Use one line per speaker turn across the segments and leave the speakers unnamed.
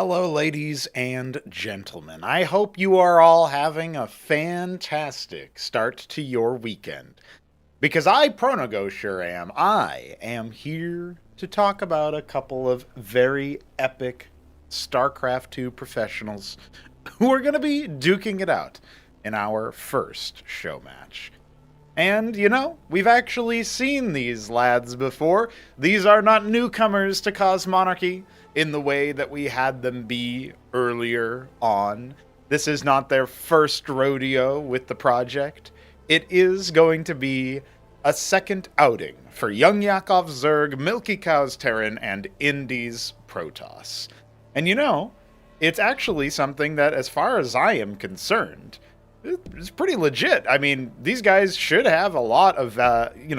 Hello, ladies and gentlemen. I hope you are all having a fantastic start to your weekend. Because I, Pronogo, sure am. I am here to talk about a couple of very epic StarCraft 2 professionals who are going to be duking it out in our first show match. And, we've actually seen these lads before. These are not newcomers to Cosmonarchy in the way that we had them be earlier on. This is not their first rodeo with the project. It is going to be a second outing for YoungYakov Zerg, milkicow's Terran, and Indy's Protoss. And it's actually something that, as far as I am concerned, it's pretty legit. I mean, these guys should have a lot of,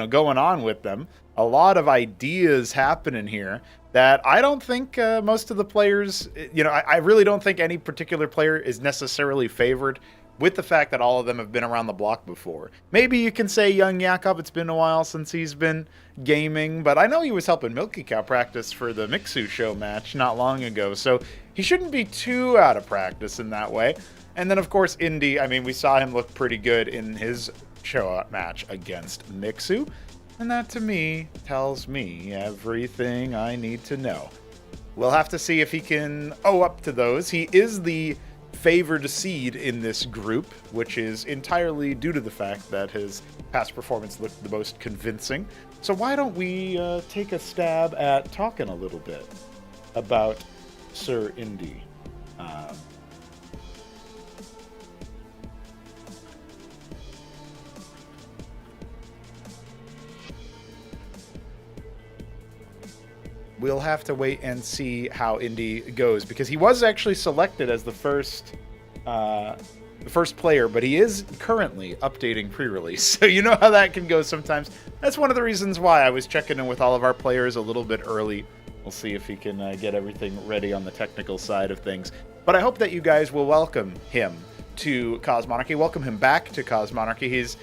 going on with them. A lot of ideas happening here that I don't think most of the players, I really don't think any particular player is necessarily favored with the fact that all of them have been around the block before. Maybe you can say YoungYakov, it's been a while since he's been gaming, but I know he was helping milkicow practice for the Mixu show match not long ago, so he shouldn't be too out of practice in that way. And then, of course, Indy, I mean, we saw him look pretty good in his show match against Mixu. And that, to me, tells me everything I need to know. We'll have to see if he can owe up to those. He is the favored seed in this group, which is entirely due to the fact that his past performance looked the most convincing. So why don't we take a stab at talking a little bit about Sir Indy? We'll have to wait and see how Indy goes, because he was actually selected as the first player, but he is currently updating pre-release. So you know how that can go sometimes. That's one of the reasons why I was checking in with all of our players a little bit early. We'll see if he can get everything ready on the technical side of things. But I hope that you guys will welcome him to Cosmonarchy. Welcome him back to Cosmonarchy. He's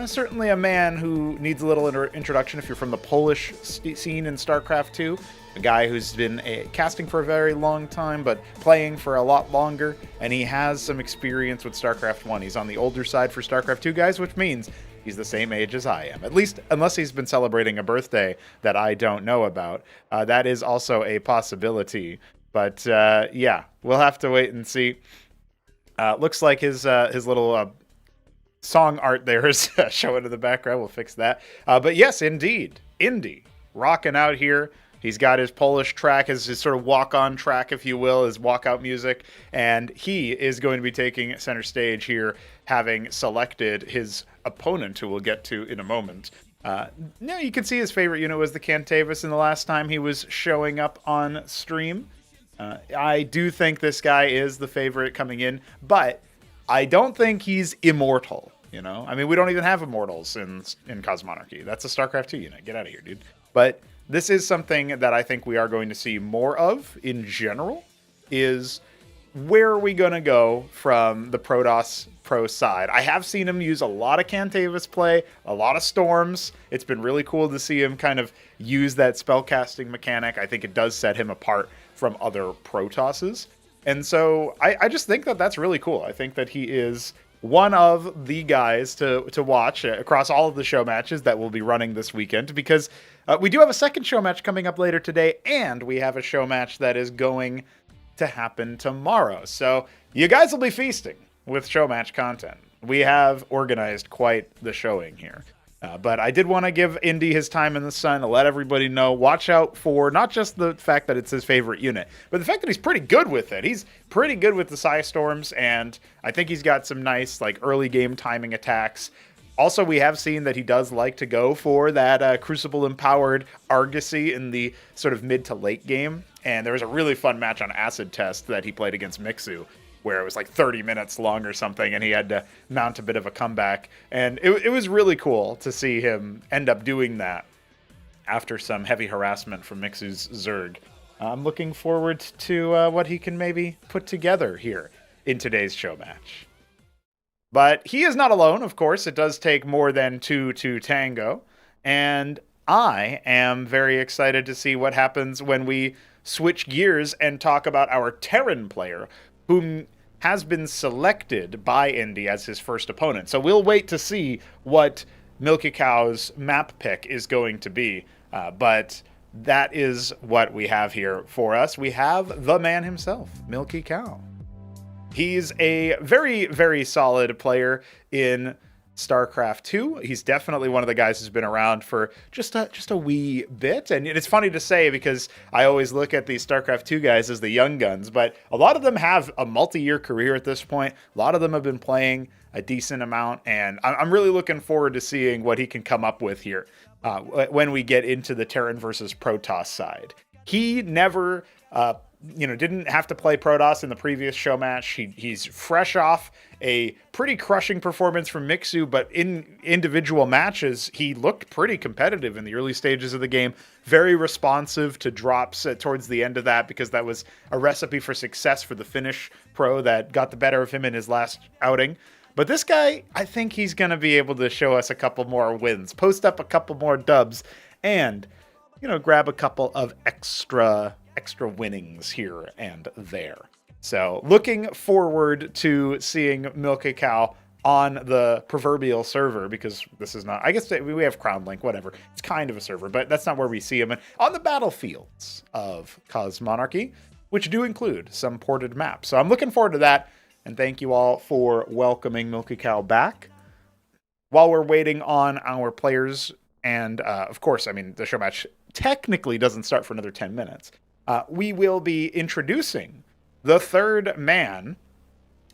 certainly a man who needs a little introduction if you're from the Polish scene in StarCraft 2. A guy who's been casting for a very long time, but playing for a lot longer, and he has some experience with StarCraft 1. He's on the older side for StarCraft 2 guys, which means he's the same age as I am. At least, unless he's been celebrating a birthday that I don't know about. That is also a possibility. But, yeah, we'll have to wait and see. Looks like his little song art there is showing in the background. We'll fix that. But yes, indeed, Indy rocking out here. He's got his Polish track, his sort of walk-on track, if you will, his walkout music, and he is going to be taking center stage here, having selected his opponent, who we'll get to in a moment. Now you can see his favorite unit was the Cantavis in the last time he was showing up on stream. I do think this guy is the favorite coming in, but I don't think he's immortal, I mean, we don't even have immortals in Cosmonarchy. That's a StarCraft 2 unit. Get out of here, dude. But this is something that I think we are going to see more of in general, is where are we going to go from the Protoss Pro side? I have seen him use a lot of Cantavis play, a lot of Storms. It's been really cool to see him kind of use that spellcasting mechanic. I think it does set him apart from other Protosses. And so I just think that that's really cool. I think that he is one of the guys to watch across all of the show matches that we'll be running this weekend, because we do have a second show match coming up later today, and we have a show match that is going to happen tomorrow. So you guys will be feasting with show match content. We have organized quite the showing here. But I did want to give Indy his time in the sun to let everybody know, watch out for not just the fact that it's his favorite unit, but the fact that he's pretty good with it. He's pretty good with the Psystorms, and I think he's got some nice early game timing attacks. Also, we have seen that he does like to go for that Crucible-empowered Argosy in the sort of mid to late game. And there was a really fun match on Acid Test that he played against Mixu, where it was 30 minutes long or something, and he had to mount a bit of a comeback. And it was really cool to see him end up doing that after some heavy harassment from Mixu's Zerg. I'm looking forward to what he can maybe put together here in today's show match. But he is not alone, of course. It does take more than two to tango. And I am very excited to see what happens when we switch gears and talk about our Terran player, whom has been selected by Indy as his first opponent. So we'll wait to see what milkicow's map pick is going to be. But that is what we have here for us. We have the man himself, milkicow. He's a very, very solid player in StarCraft 2. He's definitely one of the guys who's been around for just a wee bit. And it's funny to say because I always look at these StarCraft 2 guys as the young guns, but a lot of them have a multi-year career at this point. A lot of them have been playing a decent amount, and I'm really looking forward to seeing what he can come up with here when we get into the Terran versus Protoss side. He never didn't have to play Protoss in the previous show match. He's fresh off a pretty crushing performance from Mixu, but in individual matches, he looked pretty competitive in the early stages of the game. Very responsive to drops towards the end of that, because that was a recipe for success for the Finnish pro that got the better of him in his last outing. But this guy, I think he's going to be able to show us a couple more wins, post up a couple more dubs, and, grab a couple of extra winnings here and there. So looking forward to seeing milkicow on the proverbial server, because this is not, I guess we have Crown Link, whatever. It's kind of a server, but that's not where we see him. And on the battlefields of Cosmonarchy, which do include some ported maps. So I'm looking forward to that. And thank you all for welcoming milkicow back. While we're waiting on our players, and of course, the show match technically doesn't start for another 10 minutes. We will be introducing the third man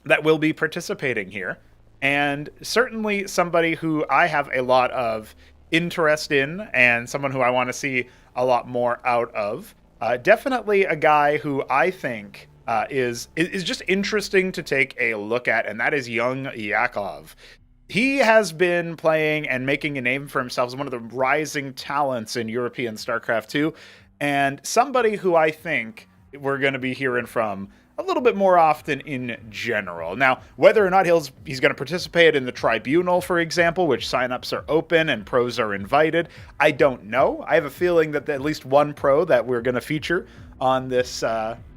that will be participating here. And certainly somebody who I have a lot of interest in, and someone who I want to see a lot more out of. Definitely a guy who I think is just interesting to take a look at, and that is YoungYakov. He has been playing and making a name for himself as one of the rising talents in European StarCraft 2, and somebody who I think we're going to be hearing from a little bit more often in general. Now, whether or not he's going to participate in the Tribunal, for example, which signups are open and pros are invited, I don't know. I have a feeling that at least one pro that we're going to feature on this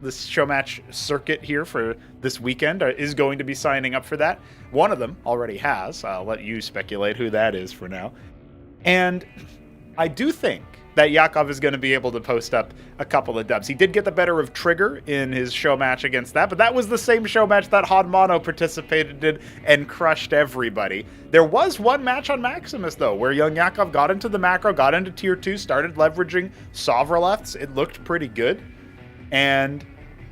show match circuit here for this weekend is going to be signing up for that. One of them already has. I'll let you speculate who that is for now. And I do think that Yakov is going to be able to post up a couple of dubs. He did get the better of Trigger in his show match against that, but that was the same show match that HonMonO participated in and crushed everybody. There was one match on Maximus, though, where YoungYakov got into the macro, got into tier 2, started leveraging Sovralefts. It looked pretty good. And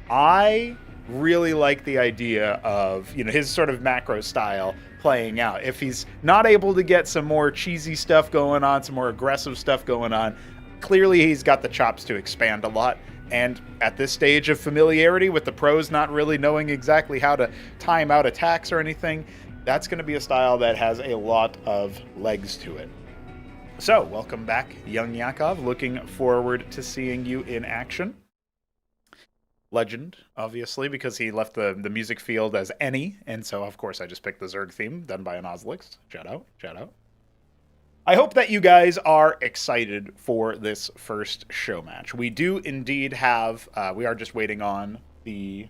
I really like the idea of, his sort of macro style playing out. If he's not able to get some more cheesy stuff going on, some more aggressive stuff going on, clearly he's got the chops to expand a lot. And at this stage of familiarity with the pros not really knowing exactly how to time out attacks or anything, that's going to be a style that has a lot of legs to it. So, welcome back, YoungYakov. Looking forward to seeing you in action. Legend, obviously, because he left the music field as any, and so of course I just picked the Zerg theme done by an Ozlix. Shout out. I hope that you guys are excited for this first show match. We do indeed have, we are just waiting on the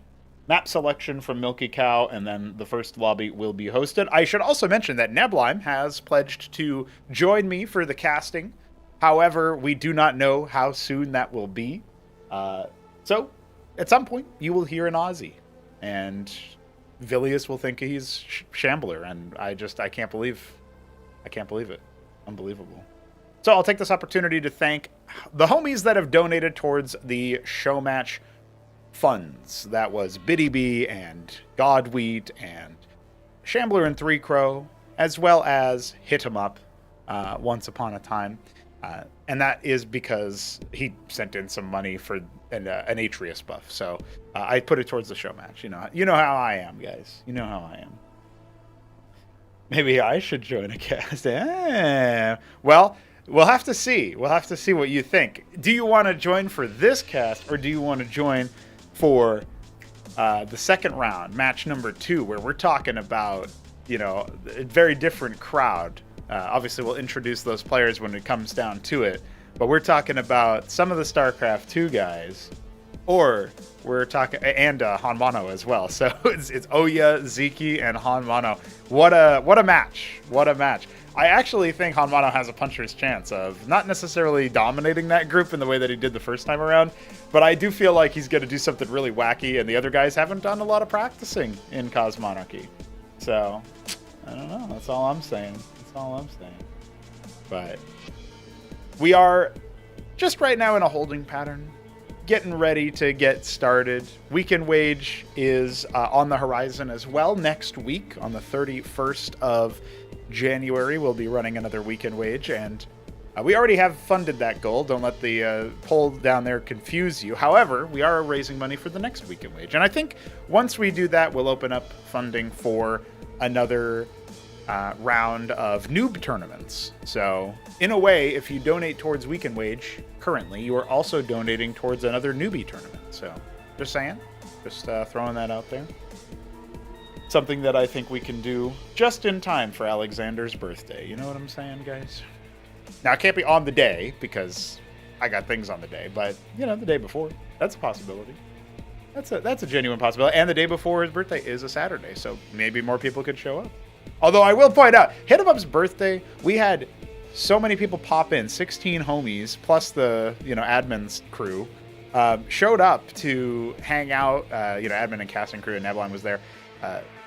map selection from milkicow, and then the first lobby will be hosted. I should also mention that Neblime has pledged to join me for the casting. However, we do not know how soon that will be. So at some point, you will hear an Aussie, and Vilius will think he's Shambler, and I can't believe it. Unbelievable. So I'll take this opportunity to thank the homies that have donated towards the show match funds. That was Biddy B and Godwheat and Shambler and Three Crow, as well as Hit 'em Up once upon a time. And that is because he sent in some money for an Atreus buff. So I put it towards the show match. You know how I am, guys. You know how I am. Maybe I should join a cast. Well, we'll have to see. We'll have to see what you think. Do you want to join for this cast, or do you want to join for the second round, match number 2, where we're talking about, a very different crowd? Obviously, we'll introduce those players when it comes down to it. But we're talking about some of the StarCraft 2 guys or we're talking, and HonMonO as well. So it's Ouya, Sziky, and HonMonO. What a match! What a match! I actually think HonMonO has a puncher's chance of not necessarily dominating that group in the way that he did the first time around, but I do feel like he's going to do something really wacky, and the other guys haven't done a lot of practicing in Cosmonarchy. So, I don't know. That's all I'm saying. That's all I'm saying. But we are just right now in a holding pattern, getting ready to get started. Weekend Wage is on the horizon as well. Next week, on the 31st of January, we'll be running another Weekend Wage, and we already have funded that goal. Don't let the poll down there confuse you. However, we are raising money for the next Weekend Wage, and I think once we do that, we'll open up funding for another round of noob tournaments. So, in a way, if you donate towards Weekend Wage currently, you are also donating towards another newbie tournament. So, just saying, just throwing that out there. Something that I think we can do just in time for Alexander's birthday. You know what I'm saying, guys? Now, it can't be on the day, because I got things on the day, but, you know, the day before. That's a possibility. That's a genuine possibility. And the day before his birthday is a Saturday, so maybe more people could show up. Although I will point out, Hit 'em Up's birthday, we had so many people pop in, 16 homies, plus the, admin's crew, showed up to hang out. Admin and casting crew and Nebline was there.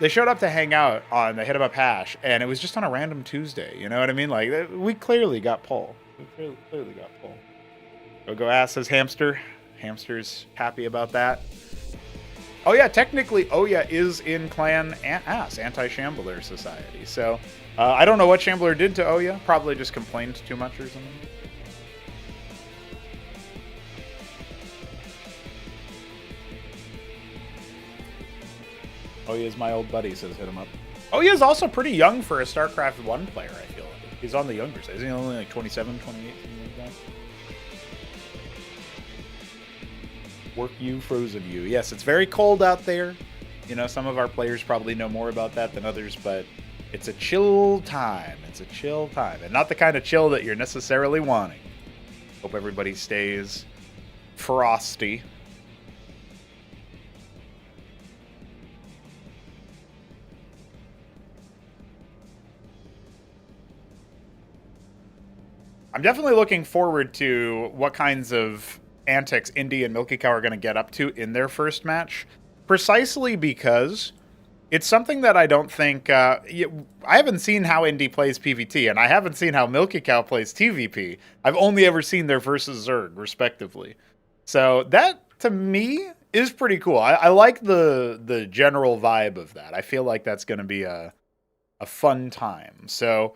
They showed up to hang out on the Hit 'em Up hash, and it was just on a random Tuesday. You know what I mean? Like, we clearly got pull. We clearly got pull. Go ass says Hamster. Hamster's happy about that. Oh yeah, technically Ouya is in Clan Ass, Anti-Shambler Society. So, I don't know what Shambler did to Ouya. Probably just complained too much or something. Ouya is my old buddy, says Hit 'em Up. Ouya is also pretty young for a StarCraft 1 player, I feel like. He's on the younger side. Isn't he only like 27, 28, something like that? Work you, frozen you. Yes, it's very cold out there. You know, some of our players probably know more about that than others, but it's a chill time. It's a chill time. And not the kind of chill that you're necessarily wanting. Hope everybody stays frosty. I'm definitely looking forward to what kinds of antics Indy and milkicow are going to get up to in their first match, precisely because it's something that I don't think I haven't seen how Indy plays PvT, and I haven't seen how milkicow plays TVP. I've only ever seen their versus Zerg, respectively. So that, to me, is pretty cool. I like the general vibe of that. I feel like that's going to be a fun time. So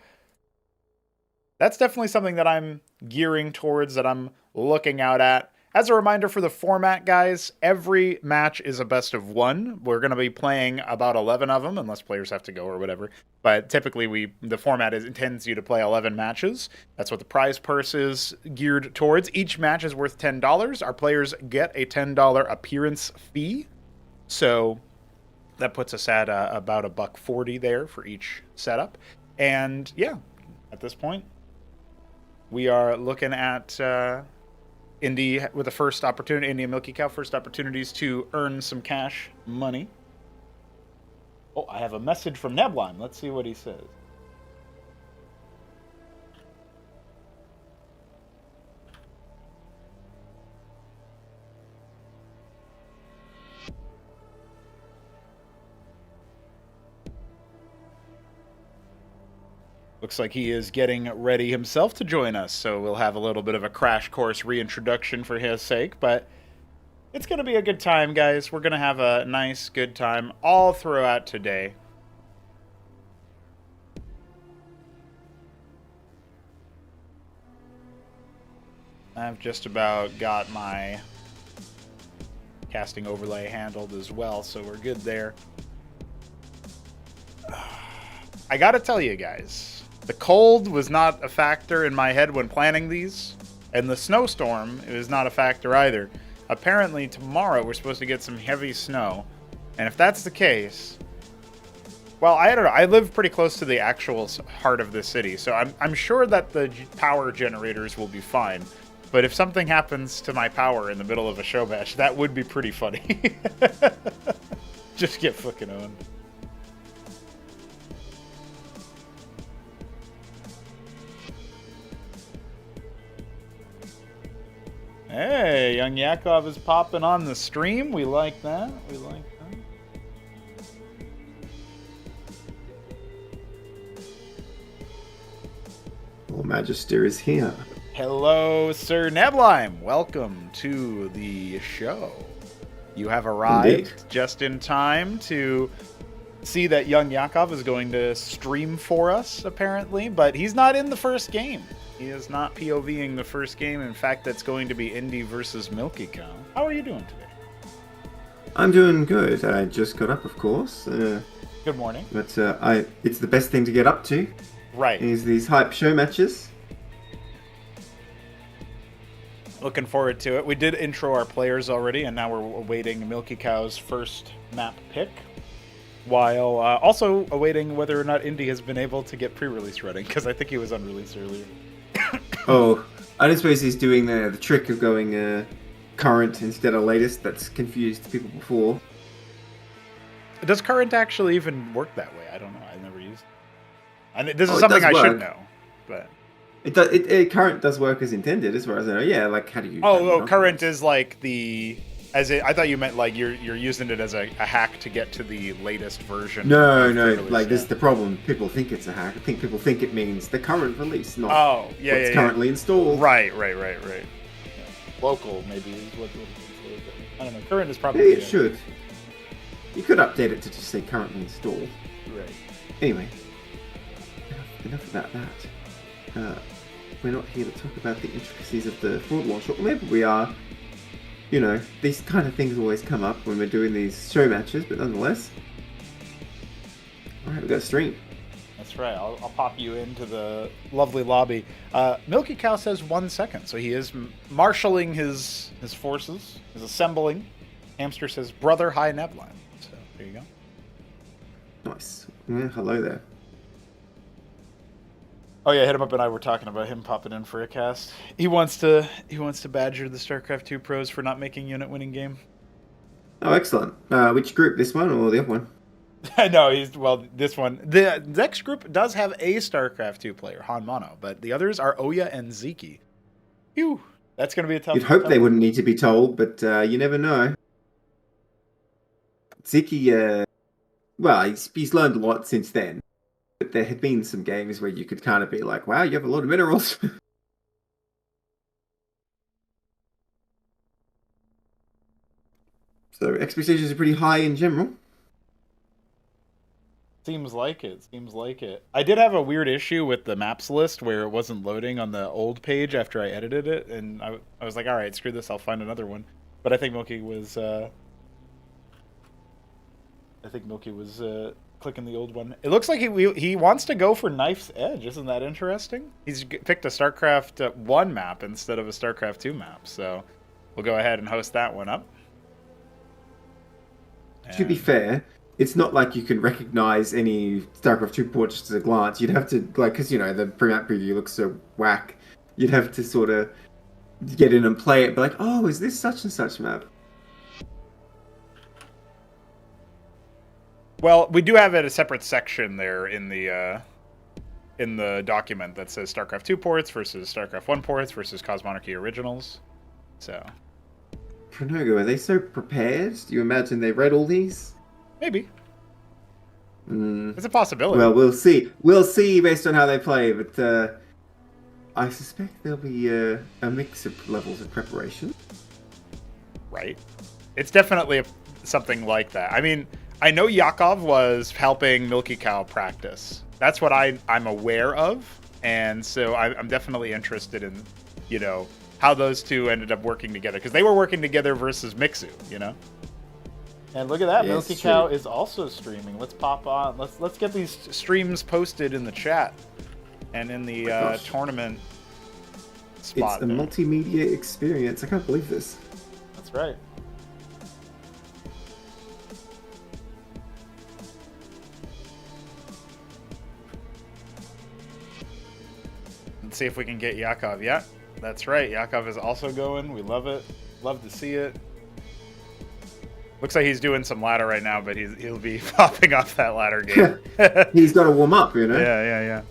that's definitely something that I'm gearing towards, that I'm looking out at. As a reminder for the format, guys, every match is a best of one. We're going to be playing about 11 of them, unless players have to go or whatever. But typically, the format intends you to play 11 matches. That's what the prize purse is geared towards. Each match is worth $10. Our players get a $10 appearance fee. So that puts us at about $1.40 there for each setup. And yeah, at this point, we are looking at Indy with the first opportunity, Indy and milkicow, first opportunities to earn some cash money. Oh, I have a message from Nebline. Let's see what he says. Looks like he is getting ready himself to join us, so we'll have a little bit of a crash course reintroduction for his sake, but it's going to be a good time, guys. We're going to have a nice, good time all throughout today. I've just about got my casting overlay handled as well, so we're good there. I gotta tell you guys, the cold was not a factor in my head when planning these, and the snowstorm is not a factor either. Apparently tomorrow we're supposed to get some heavy snow, and if that's the case, well, I don't know. I live pretty close to the actual heart of the city, so I'm sure that the power generators will be fine. But if something happens to my power in the middle of a show match, that would be pretty funny. Just get fucking owned. Hey, YoungYakov is popping on the stream. We like that. We like that.
Your Magister is here.
Hello, Sir Neblime. Welcome to the show. You have arrived
Indeed.
Just in time to see that YoungYakov is going to stream for us, apparently, but he's not in the first game. He is not POVing the first game. In fact, that's going to be Indy versus milkicow. How are you doing today?
I'm doing good. I just got up, of course.
Good morning.
But it's the best thing to get up to.
Right.
Is these hype show matches.
Looking forward to it. We did intro our players already, and now we're awaiting milkicow's first map pick, while also awaiting whether or not Indy has been able to get pre-release running, because I think he was on release earlier.
Oh, I don't suppose he's doing the trick of going current instead of latest. That's confused people before.
Does current actually even work that way? I don't know. I've never used it. And this is something I should know, but...
Current does work as intended, as far as I know. Yeah, like how do you?
Current is like the I thought you meant like you're using it as a hack to get to the latest version.
No, like this is the problem. People think it's a hack. I think people think it means the current release, not what's currently installed.
Right. Yeah. Local maybe is what I don't know. Current is probably.
Yeah, it should. You could update it to just say currently installed.
Right.
Anyway, enough about that. We're not here to talk about the intricacies of the fraud launch, or maybe we are. You know, these kind of things always come up when we're doing these show matches, but nonetheless. Alright, we've got a stream.
That's right. I'll pop you into the lovely lobby. milkicow says 1 second, so he is marshalling his forces, is assembling. Hamster says, brother, hi, Nebline. So, there you go.
Nice. Yeah, hello there.
Oh yeah, Hit him up and I were talking about him popping in for a cast. He wants to badger the StarCraft 2 pros for not making unit winning game.
Oh, excellent. Which group, this one or the other one?
No, this one. The next group does have a StarCraft 2 player, HonMonO, but the others are Oya and Sziky. Phew, that's going to be a tough.
You'd hope they wouldn't need to be told, but you never know. Sziky, he's learned a lot since then. But there had been some games where you could kind of be like, wow, you have a lot of minerals. So expectations are pretty high in general.
Seems like it. I did have a weird issue with the maps list where it wasn't loading on the old page after I edited it, and I was like, all right, screw this, I'll find another one. But I think Milky was clicking the old one. It looks like he wants to go for Knife's Edge. Isn't that interesting? He's picked a StarCraft 1 map instead of a StarCraft 2 map. So we'll go ahead and host that one up.
To be fair, it's not like you can recognize any StarCraft 2 ports just at a glance. You'd have to, because, the pre-map preview looks so whack. You'd have to sort of get in and play it, be like, oh, is this such and such map?
Well, we do have a separate section there in the document that says StarCraft 2 ports versus StarCraft 1 ports versus Cosmonarchy originals. So,
Pronogo, are they so prepared? Do you imagine they read all these?
Maybe. It's a possibility.
Well, we'll see. We'll see based on how they play, but I suspect there'll be a mix of levels of preparation.
Right. It's definitely something like that. I mean, I know Yakov was helping milkicow practice. That's what I'm aware of, and so I'm definitely interested in, how those two ended up working together, because they were working together versus Mixu, And look at that,
yes,
milkicow is also streaming. Let's pop on. Let's get these streams posted in the chat and in the tournament spot.
It's a multimedia experience. I can't believe this.
That's right. Let's see if we can get Yakov yet. That's right. Yakov is also going. We love it. Love to see it. Looks like he's doing some ladder right now, but he'll be popping off that ladder game.
He's got to warm up, you know?
Yeah.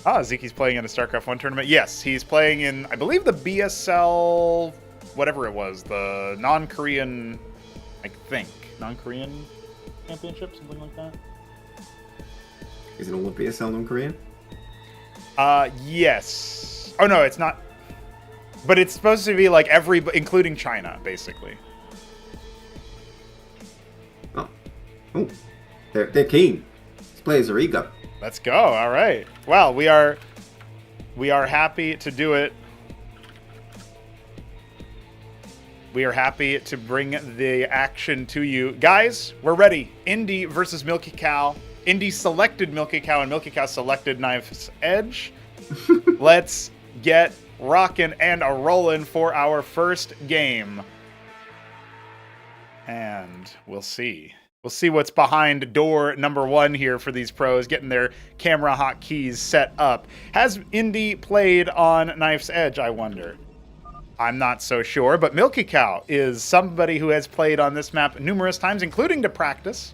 Ah, Sziky's playing in a StarCraft 1 tournament. Yes, he's playing in, I believe, the BSL, whatever it was, the non-Korean, I think, non-Korean championship, something like that.
Is it all of BSL non-Korean?
Yes. Oh, no, it's not. But it's supposed to be like including China, basically.
Oh, they're keen. These players are eager.
Let's go. All right. Well, we are happy to do it. We are happy to bring the action to you. Guys, we're ready. Indy versus milkicow. Indy selected milkicow, and milkicow selected Knife's Edge. Let's get rocking and a rolling for our first game. And we'll see. We'll see what's behind door number 1 here for these pros, getting their camera hotkeys set up. Has Indy played on Knife's Edge, I wonder? I'm not so sure, but milkicow is somebody who has played on this map numerous times, including to practice.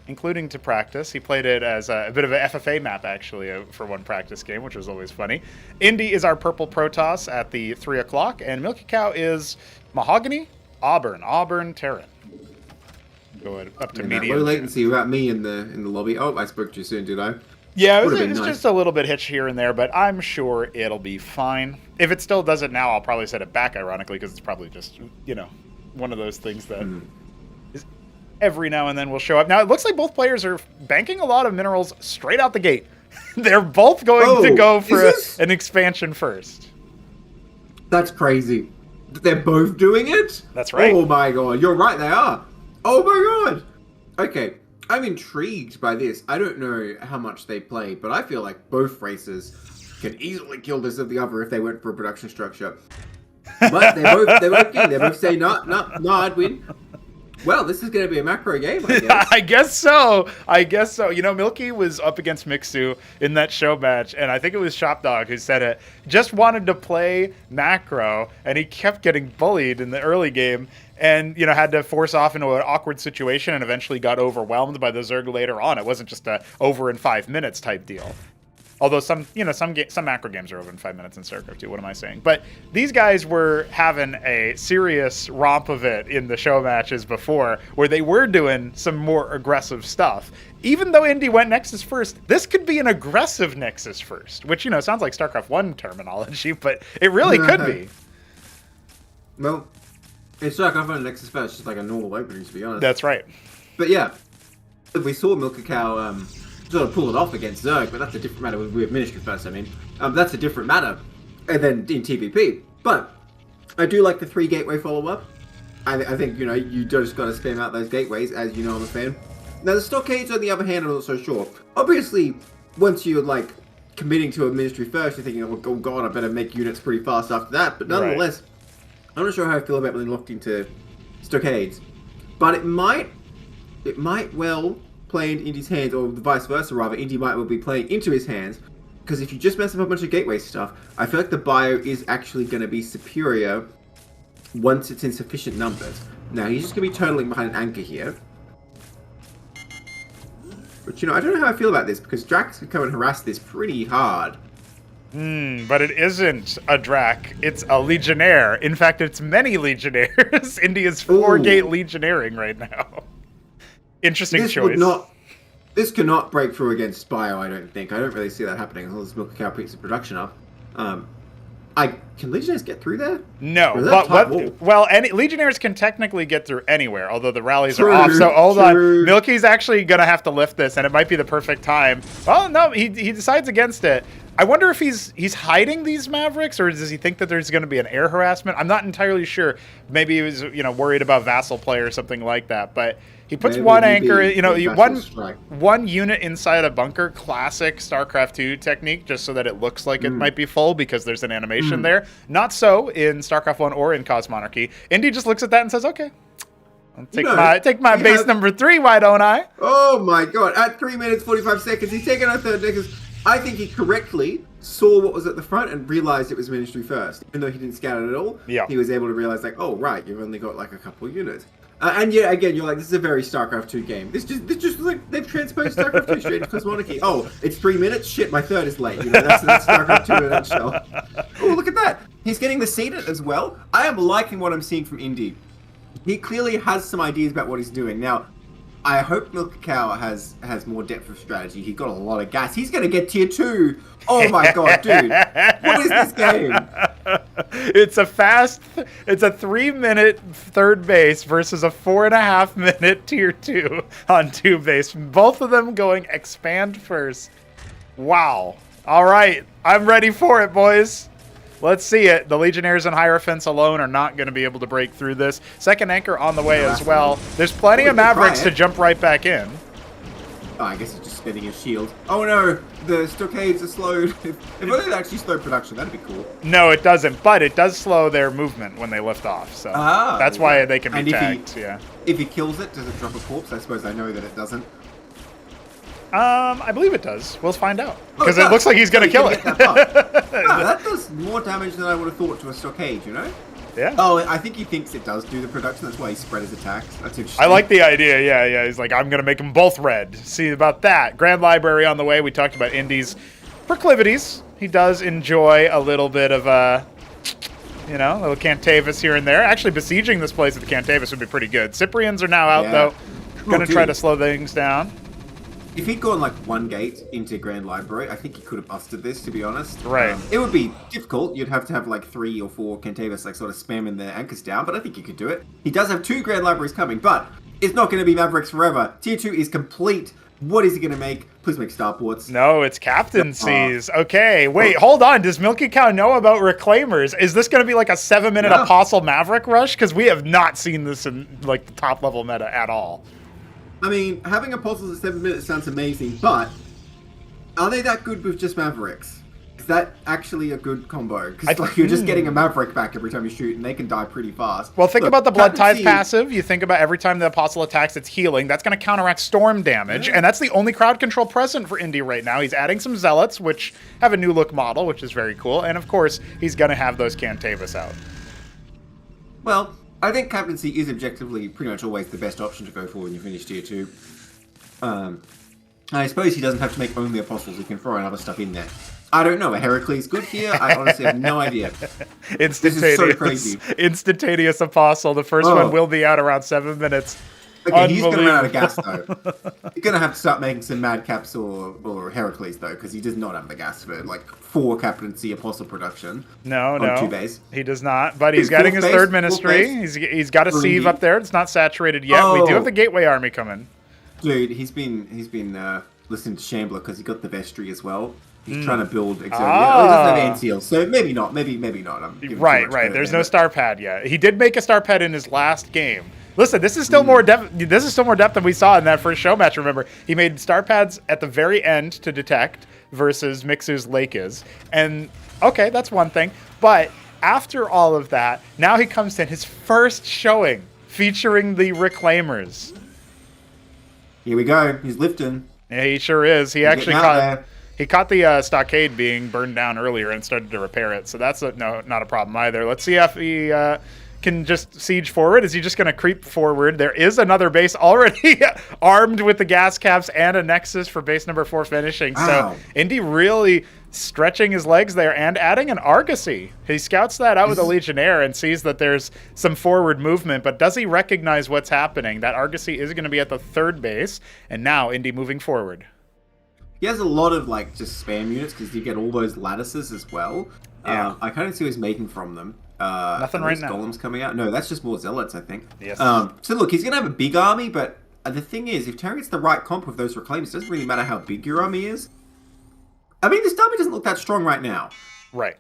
He played it as a bit of an FFA map, actually, for one practice game, which was always funny. Indy is our purple Protoss at the 3 o'clock, and milkicow is Mahogany, Auburn, Terran. Go up to medium.
Low latency without me in the lobby. Oh, I spoke too soon, did I?
Yeah, it's nice. Just a little bit hitch here and there, but I'm sure it'll be fine. If it still does it now, I'll probably set it back, ironically, because it's probably just, one of those things that is every now and then will show up. Now, it looks like both players are banking a lot of minerals straight out the gate. They're both going to go for an expansion first.
That's crazy. They're both doing it?
That's right.
Oh my god, you're right, they are. Oh my god! Okay, I'm intrigued by this. I don't know how much they play, but I feel like both races can easily kill this of the other if they went for a production structure. But they're both keen. They both say, no, I'd win. Well, this is going to be a macro game, I guess.
I guess so. Milky was up against Mixu in that show match, and I think it was Shopdog who said it. Just wanted to play macro, and he kept getting bullied in the early game, and had to force off into an awkward situation, and eventually got overwhelmed by the Zerg later on. It wasn't just a over in 5 minutes type deal. Although some macro games are over in 5 minutes in StarCraft too. What am I saying? But these guys were having a serious romp of it in the show matches before, where they were doing some more aggressive stuff. Even though Indy went Nexus first, this could be an aggressive Nexus first, which sounds like StarCraft 1 terminology, but it really could be.
Well, it's StarCraft 1 Nexus first, just like a normal opening, to be honest.
That's right.
But yeah, we saw milkicow sort of pull it off against Zerg, but that's a different matter with Ministry first, I mean. That's a different matter than in TVP. But I do like the 3 gateway follow-up. I think, you just got to spam out those gateways, as you know I'm a fan. Now, the stockades, on the other hand, I'm not so sure. Obviously, once you're, committing to a Ministry first, you're thinking, oh god, I better make units pretty fast after that. But nonetheless, I'm not sure how I feel about being locked into stockades. But it might well play into Indy's hands, or vice versa rather. Indy might well be playing into his hands, because if you just mess up a bunch of gateway stuff, I feel like the bio is actually going to be superior once it's in sufficient numbers. Now, he's just going to be turtling behind an anchor here. But, I don't know how I feel about this, because Drax could come and harass this pretty hard.
But it isn't a Drac, it's a Legionnaire. In fact, it's many Legionnaires. Indy is 4-gate Legionnaring right now. Interesting choice.
This cannot break through against Bio, I don't think. I don't really see that happening as long as milkicow picks the production up. Can Legionnaires get through there?
No, but Legionnaires can technically get through anywhere, although the rallies are off. So hold on, Milky's actually gonna have to lift this, and it might be the perfect time. Well, no, he decides against it. I wonder if he's hiding these Mavericks, or does he think that there's going to be an air harassment? I'm not entirely sure. Maybe he was worried about vassal play or something like that. But he puts one anchor, one unit inside a bunker. Classic StarCraft 2 technique, just so that it looks like it might be full because there's an animation there. Not so in StarCraft 1 or in Cosmonarchy. Indy just looks at that and says, "Okay, I'll take my base number 3. Why don't I?"
Oh my god! At 3 minutes 45 seconds, he's taken our third Nexus. I think he correctly saw what was at the front and realized it was Ministry first. Even though he didn't scout it at all,
Yeah.
he was able to realize, like, oh, right, you've only got, like, a couple of units. And yeah, again, you're like, this is a very StarCraft 2 game. This just like, they've transposed StarCraft 2 straight into Cosmonarchy. Oh, it's 3 minutes? Shit, my third is late. You know, that's StarCraft 2 in a nutshell. Oh, look at that. He's getting the seed as well. I am liking what I'm seeing from Indy. He clearly has some ideas about what he's doing. Now, I hope milkicow has more depth of strategy. He got a lot of gas. He's going to get tier 2. Oh my god, dude. What is this game?
It's a 3-minute third base versus a 4.5-minute tier 2 on 2 base. Both of them going expand first. Wow. All right. I'm ready for it, boys. Let's see it. The Legionnaires and Hierophants alone are not going to be able to break through this. Second anchor on the way as well. There's plenty of Mavericks to jump right back in.
Oh, I guess he's just spinning his shield. Oh no, the stockades are slowed. If only they actually slowed production, that'd be cool.
No, it doesn't, but it does slow their movement when they lift off. So that's why they can be tagged.
If he kills it, does it drop a corpse? I suppose I know that it doesn't.
I believe it does. We'll find out. Because it looks like he's going to kill it.
That does more damage than I would have thought to a stockade, you know?
Yeah.
Oh, I think he thinks it does do the production. That's why he spread his attacks. That's interesting.
I like the idea. Yeah. He's like, I'm going to make them both red. See about that. Grand Library on the way. We talked about Indy's proclivities. He does enjoy a little bit of a little Cantavis here and there. Actually, besieging this place with the Cantavis would be pretty good. Cyprians are now out, though. Going to try to slow things down.
If he'd gone like one gate into Grand Library, I think he could have busted this, to be honest.
Right.
It would be difficult. You'd have to have like 3 or 4 Cantavis like sort of spamming their anchors down, but I think he could do it. He does have 2 Grand Libraries coming, but it's not going to be Mavericks forever. Tier 2 is complete. What is he going to make? Please make starports.
No, it's captaincies. Okay, wait, hold on. Does milkicow know about Reclaimers? Is this going to be like a 7-minute Apostle Maverick rush? Because we have not seen this in like the top level meta at all.
I mean, having Apostles at 7 minutes sounds amazing, but are they that good with just Mavericks? Is that actually a good combo? Because like, you're just getting a Maverick back every time you shoot, and they can die pretty fast.
Well, think about the Blood Tithe passive. You think about every time the Apostle attacks, it's healing. That's going to counteract storm damage, and that's the only crowd control present for Indy right now. He's adding some Zealots, which have a new look model, which is very cool, and of course, he's going to have those Cantavis out.
Well, I think captaincy is objectively pretty much always the best option to go for when you finish tier 2. I suppose he doesn't have to make only Apostles, he can throw in other stuff in there. I don't know, a Heracles good here? I honestly have no idea.
Instantaneous.
This is so crazy.
Instantaneous Apostle. The first one will be out around 7 minutes.
Okay, he's going to run out of gas, though. You're going to have to start making some Madcaps or Heracles, though, because he does not have the gas for, like, 4 captaincy Apostle production.
No.
2 base.
He does not, but he's getting his third ministry. He's got a sieve up there. It's not saturated yet. We do have the Gateway Army coming.
Dude, he's been listening to Shambler because he got the Vestry as well. He's trying to build Exodia. Oh, he doesn't have Anseal, so maybe not. Maybe not.
Right. There's no star pad yet. He did make a star pad in his last game. Listen, this is still more depth. This is still more depth than we saw in that first show match. Remember, he made star pads at the very end to detect versus Mixu's Lake is, and okay, that's one thing. But after all of that, now he comes in his first showing featuring the Reclaimers.
Here we go. He's lifting.
Yeah, he sure is. He actually caught the stockade being burned down earlier and started to repair it. So that's not a problem either. Let's see if he can just siege forward. Is he just going to creep forward? There is another base already armed with the gas caps and a Nexus for base number 4 finishing. Wow. So Indy really stretching his legs there and adding an Argosy. He scouts that out with a Legionnaire and sees that there's some forward movement, but does he recognize what's happening? That Argosy is going to be at the 3rd base, and now Indy moving forward.
He has a lot of like just spam units because you get all those lattices as well.
Yeah.
I kind of see what he's making from them.
Nothing right now.
Golems coming out. No, that's just more Zealots, I think.
Yes.
So look, he's going to have a big army, but the thing is, if Terry gets the right comp with those Reclaims, it doesn't really matter how big your army is. I mean, this army doesn't look that strong right now.
Right.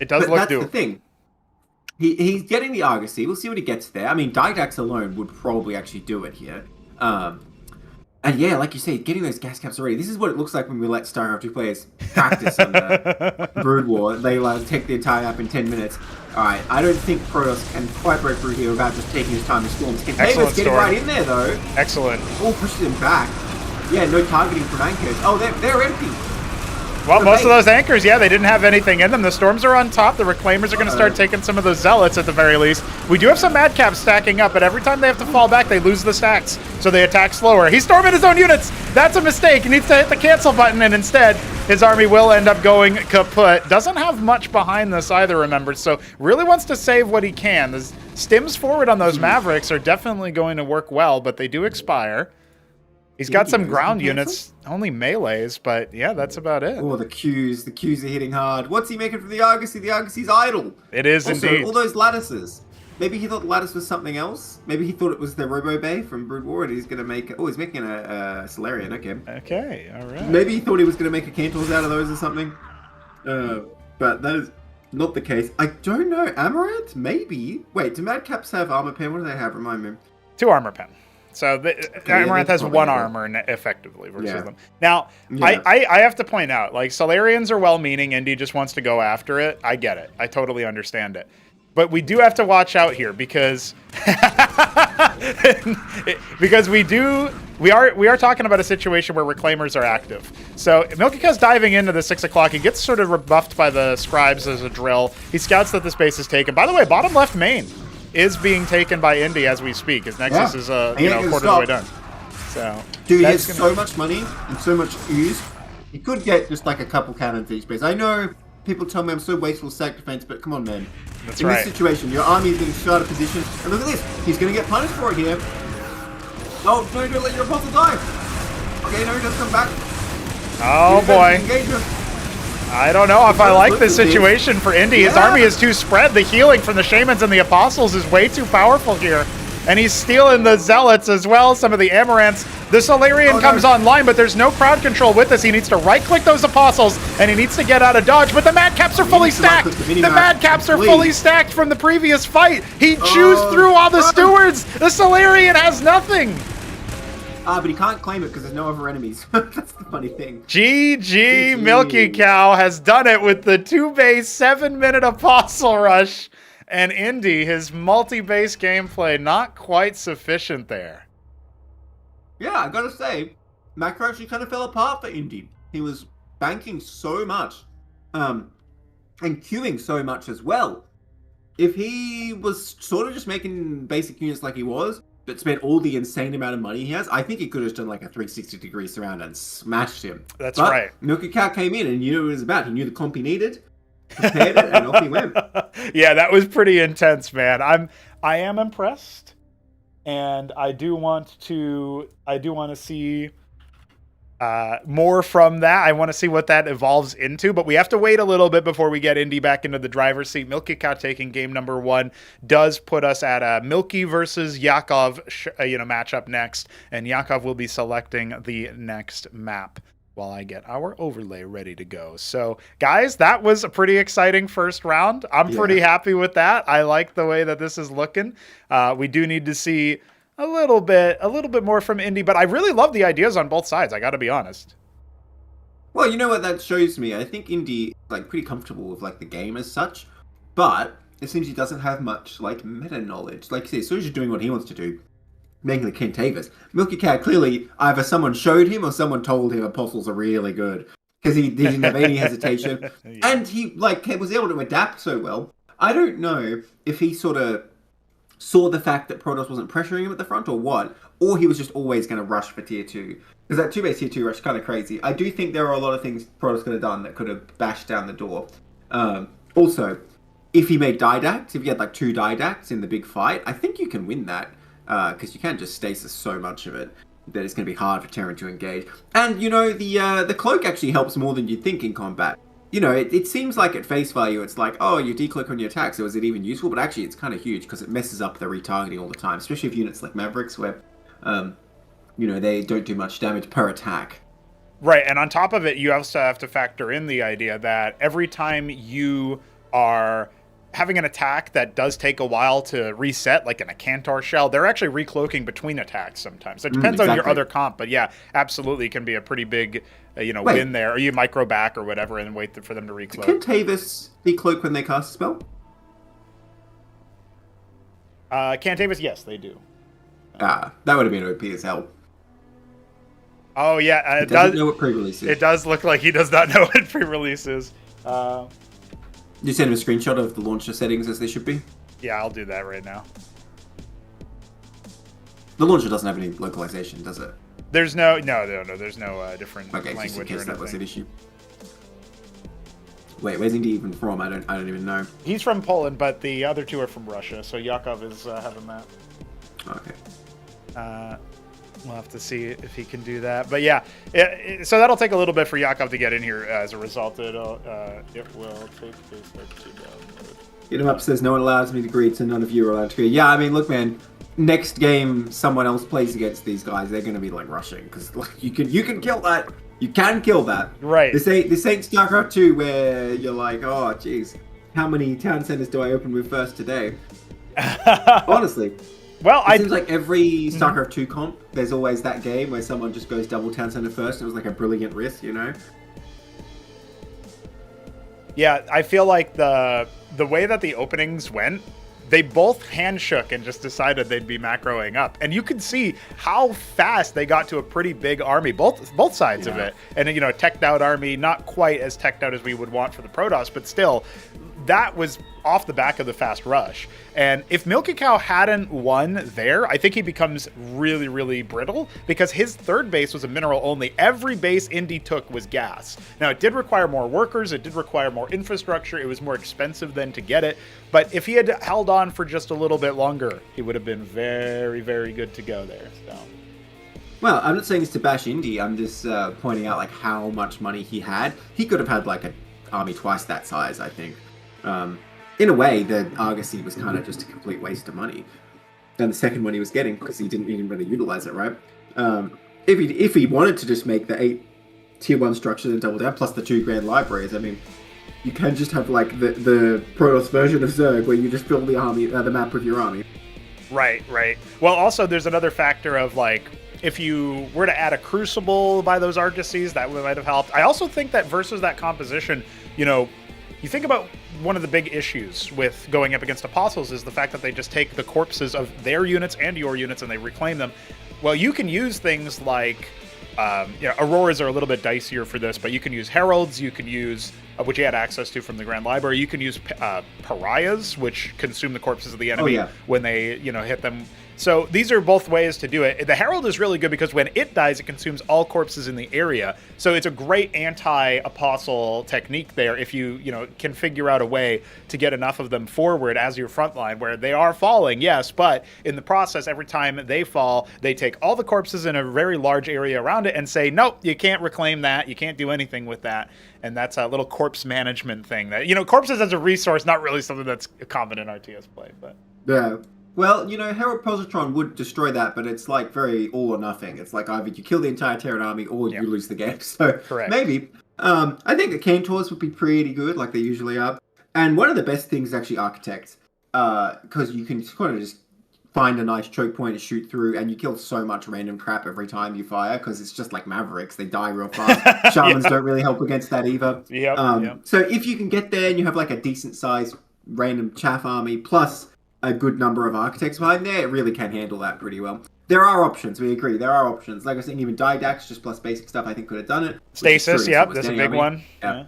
It does look doable.
That's the thing. He's getting the Argosy. We'll see what he gets there. I mean, Didax alone would probably actually do it here. And yeah, like you say, getting those gas caps already. This is what it looks like when we let StarCraft 2 players practice under Brood War. They take the entire map in 10 minutes. Alright, I don't think Protoss can quite break through here without just taking his time to storms. Containers get right in there, though.
Excellent.
Oh, pushes him back. Yeah, no targeting from anchors. Oh, they're empty.
Well, most of those anchors, yeah, they didn't have anything in them. The storms are on top. The reclaimers are going to start taking some of those zealots at the very least. We do have some madcaps stacking up, but every time they have to fall back, they lose the stacks. So they attack slower. He's storming his own units. That's a mistake. He needs to hit the cancel button, and instead, his army will end up going kaput. Doesn't have much behind this either, remember. So really wants to save what he can. The stims forward on those Mavericks are definitely going to work well, but they do expire. He's got some ground units, only melees, but yeah, that's about it.
Oh, the Qs are hitting hard. What's he making from the Argosy? The Argosy's idle.
It is
also,
indeed.
All those lattices. Maybe he thought the lattice was something else. Maybe he thought it was the Robo Bay from Brood War, and he's going to make... Oh, he's making a Solarian, okay.
Okay, all right.
Maybe he thought he was going to make a Cantors out of those or something. But that is not the case. I don't know. Amaranth? Maybe. Wait, do Madcaps have armor pen? What do they have? Remind me.
2 armor pen. So Amaranth has 1 armor effectively versus them. Now, I have to point out, like, Solarians are well-meaning. Indy just wants to go after it. I get it. I totally understand it. But we do have to watch out here because because we are talking about a situation where reclaimers are active. So milkicow diving into the 6 o'clock. He gets sort of rebuffed by the scribes as a drill. He scouts that the space is taken. By the way, bottom left main is being taken by Indy as we speak. His Nexus is a quarter of the way done. So
dude, he has so much money and so much ooze. He could get just like a couple cannons each base. I know people tell me I'm so wasteful of sack defense, but come on, man.
That's
in
right.
This situation, your army is being shot out of position, and look at this. He's going to get punished for it here. Oh, no, don't let your apostle die. Okay, no, he does come back.
Oh, boy. I don't know if I like this situation for Indy. His army is too spread. The healing from the Shamans and the Apostles is way too powerful here. And he's stealing the Zealots as well, some of the Amaranths. The Solarian comes online, but there's no crowd control with this. He needs to right-click those Apostles, and he needs to get out of dodge. But the Madcaps are fully stacked. The Madcaps are fully stacked from the previous fight. He chews through all the Stewards. The Solarian has nothing.
But he can't claim it because there's no other enemies. That's the funny thing.
GG milkicow has done it with the 2-base 7-minute Apostle Rush. And Indy, his multi-base gameplay, not quite sufficient there.
Yeah, I gotta say, macro actually kind of fell apart for Indy. He was banking so much, and queuing so much as well. If he was sort of just making basic units like he was, but spent all the insane amount of money he has, I think he could have done like a 360-degree surround and smashed him.
That's right.
milkicow came in and knew what it was about. He knew the comp he needed, prepared it, and off he went.
Yeah, that was pretty intense, man. I am impressed, and I do want to see more from that. I want to see what that evolves into, but we have to wait a little bit before we get Indy back into the driver's seat. milkicow taking game number 1 does put us at a Milky versus Yakov matchup next, and Yakov will be selecting the next map while I get our overlay ready to go. So, guys, that was a pretty exciting first round. I'm pretty happy with that. I like the way that this is looking. We do need to see a little bit more from Indy, but I really love the ideas on both sides. I got to be honest.
Well, you know what that shows me? I think Indy is like pretty comfortable with like the game as such, but it seems he doesn't have much like meta knowledge. Like you say, as soon as you're doing what he wants to do, making the Kentavis, milkicow clearly either someone showed him or someone told him apostles are really good because he didn't have any hesitation, and he like was able to adapt so well. I don't know if he sort of saw the fact that Protoss wasn't pressuring him at the front or what, or he was just always going to rush for tier 2. Because that 2-base tier 2 rush is kind of crazy. I do think there are a lot of things Protoss could have done that could have bashed down the door. Also, if he made Didacts, if he had like 2 Didacts in the big fight, I think you can win that. Because you can't just stasis so much of it that it's going to be hard for Terran to engage. And, you know, the cloak actually helps more than you'd think in combat. You know, it seems like at face value, it's like, oh, you decloak on your attack, so is it even useful? But actually, it's kind of huge because it messes up the retargeting all the time, especially if units like Mavericks where, you know, they don't do much damage per attack.
Right, and on top of it, you also have to factor in the idea that every time you are having an attack that does take a while to reset, like in a Cantor shell, they're actually recloaking between attacks sometimes. It depends on your other comp, but yeah, absolutely can be a pretty big, win there. Or you micro back or whatever and wait for them to recloak.
Can Tavis decloak when they cast a spell?
Cantavis, yes, they do.
That would have been OP as hell.
Oh yeah,
He doesn't know what pre-release is.
It does look like he does not know what pre-release is.
You send him a screenshot of the launcher settings as they should be.
Yeah, I'll do that right now.
The launcher doesn't have any localization, does it?
There's no. There's no different
Okay,
language
just in
or
case
anything.
that was an issue. Wait, where's Indy even from? I don't even know.
He's from Poland, but the other two are from Russia. So Yakov is having that.
Okay.
We'll have to see if he can do that. But yeah, so that'll take a little bit for Yakov to get in here. As a result, it will take a start to download.
Hit him up. Says no one allows me to greet, so none of you are allowed to greet. Yeah, I mean, look, man. Next game, someone else plays against these guys. They're going to be like rushing because like, you can kill that. You can kill that.
Right.
This ain't StarCraft 2 where you're like, oh, jeez, how many town centers do I open with first today? Honestly.
Well,
it seems like every StarCraft 2 comp, there's always that game where someone just goes double town center first. It was like a brilliant risk, you know?
Yeah, I feel like the way that the openings went, they both handshook and just decided they'd be macroing up. And you could see how fast they got to a pretty big army, both sides of it. And, you know, a teched out army, not quite as teched out as we would want for the Protoss, but still, that was off the back of the fast rush. And if milkicow hadn't won there, I think he becomes really, really brittle because his third base was a mineral only. Every base Indy took was gas. Now, it did require more workers. It did require more infrastructure. It was more expensive then to get it. But if he had held on for just a little bit longer, he would have been very, very good to go there. So.
Well, I'm not saying this to bash Indy. I'm just pointing out like how much money he had. He could have had like an army twice that size, I think. In a way, the Argosy was kind of just a complete waste of money. And the second one he was getting, because he didn't really utilize it, right? If he wanted to just make the 8 tier 1 structures and double down, plus the 2 grand libraries, I mean, you can just have like the Protoss version of Zerg, where you just fill the army, the map with your army.
Right. Well, also, there's another factor of like, if you were to add a Crucible by those Argosies, that might have helped. I also think that versus that composition, you know, you think about one of the big issues with going up against Apostles is the fact that they just take the corpses of their units and your units and they reclaim them. Well, you can use things like, Auroras are a little bit dicier for this, but you can use Heralds, you can use, which you had access to from the Grand Library, you can use Pariahs, which consume the corpses of the enemy when they, hit them. So these are both ways to do it. The Herald is really good because when it dies, it consumes all corpses in the area. So it's a great anti-apostle technique there if you, can figure out a way to get enough of them forward as your front line where they are falling, yes, but in the process, every time they fall, they take all the corpses in a very large area around it and say, nope, you can't reclaim that. You can't do anything with that. And that's a little corpse management thing that, corpses as a resource, not really something that's common in RTS play, but.
Yeah. Well, Herald Positron would destroy that, but it's like very all or nothing. It's like either you kill the entire Terran army or you lose the game. So
correct.
Maybe. I think the Cantors would be pretty good, like they usually are. And one of the best things is actually Architects, because you can kind of just find a nice choke point to shoot through, and you kill so much random crap every time you fire, because it's just like Mavericks. They die real fast. Shamans don't really help against that either. So if you can get there and you have like a decent-sized random chaff army, plus a good number of Architects behind there, it really can handle that pretty well. There are options, we agree. There are options. Like I was saying, even Didax, just plus basic stuff, I think could have done it.
Stasis, that's a big one.
Yeah.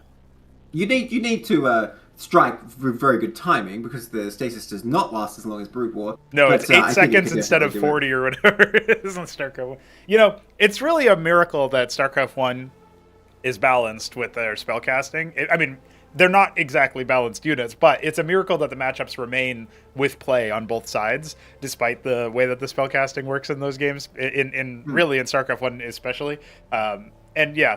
You need to strike with very good timing, because the Stasis does not last as long as Brute War.
No, it's 8 seconds instead of 40 or whatever it is on StarCraft 1. It's really a miracle that StarCraft 1 is balanced with their spellcasting. They're not exactly balanced units, but it's a miracle that the matchups remain with play on both sides, despite the way that the spellcasting works in those games, really in StarCraft 1 especially.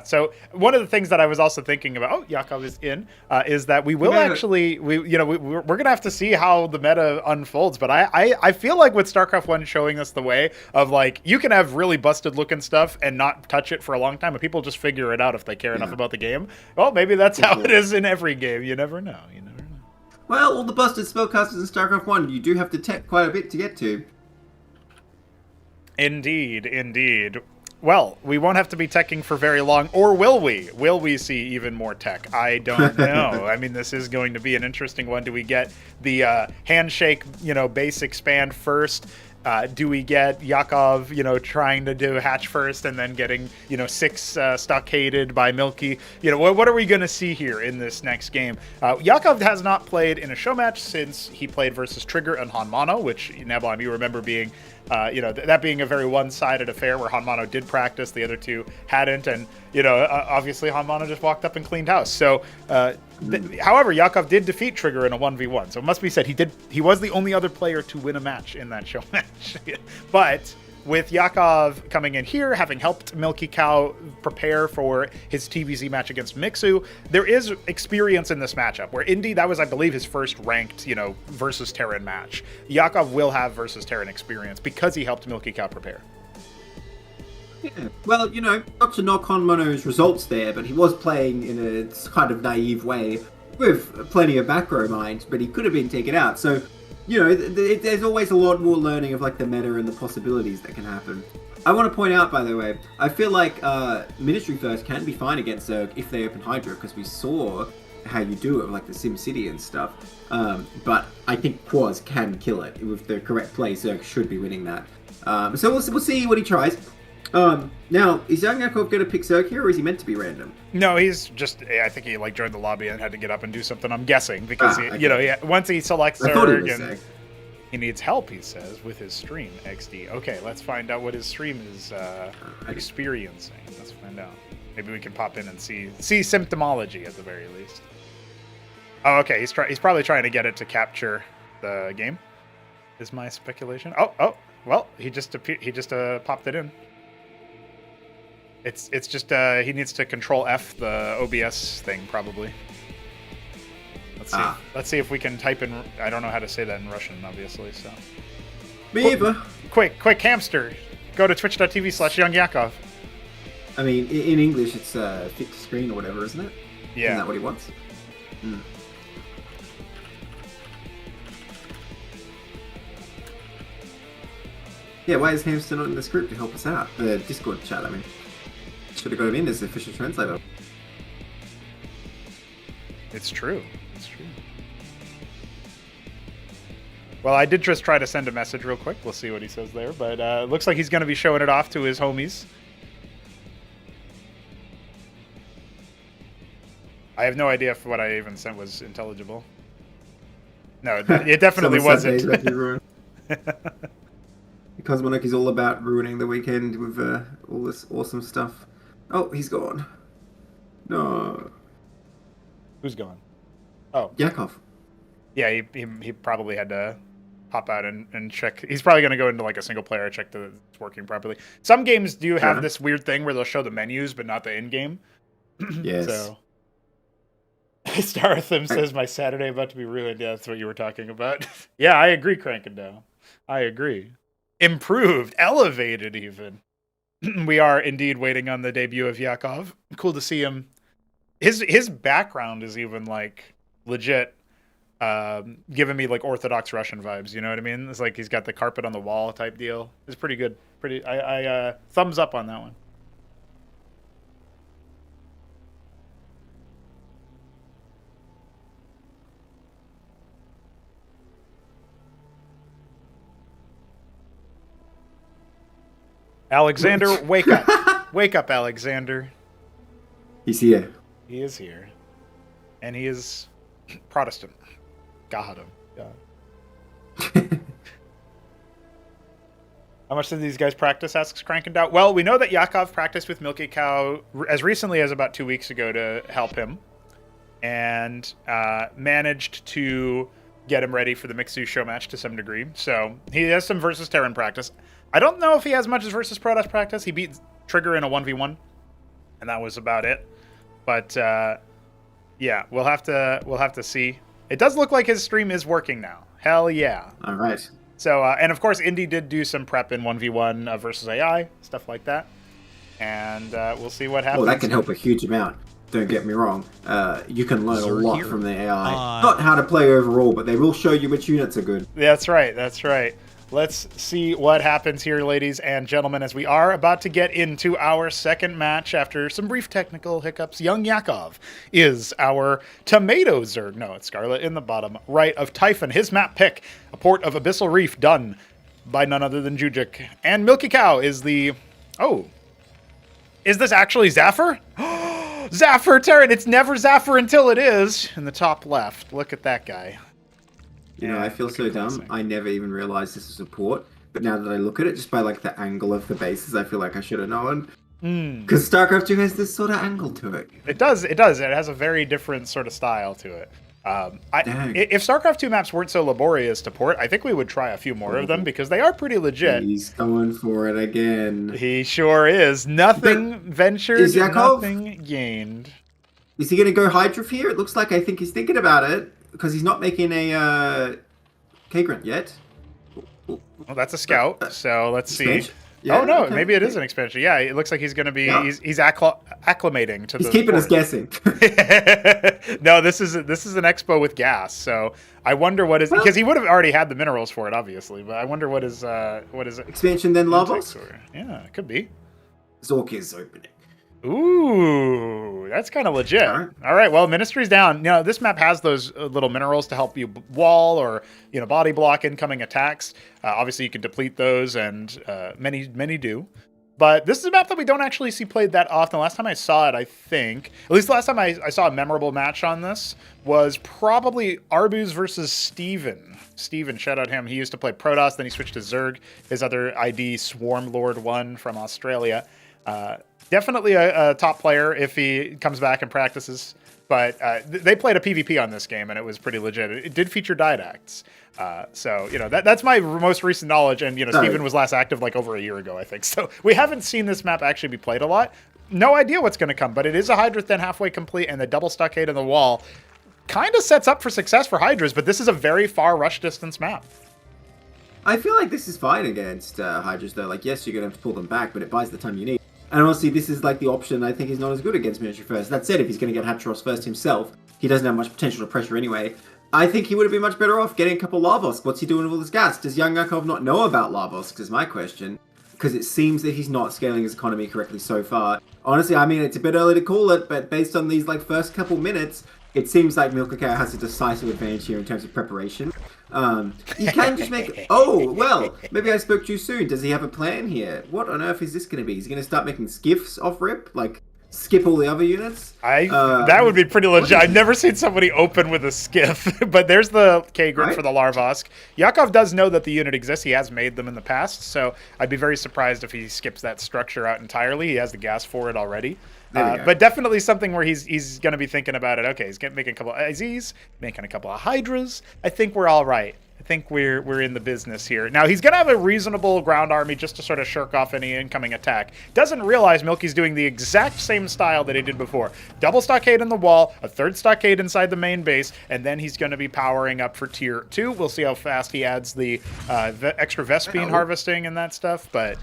So one of the things that I was also thinking about, Yakov is in, is that we will we're going to have to see how the meta unfolds. But I feel like with StarCraft 1 showing us the way of like, you can have really busted looking stuff and not touch it for a long time, and people just figure it out if they care enough about the game. Well, maybe that's how it is in every game. You never know.
Well, all the busted spellcasters in StarCraft 1, you do have to tech quite a bit to get to.
Indeed. Well, we won't have to be teching for very long, or will we? Will we see even more tech? I don't know. This is going to be an interesting one. Do we get the handshake, base expand first, Do we get Yakov, trying to do hatch first and then getting, 6 stockaded by Milky? What are we going to see here in this next game? Yakov has not played in a show match since he played versus Trigger and HonMonO, which, Nebulon, you remember being, that being a very one-sided affair where HonMonO did practice, the other two hadn't, and, obviously HonMonO just walked up and cleaned house. So, however, Yakov did defeat Trigger in a 1v1, so it must be said he was the only other player to win a match in that show match. But with Yakov coming in here, having helped milkicow prepare for his TVZ match against Mixu, there is experience in this matchup, where Indy, that was, I believe, his first ranked, versus Terran match. Yakov will have versus Terran experience because he helped milkicow prepare.
Yeah. Well, not to knock HonMonO's results there, but he was playing in a kind of naive way with plenty of macro minds, but he could have been taken out. So, there's always a lot more learning of like the meta and the possibilities that can happen. I want to point out, by the way, I feel like Ministry First can be fine against Zerg if they open Hydra, because we saw how you do it with like the SimCity and stuff. But I think Quaz can kill it with the correct play. Zerg should be winning that. So we'll see what he tries. Now, is YoungYakov going to pick Zerg here, or is he meant to be random?
No, he's just, I think he joined the lobby and had to get up and do something, I'm guessing, because, once he selects Zerg and he needs help, he says, with his stream, XD. Okay, let's find out what his stream is experiencing. Let's find out. Maybe we can pop in and see symptomology at the very least. Oh, okay, he's probably trying to get it to capture the game, is my speculation. Oh, well, he just popped it in. It's just he needs to control F the OBS thing probably. Let's see if we can type in. I don't know how to say that in Russian, obviously. So.
Beaver.
Quick hamster. Go to twitch.tv/YoungYakov.
I mean, in English, it's fit to screen or whatever, isn't it?
Yeah.
Isn't that what he wants? Mm. Yeah, why is Hamster not in this group to help us out? The Discord chat, I mean. Should have got him in as the official translator.
It's true. Well, I did just try to send a message real quick. We'll see what he says there. But it looks like he's going to be showing it off to his homies. I have no idea if what I even sent was intelligible. No, it definitely wasn't.
Cosmonarchy is all about ruining the weekend with all this awesome stuff. Oh, he's gone. No.
Who's gone? Oh.
Yakov.
Yeah, he probably had to hop out and check. He's probably going to go into like a single player, check that it's working properly. Some games do have this weird thing where they'll show the menus, but not the in-game.
Yes.
So. Staratham says, my Saturday about to be ruined. Yeah, that's what you were talking about. Yeah, I agree, Crankendow. I agree. Improved, elevated even. We are indeed waiting on the debut of Yakov. Cool to see him. His background is even like legit giving me like Orthodox Russian vibes, you know what I mean? It's like he's got the carpet on the wall type deal. It's pretty good. I thumbs up on that one. Alexander, wake up. Wake up, Alexander.
He's here.
He is here. And he is Protestant. Got him. God. How much did these guys practice, asks Crankendow. Well, we know that Yakov practiced with milkicow as recently as about 2 weeks ago to help him. And managed to get him ready for the Mixu show match to some degree. So he has some versus Terran practice. I don't know if he has much as versus Protoss practice. He beat Trigger in a 1v1, and that was about it. But yeah, we'll have to see. It does look like his stream is working now. Hell yeah!
All right.
So and of course, Indy did do some prep in 1v1 versus AI stuff like that, and we'll see what happens.
Well, that can help a huge amount. Don't get me wrong. You can learn a lot from the AI. Not how to play overall, but they will show you which units are good.
That's right. That's right. Let's see what happens here, ladies and gentlemen, as we are about to get into our second match after some brief technical hiccups. YoungYakov is our Tomato Zerg. No, it's Scarlet in the bottom right of Typhon. His map pick, a port of Abyssal Reef, done by none other than Jujuk. And milkicow is the... Oh. Is this actually Zafir? Zafir Terran! It's never Zafir until it is. In the top left. Look at that guy.
You know, I feel so dumb. I never even realized this was a port. But now that I look at it, just by like the angle of the bases, I feel like I should have known. Because StarCraft 2 has this sort of angle to it.
It does. It does. It has a very different sort of style to it. If StarCraft 2 maps weren't so laborious to port, I think we would try a few more of them because they are pretty legit.
He's going for it again.
He sure is. Nothing ventured,
Yakov?
nothing gained.
Is he going to go Hydra here? It looks like I think he's thinking about it because he's not making a K-Grunt yet.
Well, that's a scout, so let's see.
Yeah,
oh no,
okay.
maybe it is an expansion. Yeah, it looks like he's going to be. Yeah. He's acclimating to.
He's keeping us guessing.
No, this is an expo with gas, so I wonder what is because he would have already had the minerals for it, obviously. But I wonder what is
expansion then Lavos?
Yeah, it could be.
Zork is opening.
Ooh, that's kind of legit. All right, well, Ministry's down. You know, this map has those little minerals to help you wall or, you know, body block incoming attacks. Obviously, you can deplete those, and many do. But this is a map that we don't actually see played that often. Last time I saw it, I think, at least the last time I saw a memorable match on this was probably Arbuz versus Steven. Steven, shout out him. He used to play Protoss, then he switched to Zerg. His other ID, Swarm Lord 1 from Australia. Definitely a top player if he comes back and practices. But they played a PvP on this game, and it was pretty legit. It did feature Diedacts. So, you know, that's my most recent knowledge. And, you know, Steven was last active like over a year ago, I think. So we haven't seen this map actually be played a lot. No idea what's going to come. But it is a Hydra then halfway complete, and the double stockade in the wall kind of sets up for success for Hydras. But this is a very far rush distance map.
I feel like this is fine against Hydras, though. Like, yes, you're going to have to pull them back, but it buys the time you need. And honestly, this is like the option I think is not as good against Ministry first. That said, if he's going to get Hatros first himself, he doesn't have much potential to pressure anyway. I think he would have been much better off getting a couple Lavos. What's he doing with all this gas? Does YoungYakov not know about Lavos? Is my question. Because it seems that he's not scaling his economy correctly so far. Honestly, I mean, it's a bit early to call it, but based on these like first couple minutes, it seems like milkicow has a decisive advantage here in terms of preparation. You can just make... Oh, well, maybe I spoke too soon. Does he have a plan here? What on earth is this going to be? He's going to start making skiffs off rip? Like, skip all the other units?
That would be pretty legit. I've never seen somebody open with a skiff. But there's the K-Grid for the Larvosk. Yakov does know that the unit exists. He has made them in the past. So I'd be very surprised if he skips that structure out entirely. He has the gas for it already. But definitely something where he's going to be thinking about it. Okay, he's making a couple of IZs, making a couple of Hydras. I think we're all right. I think we're in the business here. Now, he's going to have a reasonable ground army just to sort of shirk off any incoming attack. Doesn't realize Milky's doing the exact same style that he did before. Double stockade in the wall, a third stockade inside the main base, and then he's going to be powering up for tier 2. We'll see how fast he adds the extra Vespene harvesting and that stuff, but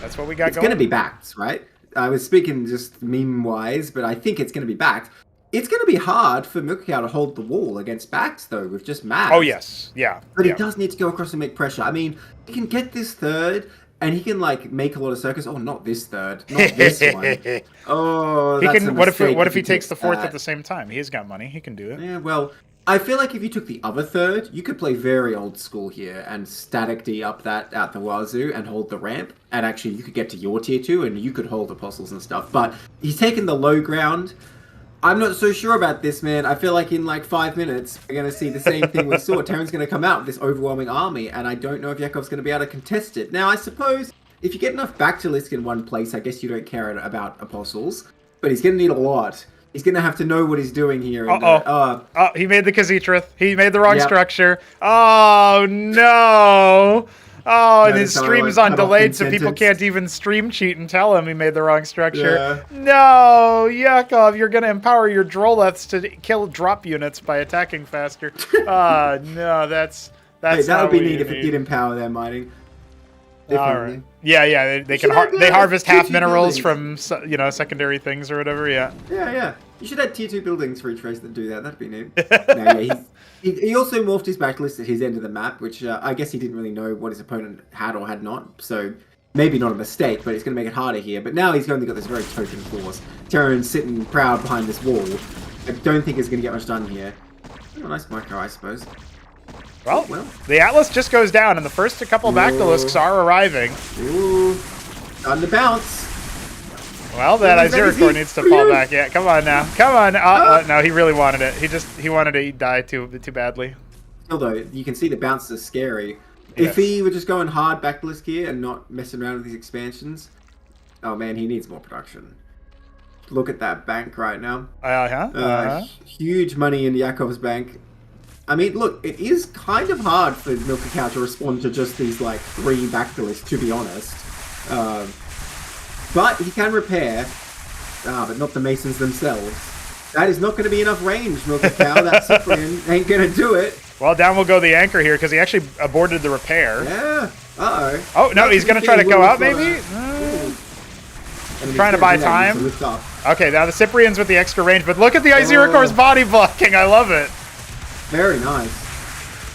that's what we got going.
It's going to be backed, right? I was speaking just meme-wise, but I think it's going to be backed. It's going to be hard for milkicow to hold the wall against backs, though, with just maps.
Oh, yes. Yeah.
But he does need to go across and make pressure. I mean, he can get this third, and he can, like, make a lot of circus. Oh, not this third. Not this one. Oh, that's a mistake.
What if he takes the fourth at the same time? He's got money. He can do it.
Yeah, well... I feel like if you took the other third, you could play very old school here and static D up that out the wazoo and hold the ramp. And actually, you could get to your tier 2 and you could hold apostles and stuff. But he's taken the low ground. I'm not so sure about this, man. I feel like in like 5 minutes, we're going to see the same thing we saw. Terran's going to come out with this overwhelming army, and I don't know if Yakov's going to be able to contest it. Now, I suppose if you get enough Bactilisk in one place, I guess you don't care about apostles. But he's going to need a lot. He's going to have to know what he's doing here.
He made the Khazitra. He made the wrong structure. Oh, no. Oh, and his stream is on delayed, so people can't even stream cheat and tell him he made the wrong structure. Yeah. No, Yakov, you're going to empower your Droleths to kill drop units by attacking faster. No, that's
hey, that would be neat if it did empower their mining.
All right. Yeah, they can they harvest half minerals from secondary things or whatever. Yeah.
Yeah. You should have tier 2 buildings for each race that do that. That'd be neat. He also morphed his backlist at his end of the map, which I guess he didn't really know what his opponent had or had not. So maybe not a mistake, but it's going to make it harder here. But now he's only got this very token force. Terran's sitting proud behind this wall. I don't think it's going to get much done here. Oh, nice micro, I suppose.
Well,
Well.
the Atlas just goes down, and the first couple Bactylisks are arriving.
Ooh. On the bounce.
Well, that
Really
Iziracore
crazy.
needs to fall back. Yeah, come on now. Come on. No, he really wanted it. He wanted to die too badly.
Still though, you can see the bounces are scary.
Yes.
If he were just going hard Bactylisk here and not messing around with these expansions, oh man, he needs more production. Look at that bank right now. Huge money in Yakov's bank. I mean, look, it is kind of hard for milkicow to respond to just these, like, 3 Bactylists, to be honest. But he can repair, but not the Masons themselves. That is not going to be enough range, milkicow. That Cyprian ain't going to do it.
Well, down will go the anchor here because he actually aborted the repair.
Yeah. Uh-oh.
Oh, no, he's going to try to go out, maybe? Trying to buy time. Okay, now the Cyprian's with the extra range, but look at the Iziracore's body blocking. I love it.
Very nice.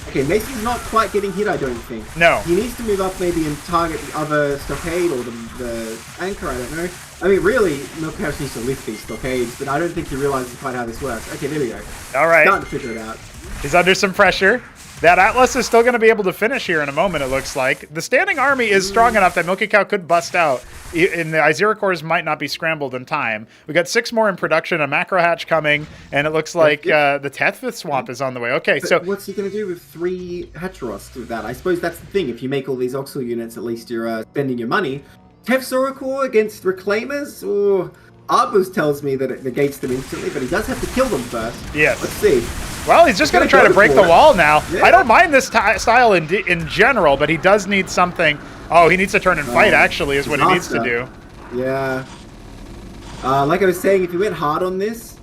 Okay, Mason's not quite getting hit, I don't think.
No.
He needs to move up maybe and target the other stockade or the anchor, I don't know. I mean, really, milkicow needs to lift these stockades, but I don't think he realizes quite how this works. Okay, there we go.
All right.
Starting to figure it out.
He's under some pressure. That Atlas is still going to be able to finish here in a moment, it looks like. The standing army is strong enough that milkicow could bust out, and the Iziracores might not be scrambled in time. We got 6 more in production, a macro hatch coming, and it looks like the Tethfith swamp is on the way. Okay,
but
so
what's he going to do with 3 Hatcheros with that? I suppose that's the thing. If you make all these Oxel units, at least you're spending your money. Tefzorocore against Reclaimers? Or Arbus tells me that it negates them instantly, but he does have to kill them first.
Yes.
Let's see.
Well, he's just going to try to break the wall now.
Yeah.
I don't mind this style in general, but he does need something. Oh, he needs to turn and fight, actually, is what he needs to do.
Yeah. Like I was saying, if he went hard on this,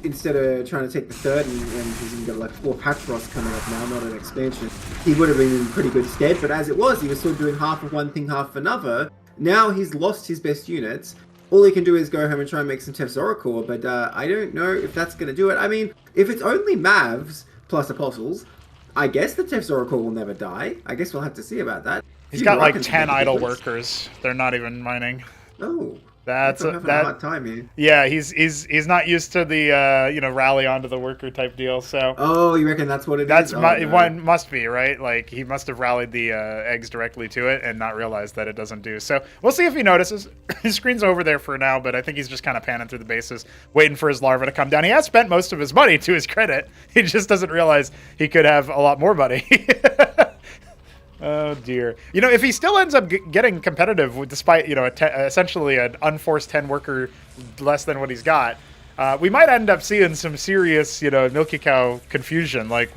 instead of trying to take the third, and he's even got like 4 Patros coming up now, not an expansion, he would have been in pretty good stead. But as it was, he was still doing half of one thing, half of another. Now he's lost his best units. All he can do is go home and try and make some Tefzorocore, but I don't know if that's going to do it. I mean, if it's only Mavs plus Apostles, I guess the Tefzorocore will never die. I guess we'll have to see about that.
He's got like 10 idle workers. They're not even mining.
Oh.
That's
having a hard time here.
Yeah, he's not used to the rally onto the worker type deal. So
oh, you reckon that's what it is?
That's one must be right. Like he must have rallied the eggs directly to it and not realized that it doesn't do. So we'll see if he notices. His screen's over there for now, but I think he's just kind of panning through the bases, waiting for his larva to come down. He has spent most of his money, to his credit. He just doesn't realize he could have a lot more money. Oh dear. You know, if he still ends up getting competitive, despite essentially an unforced 10 worker less than what he's got, we might end up seeing some serious milkicow confusion. Like,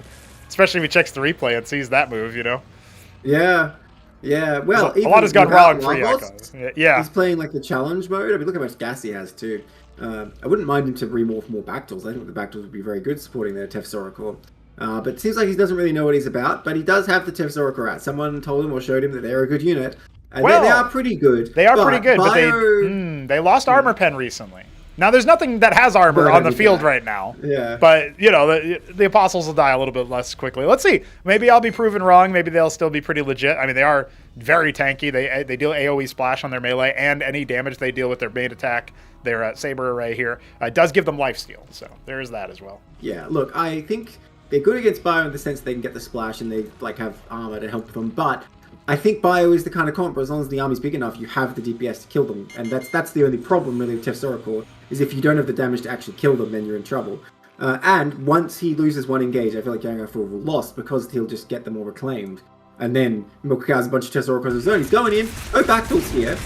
especially if he checks the replay and sees that move.
Yeah. Well,
a lot has gone wrong for Yakov. Yeah.
He's playing like the challenge mode. I mean, look how much gas he has too. I wouldn't mind him to remorph more Bactyls. I think the Bactyls would be very good supporting their Tefzorocore. But it seems like he doesn't really know what he's about, but he does have the Tefzorocore out. Someone told him or showed him that they're a good unit. And they are pretty good.
They are pretty good, but they lost Armor Pen recently. Now, there's nothing that has armor on the field right now.
Yeah.
But, the Apostles will die a little bit less quickly. Let's see. Maybe I'll be proven wrong. Maybe they'll still be pretty legit. I mean, they are very tanky. They deal AoE splash on their melee, and any damage they deal with their main attack, their saber array here, does give them lifesteal. So there's that as well.
Yeah, look, I think they're good against Bio in the sense they can get the splash and they have armor to help them, but I think Bio is the kind of comp where as long as the army's big enough, you have the DPS to kill them, and that's the only problem really with Tefzorocore, is if you don't have the damage to actually kill them, then you're in trouble. And once he loses one engage, I feel like YoungYakov will lost because he'll just get them all reclaimed. And then milkicow has a bunch of Tefzorocores of his own. He's going in. Oh, Bactyls here.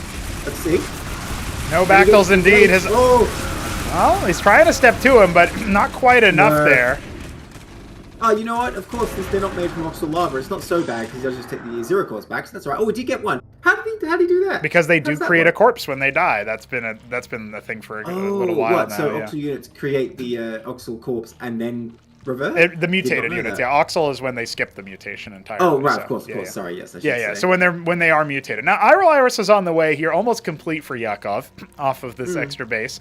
Let's see.
No Bactyls indeed.
Oh!
Well, he's trying to step to him, but not quite enough there.
Oh, you know what? Of course, they're not made from Oxal Lava. It's not so bad because he does just take the Iziracores back, so that's all right. Oh, we did get one. How did he do that?
Because they do create a corpse when they die. That's been a thing for a little while now.
So Oxal units create the Oxal corpse and then revert?
The mutated units, yeah. Oxal is when they skip the mutation entirely.
Oh, right,
so,
of course.
Yeah.
Sorry, yes, I should
say. So when they are mutated. Now, Iris is on the way here, almost complete for Yakov, off of this extra base.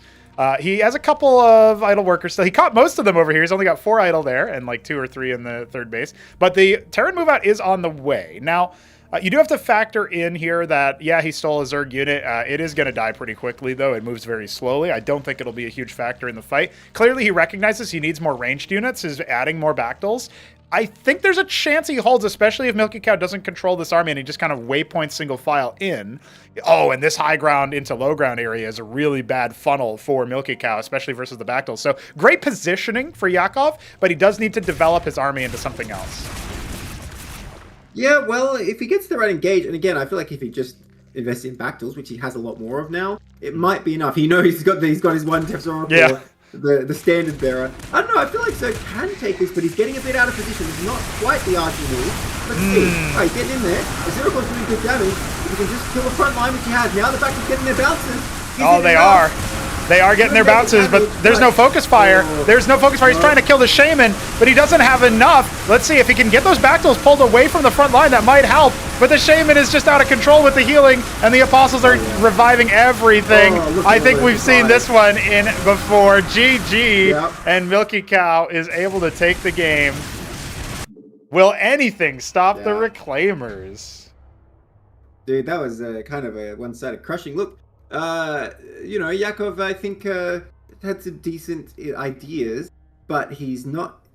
He has a couple of idle workers still. He caught most of them over here. He's only got 4 idle there and like 2 or 3 in the third base. But the Terran move out is on the way. Now, you do have to factor in here that, yeah, he stole a Zerg unit. It is going to die pretty quickly, though. It moves very slowly. I don't think it'll be a huge factor in the fight. Clearly, he recognizes he needs more ranged units. Is adding more Bactyls. I think there's a chance he holds, especially if milkicow doesn't control this army and he just kind of waypoints single file in. Oh, and this high ground into low ground area is a really bad funnel for milkicow, especially versus the Bactyls. So great positioning for Yakov, but he does need to develop his army into something else.
Yeah, well, if he gets the right engage, and again, I feel like if he just invests in Bactyls, which he has a lot more of now, it might be enough. He's got his one Tefzor
Yeah.
The standard bearer. I don't know, I feel like Zoe can take this, but he's getting a bit out of position. It's not quite the archie move. Let's see. Alright, getting in there. The Zeragor's doing good damage. If he can just kill the front line, which he has. Now the Bactyls getting their bounces.
Oh, they are. They are getting their bounces, but there's no focus fire. There's no focus fire. He's trying to kill the shaman, but he doesn't have enough. Let's see if he can get those Bactyls pulled away from the front line. That might help, but the shaman is just out of control with the healing, and the apostles are reviving everything. I think we've seen this one in before. GG, and milkicow is able to take the game. Will anything stop the Reclaimers?
Dude, that was kind of a one-sided crushing. Look, Yakov, I think, had some decent ideas, but he's not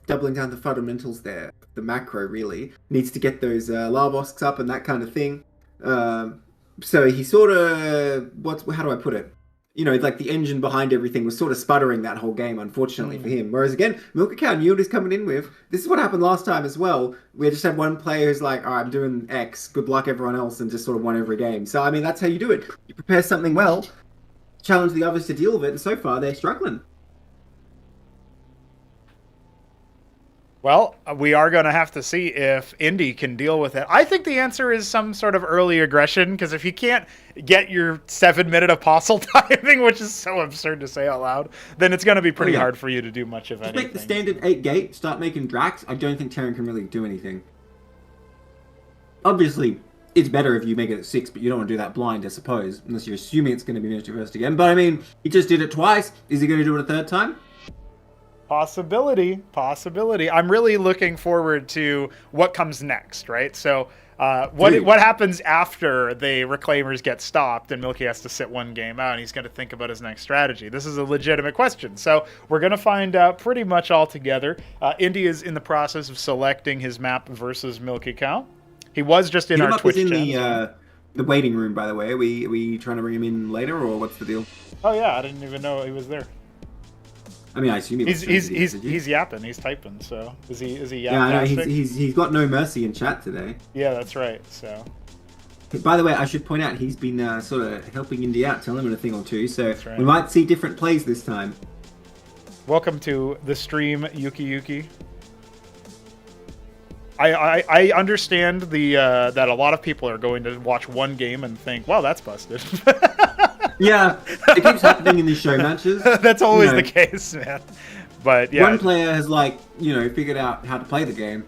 doubling down the fundamentals there. The macro, really. Needs to get those Larbosks up and that kind of thing. So he sort of... how do I put it? Like the engine behind everything was sort of sputtering that whole game, unfortunately for him. Whereas again, milkicow knew what he's coming in with. This is what happened last time as well. We just had one player who's like, all right, I'm doing X, good luck everyone else, and just sort of won every game. So, I mean, that's how you do it. You prepare something well, challenge the others to deal with it, and so far they're struggling.
Well, we are going to have to see if Indy can deal with it. I think the answer is some sort of early aggression, because if you can't get your 7-minute apostle timing, which is so absurd to say out loud, then it's going to be pretty hard for you to do much of anything.
Make the standard 8 gate, start making Drax. I don't think Terran can really do anything. Obviously, it's better if you make it at 6, but you don't want to do that blind, I suppose, unless you're assuming it's going to be Ministry First again. But I mean, he just did it twice. Is he going to do it a third time?
Possibility. I'm really looking forward to what comes next, right? So what happens after the Reclaimers get stopped and Milky has to sit one game out and he's going to think about his next strategy? This is a legitimate question. So we're going to find out pretty much all together. Indy is in the process of selecting his map versus milkicow. He was just in our Twitch chat.
The waiting room, by the way. Are we trying to bring him in later, or what's the deal?
Oh, yeah. I didn't even know he was there.
I mean, I assume
he's yapping. He's typing. So is he yapping?
Yeah, I know. He's got no mercy in chat today.
Yeah, that's right. So.
By the way, I should point out he's been sort of helping Indy out, telling him a thing or two. So
right.
We might see different plays this time.
Welcome to the stream, Yuki. I understand that a lot of people are going to watch one game and think, "Wow, that's busted."
Yeah, it keeps happening in these show matches.
That's always the case, man. But yeah,
one player has figured out how to play the game,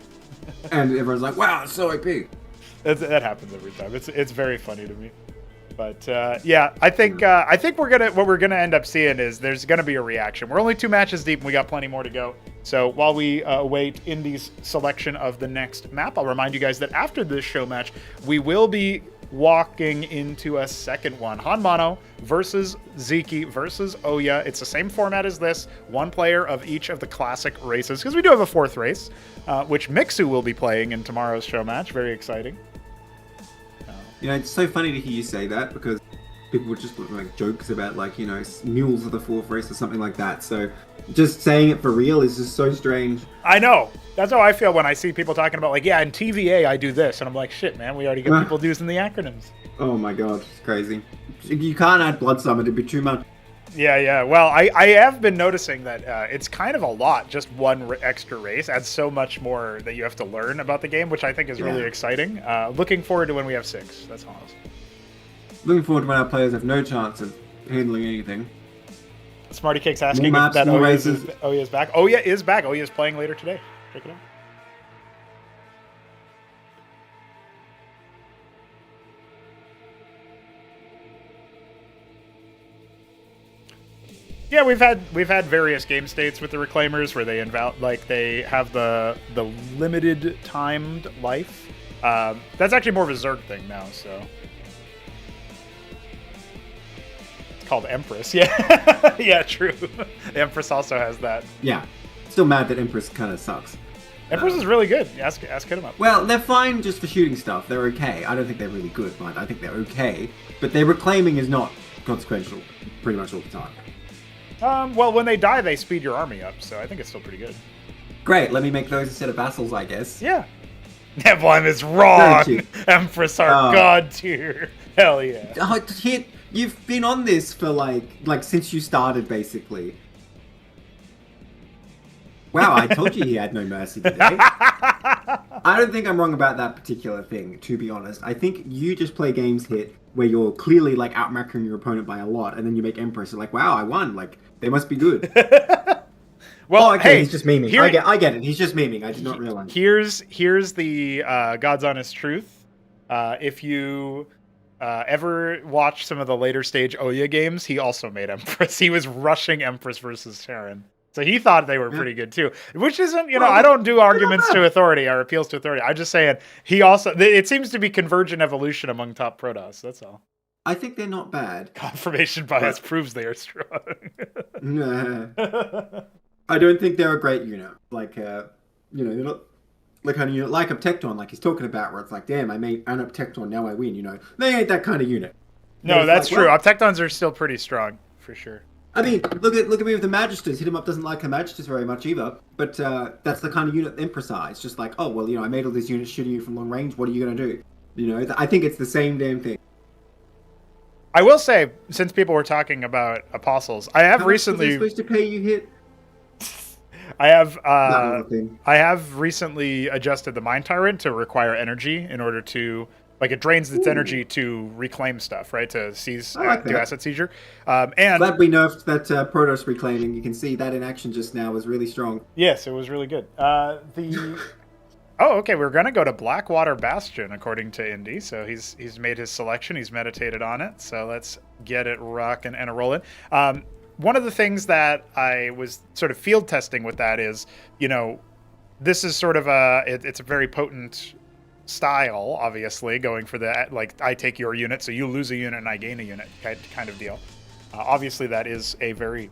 and everyone's like, "Wow, it's so OP."
That happens every time. It's very funny to me. But I think what we're gonna end up seeing is there's gonna be a reaction. We're only 2 matches deep, and we got plenty more to go. So while we await Indy's selection of the next map, I'll remind you guys that after this show match, we will be walking into a second one. HonMonO versus Sziky versus Oya. It's the same format as this. 1 player of each of the classic races, because we do have a 4th race, which Mixu will be playing in tomorrow's show match. Very exciting.
It's so funny to hear you say that, because people would just make jokes about mules of the 4th race or something like that. So just saying it for real is just so strange.
I know. That's how I feel when I see people talking about in TVA I do this, and I'm like, shit, man, we already got people using the acronyms.
Oh my god, it's crazy. You can't add Blood Summon, it'd be too much.
Yeah. Well, I have been noticing that it's kind of a lot. Just 1 extra race adds so much more that you have to learn about the game, which I think is really exciting. Looking forward to when we have 6. That's all.
Looking forward to when our players have no chance of handling anything.
Smarty Cake's asking if that Oya is back. Oya is back. Oya is playing later today. Check it out. Yeah, we've had various game states with the Reclaimers where they have the limited timed life. That's actually more of a Zerg thing now, so it's called Empress. Yeah, yeah, true. Empress also has that.
Yeah, still mad that Empress kind of sucks.
Empress is really good. Ask hit him up.
Well, they're fine just for shooting stuff. They're okay. I don't think they're really good, but I think they're okay. But their reclaiming is not consequential pretty much all the time.
Well, when they die, they speed your army up, so I think it's still pretty good.
Great, let me make those instead of vassals, I guess.
Yeah. Nebulheim is wrong.
Thank you.
Empress are god tier. Hell yeah.
You've been on this for like since you started, basically. Wow, I told you he had no mercy today. I don't think I'm wrong about that particular thing, to be honest. I think you just play games hit where you're clearly like outmacroing your opponent by a lot, and then you make Empress. You're like, wow, I won. Like, they must be good.
Well,
okay,
hey,
he's just memeing. I get it. He's just memeing. I did not realize.
Here's the God's honest truth. If you ever watch some of the later stage Oya games, he also made Empress. He was rushing Empress versus Terran. So he thought they were pretty good too, which isn't, I don't do arguments to authority or appeals to authority. I'm just saying he also, it seems to be convergent evolution among top Protoss. That's all.
I think they're not bad.
Confirmation bias proves they are strong.
Nah. I don't think they're a great unit. Like, they're not the kind of unit like Uptecton, like he's talking about, where it's like, damn, I made an Uptecton, now I win, They ain't that kind of unit.
No, that's true. Uptectons are still pretty strong, for sure.
I mean, look at me with the Magisters. Hit him up doesn't like her Magisters very much either. But that's the kind of unit Empress are. It's just like, oh, well, I made all these units shooting you from long range. What are you going to do? I think it's the same damn thing.
I will say, since people were talking about Apostles, I have recently...
How much was supposed to pay you hit?
I have recently adjusted the Mind Tyrant to require energy in order to... Like, it drains its energy to reclaim stuff, right? To seize, do asset seizure. And
glad we nerfed that Protoss reclaiming. You can see that in action just now was really strong.
Yes, it was really good. Oh, okay, we're going to go to Blackwater Bastion, according to Indy. So he's made his selection. He's meditated on it. So let's get it rocking and a-rolling. One of the things that I was sort of field testing with that is, this is sort of it's a very potent style, obviously, going for the, like, I take your unit, so you lose a unit and I gain a unit kind of deal. Obviously, that is a very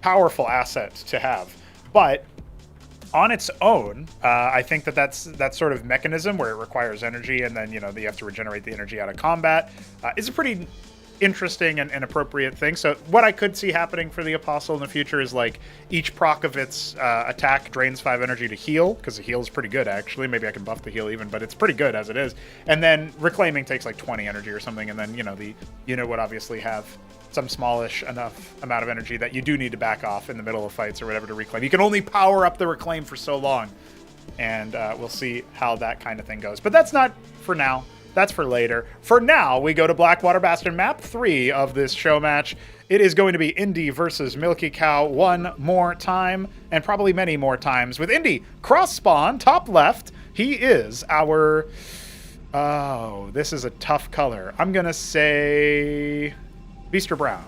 powerful asset to have. But on its own, I think that's sort of mechanism where it requires energy and then, you have to regenerate the energy out of combat is a pretty interesting and appropriate thing. So what I could see happening for the Apostle in the future is like each proc of its attack drains 5 energy to heal, because the heal is pretty good actually. Maybe I can buff the heal even, but it's pretty good as it is. And then reclaiming takes like 20 energy or something, and then the unit would obviously have some smallish enough amount of energy that you do need to back off in the middle of fights or whatever to reclaim. You can only power up the reclaim for so long, and we'll see how that kind of thing goes. But that's not for now. That's for later. For now, we go to Blackwater Bastion, map 3 of this show match. It is going to be Indy versus milkicow one more time, and probably many more times, with Indy cross spawn, top left. He is our... Oh, this is a tough color. I'm going to say Beaster Brown,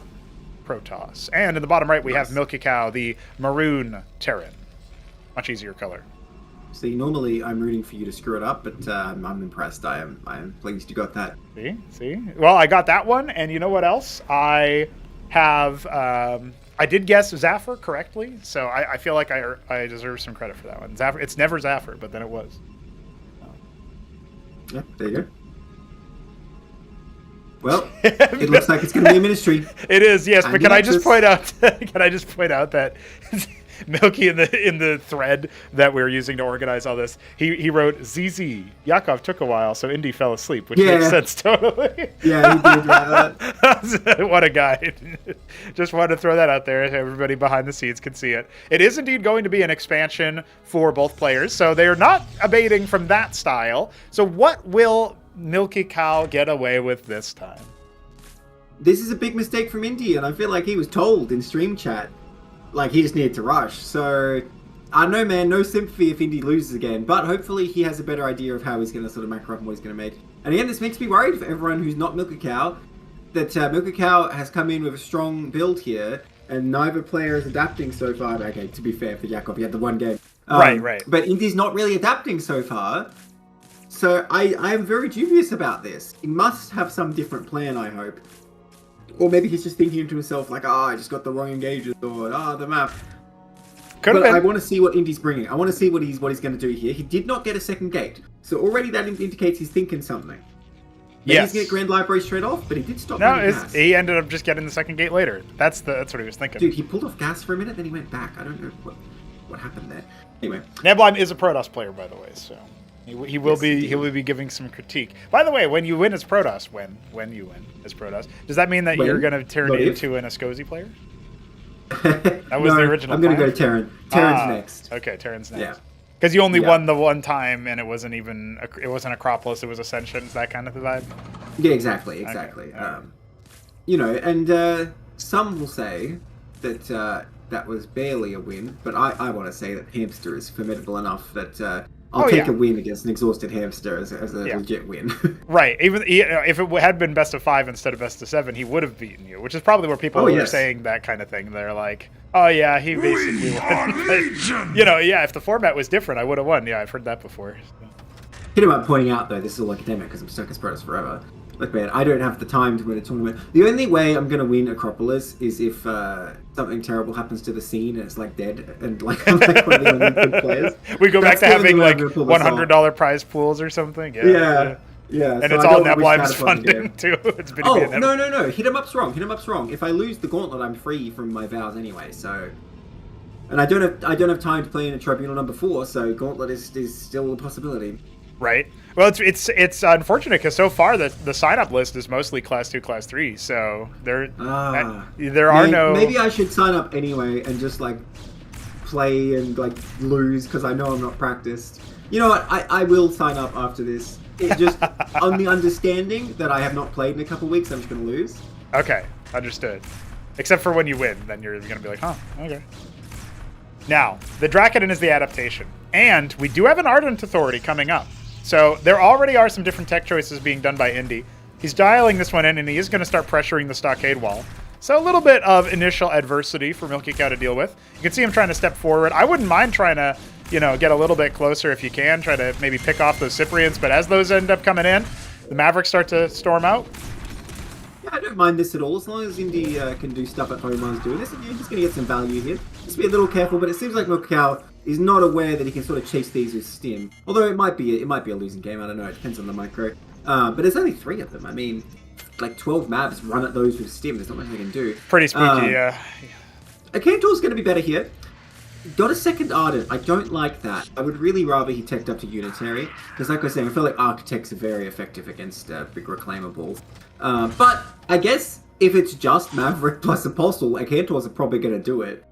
Protoss. And in the bottom right, we have milkicow, the maroon Terran. Much easier color.
See, normally I'm rooting for you to screw it up, but I'm impressed. I am pleased you got that.
See? Well, I got that one, and you know what else? I have, I did guess Zafir correctly, so I feel like I deserve some credit for that one. Zafir, it's never Zafir, but then it was.
Yeah, there you go. Well, it looks like it's going to be a ministry.
It is, yes, but can I just point out that Milky in the thread that we're using to organize all this, he wrote ZZ. Yakov took a while, so Indy fell asleep, which makes sense totally.
Yeah, he did that.
What a guy. Just wanted to throw that out there. Everybody behind the scenes can see it. It is indeed going to be an expansion for both players, so they are not abating from that style. So what will milkicow get away with this time?
This is a big mistake from Indy, and I feel like he was told in stream chat. Like, he just needed to rush. So, I don't know, man. No sympathy if Indy loses again. But hopefully he has a better idea of how he's going to sort of macro up and what he's going to make. And again, this makes me worried for everyone who's not milkicow, that milkicow has come in with a strong build here, and neither player is adapting so far. Okay, to be fair, for Yakov, he had the one game.
Right.
But Indy's not really adapting so far. So, I am very dubious about this. He must have some different plan, I hope. Or maybe he's just thinking to himself, like, I just got the wrong engages, or, the map.
Could've
but I
been.
want to see what Indy's bringing. I want to see what he's going to do here. He did not get a second gate, so already that indicates he's thinking something. Maybe
Yes.
he's going to Grand Library straight off, but he did stop.
No,
running gas.
he ended up just getting the second gate later. That's what he was thinking.
Dude, he pulled off gas for a minute, then he went back. I don't know what happened there. Anyway,
Neblime is a Protoss player, by the way, so he will
Yes,
he will be giving some critique. By the way, when you win as Protoss, when you win as Protoss, does that mean that
When?
you're going to turn
Not if.
into an Ascosi player? That was
no,
the original
I'm going to
plan?
go Terran. Terran's
Ah,
next.
Okay, Terran's next.
Yeah.
Because you only
Yeah.
won the one time, and it wasn't Acropolis, it was Ascensions, that kind of vibe.
Yeah, exactly.
Okay.
And some will say that that was barely a win, but I want to say that Hamster is formidable enough that I'll take a win against an exhausted Hamster as a legit win.
Right. Even if it had been best of 5 instead of best of 7, he would have beaten you, which is probably where people are saying that kind of thing. They're like, "Oh yeah, he basically won." But, if the format was different, I would have won. Yeah, I've heard that before. So.
Hit him up pointing out though, this is all academic because I'm stuck as Protoss forever. Look, man, I don't have the time to win a tournament. The only way I'm going to win Acropolis is if something terrible happens to the scene and it's like dead and like I'm like one of the only good players.
We go back
That's
to
the only
having
way
like
I'm gonna pull this
$100 prize pools or something.
Yeah.
And
so
it's
I
all
don't wish
Neblime's
that upon the
funding
game.
too. It's been
Oh, no. Hit him up's wrong. If I lose the gauntlet, I'm free from my vows anyway, so... And I don't have time to play in a Tribunal number 4, so gauntlet is still a possibility.
Right. Well, it's unfortunate because so far the sign up list is mostly class 2, class 3. So there are no.
Maybe I should sign up anyway and just like play and like lose because I know I'm not practiced. You know what? I will sign up after this. It just on the understanding that I have not played in a couple weeks, I'm just gonna lose.
Okay, understood. Except for when you win, then you're gonna be like, huh, okay. Now, the Drakadon is the adaptation, and we do have an Ardent Authority coming up. So there already are some different tech choices being done by Indy. He's dialing this one in, and he is going to start pressuring the stockade wall. So a little bit of initial adversity for milkicow to deal with. You can see him trying to step forward. I wouldn't mind trying to, get a little bit closer if you can. Try to maybe pick off those Cyprians, but as those end up coming in, the Mavericks start to storm out.
Yeah, I don't mind this at all. As long as Indy can do stuff at HonMonO's doing this, you're just going to get some value here. Just be a little careful, but it seems like milkicow is not aware that he can sort of chase these with stim. Although it might be a losing game. I don't know. It depends on the micro. But there's only 3 of them. I mean, like 12 maps run at those with stim. There's not much they can do.
Pretty spooky, yeah.
Akantor's going to be better here. Got a second Ardent. I don't like that. I would really rather he teched up to Unitary. Because like I was saying, I feel like Architects are very effective against big reclaimables. But I guess if it's just Maverick plus Apostle, Akantor's are probably going to do it.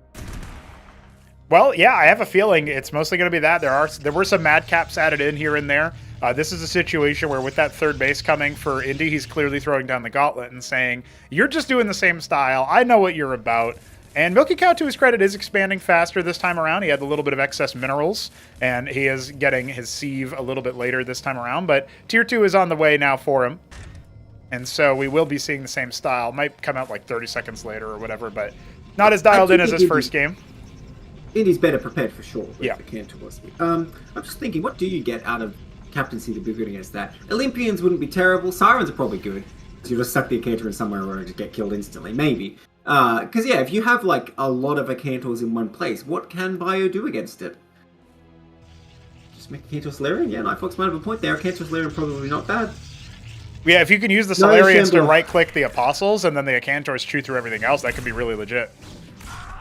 Well, yeah, I have a feeling it's mostly going to be that. There were some madcaps added in here and there. This is a situation where with that third base coming for Indy, he's clearly throwing down the gauntlet and saying, you're just doing the same style. I know what you're about. And milkicow, to his credit, is expanding faster this time around. He had a little bit of excess minerals, and he is getting his sieve a little bit later this time around. But Tier 2 is on the way now for him. And so we will be seeing the same style. Might come out like 30 seconds later or whatever, but not as dialed in as his first game.
Indy's better prepared for sure.
Yeah.
Akantor was. I'm just thinking, what do you get out of captaincy to be good against that? Olympians wouldn't be terrible. Sirens are probably good. So you just suck the Akantor in somewhere where it just get killed instantly. Maybe. Because, yeah, if you have, like, a lot of Akantors in one place, what can Bio do against it? Just make Akantor Solarian? Yeah, Nightfox might have a point there. Akantor Solarian probably not bad.
Yeah, if you can use the Solarians to right-click the Apostles and then the Acantors chew through everything else, that could be really legit.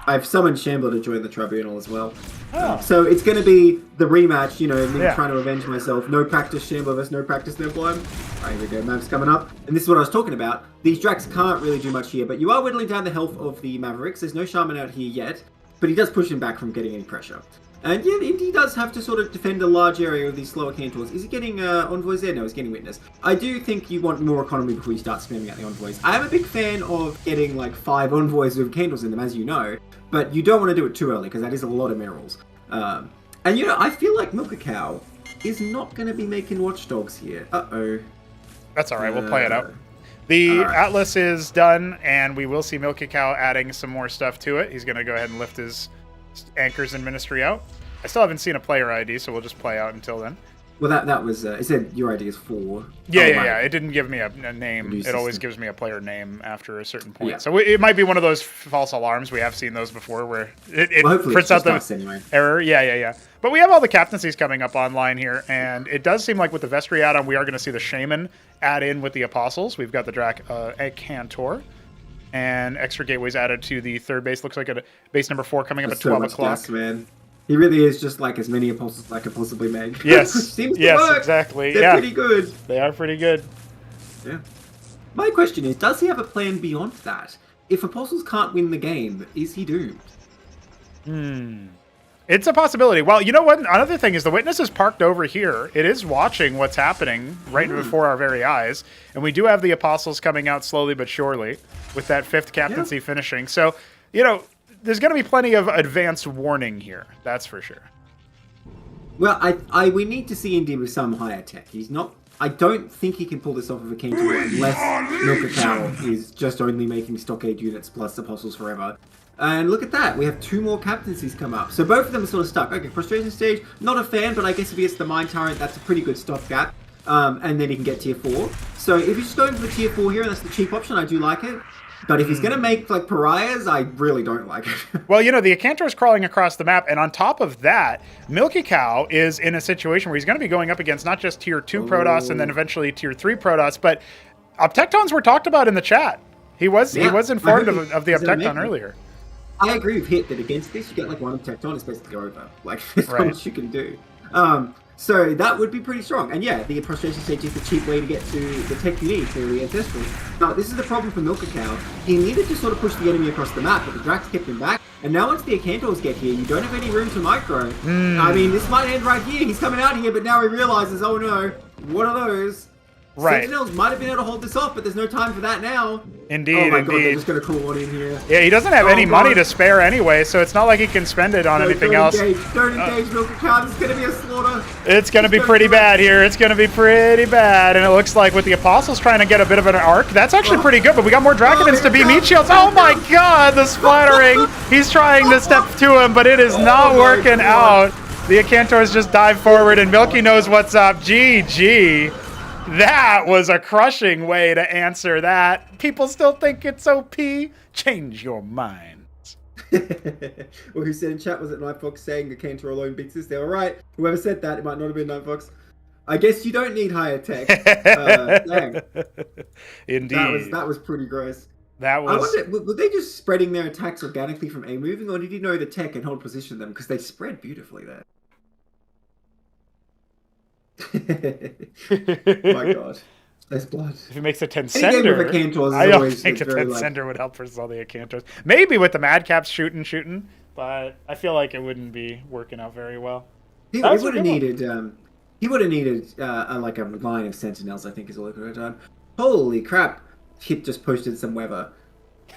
I've summoned Shambler to join the Tribunal as well.
Oh.
So it's going to be the rematch, me
Yeah.
trying to avenge myself. No practice Shambler versus no practice Neblime. Right, here we go, Mavs coming up. And this is what I was talking about. These Drax can't really do much here, but you are whittling down the health of the Mavericks. There's no Shaman out here yet, but he does push him back from getting any pressure. And yeah, Indy does have to sort of defend a large area of these slower Cantors. Is he getting envoys there? No, he's getting witness. I do think you want more economy before you start spamming out the envoys. I am a big fan of getting like 5 envoys with Cantors in them, as you know, but you don't want to do it too early because that is a lot of minerals. And I feel like milkicow is not going to be making watchdogs here. Uh-oh.
That's all right. We'll play it out. The Atlas is done, and we will see milkicow adding some more stuff to it. He's going to go ahead and lift his anchors and ministry out. I still haven't seen a player ID, so we'll just play out until then.
Well, that was it said your idea is 4.
Yeah. It didn't give me a name.
New
It always
system.
gives me a player name after a certain point.
Yeah.
So it might be one of those false alarms. We have seen those before where it
Well, hopefully
prints
it's
out
just
the
us anyway.
error. Yeah. But we have all the captaincies coming up online here, and it does seem like with the Vestry add-on, we are going to see the Shaman add in with the Apostles. We've got the Drac Cantor, and extra gateways added to the third base. Looks like a base number 4 coming up
That's
at 12
so much
o'clock.
gas, man. He really is just like as many apostles as I could possibly make.
Yes.
Seems to
Yes,
work.
exactly.
They're
Yeah.
pretty good.
They are pretty good.
Yeah. My question is, does he have a plan beyond that? If apostles can't win the game, is he doomed?
It's a possibility. Well, you know what? Another thing is the witness is parked over here. It is watching what's happening right before our very eyes. And we do have the Apostles coming out slowly but surely with that 5th captaincy finishing. So, there's going to be plenty of advance warning here. That's for sure.
Well, we need to see Indy with some higher tech. He's not. I don't think he can pull this off of a Cantor unless milkicow is just only making stockade units plus apostles forever. And look at that, we have 2 more captaincies come up. So both of them are sort of stuck. Okay, frustration stage, not a fan, but I guess if he gets the mine turret, that's a pretty good stopgap. And then he can get tier 4. So if he's just going for the tier 4 here, and that's the cheap option, I do like it. But if he's going to make like pariahs, I really don't like it.
Well, the Acantor is crawling across the map, and on top of that, milkicow is in a situation where he's going to be going up against not just tier 2 Protoss and then eventually tier 3 Protoss, but Obtectons were talked about in the chat. He was informed of the Obtecton earlier.
I agree with Hit that against this, you get like 1 Obtecton, it's basically over. Like, there's not much you can do. So that would be pretty strong. And yeah, the frustration stage is the cheap way to get to the tech you need to the Ancestral. Now, this is the problem for milkicow. He needed to sort of push the enemy across the map, but the Drax kept him back. And now once the Acantors get here, you don't have any room to micro. I mean, this might end right here. He's coming out here, but now he realizes, oh no, what are those?
Right.
Sentinels might have been able to hold this off, but there's no time for that now.
Indeed,
Oh my god, they're
indeed.
just going to crawl one in here.
Yeah, he doesn't have any
God.
money to spare anyway, so it's not like he can spend it on anything else.
Don't engage, milkicow. This is going to be a slaughter.
It's going to be pretty bad here. It's going to be pretty bad. And it looks like with the Apostles trying to get a bit of an arc, that's actually pretty good, but we got more Draconids to be meat shields. Oh my god, the splattering. He's trying to step to him, but it is not working out. The Acantors just dive forward, and Milky knows what's up. GG. That was a crushing way to answer that. People still think it's OP. Change your minds.
Well, who said in chat, was it Nightfox saying the Cantor alone beats this? They were right. Whoever said that, it might not have been Nightfox. I guess you don't need higher tech. Dang.
Indeed.
That was pretty gross.
That was...
I wonder, were they just spreading their attacks organically from A-moving, or did you know the tech and hold position them? Because they spread beautifully there. My god. There's blood.
If he makes a
Any game
Tensender,
with a Cantor is
I don't
always
think a
very,
Tensender would help versus all the Acantors. Maybe with the Madcaps shooting, but I feel like it wouldn't be working out very well.
He
That was a
would have
good one.
needed. He would have needed like a line of Sentinels. I think is all he could have done. Holy crap! Hit just posted some weather.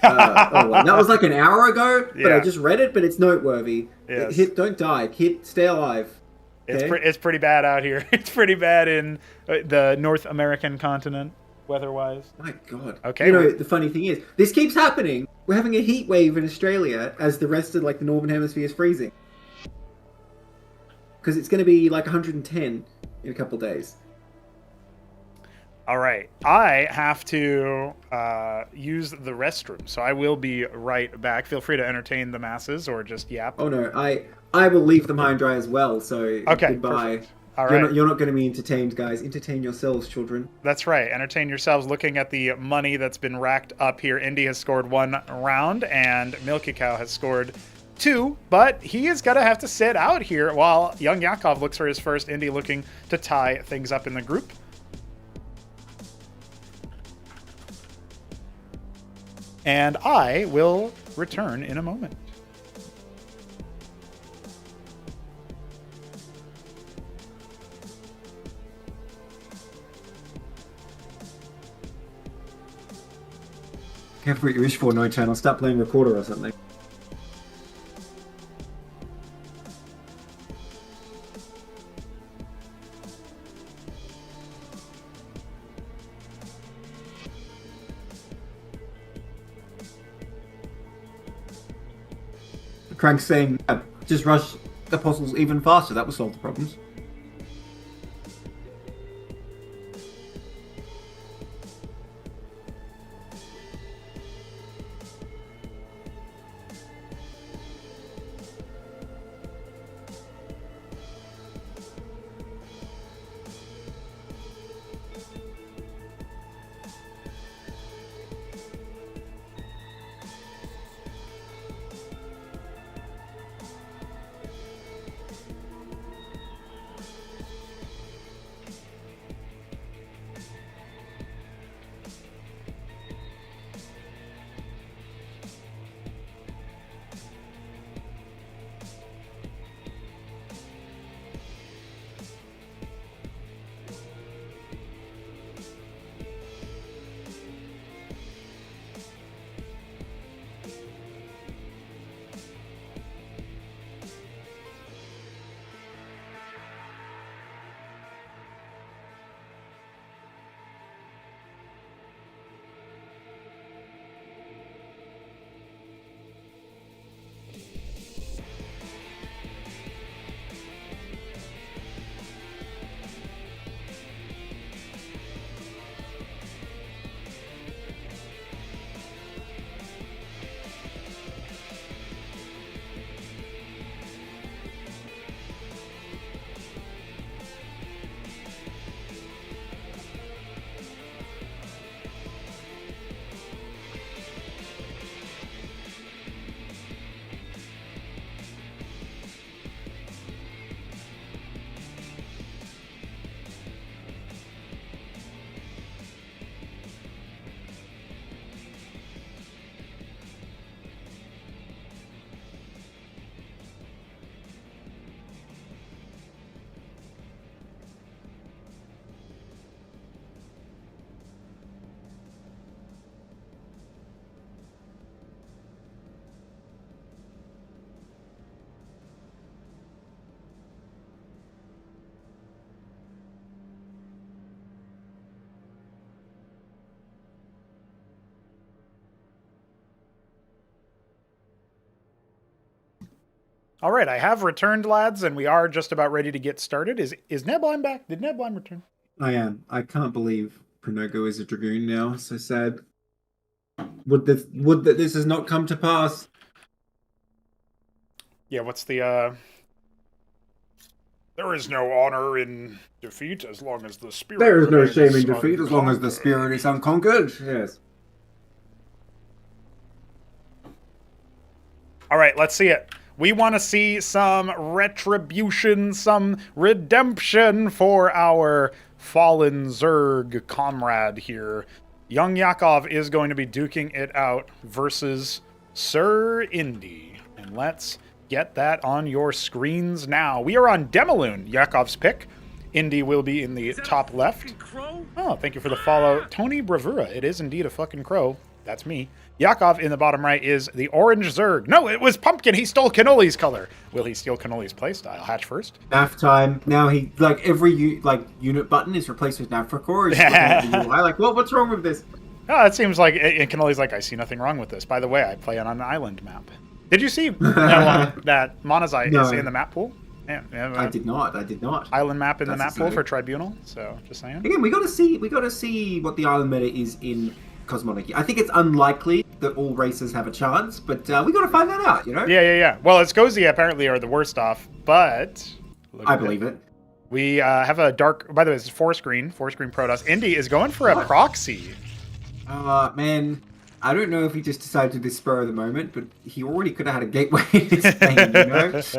Well, that was like an hour ago, but I
Yeah.
just read it. But it's noteworthy.
Yes.
Hit, don't die. Hit, stay alive. Okay?
It's pretty bad out here. It's pretty bad in the North American continent, weather-wise.
My god.
Okay.
You know, the funny thing is, this keeps happening. We're having a heat wave in Australia as the rest of like the northern hemisphere is freezing. Because it's going to be like 110 in a couple days.
All right. I have to use the restroom, so I will be right back. Feel free to entertain the masses or just yap.
Oh no, I will leave them high and dry as well. So
Okay,
goodbye.
perfect. All right.
You're not going to be entertained, guys. Entertain yourselves, children.
That's right. Entertain yourselves looking at the money that's been racked up here. Indy has scored 1 round, and milkicow has scored 2, but he is going to have to sit out here while YoungYakov looks for his first. Indy looking to tie things up in the group. And I will return in a moment.
Careful what you wish for, no channel. Start playing Recorder or something. Crank's saying, just rush the apostles even faster. That would solve the problems.
All right, I have returned, lads, and we are just about ready to get started. Is Nebline back? Did Nebline return?
I am. I can't believe Prinogo is a Dragoon now. So sad. Would that this has not come to pass?
Yeah, what's the There is no honor in defeat as long as the spirit.
There is no
remains
shame in defeat as long as the
unconquered.
spirit is unconquered. Yes.
All right, let's see it. We want to see some retribution, some redemption for our fallen Zerg comrade here. YoungYakov is going to be duking it out versus Sir Indy. And let's get that on your screens now. We are on Demaloon, Yakov's pick. Indy will be in the top left. Oh, thank you for the follow. Tony Bravura. It is indeed a fucking crow. That's me. Yakov in the bottom right is the orange Zerg. No, it was Pumpkin. He stole Cannoli's color. Will he steal Cannoli's playstyle? Hatch first.
Nav time. Now he every unit button is replaced with Navfracor. What's wrong with this?
Oh, it seems like and Cannoli's like, I see nothing wrong with this. By the way, I play on an island map. Did you see that Monazite is in the map pool? Yeah,
I did not.
Island map in the map pool for Tribunal. So just saying.
Again, we got to see what the island meta is in Cosmonarchy. I think it's unlikely that all races have a chance, but we got to find that out, you know?
Yeah. Well, Escosia apparently are the worst off, but...
I believe it.
We have a dark... By the way, this is 4-screen Protoss. Indy is going for a proxy.
Man, I don't know if he just decided to do this spur of the moment, but he already could have had a gateway in his main, you know? This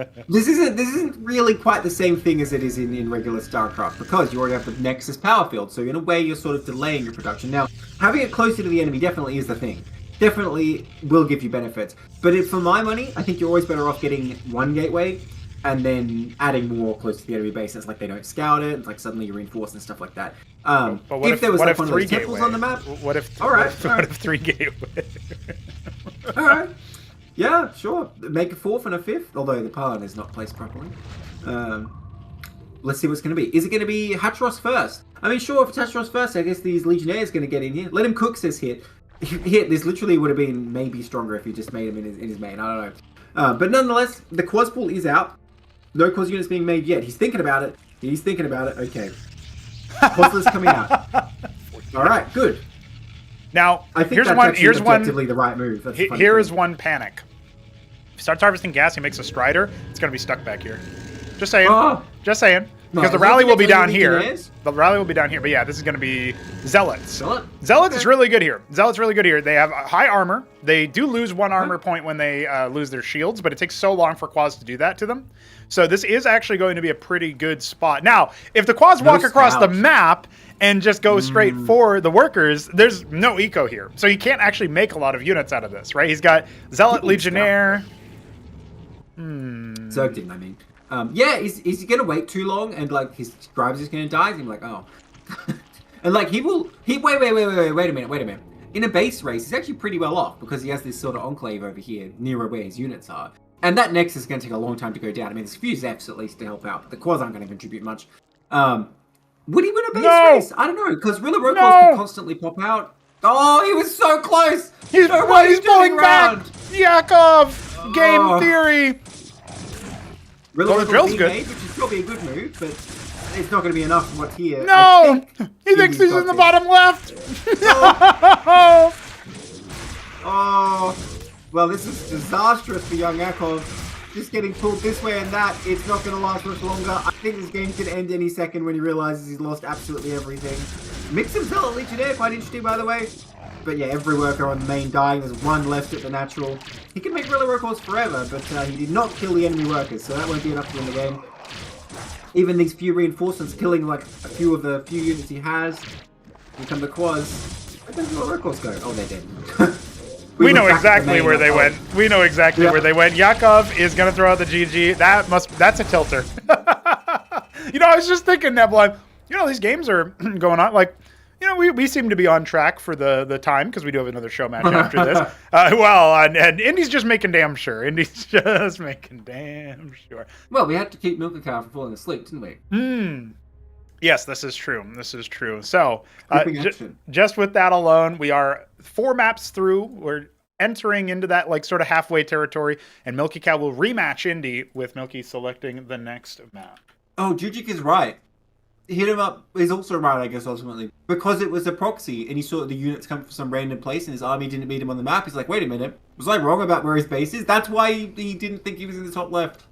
isn't really quite the same thing as it is in regular StarCraft, because you already have the Nexus power field, so in a way you're sort of delaying your production. Now, having it closer to the enemy definitely is the thing. Definitely will give you benefits. But for my money, I think you're always better off getting one gateway and then adding more close to the enemy base. It's like they don't scout it. It's like suddenly you reinforce and stuff like that.
But what if there was like one of those temples
on the map?
What if 3 gateway?
All right. Yeah, sure. Make a 4th and a 5th, although the pylon is not placed properly. Let's see what's going to be. Is it going to be Hatchros first? I mean, sure, if it's Hatchros first, I guess these Legionnaires going to get in here. Let him cook, says Hit. This literally would have been maybe stronger if you just made him in his main. I don't know. But nonetheless, the Quas pool is out. No Quas units being made yet. He's thinking about it. Okay. Quas list coming out. All right, good.
Now,
I think that's objectively the right move.
Here is one panic. If he starts harvesting gas, he makes a Strider. It's going to be stuck back here. Just saying. Just saying. Because the rally will be down here. The rally will be down here. But yeah, this is going to be Zealots. Zealots is really good here. They have high armor. They do lose 1 armor point when they lose their shields, but it takes so long for Quas to do that to them. So this is actually going to be a pretty good spot. Now, if the Quas walk across the map and just go straight for the workers, there's no eco here. So he can't actually make a lot of units out of this, right? He's got Zealot Legionnaire.
Zergdin, I mean. Yeah, is he gonna wait too long and like his scribes is gonna die? And he's like, oh, and like wait a minute. In a base race, he's actually pretty well off because he has this sort of enclave over here near where his units are, and that Nexus is gonna take a long time to go down. I mean, there's a few Zephs at least to help out, but the Quas aren't gonna contribute much. Would he win a base race? I don't know, because Rilla Rokos can constantly pop out. Oh, he was so close.
He's pulling back. Yakov, game theory.
The drill's good. Made, which is probably a good move, but it's not going to be enough for what's here.
No! He thinks he's in the bottom left!
Oh, well, this is disastrous for YoungYakov. Just getting pulled this way and that, it's not going to last much longer. I think this game could end any second when he realizes he's lost absolutely everything. Mixu Zealot Legionnaire, quite interesting, by the way. But yeah, every worker on the main dying. There's 1 left at the natural. He can make Rilla Rokos forever, but he did not kill the enemy workers, so that won't be enough to win the game. Even these few reinforcements killing like a few of the few units he has. Here come the Quas. Where did Rilla Rokos go? Oh, they're dead.
We know exactly where they went. We know exactly where they went. Yakov is gonna throw out the GG. That's a tilter. You know, I was just thinking, Nebula, you know, these games are going on like. You know, we seem to be on track for the time because we do have another show match after this. And Indy's just making damn sure.
Well, we had to keep Milkicow from falling asleep, didn't we?
Yes, this is true. So, just with that alone, we are 4 maps through. We're entering into that like sort of halfway territory, and Milky Cow will rematch Indy with Milky selecting the next map.
Oh, Jujic is right. Hit him up is also right, I guess, ultimately. Because it was a proxy, and he saw the units come from some random place, and his army didn't meet him on the map. He's like, wait a minute, was I wrong about where his base is? That's why he didn't think he was in the top left.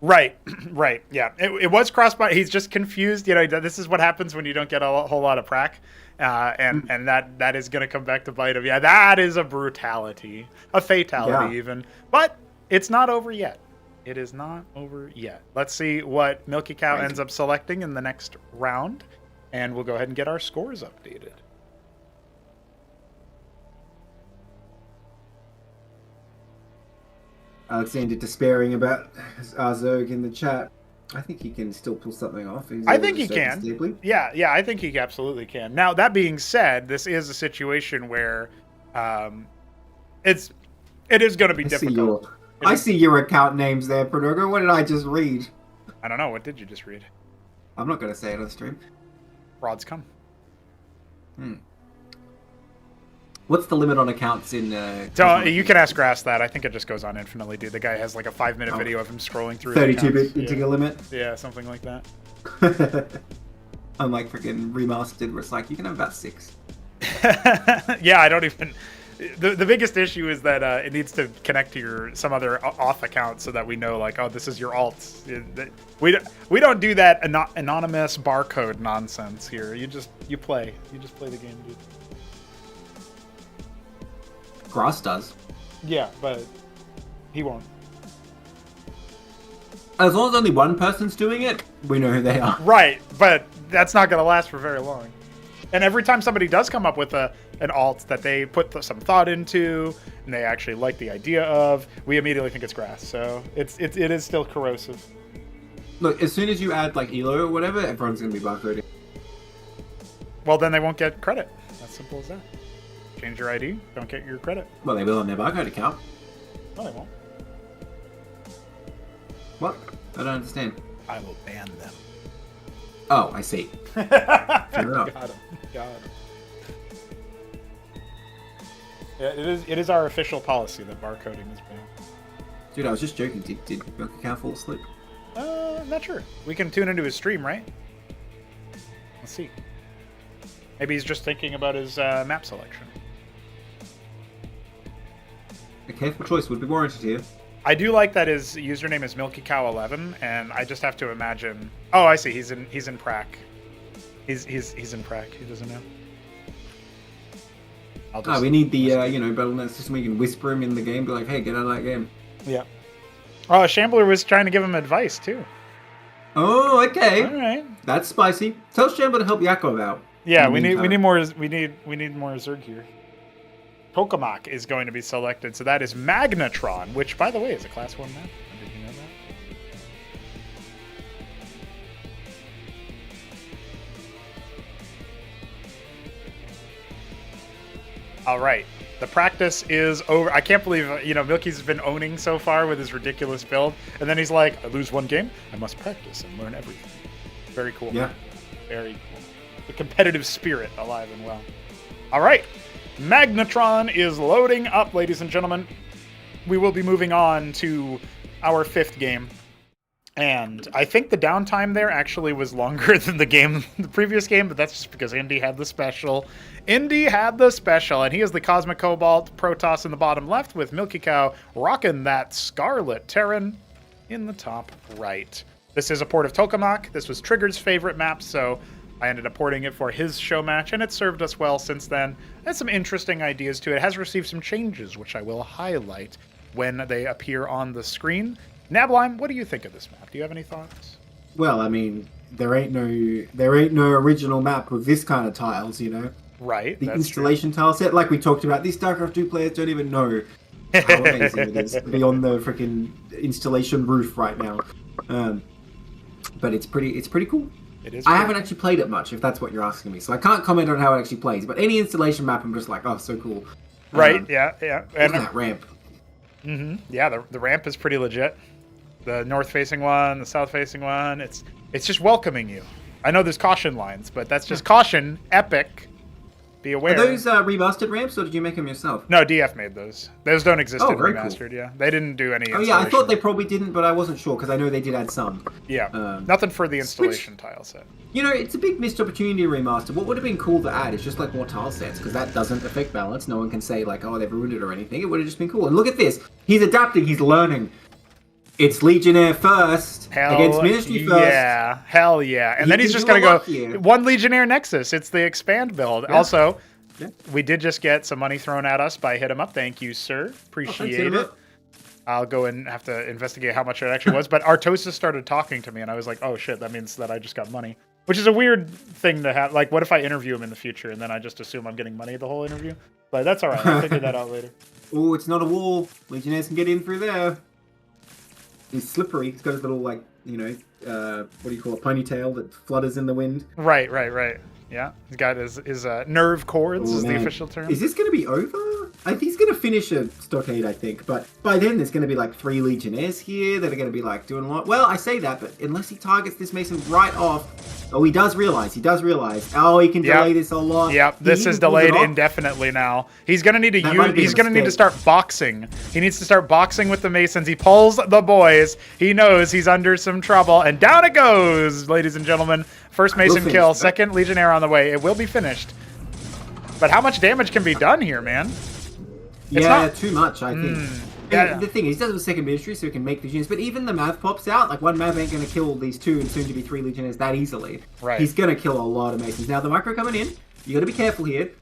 Right, right, yeah. It was crossbar. He's just confused. You know, this is what happens when you don't get a whole lot of prac, and that is going to come back to bite him. Yeah, that is a brutality, a fatality even. But it's not over yet. It is not over yet. Let's see what Milky Cow ends up selecting in the next round, and we'll go ahead and get our scores updated.
Alexander despairing about Zerg in the chat. I think he can still pull something off.
I think he can. Yeah, I think he absolutely can. Now, that being said, this is a situation where it is going to be difficult.
I see your account names there, Pronogo. What did I just read?
I don't know. What did you just read?
I'm not going to say it on the stream.
Frauds come.
What's the limit on accounts in...
you can ask Grass that. I think it just goes on infinitely, dude. The guy has like a 5-minute video of him scrolling through
32-bit integer limit?
Yeah, something like that.
Unlike freaking Remastered, where it's like, you can have about 6.
Yeah, I don't even... The biggest issue is that it needs to connect to some other auth account so that we know, like, oh, this is your alt. We don't do that anonymous barcode nonsense here. You play the game, dude.
Grass does.
Yeah, but he won't.
As long as only one person's doing it, we know who they are.
Right, but that's not going to last for very long. And every time somebody does come up with an alt that they put some thought into and they actually like the idea of, we immediately think it's Grass. So it is still corrosive.
Look, as soon as you add like Elo or whatever, everyone's going to be barcoding.
Well, then they won't get credit. That's simple as that. Change your ID, don't get your credit.
Well, they will on their barcode account.
No, they won't.
What? I don't understand.
I will ban them.
Oh, I see. Fair enough.
Got him. Yeah, it is our official policy that barcoding is banned.
Dude, I was just joking. Did Milky Cow fall asleep?
I'm not sure. We can tune into his stream, right? Let's see. Maybe he's just thinking about his map selection.
A careful choice would be warranted here.
I do like that his username is milkicow11, and I just have to imagine. Oh, I see. He's in prac. He's in prac. He doesn't know.
We need the battlenet system where you can whisper him in the game, be like, "Hey, get out of that game."
Yeah. Oh, Shambler was trying to give him advice too.
Oh, okay.
All right.
That's spicy. Tell Shambler to help Yakov out.
Yeah, we need more Zerg here. Tokamak is going to be selected, so that is Magnetron, which, by the way, is a Class 1 map. Did you know that? All right. The practice is over. I can't believe, Milky's been owning so far with his ridiculous build, and then he's like, I lose one game, I must practice and learn everything. Very cool.
Yeah.
Very cool. The competitive spirit alive and well. All right. Magnetron is loading up, ladies and gentlemen. We will be moving on to our 5th game. And I think the downtime there actually was longer than the previous game, but that's just because Indy had the special. And he is the Cosmic Cobalt Protoss in the bottom left, with Milky Cow rocking that Scarlet Terran in the top right. This is a port of Tokamak. This was Trigger's favorite map, so I ended up porting it for his show match, and it served us well since then. It has some interesting ideas to it. It has received some changes, which I will highlight when they appear on the screen. Nablime, what do you think of this map? Do you have any thoughts?
Well, I mean, there ain't no original map with this kind of tiles,
Right.
The installation tile set, like we talked about, these StarCraft 2 players don't even know how amazing it is to be on the freaking installation roof right now. But it's pretty cool.
It is.
I haven't actually played it much, if that's what you're asking me, so I can't comment on how it actually plays. But any installation map, I'm just like, oh, so cool.
Right. Yeah.
And that ramp.
Mm-hmm. Yeah, the ramp is pretty legit. The north-facing one, the south-facing one. It's just welcoming you. I know there's caution lines, but that's just caution. Epic. be aware.
Are those remastered ramps, or did you make them yourself?
No, DF made those. Those don't exist in
very
remastered. Yeah, they didn't do any.
Oh yeah, I thought they probably didn't, but I wasn't sure because I know they did add some.
Yeah, nothing for the installation tile set.
You know, it's a big missed opportunity to remaster. What would have been cool to add is just like more tile sets, because that doesn't affect balance. No one can say like, oh, they've ruined it or anything. It would have just been cool. And look at this. He's adapting. He's learning. It's Legionnaire first against Ministry first.
Yeah, hell yeah. And then he's just going to go one Legionnaire Nexus. It's the expand build. Yeah. Also, we did just get some money thrown at us by Hit 'em Up. Thank you, sir. Appreciate it. I'll go and have to investigate how much it actually was. But Artosis started talking to me, and I was like, oh, shit, that means that I just got money. Which is a weird thing to have. Like, what if I interview him in the future, and then I just assume I'm getting money the whole interview? But that's all right. I'll figure that out later.
Oh, it's not a wall. Legionnaires can get in through there. He's slippery. He's got his little, like, you know, what do you call it, ponytail that flutters in the wind.
Right. Yeah, he's got his nerve cords is the official term.
Is this going to be over? I think he's going to finish a stockade, I think. But by then, there's going to be like 3 Legionnaires here that are going to be like doing a lot. Well, I say that, but unless he targets this Mason right off. Oh, he does realize. Oh, he can delay this a lot.
Yep, this is delayed indefinitely now. He's going to need to use. He's going to need to start boxing. He needs to start boxing with the Masons. He pulls the boys. He knows he's under some trouble, and down it goes, ladies and gentlemen. First Mason kill, second Legionnaire on the way. It will be finished. But how much damage can be done here, man?
Too much, I think. The thing is, he does have a second ministry, so he can make Legionnaires. But even the Mav pops out. Like, one Mav ain't going to kill these 2 and soon to be 3 Legionnaires that easily.
Right.
He's going to kill a lot of Masons. Now, the micro coming in. You got to be careful here.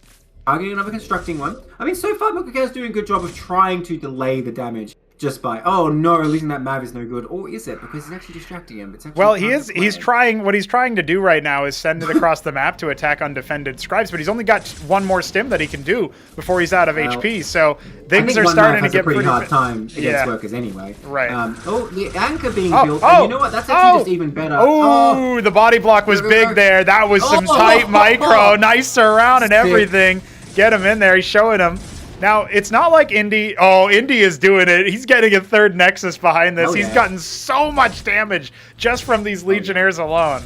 Targeting another constructing one. I mean, so far, milkicow doing a good job of trying to delay the damage. Just by, oh no, losing that Mav is no good. Or is it? Because it's actually distracting him. It's actually
he's trying, what he's trying to do right now is send it across the map to attack undefended scribes, but he's only got 1 more stim that he can do before he's out of HP, so things are starting to get
pretty hard time against workers anyway.
Right.
The anchor being built, and you know what, that's actually just even better.
Oh, the body block was big there. That was some tight micro. Nice surround and everything. Get him in there, he's showing him. Now, it's not like Indy. Oh, Indy is doing it. He's getting a 3rd Nexus behind this. He's gotten so much damage just from these Legionnaires alone.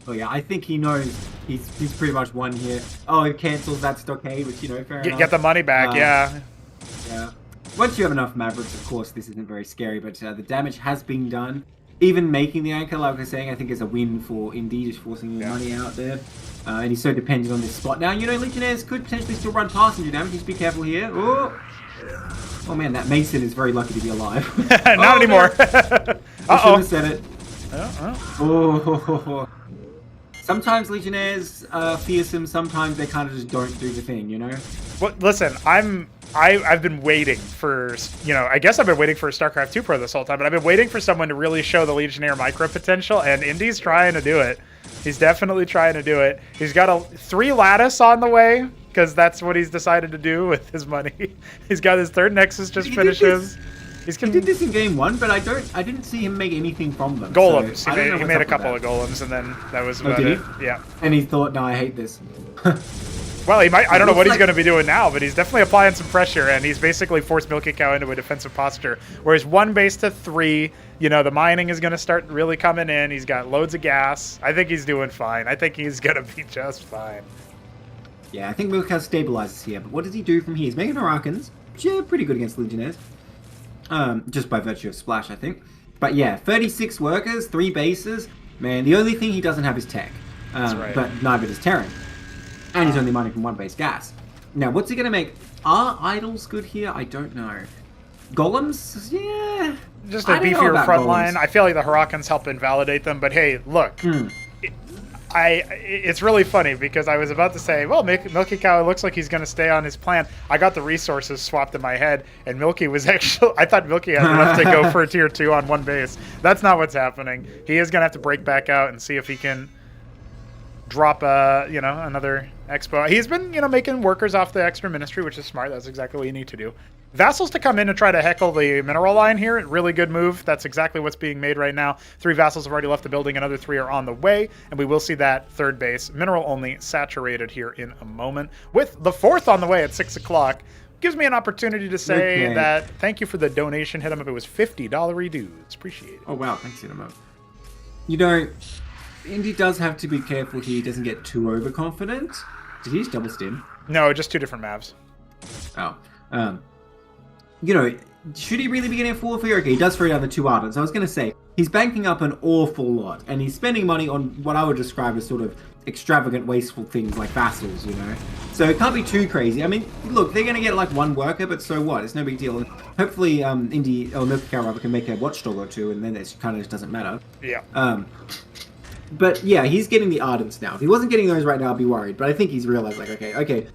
Oh, yeah. I think he knows he's pretty much won here. Oh, he cancels that stockade, which, you know, fair enough.
Get the money back, yeah.
Yeah. Once you have enough Mavericks, of course, this isn't very scary, but the damage has been done. Even making the anchor, like I was saying, I think is a win for Indy, just forcing more money out there. And he's so dependent on this spot. Now, you know, Legionnaires could potentially still run past and do damage. Just be careful here. Oh man, that Mason is very lucky to be alive.
Not anymore.
I should have said it. Oh. Sometimes Legionnaires are fearsome. Sometimes they kind of just don't do the thing, you know?
Well, listen, I've been waiting for, you know, I guess I've been waiting for StarCraft 2 Pro this whole time, but I've been waiting for someone to really show the Legionnaire micro potential, and Indy's trying to do it. He's definitely trying to do it. He's got 3 lattice on the way, because that's what he's decided to do with his money. He's got his 3rd Nexus just finishes. He
did this in game 1, but I didn't see him make anything from them.
Golems.
So
he made a couple of golems, and then that was about it. Yeah.
And he thought, no, I hate this.
Well, he might. I don't know what he's going to be doing now, but he's definitely applying some pressure, and he's basically forced milkicow into a defensive posture. Whereas 1 base to 3, you know, the mining is going to start really coming in. He's got loads of gas. I think he's doing fine. I think he's going to be just fine.
Yeah, I think milkicow stabilizes here. But what does he do from here? He's making Hurricanes, which are pretty good against Legionnaires. Just by virtue of splash, I think. But yeah, 36 workers, 3 bases. Man, the only thing he doesn't have is tech.
That's right.
But neither does Terran. And he's only mining from 1 base gas. Now, what's he going to make? Are idols good here? I don't know. Golems? Yeah.
Just a beefier front line. I feel like the Hurricanes help invalidate them. But hey, look. It's really funny because I was about to say, well, milkicow, it looks like he's going to stay on his plan. I got the resources swapped in my head, and Milky was actually... I thought Milky had enough to go for a tier 2 on 1 base. That's not what's happening. He is going to have to break back out and see if he can drop another expo. He's been making workers off the extra ministry, which is smart. That's exactly what you need to do. Vassals to come in and try to heckle the mineral line here. Really good move. That's exactly what's being made right now. 3 vassals have already left the building. Another 3 are on the way, and we will see that 3rd base mineral only saturated here in a moment, with the 4th on the way at 6 o'clock. Gives me an opportunity to say that thank you for the donation. Hit him up. It was $50 dudes. Appreciate it.
Oh wow, thanks, hit him up. You know, Indy does have to be careful here. He doesn't get too overconfident. Did he just double stim?
No, just two different mavs.
Oh. You know, should he really be getting a 4 for? Okay, he does throw down the 2 Ardents. I was going to say, he's banking up an awful lot, and he's spending money on what I would describe as sort of extravagant, wasteful things like vassals, you know? So it can't be too crazy. I mean, look, they're going to get like 1 worker, but so what? It's no big deal. And hopefully, Indy, or milkicow rather, can make a watchdog or 2, and then it kind of just doesn't matter.
Yeah.
But yeah, he's getting the Ardents now. If he wasn't getting those right now, I'd be worried. But I think he's realized, like, okay.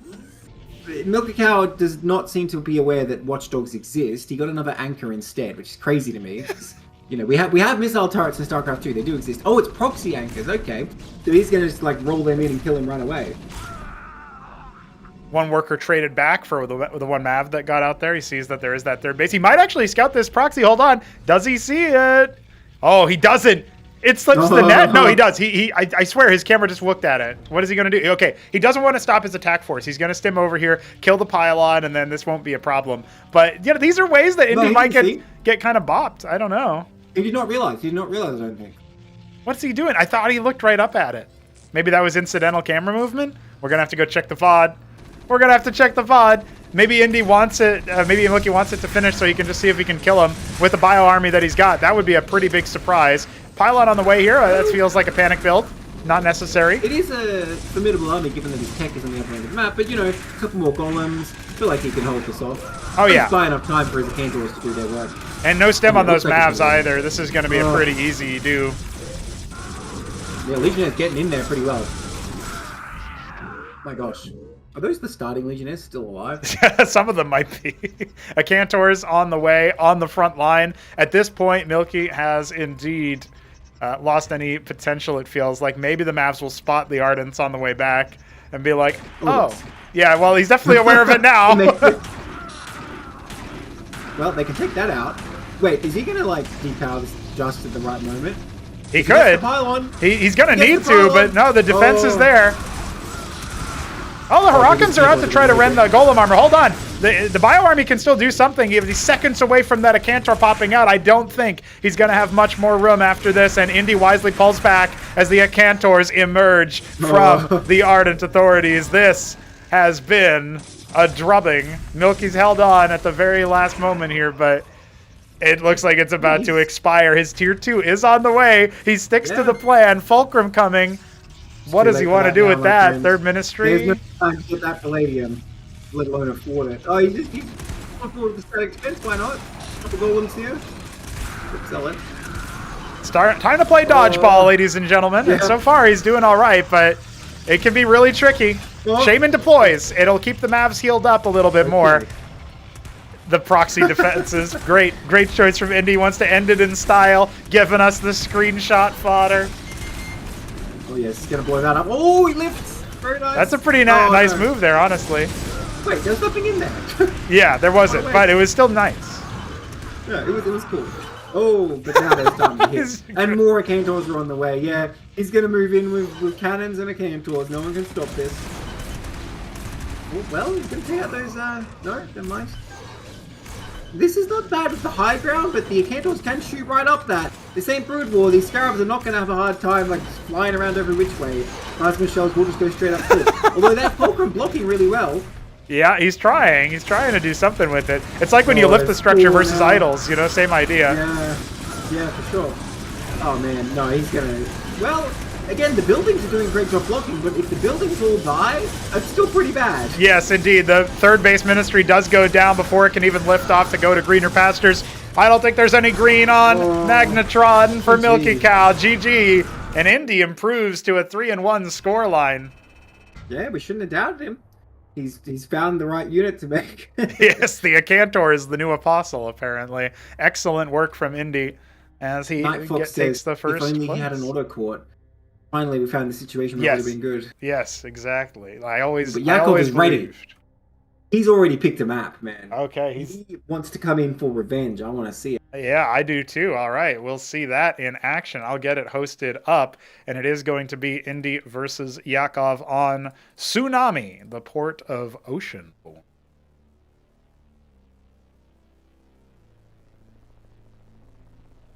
milkicow does not seem to be aware that watchdogs exist. He got another anchor instead, which is crazy to me. You know, we have missile turrets in StarCraft 2. They do exist. Oh, it's proxy anchors. Okay, so he's gonna just like roll them in and kill him right away.
1 worker traded back for the 1 mav that got out there. He sees that there is that 3rd base. He might actually scout this proxy. Hold on. Does he see it? Oh, he doesn't. It slips the net. No, he does. I swear his camera just looked at it. What is he going to do? Okay, he doesn't want to stop his attack force. He's going to stim over here, kill the pylon, and then this won't be a problem. But you know, these are ways that Indy might get kind of bopped. I don't know.
He did not realize. I don't think.
What's he doing? I thought he looked right up at it. Maybe that was incidental camera movement. We're going to have to go check the VOD. We're going to have to check the VOD. Maybe Indy wants it. Maybe Mookie wants it to finish so he can just see if he can kill him with the bio army that he's got. That would be a pretty big surprise. Pylon on the way here. That feels like a panic build. Not necessary.
It is a formidable army given that his tech is on the other end of the map. But, you know, a couple more golems. I feel like he can hold this off.
Oh, yeah.
He's buy enough time for his Acantors to do their work.
And no stem on those mavs either. This is going to be a pretty easy do.
Yeah, Legionnaire's getting in there pretty well. My gosh. Are those the starting Legionnaires still alive?
Some of them might be. Acantor's on the way, on the front line. At this point, Milky has indeed lost any potential, it feels like. Maybe the Mavs will spot the Ardents on the way back and be like, oh. Yeah, well, he's definitely aware of it now.
Well, they can take that out. Wait, is he going to, like, depower this just at the right moment?
He could. He's going to need to, but no, the defense is there. Oh, the Hurricanes are out to try to rend the Golem armor. Hold on. The Bio Army can still do something. He's seconds away from that Acantor popping out. I don't think he's going to have much more room after this, and Indy wisely pulls back as the Acantors emerge from the Ardent authorities. This has been a drubbing. Milky's held on at the very last moment here, but it looks like it's about to expire. His tier 2 is on the way. He sticks to the plan. Fulcrum coming. What does he want to do with that? Third Ministry?
There's no time to get that Palladium, let alone afford it. Oh, he's afford the static expense, why not? Couple golems here. Sell it.
Time to play dodgeball, ladies and gentlemen. Yeah. And so far, he's doing all right, but it can be really tricky. Shaman deploys. It'll keep the Mavs healed up a little bit more. The proxy defenses. Great choice from Indy. Wants to end it in style, giving us the screenshot fodder.
Oh yes, he's gonna blow that up. Oh, he lifts. Very nice.
That's a pretty nice move there, honestly.
Wait, there's nothing in there.
Yeah, there wasn't, but it was still nice.
Yeah, it was cool. Oh, but now they're starting to hit. And more Acantors are on the way. Yeah, he's gonna move in with cannons and Acantors. No one can stop this. Oh, well, he's gonna take out those. No, never mind. This is not bad with the high ground, but the Acantors can shoot right up that. This ain't Brood War. These Scarabs are not going to have a hard time like flying around every which way. Plasma shells will just go straight up through. Although that Fulcrum blocking really well.
Yeah, he's trying. He's trying to do something with it. It's like when you lift the structure versus idols, you know, same idea.
Yeah, for sure. Oh man, no, he's going to... Well, again, the buildings are doing a great job blocking, but if the buildings all die, that's still pretty bad.
Yes, indeed. The third base ministry does go down before it can even lift off to go to greener pastures. I don't think there's any green on Magnetron for milkicow. GG. And Indy improves to a 3-1 scoreline.
Yeah, we shouldn't have doubted him. He's found the right unit to make.
Yes, the Acantor is the new apostle, apparently. Excellent work from Indy as he takes the first
if only
place.
He had an auto-court. Finally, we found the situation where it would have been good.
Yes, exactly. I always
is ready. He's already picked a map, man.
Okay.
He wants to come in for revenge. I want to see it.
Yeah, I do too. All right. We'll see that in action. I'll get it hosted up, and it is going to be Indy versus Yakov on Tsunami, the port of Ocean.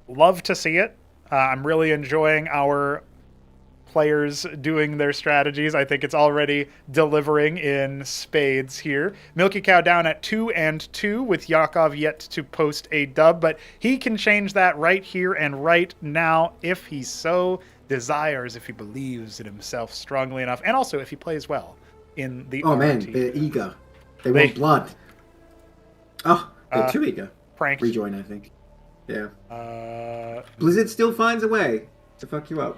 Love to see it. I'm really enjoying our players doing their strategies. I think it's already delivering in spades here. milkicow down at 2-2 with Yakov yet to post a dub, but he can change that right here and right now if he so desires, if he believes in himself strongly enough, and also if he plays well in the
Oh man,
RT.
they're eager. They want blood. Oh, they're too eager.
Pranked.
Rejoin, I think. Yeah. Blizzard still finds a way to fuck you up.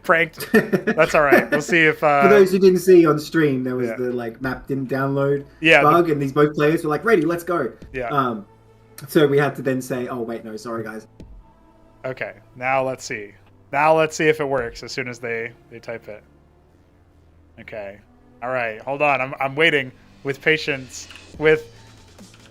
Pranked. That's all right. We'll see if
for those who didn't see on stream, there was the like map didn't download bug, and these both players were like, "Ready, let's go."
Yeah.
So we had to then say, "Oh wait, no, sorry guys."
Okay. Now let's see. Now let's see if it works as soon as they type it. Okay. All right. Hold on. I'm waiting with patience, with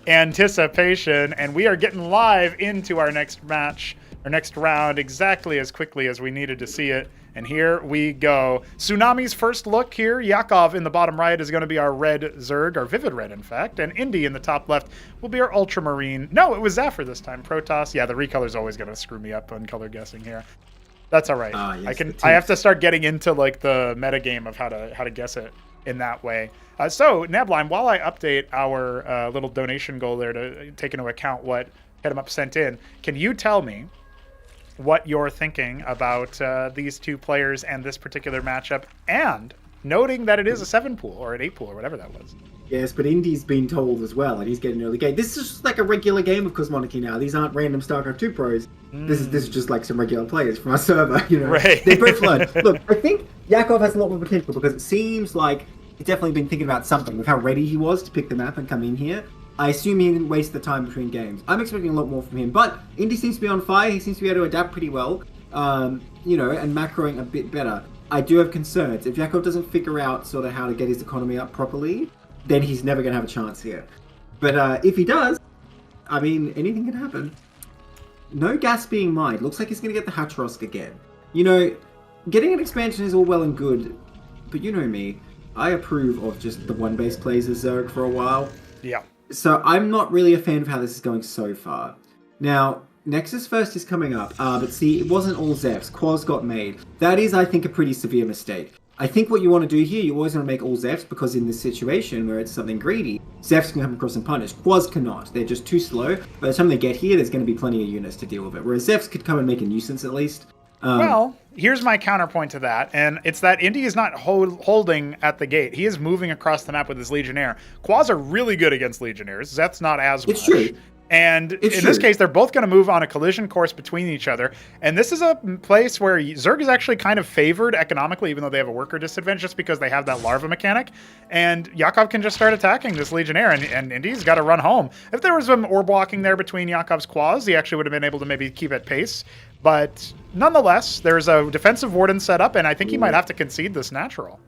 anticipation, and we are getting live into our next match. Our next round exactly as quickly as we needed to see it. And here we go. Tsunami's first look here. Yakov in the bottom right is going to be our red Zerg, our vivid red, in fact. And Indy in the top left will be our ultramarine. No, it was Zephyr this time. Protoss. Yeah, the recolor's always going to screw me up on color guessing here. That's all right.
Yes,
I have to start getting into like the metagame of how to guess it in that way. So, Nabline, while I update our little donation goal there to take into account what Hit 'em Up sent in, can you tell me what you're thinking about these two players and this particular matchup, and noting that it is a 7-pool or an 8-pool or whatever that was.
Yes, but Indy's been told as well, and he's getting an early game. This is just like a regular game of Cosmonarchy now. These aren't random StarCraft 2 pros. This is just like some regular players from our server, you know.
Right.
They both learn. Look, I think Yakov has a lot more potential because it seems like he's definitely been thinking about something with how ready he was to pick the map and come in here. I assume he didn't waste the time between games. I'm expecting a lot more from him, but Indy seems to be on fire. He seems to be able to adapt pretty well, you know, and macroing a bit better. I do have concerns. If Yakov doesn't figure out sort of how to get his economy up properly, then he's never going to have a chance here. But if he does, I mean, anything can happen. No gas being mined. Looks like he's going to get the Hatrosk again. You know, getting an expansion is all well and good, but you know me. I approve of just the one-base plays as Zerg for a while.
Yeah.
So I'm not really a fan of how this is going so far. Now, Nexus First is coming up, but see, it wasn't all Zephs. Quaz got made. That is, I think, a pretty severe mistake. I think what you want to do here, you always want to make all Zephs, because in this situation where it's something greedy, Zephs can come across and punish. Quaz cannot. They're just too slow. By the time they get here, there's going to be plenty of units to deal with it, whereas Zephs could come and make a nuisance at least.
Well, here's my counterpoint to that, and it's that Indy is not holding at the gate. He is moving across the map with his Legionnaire. Quaz are really good against Legionnaires. Zeth's not as much.
It's true.
And in this case, they're both going to move on a collision course between each other. And this is a place where Zerg is actually kind of favored economically, even though they have a worker disadvantage, just because they have that larva mechanic. And Yakov can just start attacking this Legionnaire, and Indy's got to run home. If there was some ore blocking there between Yakov's Quaz, he actually would have been able to maybe keep at pace. But nonetheless, there's a defensive warden set up, and I think he might have to concede this natural.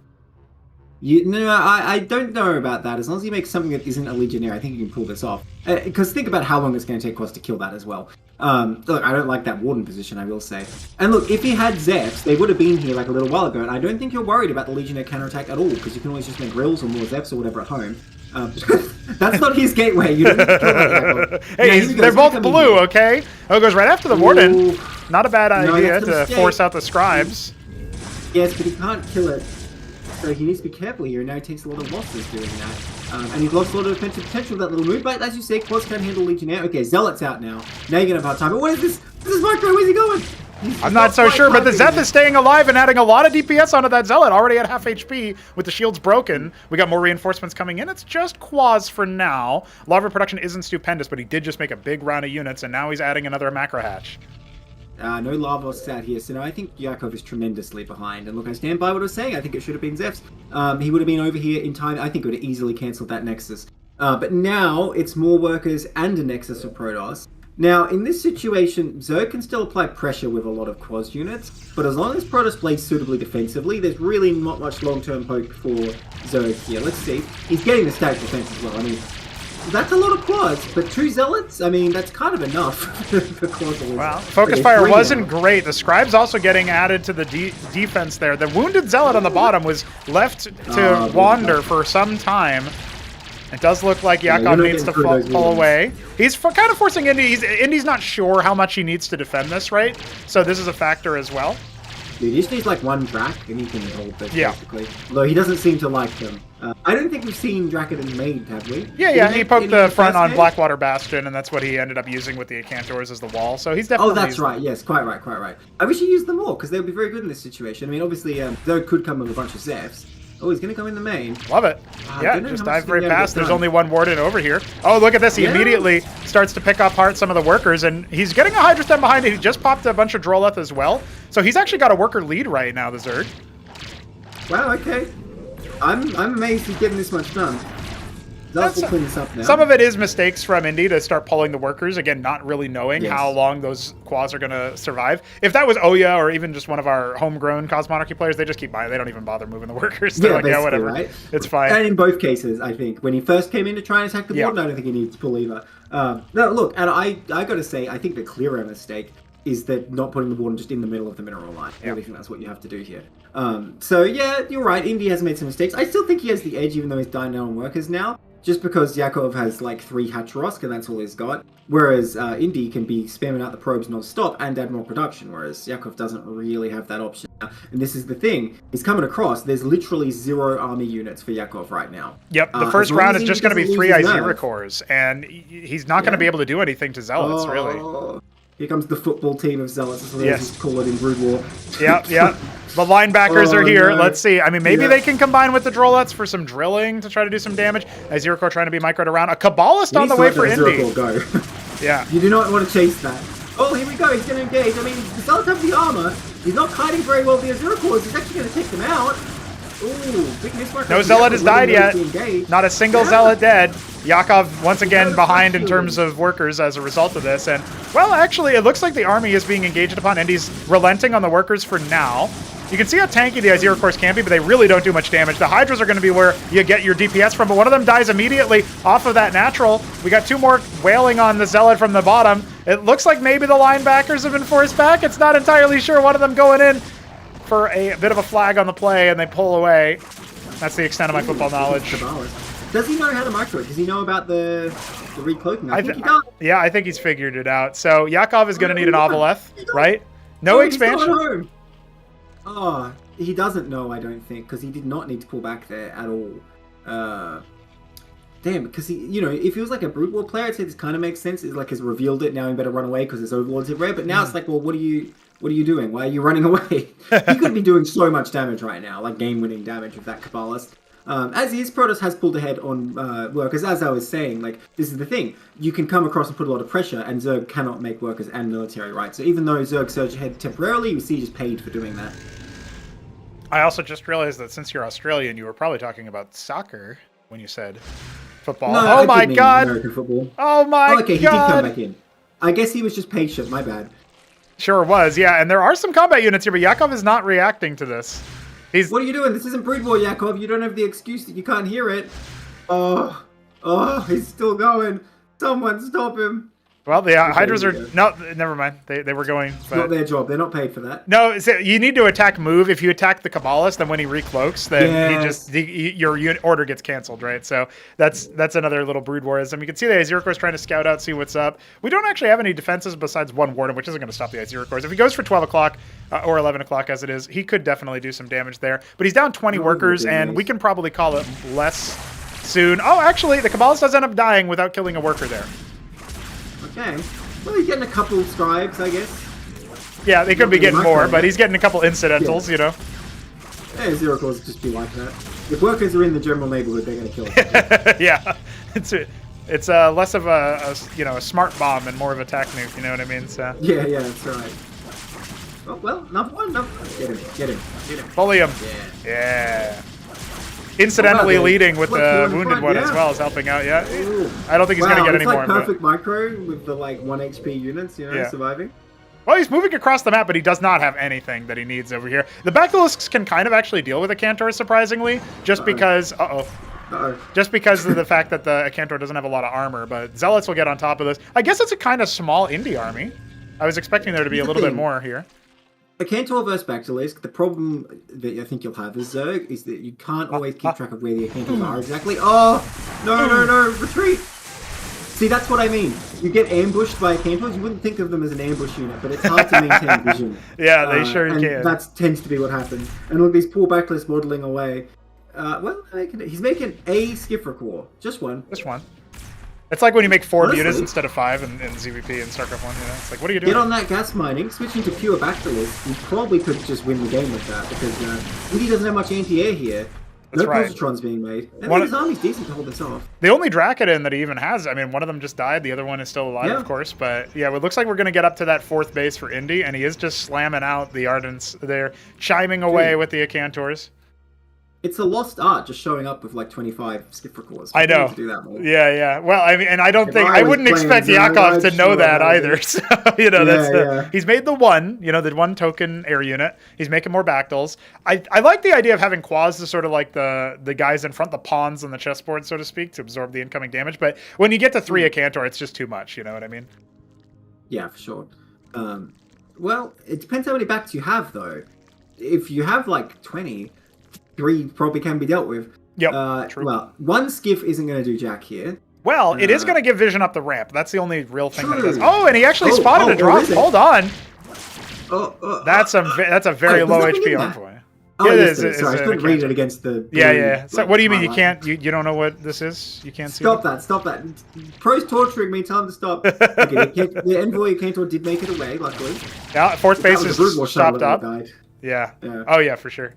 I don't know about that. As long as he makes something that isn't a Legionnaire, I think he can pull this off. Because think about how long it's going to take Quaz to kill that as well. Look, I don't like that warden position, I will say. And look, if he had Zephs, they would have been here like a little while ago, and I don't think you're worried about the Legionnaire counterattack at all, because you can always just make grills or more Zephs or whatever at home. That's not his gateway. You don't need to kill that guy.
Hey, they're both blue, okay? Oh, it goes right after the warden.
Ooh.
Not a bad idea to force out the scribes.
Yes, but he can't kill it. So he needs to be careful here, and now he takes a lot of losses doing that. And he's lost a lot of defensive potential with that little move, but as you say, Quaz can handle Legionnaire. Okay, Zealot's out now. Now you're going to have a hard time. But what is this? This is Micro. Where's he going?
I'm not so sure, but the Zeth is staying alive and adding a lot of DPS onto that Zealot, already at half HP with the shields broken. We got more reinforcements coming in. It's just Quaz for now. Larva production isn't stupendous, but he did just make a big round of units, and now he's adding another macro hatch.
No Lavos out here, so no, I think Yakov is tremendously behind. And look, I stand by what I was saying. I think it should have been Zephs. He would have been over here in time. I think it would have easily cancelled that Nexus. But now it's more workers and a Nexus for Protoss. Now, in this situation, Zerg can still apply pressure with a lot of Quaz units, but as long as Protoss plays suitably defensively, there's really not much long-term hope for Zerg here. Let's see. He's getting the static defense as well. I mean, that's a lot of Quads, but 2 Zealots, I mean, that's kind of enough for Quads.
Well, Focus Fire wasn't great. The Scribe's also getting added to the defense there. The Wounded Zealot on the bottom was left to wander for some time. It does look like Yakov needs to pull away. He's kind of forcing Indy. Indy's not sure how much he needs to defend this, right? So this is a factor as well.
Dude, he just needs like one Drac and he can hold this basically. Although he doesn't seem to like them. I don't think we've seen Drac in main, have we?
Yeah, he poked the front on Blackwater Bastion, and that's what he ended up using with the Acantors as the wall. So he's definitely.
Oh, that's right. Yes, quite right. I wish he used them more because they would be very good in this situation. I mean, obviously, Zerg could come with a bunch of Zephs. Oh, he's going to go in the main.
Love it. Yeah, just dive right past. There's only one Warden over here. Oh, look at this. He immediately starts to pick apart some of the workers, and he's getting a Hydra Stem behind it. He just popped a bunch of Droleth as well. So he's actually got a worker lead right now, the Zerg.
Wow, okay. I'm amazed he's getting this much done. We'll clean this up now.
Some of it is mistakes from Indy to start pulling the workers. Again, not really knowing how long those quads are going to survive. If that was Oya or even just one of our homegrown Cosmonarchy players, they just keep buying. They don't even bother moving the workers. They're like, yeah, whatever. Right? It's fine.
And in both cases, I think, when he first came in to try and attack the board, I don't think he needs to pull either. No, look, and I got to say, I think the clearer mistake is that not putting the warden just in the middle of the mineral line. I really think that's what you have to do here. So, yeah, you're right. Indy has made some mistakes. I still think he has the edge, even though he's dying down on workers now. Just because Yakov has like 3 Hatrosk and that's all he's got. Whereas Indy can be spamming out the probes non-stop and add more production. Whereas Yakov doesn't really have that option. And this is the thing. He's coming across. There's literally 0 army units for Yakov right now.
Yep, the first round is just going to be 3 Izira cores. And he's not going to be able to do anything to Zealots, really.
Here comes the football team of Zealots, as they just call it in Brood War.
Yep. The linebackers are here. No. Let's see. I mean, maybe they can combine with the Drolets for some drilling to try to do some damage. Izira trying to be microed around. A Kabbalist on the way for Indy.
Go.
Yeah.
You do not want to chase that. Oh, here we go. He's going to engage. I mean, the Zealots have the armor. He's not kiting very well with the Izira cores. He's actually going to take them out. Ooh, big mismark.
No Zealot has died yet. Not a single Zealot dead. Yakov once again behind in terms of workers as a result of this. And, well, actually, it looks like the army is being engaged upon. Indy's relenting on the workers for now. You can see how tanky the Izira cores can be, but they really don't do much damage. The Hydras are going to be where you get your DPS from, but one of them dies immediately off of that natural. We got 2 more wailing on the Zealot from the bottom. It looks like maybe the linebackers have been forced back. It's not entirely sure. One of them going in for a bit of a flag on the play, and they pull away. That's the extent of my football knowledge.
Does he know how to micro it? Does he know about the recloaking? I think he does.
Yeah, I think he's figured it out. So Yakov is going to need an Ovaleth, right? No expansion.
Oh, he doesn't know, I don't think, because he did not need to pull back there at all. Damn, because he, if he was like a Brood War player, I'd say this kind of makes sense. It's like he's revealed it, now he better run away because his Overlord's rare. But now it's like, well, what are you doing? Why are you running away? He could be doing so much damage right now, like game-winning damage with that Kabbalist. As is, Protoss has pulled ahead on workers. As I was saying, like, this is the thing. You can come across and put a lot of pressure, and Zerg cannot make workers and military, right? So even though Zerg surge ahead temporarily, you see just paid for doing that.
I also just realized that since you're Australian, you were probably talking about soccer when you said football.
No,
oh my god!
American football.
Oh my god!
Okay, he did come back in. I guess he was just patient, my bad.
Sure was, yeah. And there are some combat units here, but Yakov is not reacting to this.
What are you doing? This isn't Brood War, Yakov. You don't have the excuse that you can't hear it. Oh, he's still going. Someone stop him.
Well, the Hydras are... No, never mind. They were going...
It's not their job. They're not paid for that.
No, so you need to attack move. If you attack the Kabbalist, then when he recloaks, then your unit order gets canceled, right? So that's another little Brood Warism. You can see the Izira Corps trying to scout out, see what's up. We don't actually have any defenses besides one Warden, which isn't going to stop the Izira Corps. If he goes for 12 o'clock or 11 o'clock as it is, he could definitely do some damage there. But he's down 20 workers, and we can probably call it less soon. Oh, actually, the Kabbalist does end up dying without killing a worker there.
Okay. Well, he's getting a couple scribes, I guess.
Yeah, they could be getting more, but he's getting a couple incidentals,
Yeah, Izira Corps just be like that. If workers are in the general neighborhood, they're going to kill them.
Yeah, it's less of a smart bomb and more of a tac nuke. You know what I mean? So.
Yeah, that's right. Oh, well, another one. Get him.
Bully him. Yeah. Incidentally leading with the wounded one as well as helping out. Yeah, I don't think he's going to get any more.
It's like perfect micro with the 1 HP units, surviving.
Well, he's moving across the map, but he does not have anything that he needs over here. The Basilisks can kind of actually deal with a Cantor, surprisingly, just because... Just because of the fact that the Cantor doesn't have a lot of armor, but Zealots will get on top of this. I guess it's a kind of small Indy army. I was expecting there to be a little bit more here.
A Cantor versus Bactalisk, the problem that I think you'll have as Zerg is that you can't always keep track of where the Cantors are exactly. Oh, No, retreat! See, that's what I mean. You get ambushed by Cantos, you wouldn't think of them as an ambush unit, but it's hard to maintain vision.
Yeah, they sure
and
can.
That tends to be what happens. And look, these poor backlists modeling away. He's making a Skiff Core. Just one.
Just one. It's like when you make 4
Honestly,
mutas instead of 5 in ZVP and StarCraft 1, you know? It's like, what are you doing?
Get on that gas mining, switching to pure backlist. You probably could just win the game with that, because Indy doesn't have much anti-air here.
That's
no
right.
positrons being made. And
One
his army's decent to hold this off.
The only Dracodon that he even has, I mean, one of them just died. The other one is still alive, of course. But yeah, it looks like we're going to get up to that 4th base for Indy, and he is just slamming out the Ardents. They're chiming away with the Acantors.
It's a lost art just showing up with like 25 Skiff Cores.
I know.
To do that more.
Yeah. Well, I mean, and I don't think I wouldn't expect Yakov to know that either. So, you know, he's made the one token air unit. He's making more Bactyls. I like the idea of having Quas as sort of like the guys in front, the pawns on the chessboard, so to speak, to absorb the incoming damage. But when you get to 3 Acantor, it's just too much. You know what I mean? Yeah,
for sure. Well, it depends how many backs you have, though. If you have like 20. 3 probably can be dealt with.
Yep, true.
Well, 1 Skiff isn't going to do jack here.
Well, it is going to give vision up the ramp. That's the only real thing that it does. Oh, and he actually spotted a drop. Hold on. That's a very low HP Envoy.
Oh, it is. Sorry, I couldn't read it against the...
Yeah. So what do you mean you can't... You don't know what this is? You can't see
Stop that. Pro's torturing me. Tell him to stop. Okay, the Envoy Cantor did make it away, luckily.
Yeah, 4th base is stopped up. Yeah. Oh, yeah, for sure.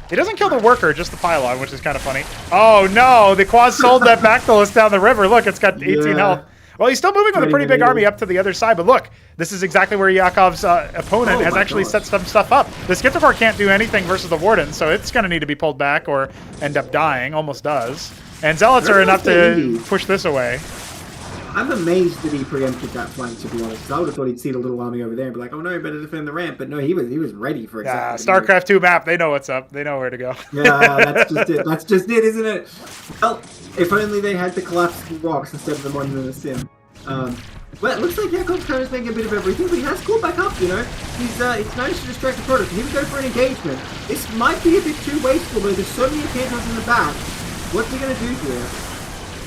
He doesn't kill the worker, just the pylon, which is kind of funny. Oh, no. The Quas sold that Bactylus down the river. Look, it's got 18 health. Well, he's still moving with a pretty big army up to the other side. But look, this is exactly where Yakov's opponent has actually set some stuff up. The Scythocore can't do anything versus the Warden, so it's going to need to be pulled back or end up dying. Almost does. And Zealots are enough to push this away.
I'm amazed that he preempted that flank, to be honest. I would have thought he'd see the little army over there and be like, oh no, you better defend the ramp. But no, he was ready for exactly.
Yeah, StarCraft 2 map, they know what's up. They know where to go.
Yeah, that's just it. That's just it, isn't it? Well, if only they had the collapsible rocks instead of the Monument of Sim. Well, it looks like Yakov's kind of making a bit of everything, but he has called back up, you know. He's managed to distract the product. He would go for an engagement. This might be a bit too wasteful, though. There's so many Acantors in the back. What's he going to do here?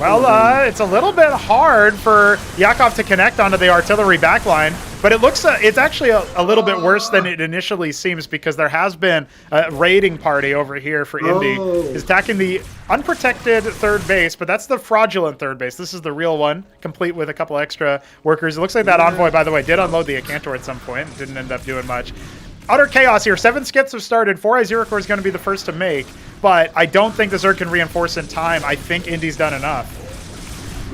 Well, it's a little bit hard for Yakov to connect onto the artillery backline, but it looks it's actually a little bit worse than it initially seems, because there has been a raiding party over here for Indy. He's attacking the unprotected 3rd base, but that's the fraudulent 3rd base. This is the real one, complete with a couple extra workers. It looks like that Envoy, by the way, did unload the Acantor at some point and didn't end up doing much. Utter chaos here. 7 skits have started. 4 Iziracore is going to be the first to make, but I don't think the Zerg can reinforce in time. I think Indy's done enough.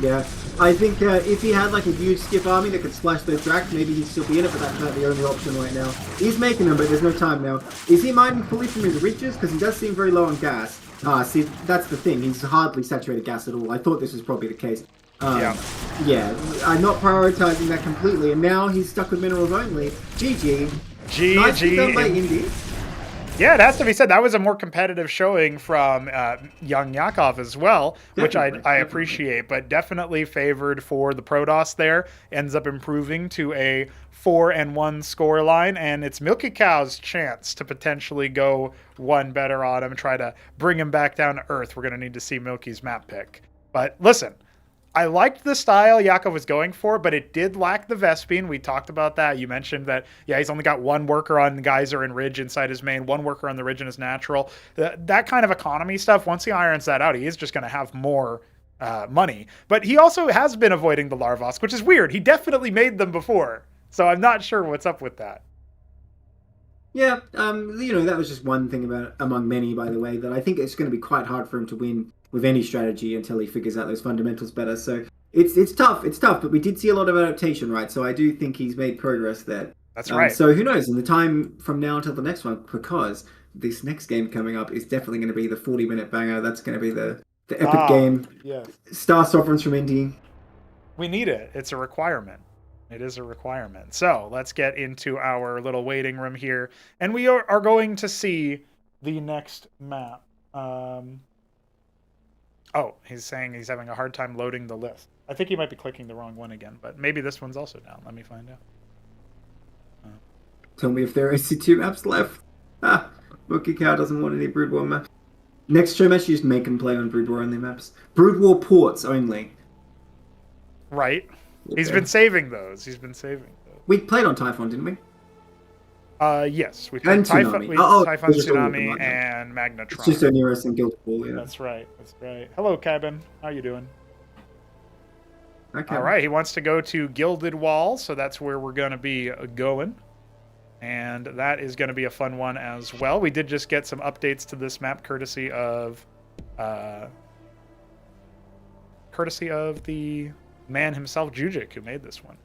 Yeah, I think if he had like a huge skip army that could splash those tracks, maybe he'd still be in it, but that's not the only option right now. He's making them, but there's no time now. Is he mining fully from his riches? Because he does seem very low on gas. See, that's the thing. He's hardly saturated gas at all. I thought this was probably the case. Yeah, I'm not prioritizing that completely, and now he's stuck with minerals only. GG. Nicely done by Indy.
Yeah, it has to be said. That was a more competitive showing from YoungYakov as well, which I appreciate, but definitely favored for the Protoss there. Ends up improving to a 4-1 scoreline, and it's milkicows' chance to potentially go one better on him, try to bring him back down to earth. We're going to need to see Milky's map pick. But listen, I liked the style Yakov was going for, but it did lack the Vespene. We talked about that. You mentioned that, yeah, he's only got 1 worker on Geyser and Ridge inside his main, 1 worker on the Ridge in his natural. That kind of economy stuff, once he irons that out, he is just going to have more money. But he also has been avoiding the Larvosk, which is weird. He definitely made them before, so I'm not sure what's up with that.
Yeah, you know, that was just one thing about among many, by the way, that I think it's going to be quite hard for him to win with any strategy until he figures out those fundamentals better. So it's tough, but we did see a lot of adaptation, right? So I do think he's made progress there.
That's right.
So who knows, in the time from now until the next one, because this next game coming up is definitely going to be the 40-minute banger. That's going to be the epic game. Yeah. Star Sovereigns from Indy.
We need it. It's a requirement. It is a requirement. So let's get into our little waiting room here. And we are going to see the next map. Oh, he's saying he's having a hard time loading the list. I think he might be clicking the wrong one again, but maybe this one's also down. Let me find out.
Tell me if there are 2 maps left. Milkicow doesn't want any Brood War maps. Next Showmatch, you just make him play on Brood War only maps. Brood War ports only.
Right. He's
Okay.
been saving those.
We played on Typhon, didn't we?
Yes. We played
And
Typhon,
Tsunami. Oh,
Typhon,
just all of them,
Tsunami,
okay.
and
It's
Magnetron.
just Oneros and Guild Ball, yeah.
That's right. Hello, Cabin. How you doing?
Okay.
All right. He wants to go to Gilded Wall, so that's where we're going to be going. And that is going to be a fun one as well. We did just get some updates to this map courtesy of the man himself, Jujik, who made this one.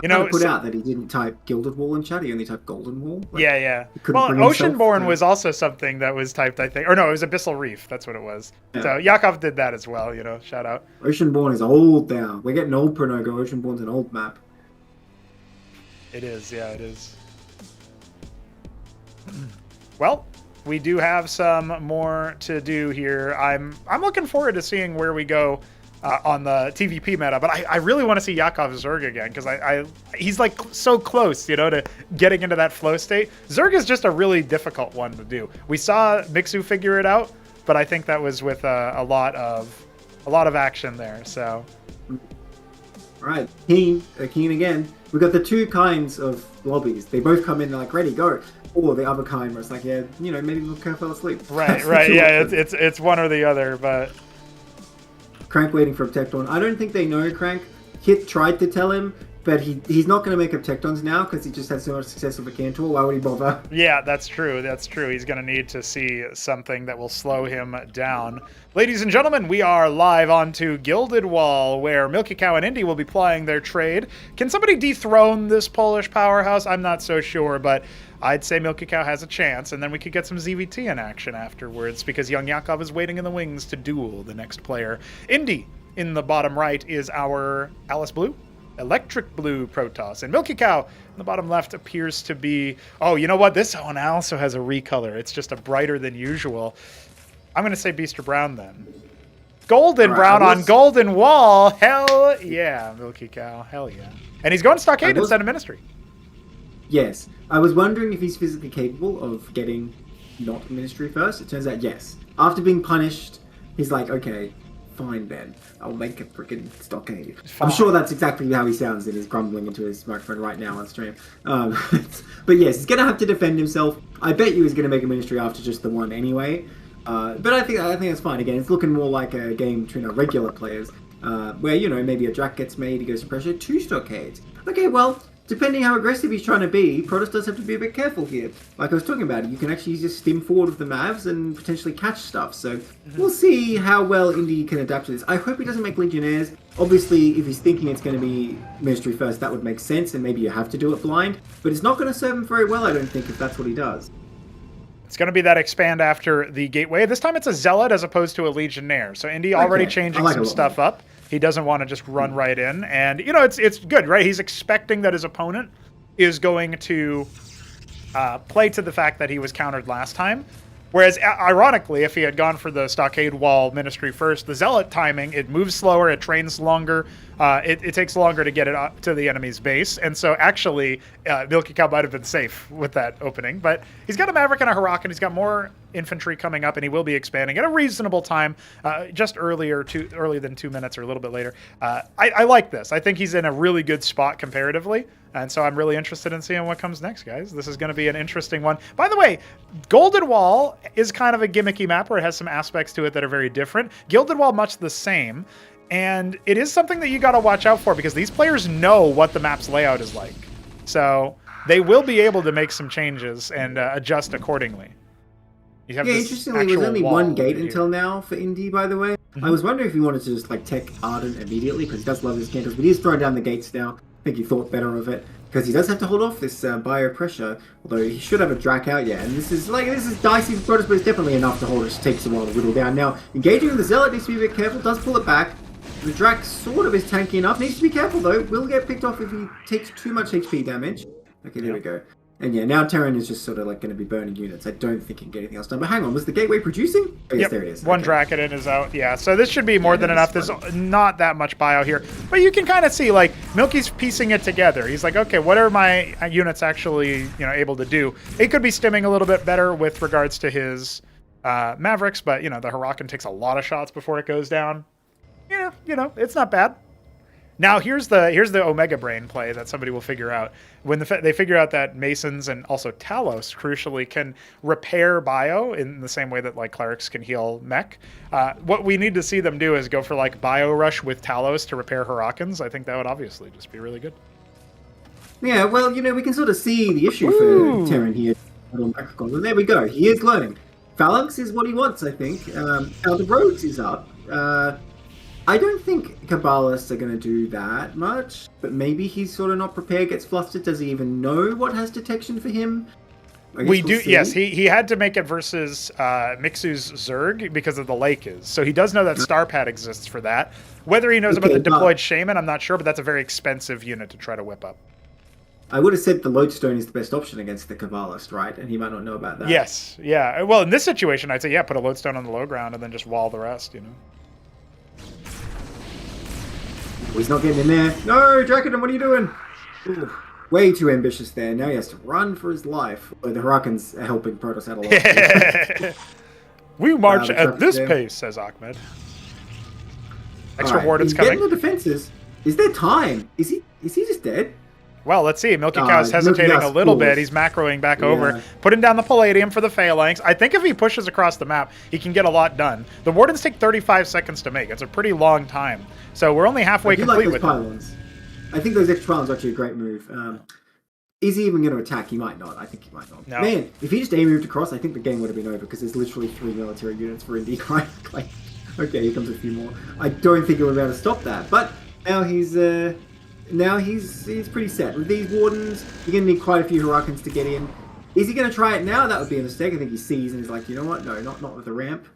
You know,
put out that he didn't type Gilded Wall in chat, he only typed Golden Wall. Like,
yeah.
couldn't
Well,
bring himself
Oceanborn
to-
was also something that was typed, I think. Or no, it was Abyssal Reef. That's what it was.
Yeah.
So Yakov did that as well, you know, shout out.
Oceanborn is old now. We're getting old, Pronogo. Oceanborn's an old map.
It is, yeah, it is. Well, we do have some more to do here. I'm looking forward to seeing where we go on the TVP meta, but I really want to see Yakov Zerg again because he's like so close, you know, to getting into that flow state. Zerg is just a really difficult one to do. We saw Mixu figure it out, but I think that was with a lot of action there. So,
All right, Keen again. We've got the two kinds of lobbies. They both come in like ready, go. Or the other kind where it's like, yeah, you know, maybe Milkicow fell asleep.
right, yeah, it's one or the other, but.
Crank waiting for Tecton. I don't think they know Crank. Kit tried to tell him, but he's not going to make up Tectons now because he just had so much success with a Cantor. Why would he bother?
Yeah, that's true. He's going to need to see something that will slow him down. Ladies and gentlemen, we are live onto Gilded Wall, where milkicow and Indy will be plying their trade. Can somebody dethrone this Polish powerhouse? I'm not so sure, but I'd say milkicow has a chance, and then we could get some ZVT in action afterwards, because YoungYakov is waiting in the wings to duel the next player. Indy, in the bottom right, is our Alice Blue, Electric Blue Protoss, and milkicow in the bottom left appears to be, oh, you know what? This one also has a recolor. It's just a brighter than usual. I'm going to say Beaster Brown then. Golden Brown on Golden Wall. Hell yeah, milkicow. Hell yeah. And he's going Stockade instead of Ministry.
Yes. I was wondering if he's physically capable of getting not Ministry first. It turns out yes. After being punished, he's like, okay, fine then. I'll make a freaking Stockade.
Fine.
I'm sure that's exactly how he sounds and is grumbling into his microphone right now on stream. But yes, he's going to have to defend himself. I bet you he's going to make a Ministry after just the one anyway. But I think that's fine. Again, it's looking more like a game between our regular players, where, you know, maybe a Drac gets made, he goes to pressure 2 Stockades. Okay, well, depending how aggressive he's trying to be, Protoss does have to be a bit careful here. Like I was talking about, you can actually just stim forward with the Mavs and potentially catch stuff. So we'll see how well Indy can adapt to this. I hope he doesn't make Legionnaires. Obviously, if he's thinking it's going to be Ministry first, that would make sense, and maybe you have to do it blind. But it's not going to serve him very well, I don't think, if that's what he does.
It's going to be that expand after the Gateway. This time it's a Zealot as opposed to a Legionnaire. So Indy already changing some stuff up. He doesn't want to just run right in. And, you know, it's good, right? He's expecting that his opponent is going to play to the fact that he was countered last time. Whereas, ironically, if he had gone for the Stockade Wall Ministry first, the Zealot timing, it moves slower, it trains longer, it takes longer to get it up to the enemy's base. And so, actually, milkicow might have been safe with that opening. But he's got a Maverick and a Huracan, he's got more infantry coming up, and he will be expanding at a reasonable time, just earlier than 2 minutes or a little bit later. I like this. I think he's in a really good spot comparatively. And so I'm really interested in seeing what comes next, guys. This is going to be an interesting one. By the way, Golden Wall is kind of a gimmicky map where it has some aspects to it that are very different. Gilded Wall, much the same. And it is something that you got to watch out for because these players know what the map's layout is like. So they will be able to make some changes and adjust accordingly.
Yeah, interestingly, there was only one gate until now for Indy, by the way. I was wondering if he wanted to just like tech Ardent immediately because he does love his candles, but he's throwing down the gates now. I think he thought better of it because he does have to hold off this bio pressure. Although he should have a Drac out, yeah. And this is dicey for Protoss, but it's definitely enough to hold it. Just takes a while to whittle down. Now engaging with the Zealot needs to be a bit careful. Does pull it back. The Drac sort of is tanky enough. Needs to be careful though. Will get picked off if he takes too much HP damage. Okay, there we go. And yeah, now Terran is just sort of like going to be burning units. I don't think he can get anything else done. But hang on, was the Gateway producing? Oh, yes, there it is.
One Dracodon is out. Yeah, so this should be more than enough. There's not that much bio here. But you can kind of see, like, Milky's piecing it together. He's like, okay, what are my units actually, able to do? He could be stimming a little bit better with regards to his Mavericks, but, you know, the Huracan takes a lot of shots before it goes down. Yeah, you know, it's not bad. Now here's the Omega Brain play that somebody will figure out when they figure out that Masons and also Talos crucially can repair bio in the same way that like clerics can heal mech. What we need to see them do is go for like bio rush with Talos to repair Huracans. I think that would obviously just be really good.
Yeah, well, you know, we can sort of see the issue for Terran here. Well, there we go. He is learning. Phalanx is what he wants, I think. Now the Rogues is up. I don't think Kabbalists are going to do that much, but maybe he's sort of not prepared, gets flustered. Does he even know what has detection for him?
We do, yes. He had to make it versus Mixu's Zerg because of the Lakers. So he does know that Starpad exists for that. Whether he knows about the deployed Shaman, I'm not sure, but that's a very expensive unit to try to whip up.
I would have said the Lodestone is the best option against the Kabbalist, right? And he might not know about that.
Yes, yeah. Well, in this situation, I'd say, yeah, put a Lodestone on the low ground and then just wall the rest, you know?
He's not getting in there. No, Draconin, what are you doing? Ooh, way too ambitious there. Now he has to run for his life. The Huracans are helping Protoss out a lot.
We march at this pace, says Ahmed. Extra Warden's coming.
Getting the defenses. Is there time? Is he just dead?
Well, let's see. Milky Cow's hesitating a little bit. He's macroing back over, putting down the Palladium for the Phalanx. I think if he pushes across the map, he can get a lot done. The Wardens take 35 seconds to make. It's a pretty long time. So we're only halfway complete with
pylons. I think those extra pylons are actually a great move. Is he even going to attack? He might not. I think he might not. No. Man, if he just moved across, I think the game would have been over because there's literally 3 military units for Indy. Like, okay, here comes a few more. I don't think he would be able to stop that. But now he's pretty set. With these Wardens, you're going to need quite a few Huracans to get in. Is he going to try it now? That would be a mistake. I think he sees and he's like, you know what? No, not with the ramp.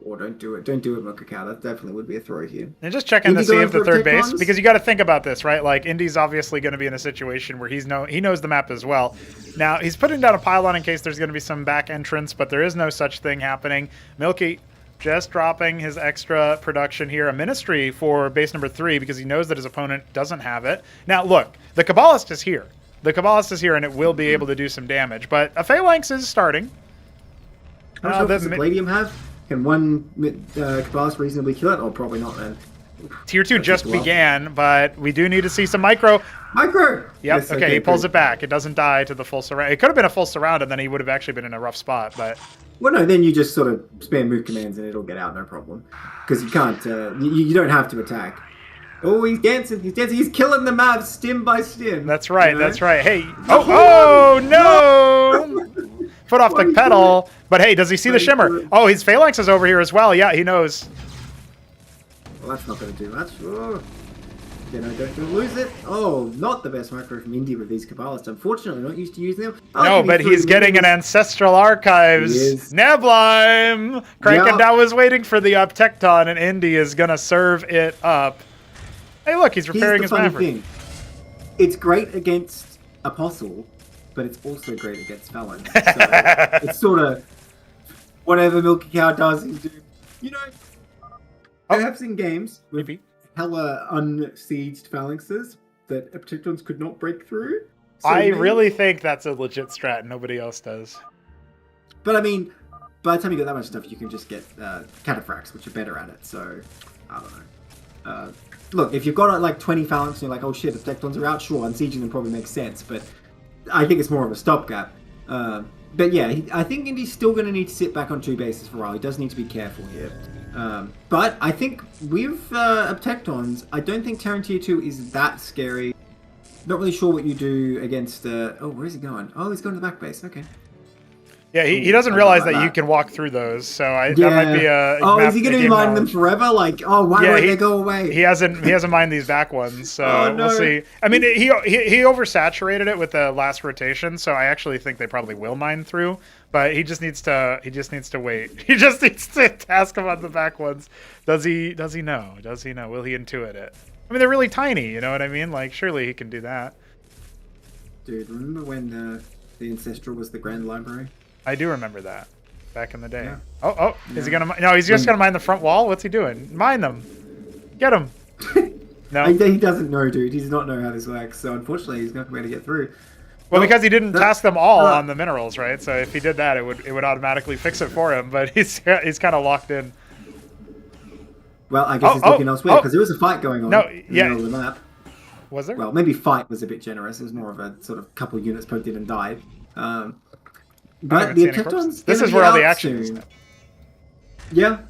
Or don't do it. Don't do it, milkicow. That definitely would be a throw here.
And just checking to see if the third base, because you got to think about this, right? Like, Indy's obviously going to be in a situation where he knows the map as well. Now, he's putting down a pylon in case there's going to be some back entrance, but there is no such thing happening. Milky just dropping his extra production here. A Ministry for base number 3 because he knows that his opponent doesn't have it. Now, look, the Kabbalist is here. The Kabbalist is here, and it will be able to do some damage, but a Phalanx is starting.
How much does the Palladium have? Can one Kabbalist reasonably kill it? Oh, probably not, then.
Tier 2 just began, but we do need to see some micro.
Micro!
Yep,
Yes,
okay, he pulls it back. It doesn't die to the full surround. It could have been a full surround, and then he would have actually been in a rough spot, but...
Well, no, then you just sort of spam move commands and it'll get out, no problem. Because you can't, you don't have to attack. Oh, he's dancing, he's killing the Mavs stim by stim.
That's right, that's right. Hey, oh no! Foot off the pedal, but hey, does he see the shimmer? Oh, his Phalanx is over here as well. Yeah, he knows.
Well, that's not going to do much. Oh. You know, don't lose it. Oh, not the best micro from Indy with these Kabbalists. Unfortunately, not used to using them.
No, but he's getting an Ancestral Archives. Neblime! Krankendow was waiting for the up Tecton, and Indy is going to serve it up. Hey, look, he's repairing his Maverick.
It's great against Apostle, but it's also great against Phalanx. So it's sort of whatever milkicow does, he's doing. You know, perhaps in games with hella unsieged phalanxes that Tectons could not break through. So
I really think that's a legit strat. Nobody else does.
But I mean, by the time you get that much stuff, you can just get cataphracts, which are better at it. So I don't know. Look, if you've got like 20 phalanx and you're like, oh shit, the Tectons are out, sure, unsieging them probably makes sense. But I think it's more of a stopgap. But yeah, I think Indy's still going to need to sit back on 2 bases for a while. He does need to be careful here. But I think with Tectons, I don't think Terran Tier 2 is that scary. Not really sure what you do against... oh, where is he going? Oh, he's going to the back base. Okay.
Yeah, he doesn't realize that you can walk through those, so that might be a...
Oh, is he going to be minding them forever? Like, oh, why won't they go away?
He hasn't mined these back ones, so we'll see. I mean, he oversaturated it with the last rotation, so I actually think they probably will mine through, but he just needs to wait. He just needs to task him on the back ones. Does he know? Will he intuit it? I mean, they're really tiny, you know what I mean? Like, surely he can do that.
Dude, remember when the Ancestral was the Grand Library?
I do remember that back in the day. Yeah. Is he gonna? No, he's just gonna mine the front wall. What's he doing? Mine them. Get him. No,
he doesn't know, dude. He does not know how this works. So unfortunately, he's not going to get through.
Well, because he didn't task them all
uh,
on the minerals, right? So if he did that, it would automatically fix it for him. But he's kind of locked in.
Well, I guess he's looking elsewhere because there was a fight going on in the middle of the map.
Was there?
Well, maybe fight was a bit generous. It was more of a sort of couple units poked in and died. But the Tectons.
This is where all the action is.
Yeah.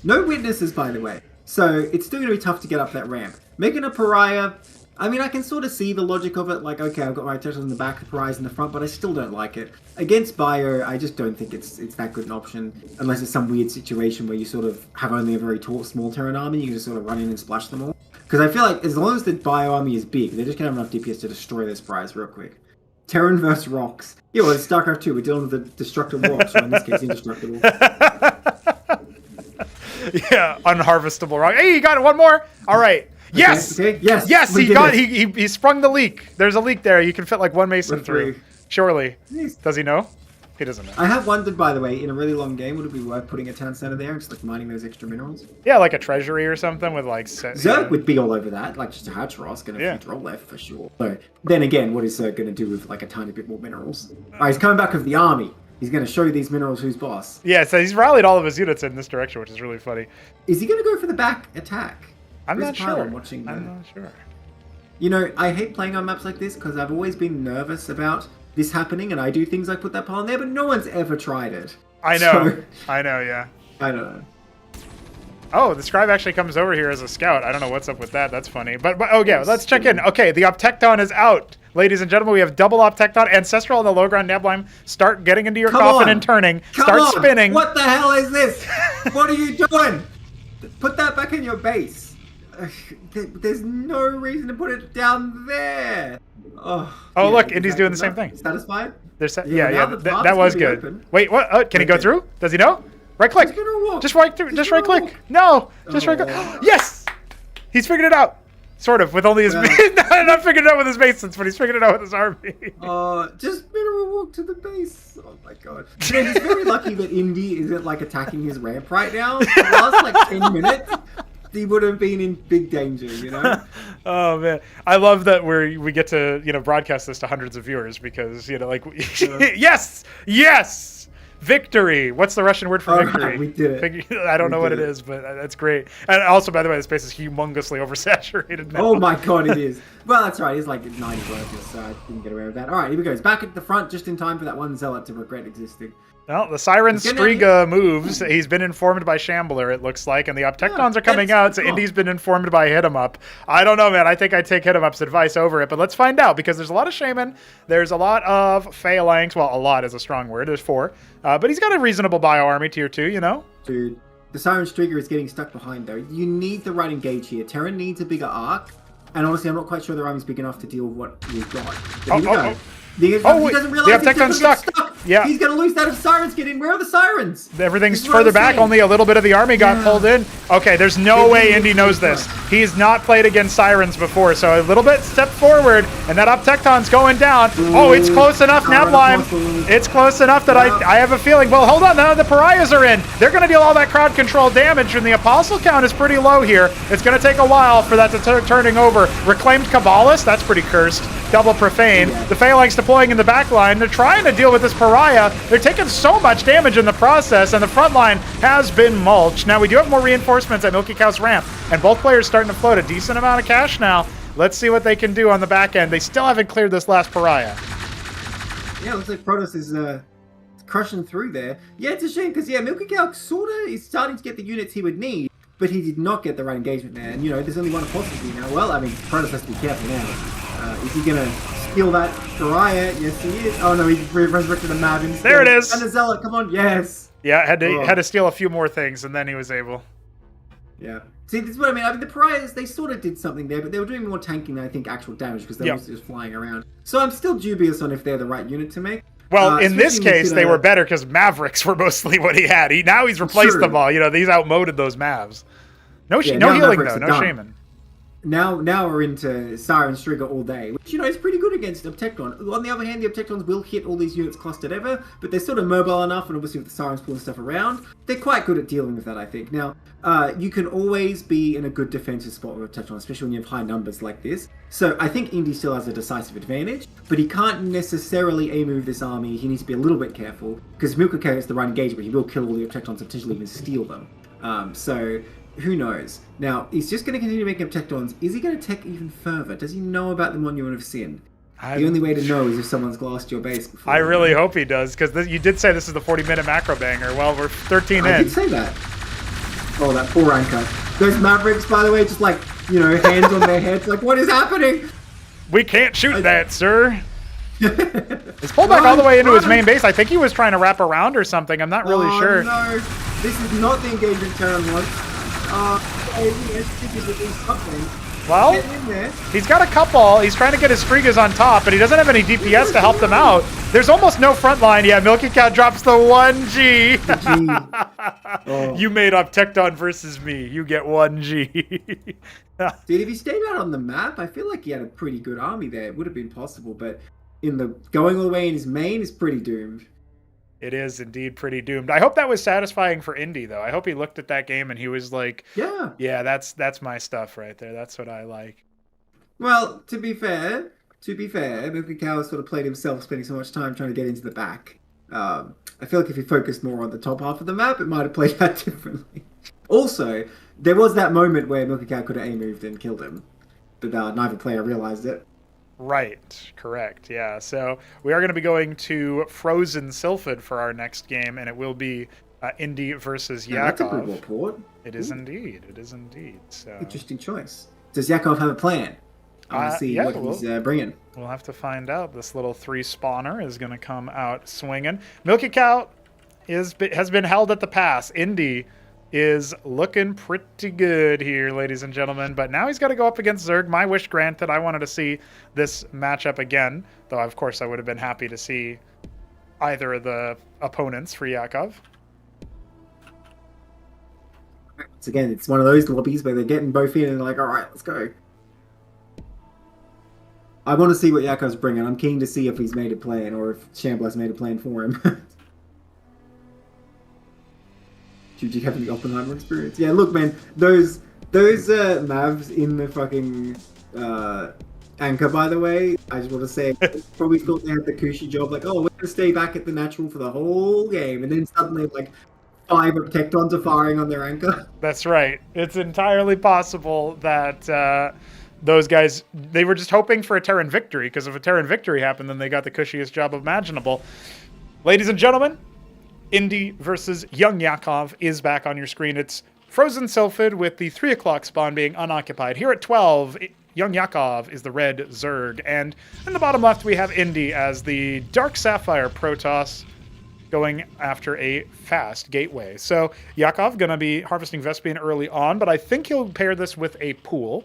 No witnesses, by the way. So it's still going to be tough to get up that ramp. Making a pariah. I mean, I can sort of see the logic of it. Like, okay, I've got my Tectons in the back, the pariahs in the front, but I still don't like it. Against Bio, I just don't think it's that good an option. Unless it's some weird situation where you sort of have only a very small Terran army, you can just sort of run in and splash them all. Because I feel like as long as the Bio army is big, they're just going to have enough DPS to destroy this prize real quick. Terran versus rocks. Yeah, well, it's StarCraft 2. We're dealing with the destructible rocks, or in this case, indestructible.
Yeah, unharvestable rock. Hey, you got it. One more. All right. Yes.
Okay. Yes.
Yes. He sprung the leak. There's a leak there. You can fit like one mason through. Surely. Does he know? He doesn't know.
I have wondered, by the way, in a really long game, would it be worth putting a town center there and just like mining those extra minerals?
Yeah, like a treasury or something with like.
Zerg would be all over that, like just a Hatrosk and a few troll left for sure. So then again, what is Zerg going to do with like a tiny bit more minerals? All right, he's coming back with the army. He's going to show you these minerals who's boss.
Yeah, so he's rallied all of his units in this direction, which is really funny.
Is he going to go for the back attack?
I'm not sure.
I'm not
sure.
You know, I hate playing on maps like this because I've always been nervous about this happening, and I do things like put that pile in there, but no one's ever tried it.
I know. So, I know, yeah.
I don't know.
Oh, the scribe actually comes over here as a scout. I don't know what's up with that. That's funny. But oh yeah, let's check in. Okay, the Optecton is out. Ladies and gentlemen, we have double Optecton. Ancestral on the low ground Nebline. Start getting into your coffin and turning. Start spinning.
What the hell is this? What are you doing? Put that back in your base. There's no reason to put it down there. Oh,
look, Indy's doing the same thing.
Satisfied?
Yeah, that was good. Open. Wait, what? Can he go through? Does he know? Right click. Just right through. Just right click. No, just right click. Yes, he's figured it out. Sort of, with only his not figured it out with his masons, but he's figured it out with his army.
Just mineral walk to the base. Oh my god. You know, he's very lucky that Indy isn't like attacking his ramp right now. The last like 10 minutes, he would have been in big danger, you know?
Oh man, I love that we get to broadcast this to hundreds of viewers because yes. Victory! What's the Russian word for victory?
We did it.
I don't know what it is, but that's great. And also, by the way, the space is humongously oversaturated now.
Oh my god, it is. Well, that's right. It's like 90 workers, so I didn't get away with that. All right, here we go. He's back at the front just in time for that one zealot to regret existing.
Well, the Siren Striga moves. He's been informed by Shambler, it looks like, and the Optectons are coming out, so Indy's been informed by Hit 'em Up. I don't know, man. I think I'd take Hit 'em Up's advice over it, but let's find out, because there's a lot of Shaman. There's a lot of Phalanx. Well, a lot is a strong word. There's 4. But he's got a reasonable bio army, tier 2, you know?
Dude, the Siren Striga is getting stuck behind, though. You need the right engage here. Terran needs a bigger arc, and honestly, I'm not quite sure their army's big enough to deal with what we've got. But here we go. He doesn't realize he's going to get stuck.
Yeah.
He's going to lose that if Sirens get in. Where are the Sirens?
Everything's further back. Only a little bit of the army got pulled in. Okay, there's no way Indy knows this. He's not played against Sirens before, so a little bit step forward, and that Optecton's going down. Oh, it's close enough, Nablime. It's close enough that I have a feeling. Well, hold on. Now the Pariahs are in. They're going to deal all that crowd control damage, and the Apostle count is pretty low here. It's going to take a while for that to turning over. Reclaimed Kabbalist, that's pretty cursed. Double Profane. The Phalanx deploying in the back line. They're trying to deal with this Pariah. They're taking so much damage in the process, and the front line has been mulched. Now, we do have more reinforcements at milkiCow's ramp, and both players starting to float a decent amount of cash now. Let's see what they can do on the back end. They still haven't cleared this last Pariah.
Yeah, looks like Protoss is crushing through there. Yeah, it's a shame, because, milkiCow sort of is starting to get the units he would need, but he did not get the right engagement there. And, there's only one apostasy now. Well, I mean, Protoss has to be careful now. Is he going to steal that Pariah? Yes, he is. Oh, no, he resurrected a Mav instead.
There it is.
And a Zealot, come on, yes.
Yeah, had to steal a few more things, and then he was able.
Yeah. See, this is what I mean. I mean, the Pariahs, they sort of did something there, but they were doing more tanking than I think actual damage, because they were just flying around. So I'm still dubious on if they're the right unit to make.
Well, in this case, they were better, because Mavericks were mostly what he had. Now he's replaced them all. He's outmoded those Mavs. No healing, though. No Shaman.
Now we're into Siren Striga all day, which, is pretty good against Obtecton. On the other hand, the Obtectons will hit all these units clustered ever, but they're sort of mobile enough, and obviously with the Sirens pulling stuff around, they're quite good at dealing with that, I think. Now, you can always be in a good defensive spot with Obtecton, especially when you have high numbers like this. So I think Indy still has a decisive advantage, but he can't necessarily A-move this army. He needs to be a little bit careful, because if milkicow gets the right engagement, he will kill all the Obtectons and potentially even steal them. So who knows? Now, he's just going to continue making Obtectons. Is he going to tech even further? Does he know about the Monument of Sin? The only way to know is if someone's glassed your base before.
I really hope he does, because you did say this is the 40-minute macro banger. Well, we're 13 in.
I did say that. Oh, that poor anchor. Those Mavericks, by the way, just like, hands on their heads. Like, what is happening?
We can't shoot that, sir. He's pulled back all the way into his main base. I think he was trying to wrap around or something. I'm not really sure.
No, this is not the engagement turn once.
Well, he's got a couple. He's trying to get his Strigas on top, but he doesn't have any DPS to help them out. There's almost no front line. Yeah, milkicow drops the 1G.
Oh.
You made up Tecton versus me. You get 1G.
Dude, if he stayed out on the map, I feel like he had a pretty good army there. It would have been possible, but going all the way in his main is pretty doomed.
It is indeed pretty doomed. I hope that was satisfying for Indy, though. I hope he looked at that game and he was like, yeah, that's my stuff right there. That's what I like.
Well, to be fair, milkicow sort of played himself, spending so much time trying to get into the back. I feel like if he focused more on the top half of the map, it might have played out differently. Also, there was that moment where milkicow could have A-moved and killed him, but neither player realized it.
Right, correct, yeah. So we are going to be going to Frozen Sylphid for our next game, and it will be Indy versus Yakov.
That's a good report.
It is indeed. It is indeed. So
interesting choice. Does Yakov have a plan? I want to see what he's bringing.
We'll have to find out. This little 3-spawner is going to come out swinging. milkicow has been held at the pass. Indy is looking pretty good here, ladies and gentlemen. But now he's got to go up against Zerg. My wish granted. I wanted to see this matchup again, though, of course, I would have been happy to see either of the opponents for Yakov.
Again, it's one of those lobbies where they're getting both in and they're like, all right, let's go. I want to see what Yakov's bringing. I'm keen to see if he's made a plan or if Shambler's made a plan for him. Did you have any Oppenheimer experience? Yeah, look, man, those Mavs in the fucking anchor, by the way, I just want to say, probably thought they had the cushy job, like, oh, we're going to stay back at the natural for the whole game, and then suddenly, like, 5 Tectons are firing on their anchor.
That's right. It's entirely possible that those guys, they were just hoping for a Terran victory, because if a Terran victory happened, then they got the cushiest job imaginable. Ladies and gentlemen, Indy versus YoungYakov is back on your screen. It's Frozen Sylphid with the 3 o'clock spawn being unoccupied. Here at 12, YoungYakov is the red Zerg. And in the bottom left, we have Indy as the Dark Sapphire Protoss going after a fast gateway. So Yakov going to be harvesting Vespene early on, but I think he'll pair this with a pool.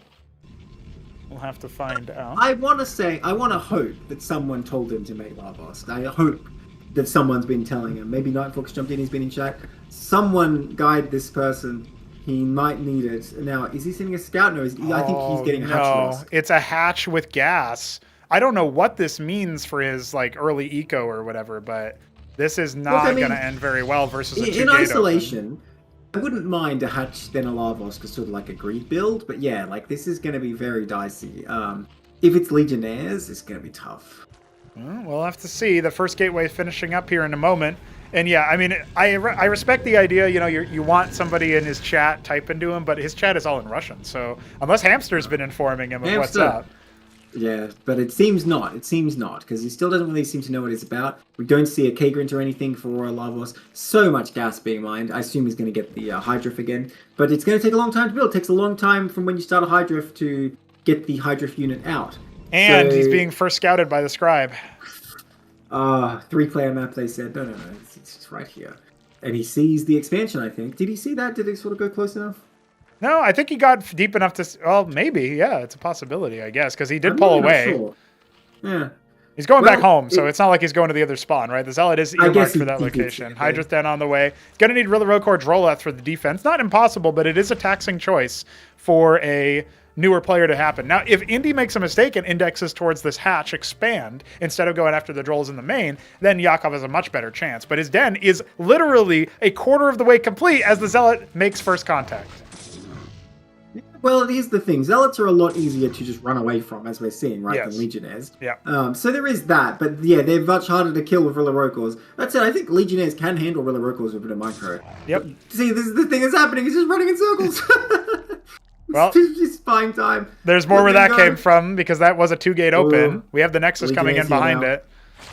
We'll have to find out.
I want to hope that someone told him to make Lavos. I hope that someone's been telling him. Maybe Nightfox jumped in, he's been in chat. Someone guide this person. He might need it. Now, is he sending a scout? No, I think he's getting a hatch lost.
It's a hatch with gas. I don't know what this means for his like early eco or whatever, but this is not going to end very well versus a 2-gate
in isolation. Open. I wouldn't mind a hatch then a Lavos because sort of like a greed build, but yeah, like this is going to be very dicey. If it's Legionnaires, it's going to be tough.
We'll have to see. The first gateway finishing up here in a moment. And yeah, I mean, I respect the idea, you want somebody in his chat typing to him, but his chat is all in Russian. So unless Hamster's been informing him of what's up.
Yeah, but it seems not, because he still doesn't really seem to know what it's about. We don't see a K-Grint or anything for Lavos. So much gas being mined. I assume he's going to get the Hydrift again. But it's going to take a long time to build. It takes a long time from when you start a Hydrift to get the Hydrift unit out.
And he's being first scouted by the scribe.
3-player map, they said. No, it's right here. And he sees the expansion, I think. Did he see that? Did he sort of go close enough?
No, I think he got deep enough to... Well, maybe, yeah. It's a possibility, I guess, because he did pull away.
Sure. Yeah.
He's going back home, so it's not like he's going to the other spawn, right? The Zealot is earmarked for that location. Hydra then on the way. Going to need Rokor's Roleth for the defense. Not impossible, but it is a taxing choice for a newer player to happen. Now, if Indy makes a mistake and indexes towards this hatch expand instead of going after the Drolls in the main, then Yakov has a much better chance. But his den is literally a quarter of the way complete as the Zealot makes first contact.
Well, here's the thing. Zealots are a lot easier to just run away from, as we're seeing, right,
Yes.
than Legionnaires.
Yeah.
So there is that, but yeah, they're much harder to kill with Rillarocors. That said, I think Legionnaires can handle Rillarocors with a bit of micro.
Yep.
But, see, this is the thing that's happening. It's just running in circles.
Well,
it's just buying time.
There's more
But
where
there
that
you go.
came from because that was a 2-gate open.
Ooh.
We have the Nexus coming in
Legionnaires here
behind
now.
it.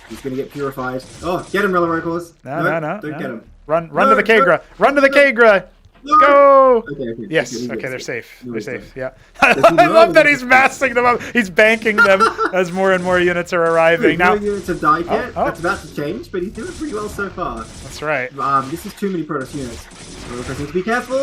He's going to get purified. Oh, get him, Rillarocors.
No.
Don't get him.
Run
No,
to the Kagra.
no,
Run to the
no.
Kagra.
No.
Go.
Okay.
Yes.
He's
Okay, they're
safe.
safe.
No,
They're
he's
safe.
safe.
Yeah.
Does he
I
know
love that
that
he's
he's
massing them up. He's banking them as more and more units are arriving.
No
Now,
units have died yet.
oh.
That's about to change, but he's doing pretty well so far.
that's right.
This is too many Protoss units. Protoss need to be careful.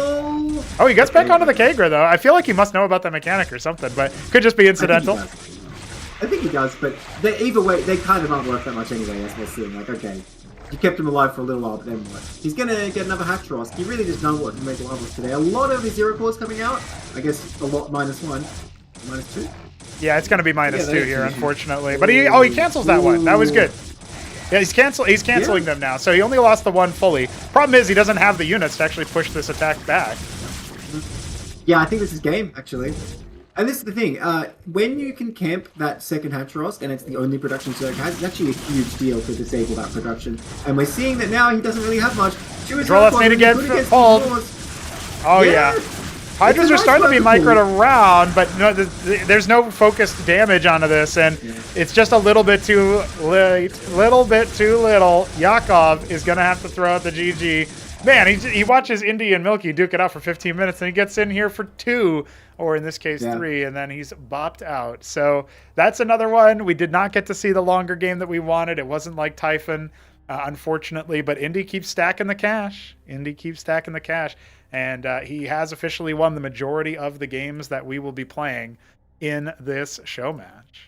Oh, he gets back onto the Kagra though. I feel like he must know about the mechanic or something, but could just be incidental.
I think he does, but either way, they kind of aren't worth that much anyway, as we're seeing. Like, okay, you kept him alive for a little while, but then what? He's gonna get another Hatchros. He really does know what to make levels today. A lot of his Zero Cores coming out. I guess a lot -1, -2.
Yeah, it's gonna be -2
that's
here,
easy.
unfortunately. But he cancels that one. That was good. Yeah, he's canceling them now, so he only lost the one fully. Problem is he doesn't have the units to actually push this attack back.
Yeah, I think this is game, actually. And this is the thing, when you can camp that second Hatchros, and it's the only production Zerg has, it's actually a huge deal to disable that production. And we're seeing that now he doesn't really have much.
Drolls need to get pulled. Oh yeah. Hydras are starting to be microed around, but no, there's no focused damage onto this, and it's just a little bit too late. Little bit too little. Yakov is going to have to throw out the GG. Man, he watches Indy and Milky duke it out for 15 minutes, and he gets in here for 2, or in this case 3, and then he's bopped out. So that's another one. We did not get to see the longer game that we wanted. It wasn't like Typhon, unfortunately, but Indy keeps stacking the cash. And he has officially won the majority of the games that we will be playing in this show match.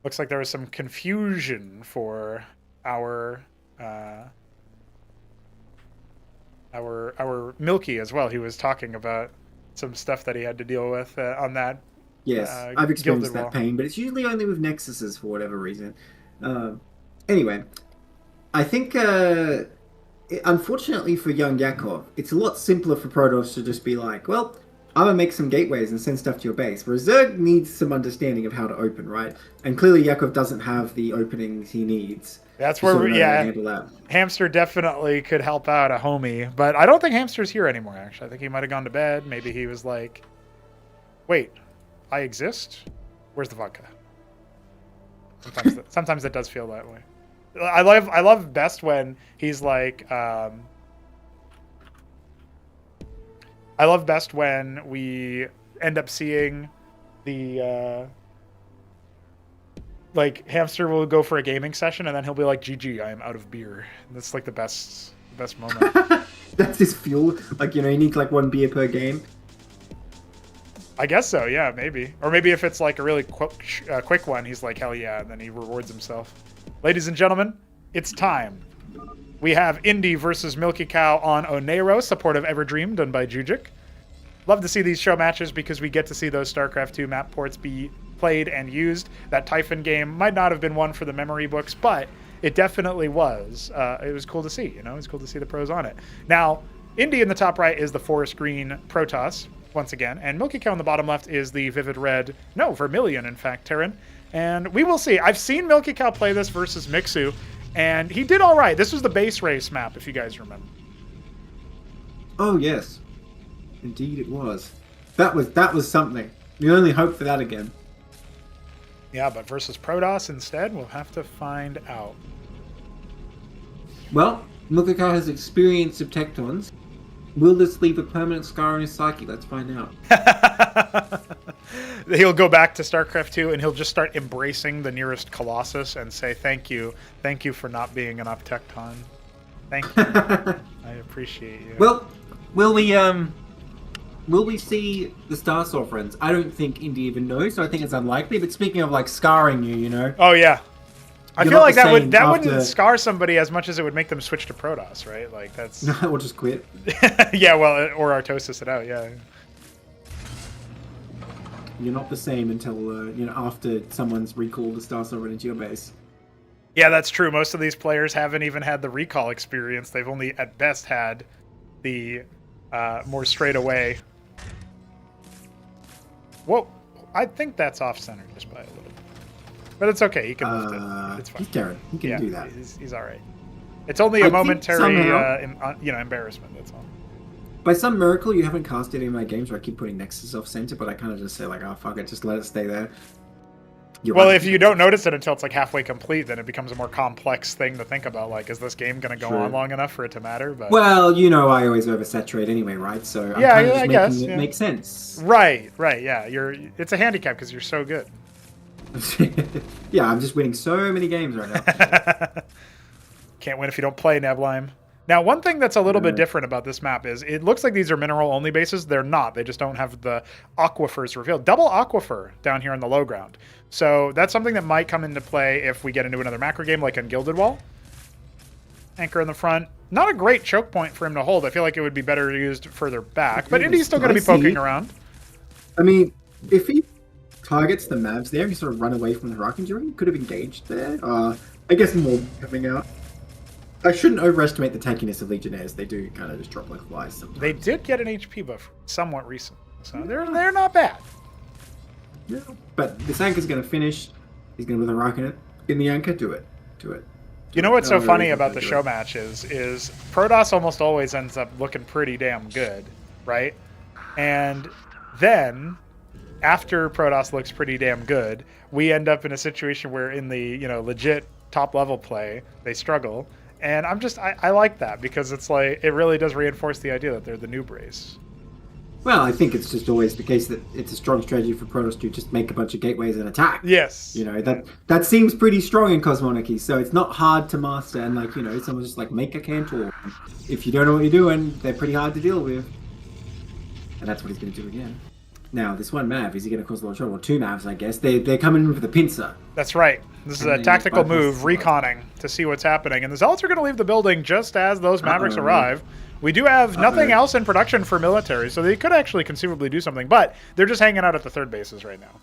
Looks like there was some confusion for our Milky as well. He was talking about some stuff that he had to deal with on that.
Yes, I've experienced
Gilded
that
Wall.
pain, but it's usually only with Nexuses for whatever reason. Anyway, I think, unfortunately for YoungYakov, it's a lot simpler for Protoss to just be like, well, I'm going to make some gateways and send stuff to your base. Whereas Zerg needs some understanding of how to open, right? And clearly Yakov doesn't have the openings he needs.
That's
to
where,
sort of know how to
yeah,
handle that.
Hamster definitely could help out a homie, but I don't think Hamster's here anymore, actually. I think he might have gone to bed. Maybe he was like, wait, I exist? Where's the vodka? Sometimes it does feel that way. I love best when he's like, I love best when we end up seeing the like Hamster will go for a gaming session and then he'll be like, GG, I am out of beer. And that's like the best moment.
That's his fuel. Like, you know, you need like 1 beer per game.
I guess so, yeah, maybe. Or maybe if it's like a really quick one, he's like, hell yeah, and then he rewards himself. Ladies and gentlemen, it's time. We have Indy versus milkicow on Onero, support of Everdream, done by Jujic. Love to see these show matches because we get to see those StarCraft 2 map ports be played and used. That Typhon game might not have been one for the memory books, but it definitely was. It was cool to see, you know? It was cool to see the pros on it. Now, Indy in the top right is the forest green Protoss, once again, and milkicow in the bottom left is the vivid red, no, Vermilion, in fact, Terran. And we will see. I've seen milkicow play this versus Mixu, and he did all right. This was the base race map, if you guys remember.
Oh, yes. Indeed it was. That was something. We only hope for that again.
Yeah, but versus Protoss instead, we'll have to find out.
Well, milkicow has experience of Tectons. Will this leave a permanent scar on his psyche? Let's find out.
He'll go back to StarCraft 2 and he'll just start embracing the nearest Colossus and say, thank you for not being an Uptecton. Thank you. I appreciate you.
Well, will we will we see the Star Sovereigns? I don't think Indy even knows, so I think it's unlikely. But speaking of like scarring you, you know.
Oh yeah. I
You're
feel
not
like
the
that
same
wouldn't
after-
scar somebody as much as it would make them switch to Protoss, right? Like that's
We'll just quit.
yeah, well, or Artosis it out, yeah.
You're not the same until you know, after someone's recalled the Star Sovereign into your base.
Yeah, that's true. Most of these players haven't even had the recall experience. They've only at best had the more straight away. Whoa, I think that's off center just by a little bit. But it's okay. He can lift it. It's fine.
He's Gerald. He can do that.
He's all right. It's only a
think
momentary,
somehow-
embarrassment. That's all.
By some miracle, you haven't cast any of my games where I keep putting Nexus off center, but I kind of just say like, oh fuck it, just let it stay there. You're
Well,
right.
if you don't notice it until it's like halfway complete, then it becomes a more complex thing to think about. Like, is this game going to go
True.
on long enough for it to matter? But
Well, you know, I always oversaturate anyway, right? So I'm
Yeah,
kind of
I
just
guess,
making it
yeah.
make sense.
right, yeah. It's a handicap because you're so good.
Yeah, I'm just winning so many games right now.
Can't win if you don't play, Neblime. Now, one thing that's a little bit different about this map is it looks like these are mineral-only bases. They're not. They just don't have the aquifers revealed. Double aquifer down here in the low ground. So that's something that might come into play if we get into another macro game like on Gilded Wall. Anchor in the front. Not a great choke point for him to hold. I feel like it would be better used further back. But Indy's still going to be poking around.
I mean, if he targets the Mavs there and sort of run away from the Hurricane Jury, he could have engaged there. I guess more coming out. I shouldn't overestimate the tankiness of Legionnaires. They do kind of just drop like flies sometimes.
They did get an HP buff somewhat recent. So they're not bad.
Yeah. But this anchor's going to finish. He's going to with a rocket in the anchor. Do it.
You know what's so
No,
funny
really
about the
do
show
it.
match is Protoss almost always ends up looking pretty damn good, right? And then after Protoss looks pretty damn good, we end up in a situation where in the legit top level play they struggle, and I like that because it's like it really does reinforce the idea that they're the noob race.
Well, I think it's just always the case that it's a strong strategy for Protoss to just make a bunch of gateways and attack.
Yes,
You know, that seems pretty strong in Cosmonarchy, so it's not hard to master, and like, you know, someone's just like, make a Cantor. If you don't know what you're doing, they're pretty hard to deal with. And that's what he's going to do again. Now, this one Mav, is he going to cause a lot of trouble? Well, two Mavs, I guess. They're coming in for the pincer.
That's right. This is
And
a
then
tactical
bypass
move,
the spot.
reconning to see what's happening. And the Zealots are going to leave the building just as those Mavericks arrive. We do have nothing else in production for military, so they could actually conceivably do something. But they're just hanging out at the third bases right now.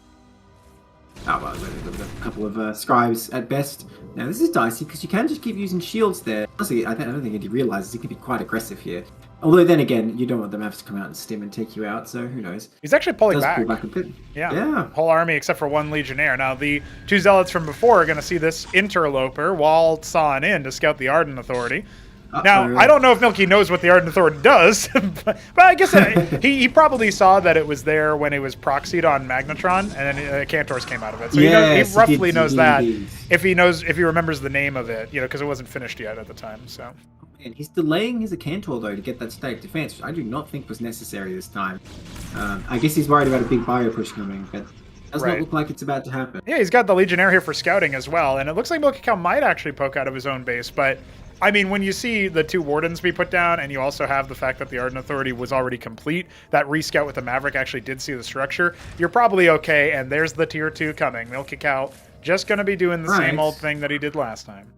Oh, well, there's a couple of scribes at best. Now, this is dicey because you can just keep using shields there. Honestly, I don't think Indy realizes he can be quite aggressive here. Although, then again, you don't want the Mavs to come out and stim and take you out, so who knows?
He's actually pulling
Does
back.
pull back a bit.
Yeah. Whole army except for one Legionnaire. Now, the two Zealots from before are going to see this interloper wall sawing in to scout the Arden Authority. Now, I don't know if Milky knows what the Arden Authority does, but I guess he probably saw that it was there when it was proxied on Magnetron, and then Cantors came out of it. So
Yes,
he roughly
he
knows
did
that
indeed.
if he remembers the name of it, because it wasn't finished yet at the time. So
And he's delaying his Cantor, though, to get that static defense, which I do not think was necessary this time. I guess he's worried about a big bio push coming, but does not look like it's about to happen.
yeah, he's got the Legionnaire here for scouting as well, and it looks like milkicow might actually poke out of his own base, but I mean, when you see the two Wardens be put down, and you also have the fact that the Arden Authority was already complete, that rescout with the Maverick actually did see the structure, you're probably okay, and there's the Tier 2 coming. milkicow just going to be doing the same old thing that he did last time.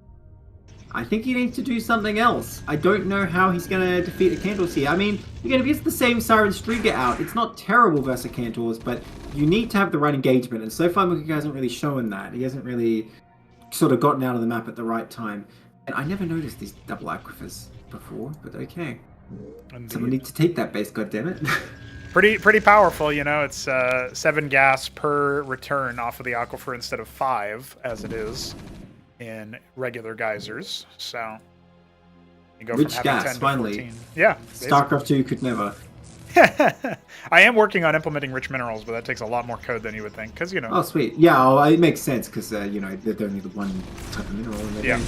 I think he needs to do something else. I don't know how he's going to defeat the Cantors here. I mean, again, if he gets the same Siren Striga out, it's not terrible versus Cantors, but you need to have the right engagement, and so far Milkicow hasn't really shown that. He hasn't really sort of gotten out of the map at the right time. And I never noticed these double aquifers before, but okay.
Indeed.
Someone needs to take that base, goddammit.
Pretty powerful, It's 7 gas per return off of the aquifer instead of 5, as it is in regular geysers. So you go
Rich
from having
gas,
10 to
finally.
14. Yeah. basically.
StarCraft 2 could never.
I am working on implementing rich minerals, but that takes a lot more code than you would think, because
Oh, sweet. Yeah, well, it makes sense because they're only the one type of mineral. In their
Yeah.
game.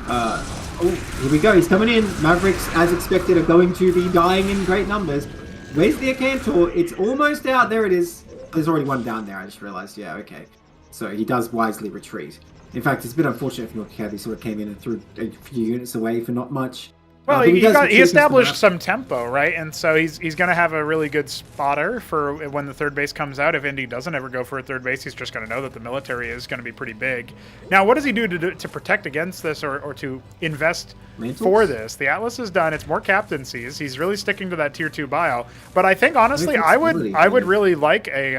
Oh, here we go. He's coming in. Mavericks, as expected, are going to be dying in great numbers. Where's the Cantor? It's almost out. There it is. There's already one down there. I just realized. Yeah, okay. So he does wisely retreat. In fact, it's a bit unfortunate for Milkicow. He sort of came in and threw a few units away for not much.
Well,
But
he
does keep
established
some
some tempo, right? And so he's going to have a really good spotter for when the third base comes out. If Indy doesn't ever go for a third base, he's just going to know that the military is going to be pretty big. Now, what does he do to protect against this or to invest for this? The Atlas is done. It's more captaincies. He's really sticking to that tier 2 bio. But I think, honestly, I would really like a,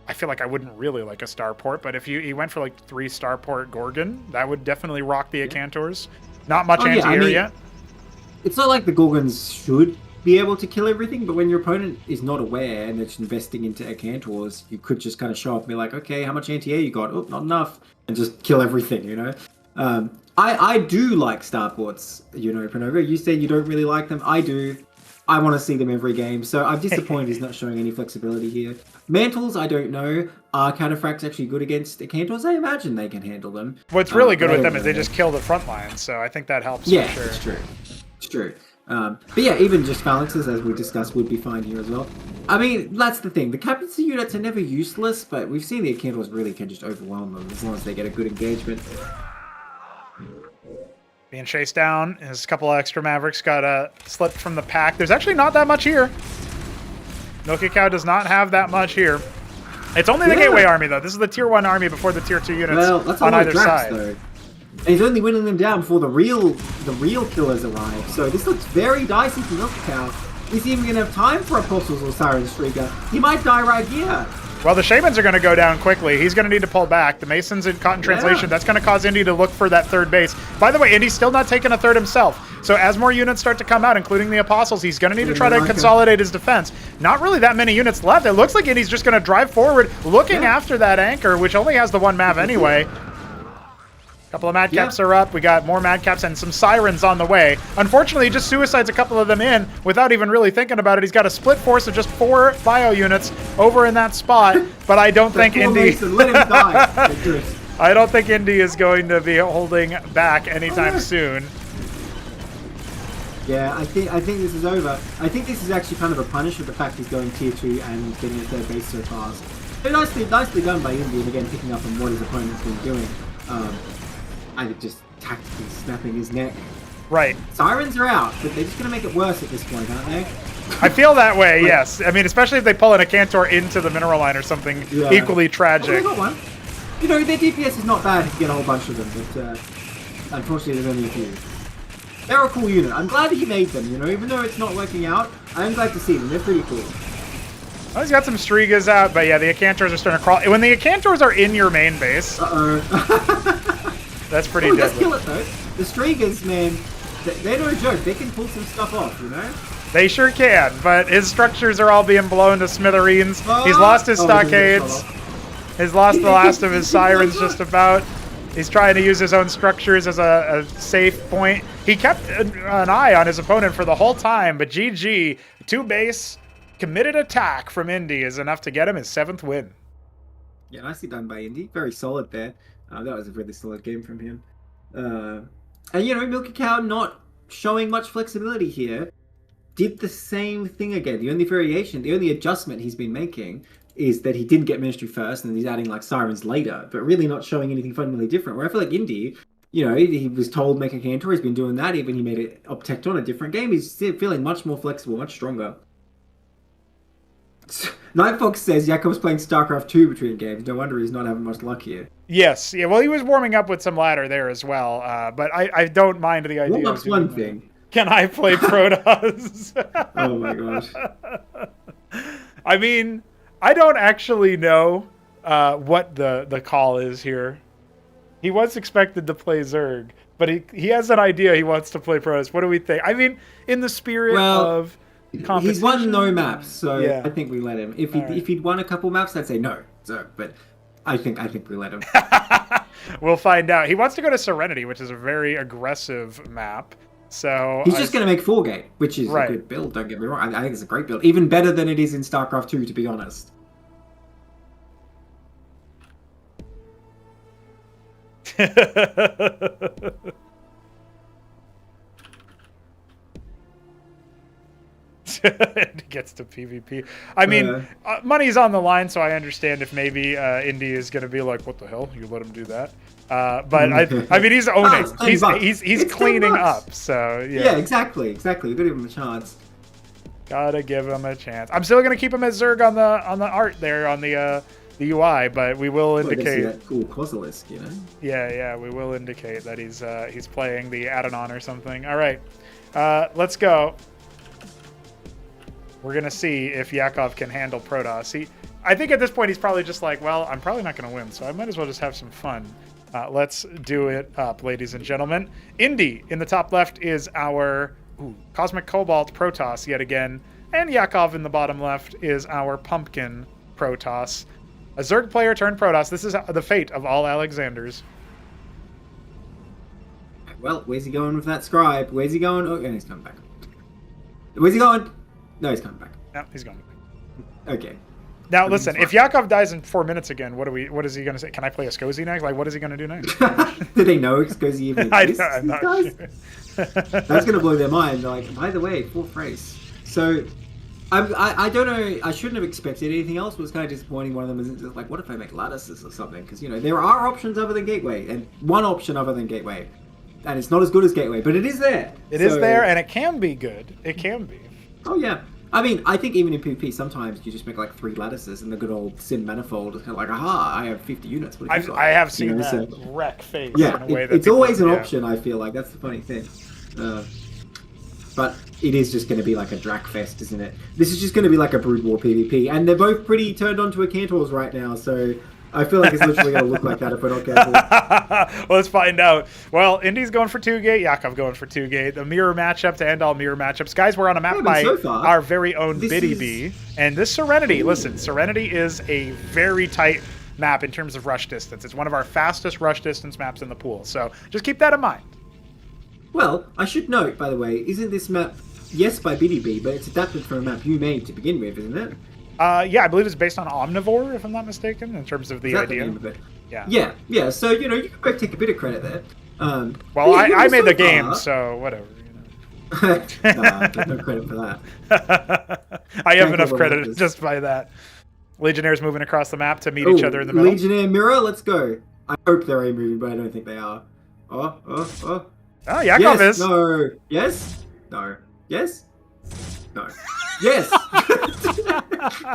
I feel like I wouldn't really like a starport, but if he went for like 3 starport Gorgon, that would definitely rock the Acantors. Not much anti-air yet.
It's not like the Gorgons should be able to kill everything, but when your opponent is not aware and it's investing into Acantors, you could just kind of show up and be like, okay, how much anti-air you got? Oh, not enough. And just kill everything, you know? I do like starports, you know, Panova. You say you don't really like them. I do. I want to see them every game, so I'm disappointed he's not showing any flexibility here. Mantles, I don't know. Are Counterfracts actually good against Acantors? I imagine they can handle them.
What's really good with them is they just kill the front line, so I think that helps for sure.
It's true. It's true. But yeah, even just phalanxes, as we discussed, would be fine here as well. I mean, that's the thing. The captaincy units are never useless, but we've seen the Acantors really can just overwhelm them as long as they get a good engagement.
Being chased down. There's a couple of extra Mavericks got slipped from the pack. There's actually not that much here. milkicow does not have that much here. It's only the Gateway Army, though. This is the Tier 1 army before the Tier 2 units on either side.
Though. And he's only winning them down before the real killers arrive. So this looks very dicey for milkicow. Is he even going to have time for Apostles or Siren Streaker? He might die right here.
Well, the Shamans are going to go down quickly. He's going to need to pull back. The Masons in Cotton Translation, that's going to cause Indy to look for that third base. By the way, Indy's still not taking a third himself. So as more units start to come out, including the Apostles, he's going to need to try to consolidate his defense. Not really that many units left. It looks like Indy's just going to drive forward, looking after that anchor, which only has the 1 Mav anyway. Couple of Madcaps are up. We got more Madcaps and some Sirens on the way. Unfortunately, he just suicides a couple of them in without even really thinking about it. He's got a split force of just 4 bio units over in that spot, but I don't think Indy...
Let him die.
I don't think Indy is going to be holding back anytime soon.
Yeah, I think this is over. I think this is actually kind of a punish for the fact he's going tier 2 and getting a third base so fast. But nicely done by Indy, and again picking up on what his opponent's been doing. I think just tactically snapping his neck.
Right.
Sirens are out, but they're just going to make it worse at this point, aren't they?
I feel that way, yes. I mean, especially if they pull an Acantor into the mineral line or something equally tragic.
Oh, they got one. You know, their DPS is not bad if you get a whole bunch of them, but unfortunately there's only a few. They're a cool unit. I'm glad he made them, you know, even though it's not working out. I'm glad to see them. They're pretty cool.
Well, he's got some Strigas out, but yeah, the Acantors are starting to crawl. When the Acantors are in your main base... That's pretty deadly.
Let's kill it, though. The Strigas, man, they're no joke. They can pull some stuff off, you know?
They sure can, but his structures are all being blown to smithereens. He's lost his stockades. He's lost the last of his Sirens just about. He's trying to use his own structures as a safe point. He kept an eye on his opponent for the whole time, but GG, 2 base, committed attack from Indy is enough to get him his 7th win.
Yeah, nicely done by Indy. Very solid there. That was a really solid game from him. And, you know, milkicow not showing much flexibility here. Did the same thing again. The only variation, the only adjustment he's been making is that he didn't get Ministry first and he's adding, like, Sirens later, but really not showing anything fundamentally different. Where I feel like Indy, you know, he was told make a Cantor, he's been doing that, even he made it Optect a different game. He's feeling much more flexible, much stronger. Nightfox says Yakov's playing StarCraft 2 between games. No wonder he's not having much luck here.
Yes. Yeah, well, he was warming up with some ladder there as well, but I don't mind the idea.
Warm-up's one thing.
Can I play Protoss?
Oh my gosh.
I mean, I don't actually know what the call is here. He was expected to play Zerg, but he has an idea he wants to play Protoss. What do we think? I mean, in the spirit of...
He's won no maps, so I think we let him. If he'd won a couple maps, I'd say no. So, but I think we let him.
We'll find out. He wants to go to Serenity, which is a very aggressive map. So
he's just going to make 4-gate, which is a good build. Don't get me wrong. I think it's a great build, even better than it is in StarCraft 2, to be honest.
Indy gets to PvP. I mean, money's on the line, so I understand if maybe Indy is going to be like, "What the hell? You let him do that?" But I mean, he's owning. He's cleaning up. So
yeah, exactly. You got to give him a chance.
Gotta give him a chance. I'm still gonna keep him as Zerg on the art there on the UI, but we will indicate
that cool Kozilisk, you know.
Yeah, we will indicate that he's playing the Adonon or something. All right, let's go. We're gonna see if Yakov can handle Protoss. I think at this point he's probably just like, well, I'm probably not gonna win, so I might as well just have some fun. Let's do it up, ladies and gentlemen. Indy in the top left is our Cosmic Cobalt Protoss yet again, and Yakov in the bottom left is our Pumpkin Protoss. A Zerg player turned Protoss. This is the fate of all Alexanders.
Well, where's he going with that scribe? Where's he going? Oh, and he's coming back. Where's he going? No, he's coming back.
No, he's going back.
Okay.
Now, listen, if Yakov dies in 4 minutes again, what is he going to say? Can I play a Skozy next? Like, what is he going to do next?
Do they know Skozy even exists?
I'm not sure.
That's going to blow their mind. Like, by the way, 4th race. So, I don't know. I shouldn't have expected anything else. It was kind of disappointing. One of them is just like, what if I make lattices or something? Because, you know, there are options other than Gateway. And one option other than Gateway. And it's not as good as Gateway, but it is there.
It is there, and it can be good. It can be.
Oh, yeah. I mean, I think even in PvP, sometimes you just make like 3 lattices and the good old Sim manifold is kind of like, aha, I have 50 units.
I have seen that wreck face
yeah,
in a way
it's always an option, I feel like. That's the funny thing. But it is just going to be like a Drac Fest, isn't it? This is just going to be like a Brood War PvP. And they're both pretty turned on to a Cantors right now, so I feel like it's literally going to look like that if we're not careful.
Well, let's find out. Well, Indy's going for 2-gate, Yakov going for 2-gate. The mirror matchup to end all mirror matchups. Guys, we're on a map by our very own Biddy Bee. And this Serenity, listen, Serenity is a very tight map in terms of rush distance. It's one of our fastest rush distance maps in the pool. So just keep that in mind.
Well, I should note, by the way, isn't this map, yes, by Biddy Bee, but it's adapted from a map you made to begin with, isn't it?
Yeah, I believe it's based on Omnivore, if I'm not mistaken, in terms of the idea.
The name of it?
Yeah.
Yeah. So, you know, you can both take a bit of credit there.
Well, I made the game, so whatever. You know.
Nah, no credit for that.
I have enough credit just by that. Legionnaires moving across the map to meet each other in the middle.
Legionnaire mirror, let's go. I hope they're A-moving, but I don't think they are. Oh,
Yakov is.
No. Yes? No. Yes? No. Yes!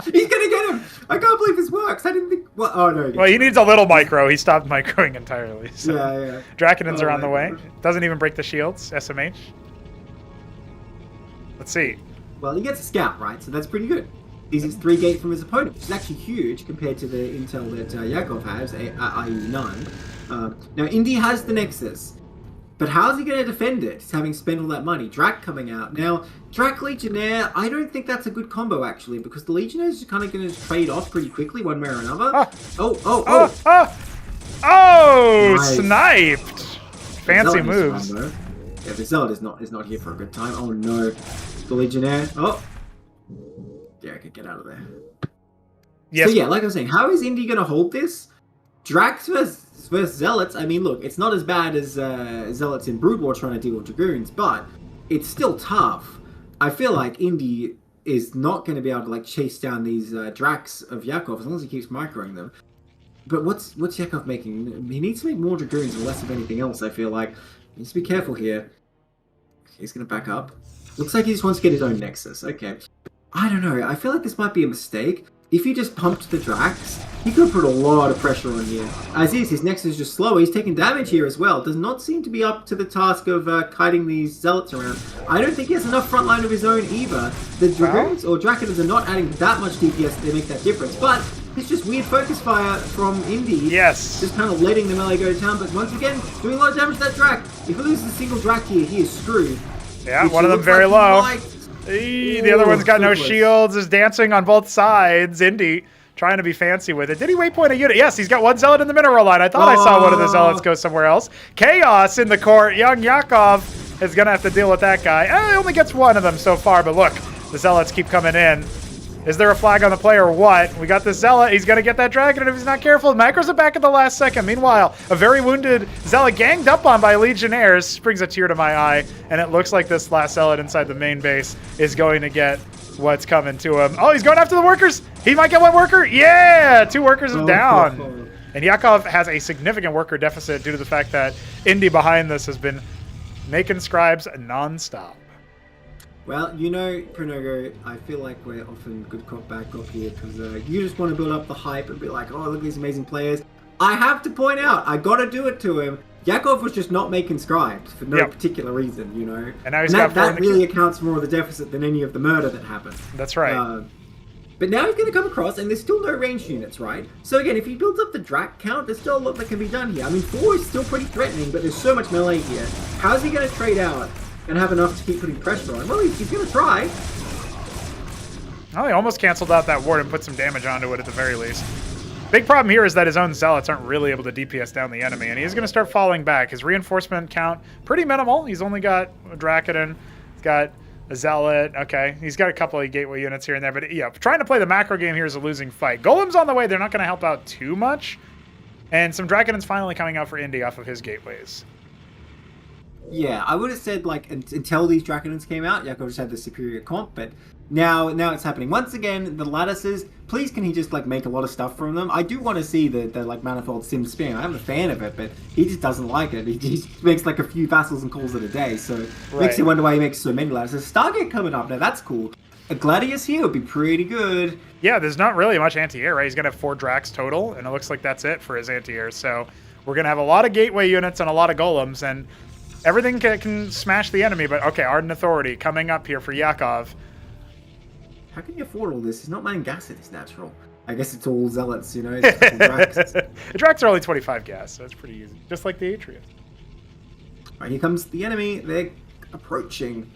He's gonna get him! I can't believe this works! I didn't think... Well, oh, no.
Well, he needs a little micro. He stopped microing entirely. So.
Yeah.
Drakenins are on the way. Doesn't even break the shields. SMH. Let's see.
Well, he gets a scout, right? So that's pretty good. He's 3-gate from his opponent, which is actually huge compared to the intel that Yakov has, i.e. none. Now, Indy has the Nexus. But how's he going to defend it? He's having spent all that money. Drac coming out. Now, Drac Legionnaire, I don't think that's a good combo, actually, because the Legionnaires are kind of going to trade off pretty quickly, one way or another.
Nice. Sniped! Fancy
Zealot
moves.
Yeah, the Zealot is not here for a good time. Oh, no. The Legionnaire. Oh. Yeah, I could get out of there.
Yes.
So, yeah, like I was saying, how is Indy going to hold this? Drax versus Zealots, I mean, look, it's not as bad as Zealots in Brood War trying to deal with Dragoons, but it's still tough. I feel like Indy is not going to be able to, like, chase down these Drax of Yakov as long as he keeps microing them. But what's Yakov making? He needs to make more Dragoons and less of anything else, I feel like. He needs to be careful here. Okay, he's going to back up. Looks like he just wants to get his own Nexus. Okay. I don't know. I feel like this might be a mistake. If he just pumped the Drax, he could put a lot of pressure on here. As is, his Nexus is just slow. He's taking damage here as well. Does not seem to be up to the task of kiting these Zealots around. I don't think he has enough frontline of his own either. The Dragoons or Drakenins are not adding that much DPS to make that difference. But it's just weird focus fire from Indy.
Yes.
Just kind of letting the melee go to town. But once again, doing a lot of damage to that Drac. If he loses a single Drac here, he is screwed.
Yeah, one of them very low. The other one's got no shields, is dancing on both sides. Indy trying to be fancy with it. Did he waypoint a unit? Yes, he's got one Zealot in the mineral line. I thought I saw one of the Zealots go somewhere else. Chaos in the court. YoungYakov is going to have to deal with that guy. He only gets one of them so far, but look, the Zealots keep coming in. Is there a flag on the play or what? We got the Zealot. He's going to get that Dragon, and if he's not careful, macros it back at the last second. Meanwhile, a very wounded Zealot ganged up on by Legionnaires brings a tear to my eye, and it looks like this last Zealot inside the main base is going to get what's coming to him. Oh, he's going after the workers. He might get one worker. Yeah, 2 workers are down. And Yakov has a significant worker deficit due to the fact that Indy behind this has been making scribes nonstop.
Well, you know, Pronogo, I feel like we're often good cop, bad cop here because you just want to build up the hype and be like, oh, look at these amazing players. I have to point out, I got to do it to him. Yakov was just not making scribes for no particular reason, you know.
And now he's got
that really accounts for more of the deficit than any of the murder that happened.
That's right.
But now he's going to come across, and there's still no ranged units, right? So again, if he builds up the Drac count, there's still a lot that can be done here. I mean, 4 is still pretty threatening, but there's so much melee here. How's he going to trade out and have enough to keep putting pressure on? Well, he's going to try.
Oh, he almost canceled out that ward and put some damage onto it at the very least. Big problem here is that his own zealots aren't really able to DPS down the enemy, and he's going to start falling back. His reinforcement count, pretty minimal. He's only got a Dracodon. He's got a zealot. Okay, he's got a couple of gateway units here and there, but yeah, trying to play the macro game here is a losing fight. Golem's on the way. They're not going to help out too much. And some Dracodons finally coming out for Indy off of his gateways.
Yeah, I would have said, like, until these Dracodons came out, Yakov just had the superior comp, but now it's happening. Once again, the lattices, please can he just, like, make a lot of stuff from them? I do want to see the like, manifold sim spam. I'm a fan of it, but he just doesn't like it. He just makes, like, a few vassals and calls it a day, so makes you wonder why he makes so many lattices. Stargate coming up, now that's cool. A Gladius here would be pretty good.
Yeah, there's not really much anti-air, right? He's going to have 4 Dracs total, and it looks like that's it for his anti-air, so we're going to have a lot of gateway units and a lot of golems, and everything can smash the enemy, but okay, Ardent Authority coming up here for Yakov.
How can you afford all this? He's not mining gas, it's natural. I guess it's all zealots, you know? It's all Dracs.
The Dracs are only 25 gas, so it's pretty easy. Just like the Atrius.
Right, here comes the enemy. They're approaching.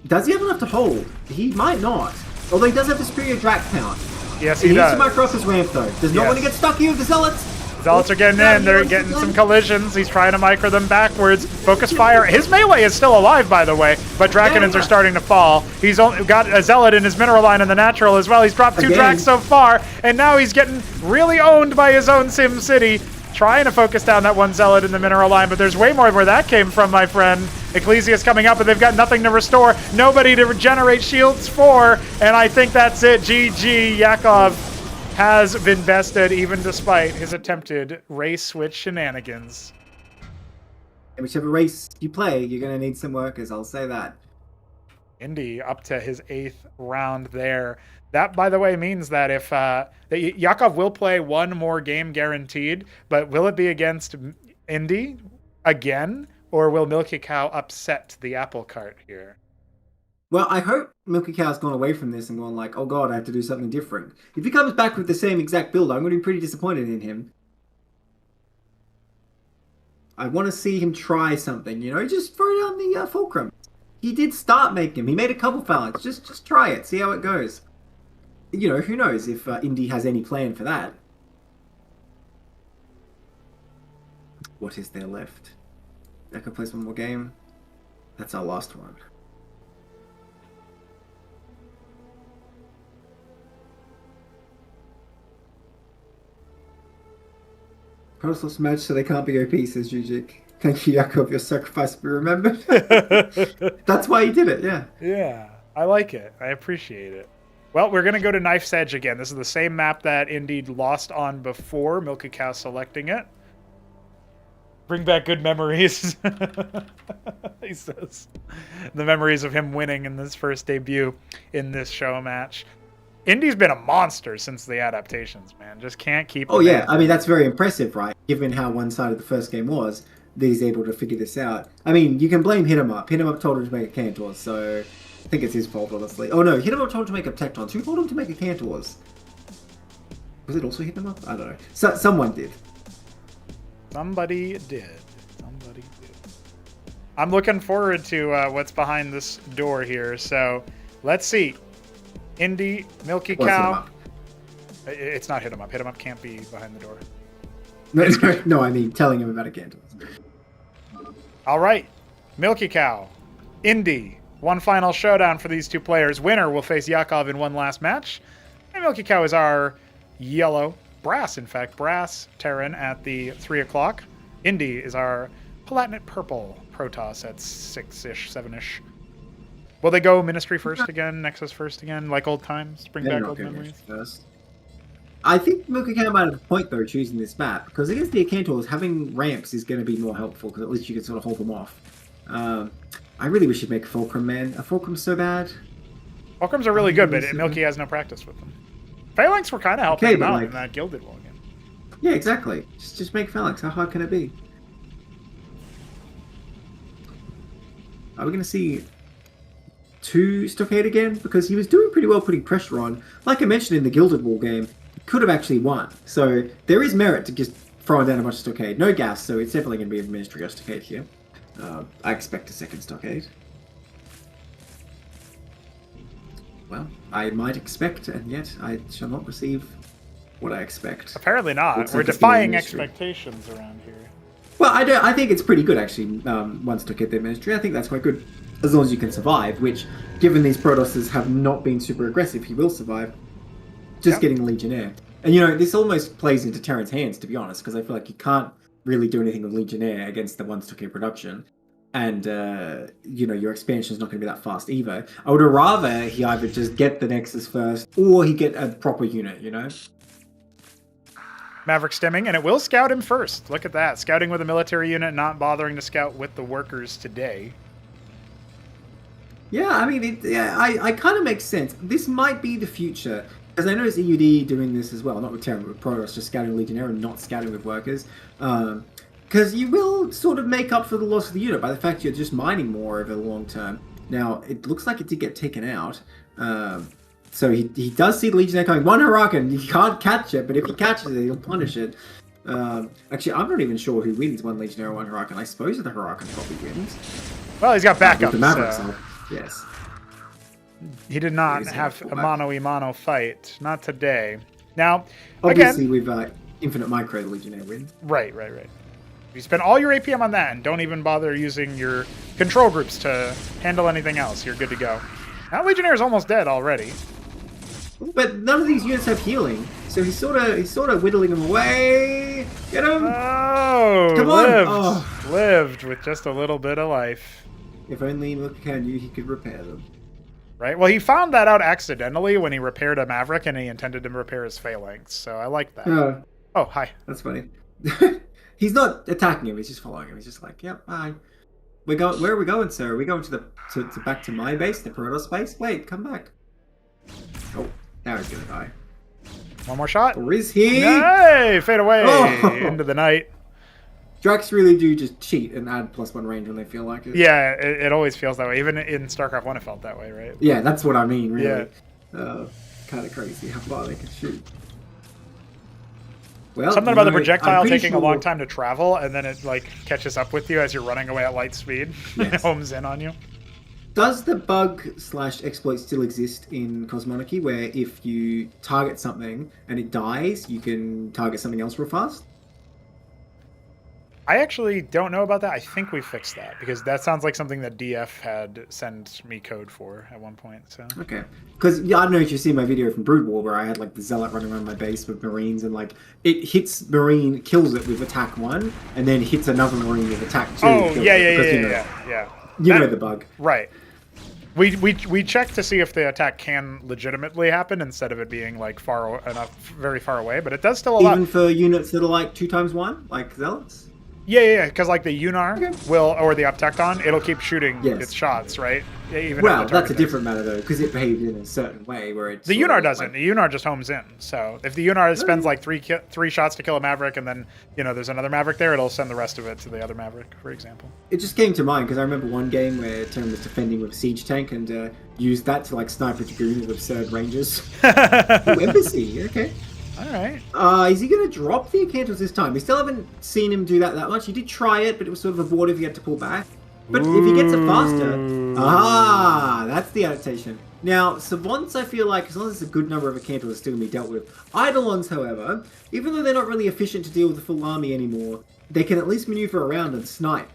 Does he have enough to hold? He might not. Although he does have the superior Drac count.
Yes, he does.
He needs to micro off his ramp, though. Does not want to get stuck here with the zealots.
Zealots are getting in. They're getting some collisions. He's trying to micro them backwards. Focus fire. His melee is still alive, by the way, but Dracodons are starting to fall. He's only got a Zealot in his mineral line in the natural as well. He's dropped 2 Dracs so far, and now he's getting really owned by his own Sim City. Trying to focus down that 1 Zealot in the mineral line, but there's way more where that came from, my friend. Ecclesia's coming up, but they've got nothing to restore. Nobody to regenerate shields for, and I think that's it. GG. Yakov has been bested, even despite his attempted race switch shenanigans.
And whichever race you play, you're going to need some workers, I'll say that.
Indy up to his 8th round there. That, by the way, means that if Yakov will play 1 more game guaranteed, but will it be against Indy again, or will milkicow upset the apple cart here?
Well, I hope milkicow has gone away from this and gone like, oh god, I have to do something different. If he comes back with the same exact build, I'm going to be pretty disappointed in him. I want to see him try something, you know, just throw down the fulcrum. He did start making him. He made a couple phalanx. Just try it, see how it goes. You know, who knows if Indy has any plan for that. What is there left? Echo plays 1 more game. That's our last one. Protoss match so they can't be OP, says Jujik. Thank you, Yakov, your sacrifice will be remembered. That's why he did it, yeah.
Yeah, I like it. I appreciate it. Well, we're going to go to Knife's Edge again. This is the same map that Indy lost on before, milkicow selecting it. Bring back good memories, he says. The memories of him winning in this first debut in this show match. Indy's been a monster since the adaptations, man. Just can't keep...
Oh, yeah. I mean, that's very impressive, right? Given how one-sided the first game was, he's able to figure this out. I mean, you can blame Hit 'em Up. Hit 'em Up told him to make a Cantor, so I think it's his fault, honestly. Oh, no. Hit 'em Up told him to make a Tectons. Who told him to make a Cantors? Was it also Hit 'em Up? I don't know. Someone did.
Somebody did. Somebody did. I'm looking forward to what's behind this door here, so let's see. Indy, milkicow. It's not Hit 'em Up. Hit 'em Up can't be behind the door.
No, I mean telling him about a Cantor.
All right. milkicow, Indy. 1 final showdown for these 2 players. Winner will face Yakov in 1 last match. And milkicow is our yellow, brass, in fact, brass Terran at the 3 o'clock. Indy is our Palatinate purple Protoss at 6-ish, 7-ish. Will they go Ministry first again, Nexus first again, like old times? Bring
They're
back
not
old
going
memories?
first. I think milkicow might have a point though choosing this map because against the Acantors, having ramps is going to be more helpful because at least you can sort of hold them off. I really wish you'd make a Fulcrum, man. A Fulcrum's so bad.
Fulcrums are really good, but
so
Milky
bad.
has no practice with them. Phalanx were kind of helping
Okay,
him
but,
out
like-
in that Gilded Wall game.
Yeah, exactly. Just make Phalanx. How hard can it be? Are we going to see 2 Stockade again? Because he was doing pretty well putting pressure on. Like I mentioned in the Gilded Wall game, he could have actually won. So there is merit to just throwing down a bunch of Stockade. No gas, so it's definitely going to be a Ministry of Stockade here. I expect a second Stockade. Well, I might expect, and yet I shall not receive what I expect.
Apparently not.
Looks
We're
like it's gonna be
defying
Ministry.
expectations around here.
Well, I think it's pretty good actually. Once to get their Ministry, I think that's quite good, as long as you can survive. Which, given these Protosses have not been super aggressive, he will survive. Just
Yep.
getting Legionnaire, and you know this almost plays into Terran's hands, to be honest, because I feel like you can't really do anything with Legionnaire against the one Stockade production, and you know your expansion is not going to be that fast either. I would rather he either just get the Nexus first, or he get a proper unit. You know.
Maverick stemming, and it will scout him first. Look at that. Scouting with a military unit, not bothering to scout with the workers today.
Yeah, I mean, I kind of makes sense. This might be the future. Because I noticed EUD doing this as well, not with Terran, but with Protoss, just scouting Legionnaire and not scouting with workers. Because you will sort of make up for the loss of the unit by the fact you're just mining more over the long term. Now, it looks like it did get taken out. So he does see the Legionnaire coming. One Huracan, he can't catch it, but if he catches it, he'll punish it. Actually, I'm not even sure who wins, one Legionnaire or one Huracan. I suppose the Huracan probably wins.
Well, he's got
With
backups.
the Maverick
So
side, yes.
he did not
He's gonna
have
pull
a
back.
mano-a-mano fight. Not today. Now,
Obviously,
again...
with Infinite Micro, the Legionnaire wins.
Right. You spend all your APM on that and don't even bother using your control groups to handle anything else. You're good to go. Now Legionnaire is almost dead already.
But none of these units have healing, so he's sort of whittling them away. Get him!
Oh,
Come on!
lived,
Oh.
lived with just a little bit of life.
If only milkicow knew he could repair them.
Right. Well, he found that out accidentally when he repaired a Maverick, and he intended to repair his Phalanx. So I like that. Oh, hi.
That's funny. He's not attacking him; he's just following him. He's just like, "Yep, bye." We go. Where are we going, sir? Are we going to back to my base, the Protoss base? Wait, come back. Oh, now he's gonna die.
One more shot.
Or is he?
Hey, fade away
Oh.
into the night.
Drax really do just cheat and add +1 range when they feel like it.
Yeah, it always feels that way. Even in StarCraft 1, it felt that way, right?
Yeah, that's what I mean, really.
Yeah.
Kind of crazy how far they can shoot. Well,
Something
you
about the
know,
projectile
I'm pretty
taking a long
sure-
time to travel, and then it like catches up with you as you're running away at light speed. It
Yes.
homes in on you.
Does the bug/exploit still exist in Cosmonarchy, where if you target something and it dies, you can target something else real fast?
I actually don't know about that. I think we fixed that because that sounds like something that DF had sent me code for at one point. So
Okay. Because I don't know if you've seen my video from Brood War where I had like the Zealot running around my base with Marines and like it hits Marine, kills it with attack 1, and then hits another Marine with attack 2.
oh
kills
yeah,
it, because,
yeah.
You know
That-
the bug.
Right. We checked to see if the attack can legitimately happen instead of it being like very far away, but it does still allow.
Even for units that are like 2x1, like Zealots?
Yeah, because like the Unar
Okay.
will, or the Uptecton, it'll keep shooting
Yes.
its shots, right? Even if
Well,
the
that's a
target
different matter though, because it behaved in a certain way where it's.
The
sort
Unar
of
doesn't.
like-
The Unar just homes in. So if the Unar spends like three shots to kill a Maverick, and then there's another Maverick there, it'll send the rest of it to the other Maverick, for example.
It just came to mind because I remember one game where Terran was defending with a siege tank and used that to like sniper dragoons with absurd ranges. Ooh, embassy, okay.
All right.
Is he going to drop the Acantors this time? We still haven't seen him do that much. He did try it, but it was sort of abortive. He had to pull back. But if he gets it faster, that's the adaptation. Now, Savants, I feel like, as long as there's a good number of Acantors, are still going to be dealt with. Eidolons, however, even though they're not really efficient to deal with the full army anymore, they can at least maneuver around and snipe,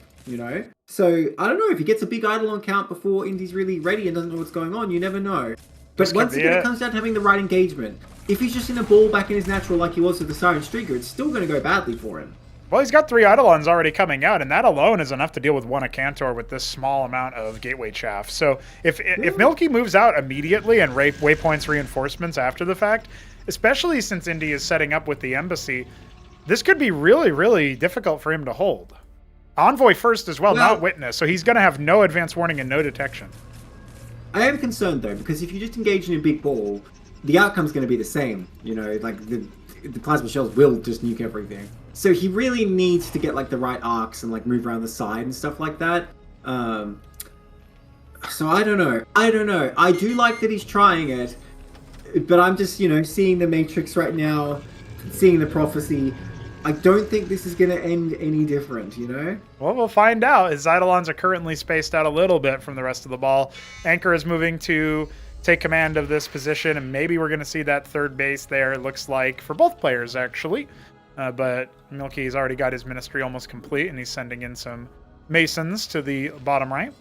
So, I don't know, if he gets a big Eidolon count before Indy's really ready and doesn't know what's going on, you never know. But
This could
once
be
again,
it.
it comes down to having the right engagement. If he's just in a ball back in his natural like he was with the Siren Streaker, it's still going to go badly for him.
Well, he's got 3 Eidolons already coming out, and that alone is enough to deal with 1 Akantor with this small amount of Gateway Chaff. So if Milky moves out immediately and waypoints reinforcements after the fact, especially since Indy is setting up with the embassy, this could be really, really difficult for him to hold. Envoy first as well, not Witness, so he's going to have no advance warning and no detection.
I am concerned, though, because if you just engage in a big ball, the outcome's going to be the same. You know, like, the plasma shells will just nuke everything. So he really needs to get, like, the right arcs and, like, move around the side and stuff like that. So I don't know. I do like that he's trying it, but I'm just, you know, seeing the Matrix right now, seeing the prophecy. I don't think this is going to end any different, you know?
Well, we'll find out. His Eidolons are currently spaced out a little bit from the rest of the ball. Anchor is moving to take command of this position, and maybe we're going to see that third base there, it looks like, for both players, actually. But Milky's already got his ministry almost complete, and he's sending in some Masons to the bottom right.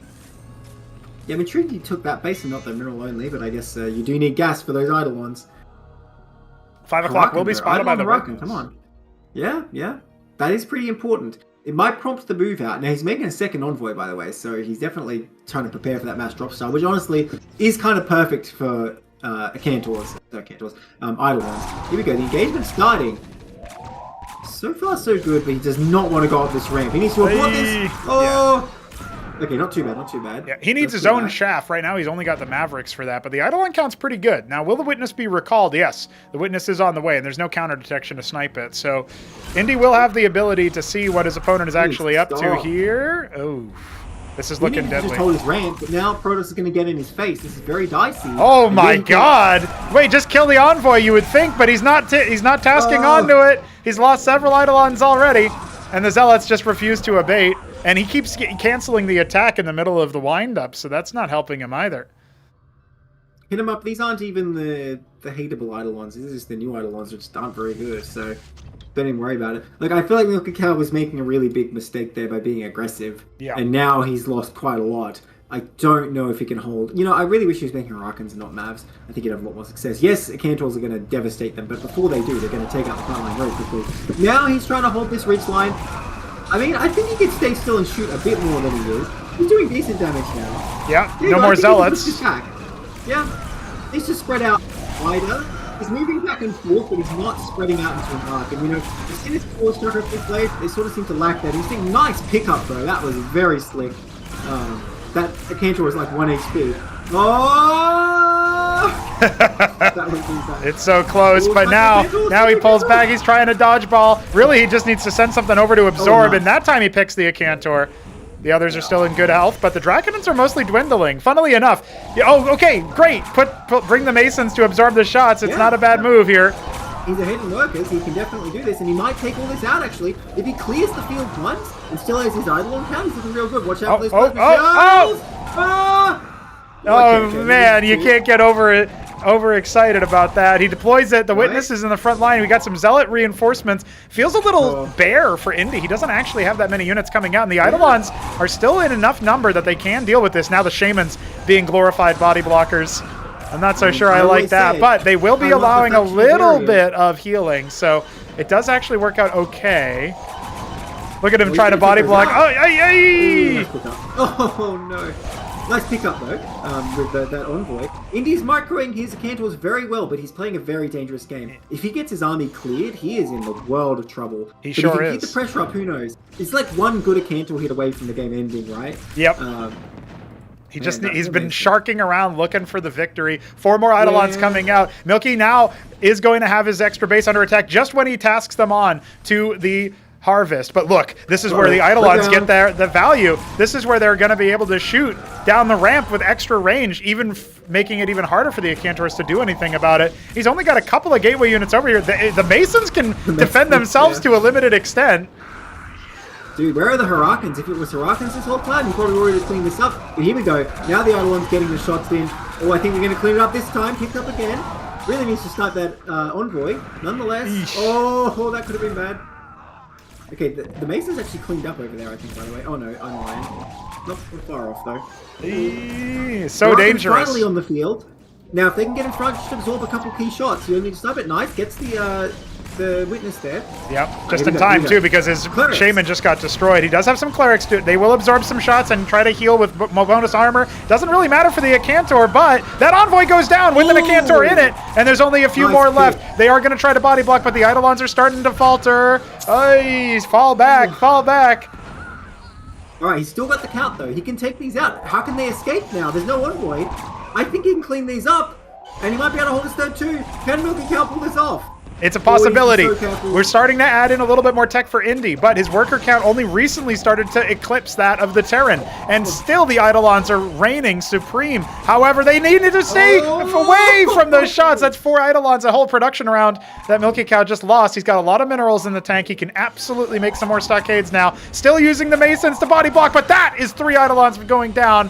Yeah, I'm intrigued you took that base and not the mineral only, but I guess you do need gas for those Eidolons.
5 o'clock will be spotted by the
Huracan, come on. Yeah. That is pretty important. It might prompt the move out. Now, he's making a second envoy, by the way, so he's definitely trying to prepare for that mass drop star, which honestly is kind of perfect for Eidolons. Here we go, the engagement's starting. So far, so good, but he does not want to go up this ramp. He needs to avoid this. Oh! Yeah. Okay, not too bad.
Yeah, he needs his own shaft. Right now, he's only got the Mavericks for that, but the Eidolon count's pretty good. Now, will the Witness be recalled? Yes, the Witness is on the way, and there's no counter detection to snipe it. So, Indy will have the ability to see what his opponent is actually up to here. Oh, this is looking deadly.
Just hold his ramp, but now Protoss is going to get in his face. This is very dicey.
Oh my God! Wait, just kill the Envoy, you would think, but he's not tasking onto it. He's lost several Eidolons already, and the Zealots just refuse to abate. And he keeps canceling the attack in the middle of the wind-up, so that's not helping him either.
Hit him up. These aren't even the hateable Eidolons. These are just the new Eidolons, which aren't very good, so don't even worry about it. Like, I feel like milkicow was making a really big mistake there by being aggressive.
Yeah.
And now he's lost quite a lot. I don't know if he can hold... You know, I really wish he was making Huracans and not Mavs. I think he'd have a lot more success. Yes, Cantors are going to devastate them, but before they do, they're going to take out the front line very quickly. Now he's trying to hold this ridge line. I mean, I think he could stay still and shoot a bit more than he is. He's doing decent damage now.
Yeah, no more Zealots.
Yeah, he's just spread out wider. He's moving back and forth, but he's not spreading out into an arc. And, you know, you've seen his core structure of this blade, they sort of seem to lack that. He's doing nice pickup, though. That was very slick. That Cantor was like 1 HP. Oh! That was insane.
It's so close, but now he pulls back. He's trying to dodgeball. Really, he just needs to send something over to absorb, and that time he picks the Akantor. The others are still in good health, but the Draconans are mostly dwindling. Funnily enough, okay, great. Bring the Masons to absorb the shots. It's not a bad move here.
He's a hidden worker, so he can definitely do this, and he might take all this out, actually. If he clears the field once and still has his Eidolon count, he's looking real good. Watch out for those
man, you can't get overexcited about that. He deploys it. The Witness is in the front line. We got some Zealot reinforcements. Feels a little bare for Indy. He doesn't actually have that many units coming out, and the Eidolons are still in enough number that they can deal with this. Now the Shamans being glorified body blockers. I'm not so sure I like that, but they will be allowing a little bit of healing, so it does actually work out okay. Look at him trying to body block.
Oh, no. Nice pickup, though, with that Envoy. Indy's microing his Cantors very well, but he's playing a very dangerous game. If he gets his army cleared, he is in the world of trouble.
He sure is.
If he keeps the pressure up, who knows? It's like one good Cantor hit away from the game ending, right?
Yep. He's been sharking around looking for the victory. 4 more Eidolons coming out. Milky now is going to have his extra base under attack just when he tasks them on to the harvest. But look, this is where the Eidolons get the value. This is where they're going to be able to shoot down the ramp with extra range, even making it even harder for the Acantors to do anything about it. He's only got a couple of gateway units over here. The Masons can defend themselves to a limited extent.
Dude, where are the Huracans? If it was Huracans this whole time, he probably already cleaned this up. But here we go. Now the Eidolon's getting the shots in. Oh, I think we're going to clean it up this time. Picked up again. Really needs to start that Envoy. Nonetheless. Oh, that could have been bad. Okay, the Mason's actually cleaned up over there, I think, by the way. Oh, no, I'm lying. Not far off, though.
So dangerous.
Finally on the field. Now, if they can get in front, just absorb a couple key shots. You only need to stop it. Nice. Gets the the witness there.
Yep, just in time too, because his shaman just got destroyed. He does have some clerics too. They will absorb some shots and try to heal with bonus armor. Doesn't really matter for the Acantor, but that envoy goes down with an Acantor in it, and there's only a few more left. They are going to try to body block, but the Eidolons are starting to falter. Oh, fall back, fall back.
All right, he's still got the count though. He can take these out. How can they escape now? There's no envoy. I think he can clean these up, and he might be able to hold his third too. Can milkicow pull this off?
It's a possibility.
So
we're starting to add in a little bit more tech for Indy, but his worker count only recently started to eclipse that of the Terran, and still the Eidolons are reigning supreme. However, they needed to stay away from those shots. That's 4 Eidolons, a whole production round that milkicow just lost. He's got a lot of minerals in the tank. He can absolutely make some more stockades now. Still using the Masons to body block, but that is 3 Eidolons going down.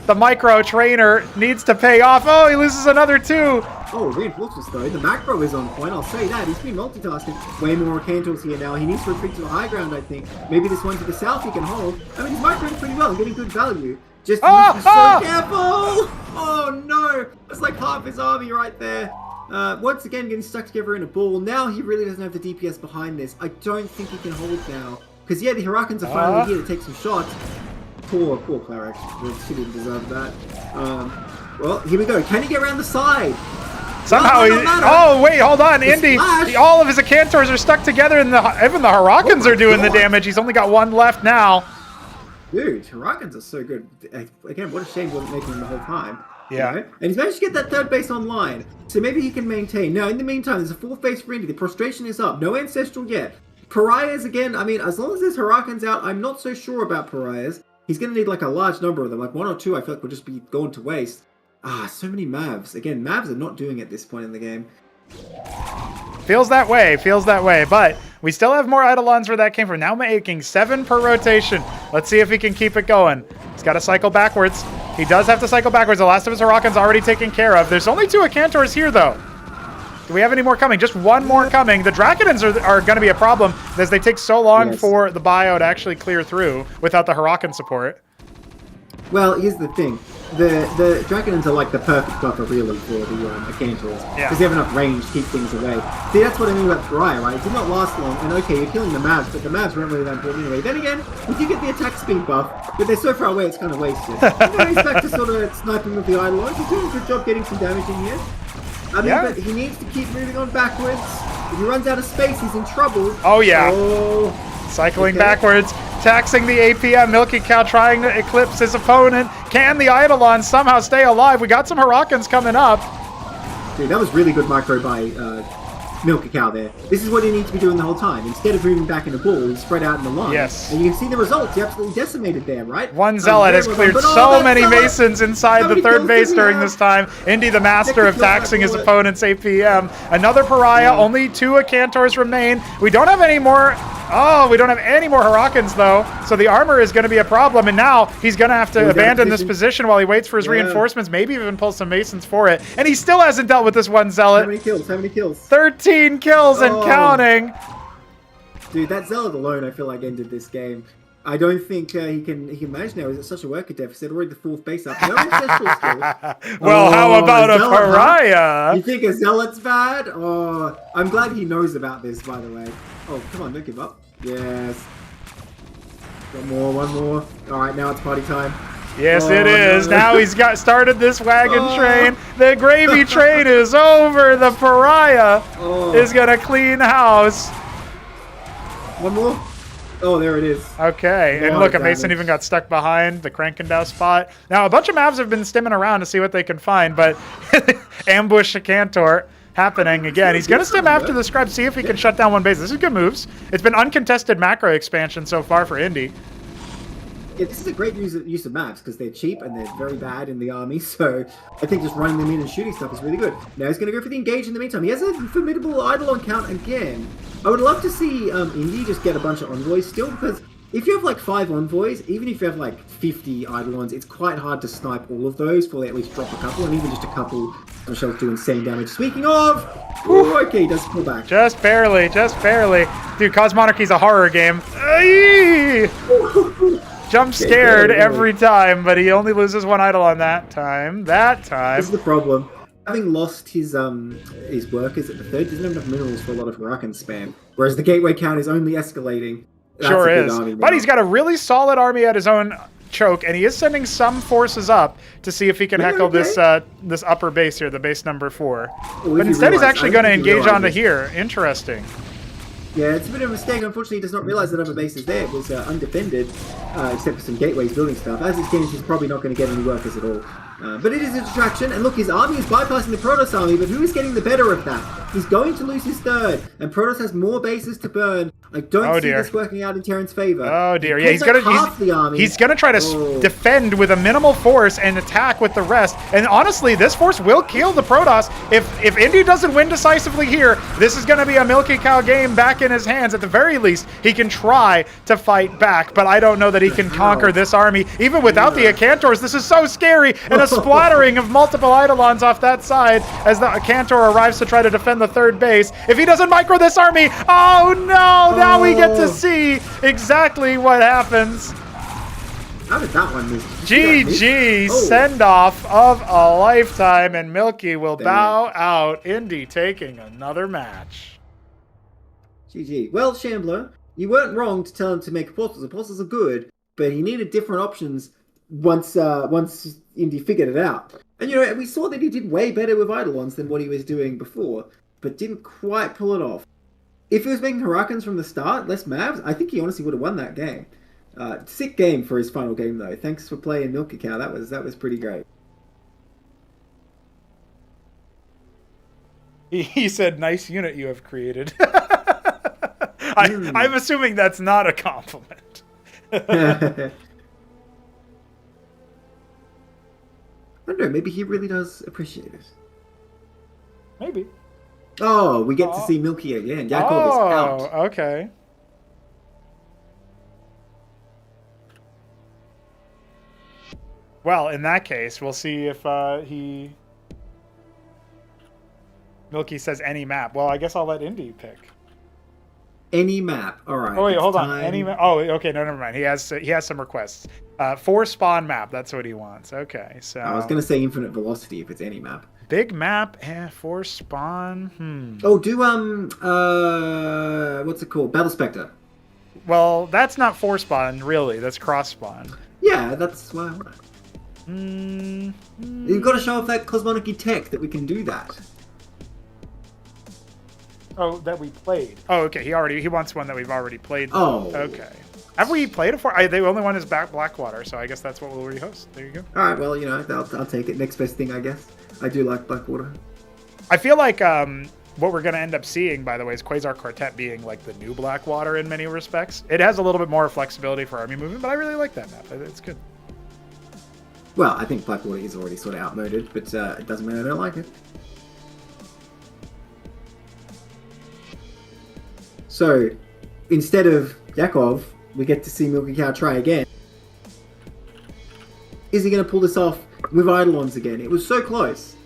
The micro trainer needs to pay off. Oh, he loses another 2.
Oh, reinforcements though. The macro is on point, I'll say that. He's been multitasking. Way more Cantors here now. He needs to retreat to the high ground, I think. Maybe this one to the south he can hold. I mean, he's microing pretty well and getting good value. Just needs to be so careful! Oh no! That's like half his army right there. Once again, getting stuck together in a ball. Now he really doesn't have the DPS behind this. I don't think he can hold now. Because yeah, the Hurricanes are finally here to take some shots. Poor cleric. She didn't deserve that. Well, here we go. Can he get around the side?
Somehow oh wait, hold on, Indy. All of his Acantors are stuck together, and even the Hurricanes are doing the damage. He's only got 1 left now.
Dude, Hurricanes are so good. Again, what a shame he wasn't making them the whole time.
Yeah.
You know? And he's managed to get that 3rd base online, so maybe he can maintain. Now, in the meantime, there's a 4th base for Indy. The prostration is up. No ancestral yet. Pariahs again. I mean, as long as there's Hurricanes out, I'm not so sure about Pariahs. He's going to need like a large number of them, like 1 or 2. I feel like will just be going to waste. So many Mavs. Again, Mavs are not doing it at this point in the game.
Feels that way, but we still have more Eidolons where that came from. Now making 7 per rotation. Let's see if he can keep it going. He's got to cycle backwards. He does have to cycle backwards. The last of his Hurricanes already taken care of. There's only 2 Acantors here, though. Do we have any more coming? Just 1 more coming. The Draconans are going to be a problem as they take so long for the bio to actually clear through without the Huracan support.
Well, here's the thing. The Dragonans are like the perfect buffer, really, for the Acantors. Because they have enough range to keep things away. See, that's what I mean about Pariah, right? It did not last long, and okay, you're killing the Mavs, but the Mavs weren't really that important anyway. Then again, we do get the attack speed buff, but they're so far away, it's kind of wasted. He's back to sort of sniping with the Eidolons. He's doing a good job getting some damage in here. I mean, but he needs to keep moving on backwards. If he runs out of space, he's in trouble.
Oh, yeah. Cycling backwards, taxing the APM. milkicow trying to eclipse his opponent. Can the Eidolon somehow stay alive? We got some Hurricanes coming up.
Dude, that was really good micro by milkicow there. This is what he needs to be doing the whole time. Instead of moving back in a ball, he's spread out in the line.
Yes.
And you can see the results. He absolutely decimated there, right?
1 Zealot has cleared so many Masons inside the 3rd base during this time. Indy, the master of taxing his opponent's APM. Another Pariah. Only 2 Acantors remain. We don't have any more... Oh, we don't have any more Hurricanes, though. So the armor is going to be a problem. And now he's going to have to abandon this position while he waits for his reinforcements. Maybe even pull some Masons for it. And he still hasn't dealt with this 1 Zealot.
How many kills? How many kills?
13 kills and counting.
Dude, that Zealot alone, I feel like, ended this game. I don't think he can manage now. Is it such a worker deficit? Already the 4th base up. No ancestral skills.
Well, how about a Pariah?
Huh? You think a Zealot's bad? Oh, I'm glad he knows about this, by the way. Oh, come on, don't give up. Yes. One more. All right, now it's party time.
Yes, it is. No. Now he's got started this wagon train. The gravy train is over. The Pariah is going to clean house.
One more. Oh, there it is.
Okay, and look, a Mason even got stuck behind the Krankendow spot. Now, a bunch of Mavs have been stimming around to see what they can find, but ambush Acantor happening again. He's going to stem after the Scribe, see if he can shut down 1 base. This is good moves. It's been uncontested macro expansion so far for Indy.
Yeah, this is a great use of maps because they're cheap and they're very bad in the army. So I think just running them in and shooting stuff is really good. Now he's going to go for the engage in the meantime. He has a formidable Eidolon count again. I would love to see Indy just get a bunch of envoys still, because if you have like 5 envoys, even if you have like 50 Eidolons, it's quite hard to snipe all of those before they at least drop a couple, and even just a couple themselves do insane damage. Speaking of, okay, he does pull back.
Just barely. Dude, Cosmonarchy's a horror game. Jump scared every time, but he only loses 1 Eidolon that time.
This is the problem. having lost his workers at the third, doesn't have enough minerals for a lot of Huracan spam. Whereas the gateway count is only escalating. That's
Sure
a big
is.
army
But
now.
he's got a really solid army at his own choke, and he is sending some forces up to see if he can
Yeah,
heckle
okay.
this upper base here, the base number 4.
Well,
But
if you
instead, he's
realize-
actually
I
going to
don't think you
engage
realize
onto
this.
here. Interesting.
Yeah, it's a bit of a mistake. Unfortunately, he does not realize that other base is there. It was undefended, except for some gateways building stuff. As it stands, he's probably not going to get any workers at all. But it is a distraction, and look, his army is bypassing the Protoss army, but who is getting the better of that? He's going to lose his third, and Protoss has more bases to burn. I don't see
dear.
this working out in Terran's favor.
Oh dear,
He
yeah, he's
pulls
gonna
up half the army.
he's gonna try to defend with a minimal force and attack with the rest. And honestly, this force will kill the Protoss. If Indy doesn't win decisively here, this is gonna be a milky cow game back in his hands. At the very least, he can try to fight back, but I don't know that he can conquer this army even without the Acantors. This is so scary, and a splattering of multiple Eidolons off that side as the Acantor arrives to try to defend the third base. If he doesn't micro this army, oh no! Now we get to see exactly what happens.
How did that one miss?
GG,
Oh.
send-off of a lifetime, and Milky will
Damn.
bow out. Indy taking another match.
GG. Well, Shambler, you weren't wrong to tell him to make portals. The portals are good, but he needed different options once Indy figured it out. And you know, we saw that he did way better with Eidolons than what he was doing before, but didn't quite pull it off. If he was making Huracans from the start, less Mavs, I think he honestly would have won that game. Sick game for his final game, though. Thanks for playing Milky Cow. That was pretty great.
He said, "Nice unit you have created." I'm assuming that's not a compliment.
I don't know, maybe he really does appreciate it.
Maybe.
Oh, we get to see Milky again. Yakov is out.
Okay. Well, in that case, we'll see if Milky says any map. Well, I guess I'll let Indy pick.
Any map. All right.
Oh wait, hold on.
time.
Any map? Oh, okay. No, never mind. He has some requests. 4 spawn map. That's what he wants. Okay, so
I was gonna say infinite velocity if it's any map.
big map. 4 spawn.
Oh, do what's it called? Battle Spectre.
Well, that's not 4 spawn, really. That's cross spawn.
Yeah, that's why I want it. You've got to show off that Cosmonarchy tech that we can do that.
Oh, that we played. Oh, okay. He wants one that we've already played.
Oh.
Okay. Have we played it for? The only one is Blackwater, so I guess that's what we'll rehost. There you go.
All right. Well, you know, I'll take it. Next best thing, I guess. I do like Blackwater.
I feel like what we're going to end up seeing, by the way, is Quasar Quartet being like the new Blackwater in many respects. It has a little bit more flexibility for army movement, but I really like that map. It's good.
Well, I think Blackwater is already sort of outmoded, but it doesn't mean I don't like it. So, instead of Yakov, we get to see Milky Cow try again. Is he going to pull this off with Eidolons again? It was so close.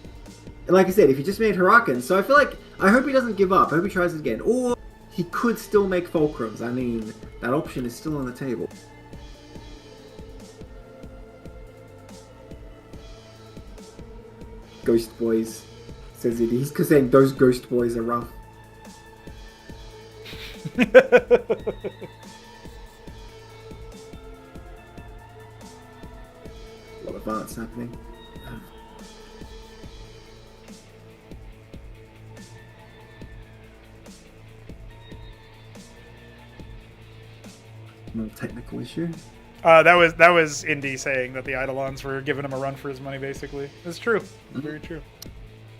And like I said, if he just made Huracans, so I feel like, I hope he doesn't give up. I hope he tries it again. Or he could still make Fulcrums. I mean, that option is still on the table. Ghost Boys says it. He's saying those Ghost Boys are rough. A lot of advance happening. No technical issue.
That was Indy saying that the Eidolons were giving him a run for his money, basically. It's true. It's very true.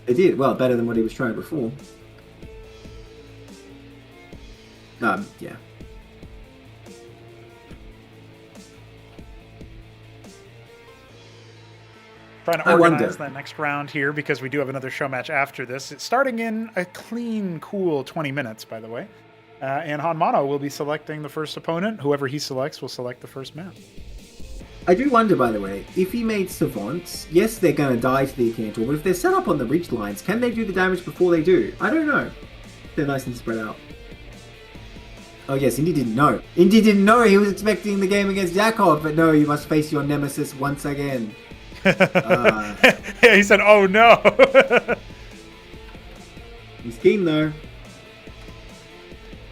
It did. Well, better than what he was trying before. Yeah.
Trying to organize that next round here because we do have another show match after this. It's starting in a clean, cool 20 minutes, by the way. And HonMonO will be selecting the first opponent. Whoever he selects will select the first map.
I do wonder, by the way, if he made Savants, yes, they're going to die to the Acantor, but if they're set up on the reach lines, can they do the damage before they do? I don't know. They're nice and spread out. Oh yes, Indy didn't know. Indy didn't know he was expecting the game against Yakov, but no, you must face your nemesis once again.
Yeah, he said, "Oh no."
He's keen though.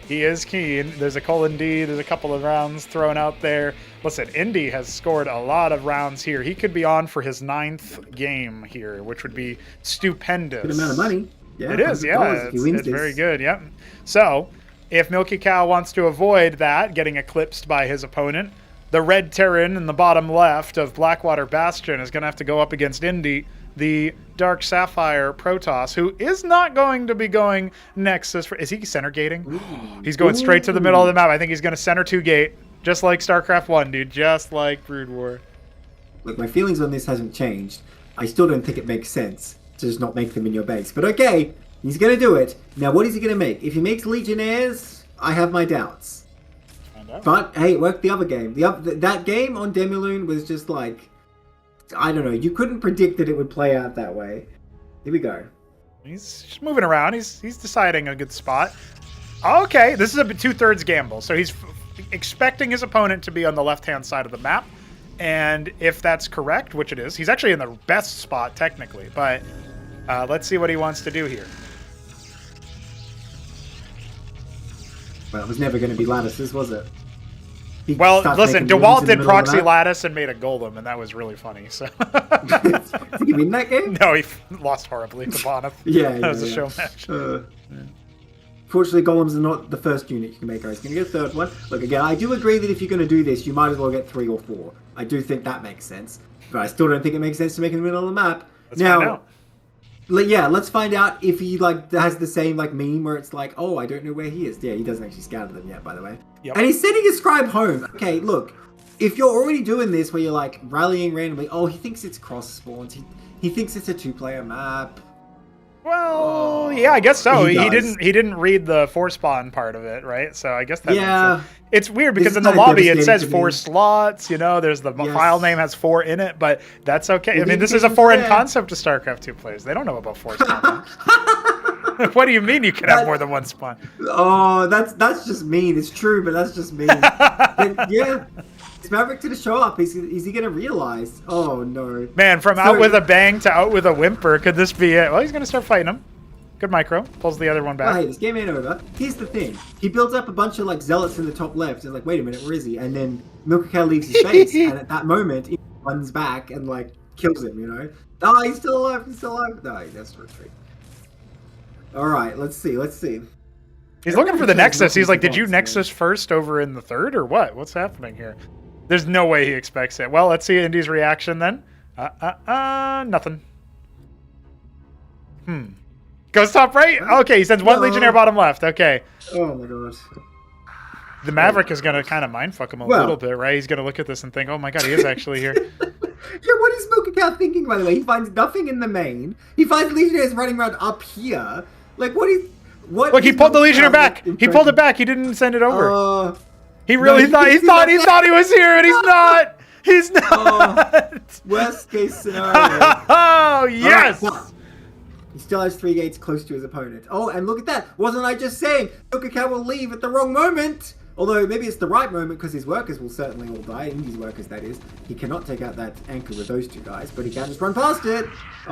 He is keen. There's a colon D. There's a couple of rounds thrown out there. Listen, Indy has scored a lot of rounds here. He could be on for his 9th game here, which would be stupendous.
Good amount of money. Yeah,
it is, yeah. It's very good, yep. So, if milkicow wants to avoid that, getting eclipsed by his opponent, the red Terran in the bottom left of Blackwater Bastion is going to have to go up against Indy, the Dark Sapphire Protoss, who is not going to be going Nexus. Is he center gating? Ooh. He's going straight to the middle of the map. I think he's going to center 2 gate, just like StarCraft 1, dude, just like Brood War.
Look, my feelings on this hasn't changed. I still don't think it makes sense to just not make them in your base. But okay, he's going to do it. Now, what is he going to make? If he makes Legionnaires, I have my doubts. But, hey, it worked the other game. That game on Demiloon was just like, I don't know. You couldn't predict that it would play out that way. Here we go.
He's just moving around. He's deciding a good spot. Okay, this is a 2/3 gamble. So he's expecting his opponent to be on the left-hand side of the map. And if that's correct, which it is, he's actually in the best spot technically. But let's see what he wants to do here.
Well, it was never going to be lattices, was it?
Well, listen, DeWalt did proxy lattice and made a golem, and that was really funny. So,
did he win that game?
No, he lost horribly to Bonif.
That
was a show match.
Fortunately, golems are not the first unit you can make. Guys, can you get a 3rd one? Look, again, I do agree that if you're going to do this, you might as well get 3 or 4. I do think that makes sense, but I still don't think it makes sense to make it in the middle of the map.
Let's find out.
Yeah, let's find out if he has the same meme where it's like, oh, I don't know where he is. Yeah, he doesn't actually scatter them yet, by the way.
Yep.
And he's sending his scribe home. Okay, look, if you're already doing this where you're rallying randomly, oh, he thinks it's cross spawns. He thinks it's a 2-player map.
Well, yeah, I guess so. He didn't read the 4 spawn part of it, right? So I guess that makes sense. It's weird because in the lobby it says 4 slots, there's the file name has 4 in it, but that's okay. I mean, this is a foreign concept to StarCraft 2 players. They don't know about 4 spawn. What do you mean you can have more than 1 spawn?
Oh, that's just mean. It's true, but that's just mean. Yeah. Is Maverick going to show up? Is he going to realize? Oh, no.
Man, from out with a bang to out with a whimper, could this be it? Well, he's going to start fighting him. Good micro. Pulls the other one back.
Oh, hey, this game ain't over. Here's the thing. He builds up a bunch of zealots in the top left. And wait a minute, where is he? And then milkicow leaves his base. And at that moment, he runs back and kills him, Oh, he's still alive. He's still alive. No, he has to retreat. All right, let's see.
He's looking for the Nexus. He's like, did you Nexus first over in the 3rd or what? What's happening here? There's no way he expects it. Well, let's see Indy's reaction then. Nothing. Goes top right? Okay, he sends 1 Legionnaire bottom left. Okay.
Oh my gosh.
The Maverick is going to kind of mindfuck him a little bit, right? He's going to look at this and think, oh my god, he is actually here.
Yeah, what is milkicow thinking, by the way? He finds nothing in the main. He finds Legionnaires running around up here. What?
He pulled the Legionnaire back. He pulled it back. He didn't send it over. He really thought he was here, and he's not. He's not.
Worst case scenario.
Oh, yes.
Right, he still has 3 gates close to his opponent. Oh, and look at that. Wasn't I just saying milkicow will leave at the wrong moment? Although maybe it's the right moment because his workers will certainly all die. Indy's workers, that is. He cannot take out that anchor with those 2 guys, but he can just run past it.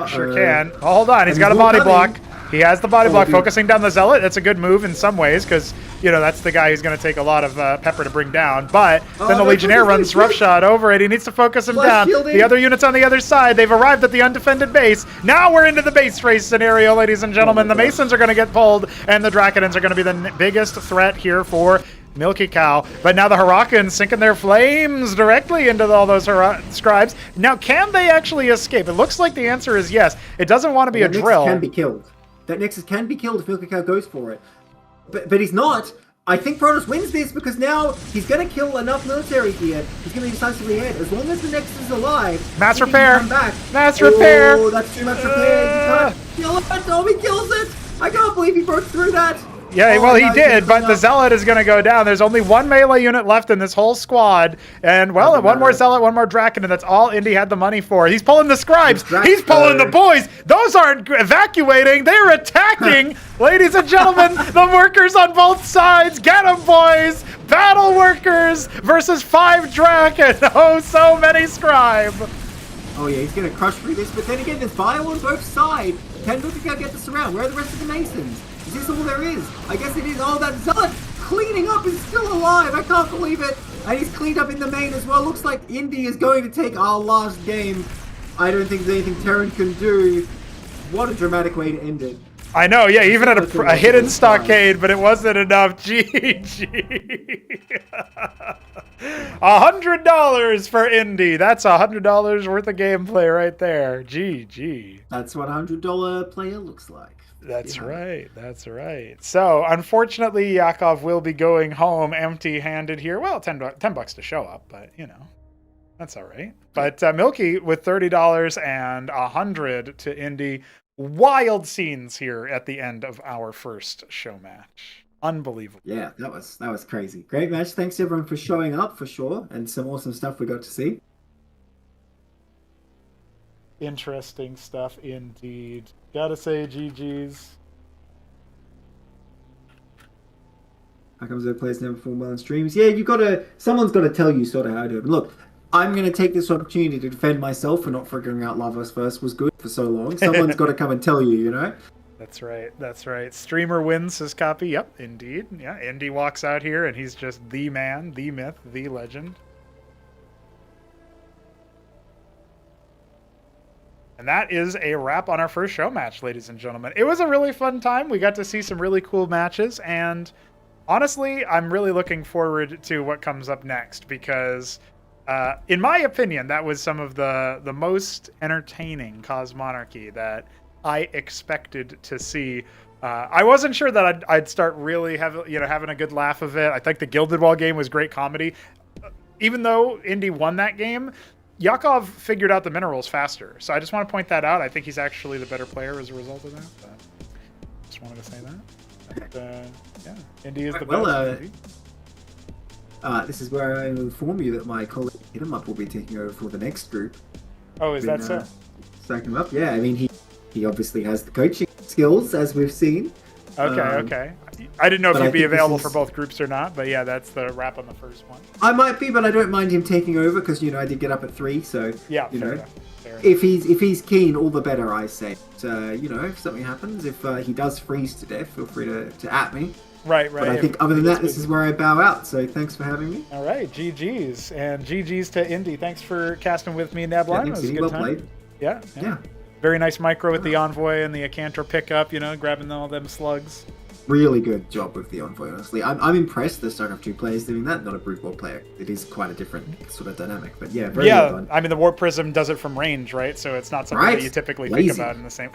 Sure can. Oh, hold on. He's got a body block. He has the body block, focusing down the Zealot. That's a good move in some ways because, that's the guy who's going to take a lot of pepper to bring down. But then the Legionnaire runs roughshod over it. He needs to focus him down. The other units on the other side, they've arrived at the undefended base. Now we're into the base race scenario, ladies and gentlemen. The Masons are going to get pulled, and the Draconans are going to be the biggest threat here for milkicow. But now the Harakans sinking their flames directly into all those scribes. Now, can they actually escape? It looks like the answer is yes. It doesn't want to be a drill.
That Nexus can be killed. That Nexus can be killed if milkicow goes for it. But he's not. I think Protoss wins this because now he's going to kill enough military here. He's going to be decisively ahead. As long as the Nexus is alive,
mass repair. Mass repair.
Oh, that's too much repair. He can't kill it. Oh, he kills it. I can't believe he broke through that.
Yeah, well, he did, but the Zealot is going to go down. There's only 1 melee unit left in this whole squad. And, well, 1 more Zealot, 1 more Draken, and that's all Indy had the money for. He's pulling the scribes. He's pulling the boys. Those aren't evacuating. They're attacking. Ladies and gentlemen, the workers on both sides. Get them, boys. Battle workers versus 5 Draken. Oh, so many scribe.
Oh yeah, he's gonna crush through this, but then again, there's bio on both sides. Can milkicow get this around? Where are the rest of the Masons? Is this all there is? I guess it is. Oh, that Zealot cleaning up is still alive. I can't believe it. And he's cleaned up in the main as well. Looks like Indy is going to take our last game. I don't think there's anything Terran can do. What a dramatic way to end it.
I know, yeah, even at a hidden stockade, but it wasn't enough. GG. $100 for Indy. That's $100 worth of gameplay right there. GG.
That's what a $100 player looks like.
That's right. That's right. So, unfortunately, Yakov will be going home empty-handed here. Well, $10 to show up, but, you know, that's all right. But Milky with $30 and $100 to Indy. Wild scenes here at the end of our first show match. Unbelievable.
Yeah, that was crazy. Great match. Thanks everyone for showing up for sure, and some awesome stuff we got to see.
Interesting stuff indeed. Gotta say, GG's.
How comes the players never perform well in streams? Yeah, someone's gotta tell you sort of how to do it. Look, I'm going to take this opportunity to defend myself for not figuring out Love Us First was good for so long. Someone's got to come and tell you, you know?
That's right. That's right. Streamer wins, says Copy. Yep, indeed. Yeah, Indy walks out here, and he's just the man, the myth, the legend. And that is a wrap on our first show match, ladies and gentlemen. It was a really fun time. We got to see some really cool matches, and honestly, I'm really looking forward to what comes up next, because in my opinion, that was some of the most entertaining Cosmonarchy that I expected to see. I wasn't sure that I'd start really having a good laugh of it. I think the Gilded Wall game was great comedy. Even though Indy won that game, Yakov figured out the minerals faster. So I just want to point that out. I think he's actually the better player as a result of that. But just wanted to say that. But, yeah, Indy is the best.
This is where I will inform you that my colleague Hit 'em Up will be taking over for the next group.
Oh, is that so?
Stacking him up, yeah. I mean, he obviously has the coaching skills, as we've seen.
Okay, okay. I didn't know if he'd be available for both groups or not, but yeah, that's the wrap on the first one.
I might be, but I don't mind him taking over because I did get up at 3, so
yeah,
you
fair
know,
enough.
if he's keen, all the better, I say. But, if something happens, if he does freeze to death, feel free to at me.
Right.
But I think other than that, this is where I bow out. So thanks for having me.
All right, GG's and GG's to Indy. Thanks for casting with me, Nabline. It was a good time. Played. Yeah. Very nice micro with the Envoy and the Acantor pickup. Grabbing all them slugs.
Really good job with the Envoy, honestly. I'm impressed there's starting 2 players doing that, not a Brood War player. It is quite a different sort of dynamic, but yeah, very well done.
I mean, the Warp Prism does it from range, right? So it's not something that you typically think about in the same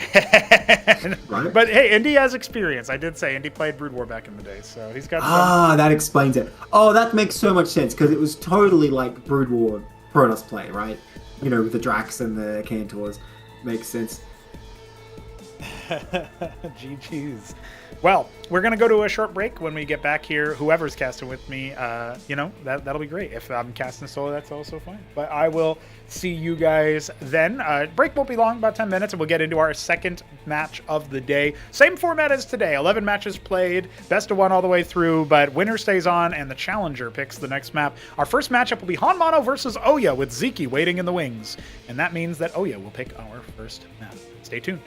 right? But hey, Indy has experience. I did say Indy played Brood War back in the day, so he's got some...
that explains it. Oh, that makes so much sense, because it was totally like Brood War Protoss play, right? With the Drax and the Cantors. Makes sense.
GG's. Well, we're going to go to a short break. When we get back here, whoever's casting with me, that'll be great. If I'm casting solo, that's also fine. But I will see you guys then. Break won't be long, about 10 minutes, and we'll get into our second match of the day. Same format as today. 11 matches played, best of 1 all the way through, but winner stays on, and the challenger picks the next map. Our first matchup will be HonMonO versus Ouya, with Sziky waiting in the wings. And that means that Ouya will pick our first map. Stay tuned.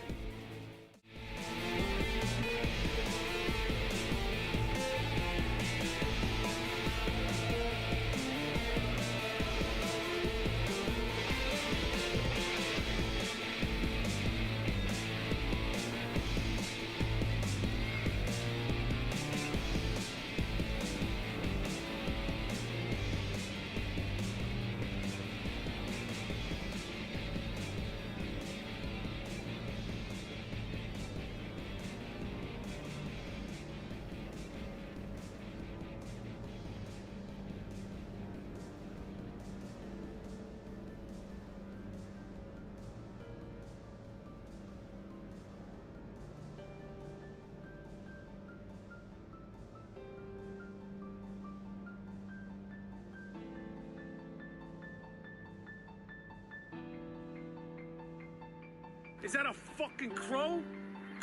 Is that a fucking crow?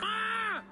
Ah!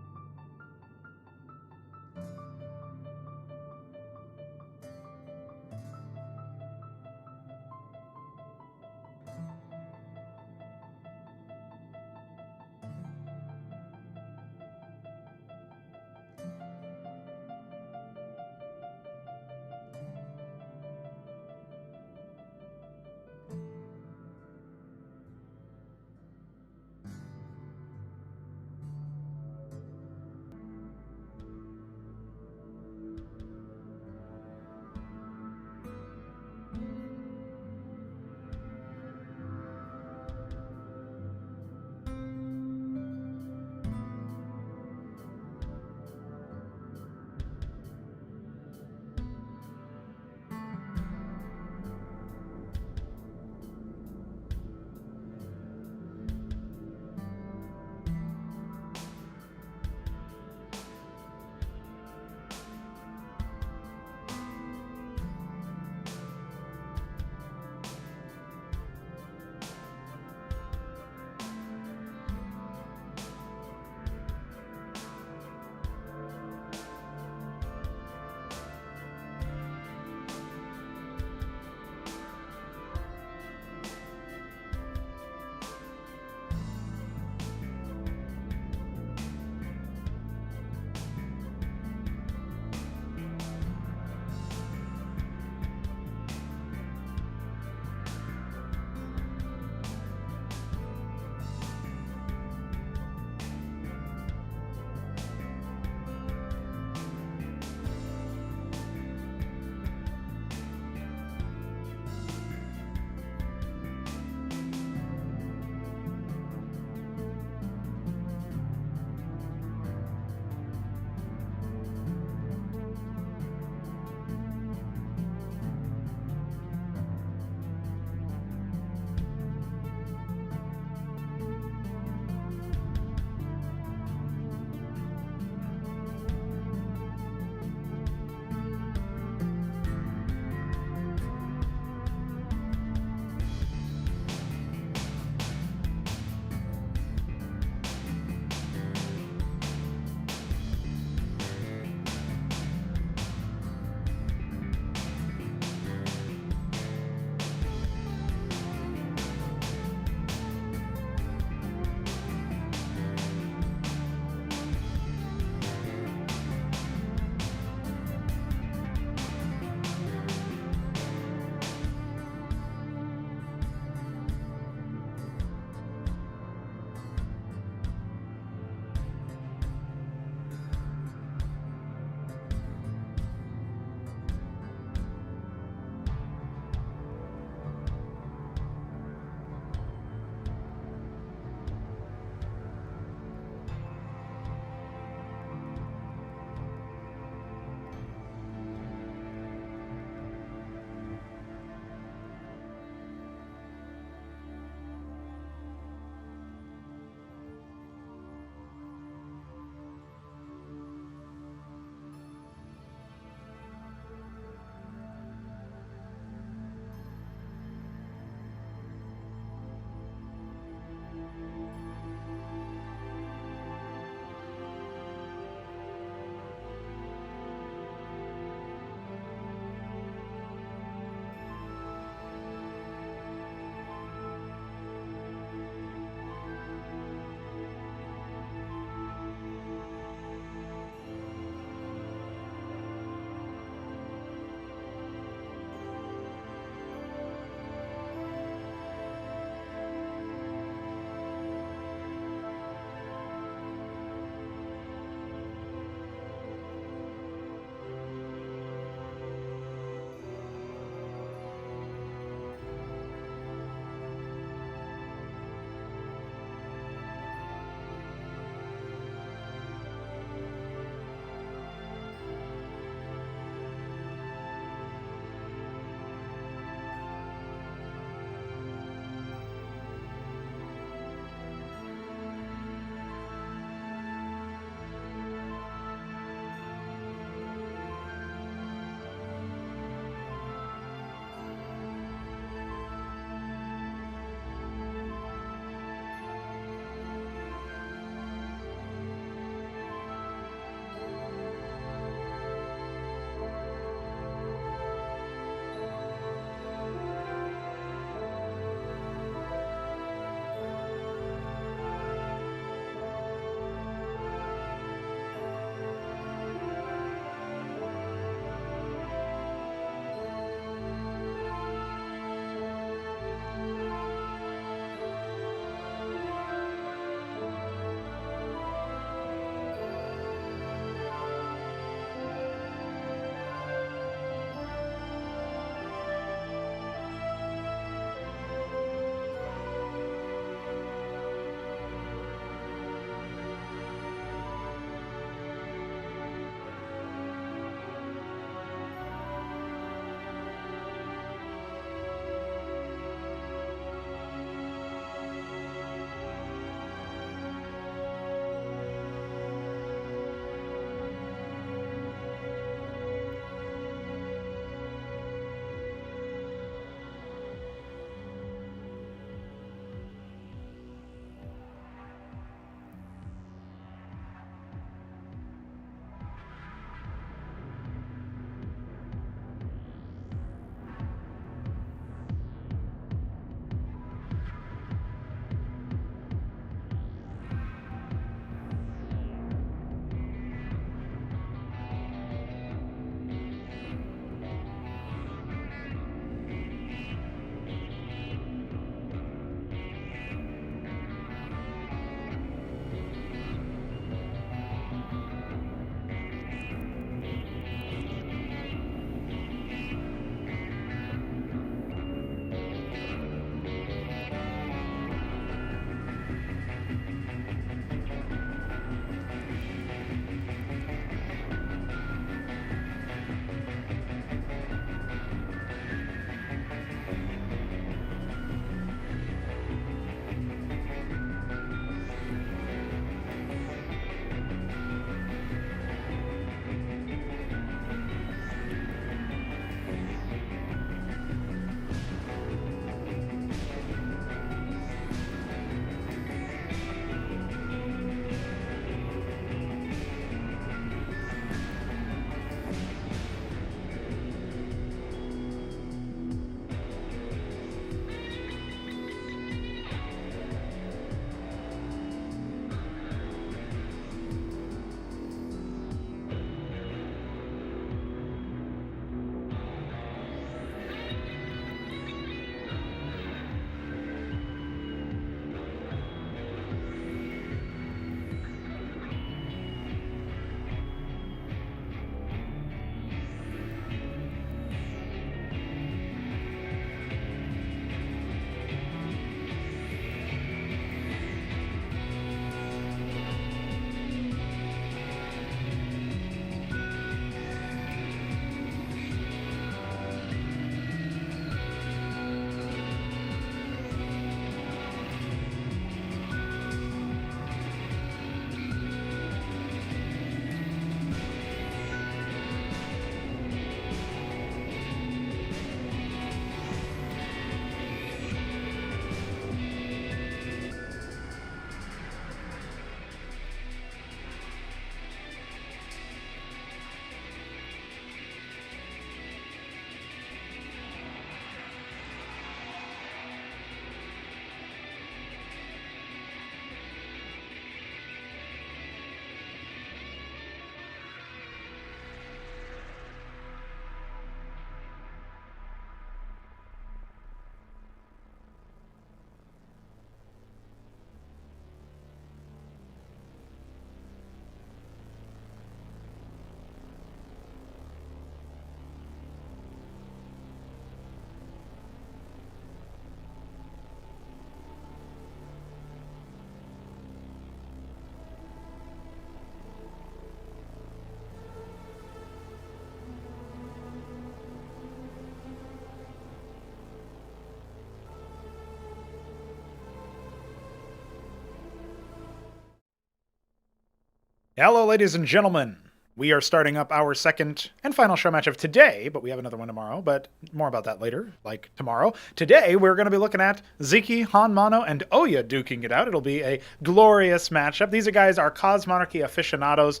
Hello, ladies and gentlemen. We are starting up our second and final show match of today, but we have another one tomorrow, but more about that later, like tomorrow. Today, we're going to be looking at Sziky, HonMonO, and Ouya duking it out. It'll be a glorious matchup. These guys are Cosmonarchy aficionados,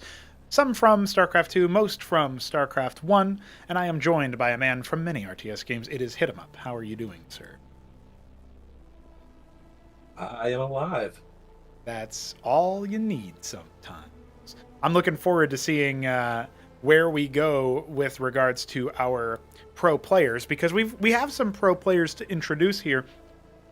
some from StarCraft 2, most from StarCraft 1, and I am joined by a man from many RTS games. It is Hit-em-up. How are you doing, sir?
I am alive.
That's all you need sometimes. I'm looking forward to seeing where we go with regards to our pro players, because we have some pro players to introduce here,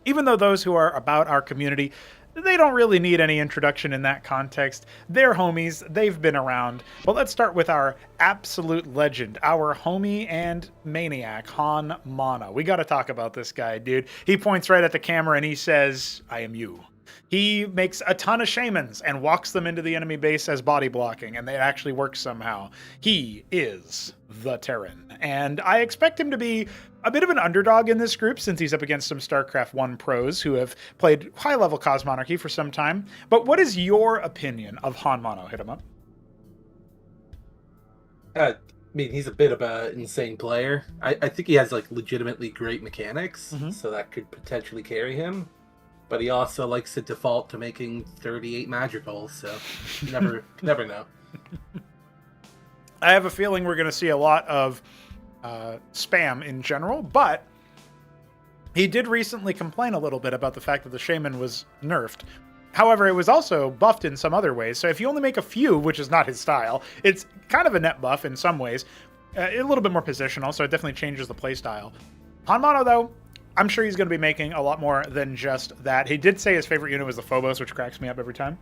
even though those who are about our community, they don't really need any introduction in that context. They're homies. They've been around. But let's start with our absolute legend, our homie and maniac, HonMonO. We got to talk about this guy, dude. He points right at the camera and he says, "I am you." He makes a ton of shamans and walks them into the enemy base as body blocking, and it actually works somehow. He is the Terran, and I expect him to be a bit of an underdog in this group since he's up against some StarCraft 1 pros who have played high-level Cosmonarchy for some time. But what is your opinion of HonMonO? Hit him up.
I mean, he's a bit of an insane player. I think he has like legitimately great mechanics, so that could potentially carry him. But he also likes to default to making 38 magicals, so you never know.
I have a feeling we're going to see a lot of spam in general, but he did recently complain a little bit about the fact that the Shaman was nerfed. However, it was also buffed in some other ways, so if you only make a few, which is not his style, it's kind of a net buff in some ways. A little bit more positional, so it definitely changes the playstyle. HonMonO, though, I'm sure he's going to be making a lot more than just that. He did say his favorite unit was the Phobos, which cracks me up every time.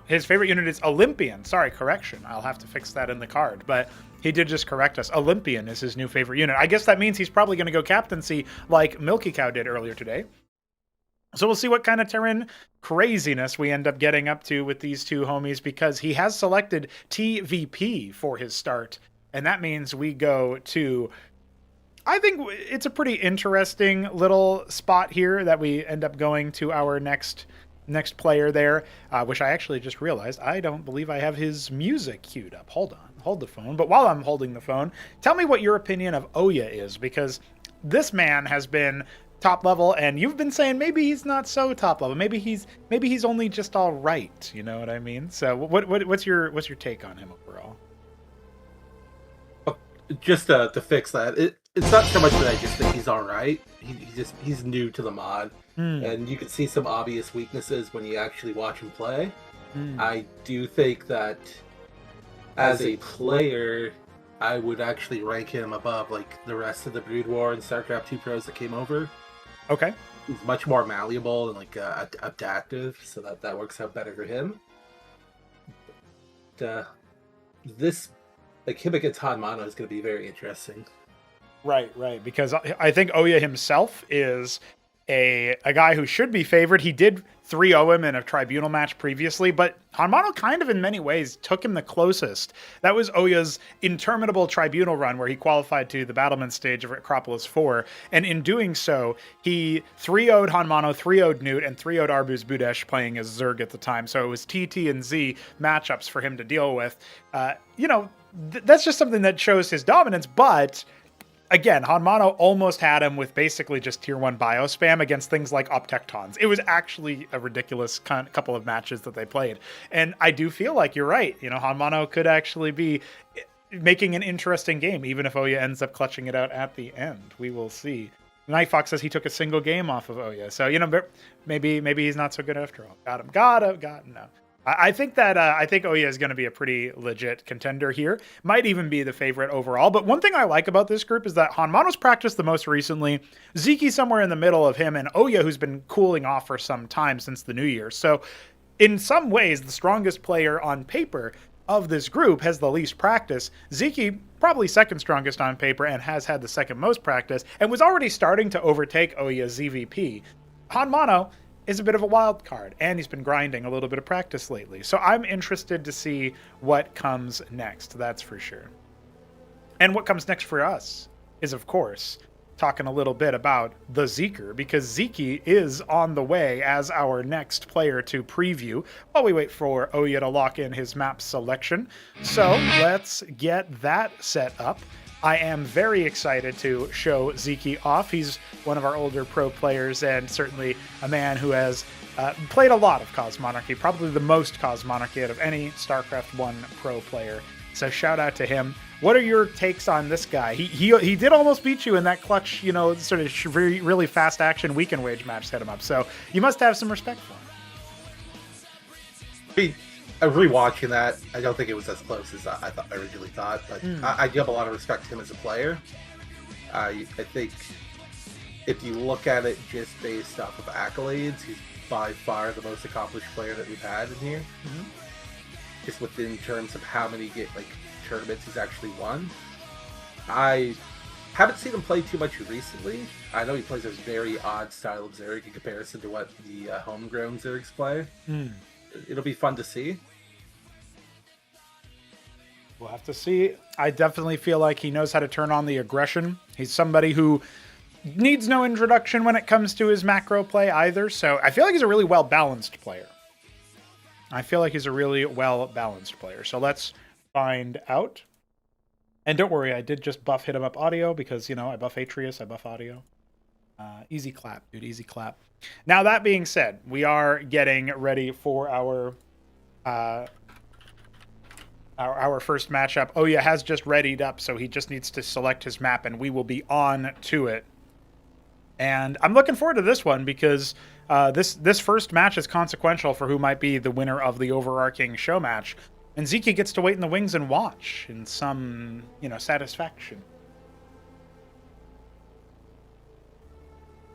His favorite unit is Olympian. Sorry, correction. I'll have to fix that in the card. But he did just correct us. Olympian is his new favorite unit. I guess that means he's probably going to go captaincy like milkicow did earlier today. So we'll see what kind of Terran craziness we end up getting up to with these two homies, because he has selected TVP for his start. And that means we go to... I think it's a pretty interesting little spot here that we end up going to our next player there, which I actually just realized I don't believe I have his music queued up. Hold on, hold the phone. But while I'm holding the phone, tell me what your opinion of Ouya is, because this man has been top level, and you've been saying maybe he's not so top level. Maybe he's only just all right. You know what I mean? So what's your take on him overall?
Just to fix that, it's not so much that I just think he's all right. He's new to the mod, and you can see some obvious weaknesses when you actually watch him play. I do think that as a player, I would actually rank him above like the rest of the Brood War and StarCraft 2 pros that came over.
Okay.
He's much more malleable and like adaptive, so that works out better for him. But, this, like, him against HonMonO is going to be very interesting.
Right, because I think Ouya himself is a guy who should be favored. He did 3-0 him in a tribunal match previously, but HonMonO kind of in many ways took him the closest. That was Ouya's interminable tribunal run where he qualified to the Battlement stage of Acropolis 4, and in doing so, he 3-0'd HonMonO, 3-0'd Newt, and 3-0'd Arbuz Budesh playing as Zerg at the time, so it was TT and Z matchups for him to deal with. That's just something that shows his dominance, but... Again, HonMonO almost had him with basically just tier 1 bio spam against things like Optectons. It was actually a ridiculous couple of matches that they played. And I do feel like you're right. HonMonO could actually be making an interesting game, even if Ouya ends up clutching it out at the end. We will see. Nightfox says he took a single game off of Ouya. So, maybe he's not so good after all. Got him. No. I think Ouya is going to be a pretty legit contender here. Might even be the favorite overall. But one thing I like about this group is that HonMonO's practiced the most recently. Sziky somewhere in the middle of him, and Ouya, who's been cooling off for some time since the new year. So in some ways, the strongest player on paper of this group has the least practice. Sziky, probably second strongest on paper and has had the second most practice, and was already starting to overtake Ouya's ZVP. HonMonO is a bit of a wild card, and he's been grinding a little bit of practice lately. So I'm interested to see what comes next, that's for sure. And what comes next for us is, of course, talking a little bit about the Zeker, because Sziky is on the way as our next player to preview while we wait for Oya to lock in his map selection. So let's get that set up. I am very excited to show Sziky off. He's one of our older pro players and certainly a man who has played a lot of Cosmonarchy, probably the most Cosmonarchy out of any StarCraft 1 pro player. So shout out to him. What are your takes on this guy? He did almost beat you in that clutch, sort of really fast action weekend wage match set him up. So you must have some respect for him.
Rewatching that, I don't think it was as close as I originally thought, but I do have a lot of respect to him as a player. I think if you look at it just based off of accolades, he's by far the most accomplished player that we've had in here. Just within terms of how many tournaments he's actually won. I haven't seen him play too much recently. I know he plays a very odd style of Zerg in comparison to what the homegrown Zergs play. It'll be fun to see.
We'll have to see. I definitely feel like he knows how to turn on the aggression. He's somebody who needs no introduction when it comes to his macro play either. So I feel like he's a really well-balanced player. So let's find out. And don't worry, I did just buff hit him up audio because, I buff Atreus, I buff audio. Easy clap, dude, easy clap. Now, that being said, we are getting ready for our first matchup. Oya has just readied up, so he just needs to select his map, and we will be on to it. And I'm looking forward to this one because this first match is consequential for who might be the winner of the overarching show match. And Sziky gets to wait in the wings and watch in some, satisfaction.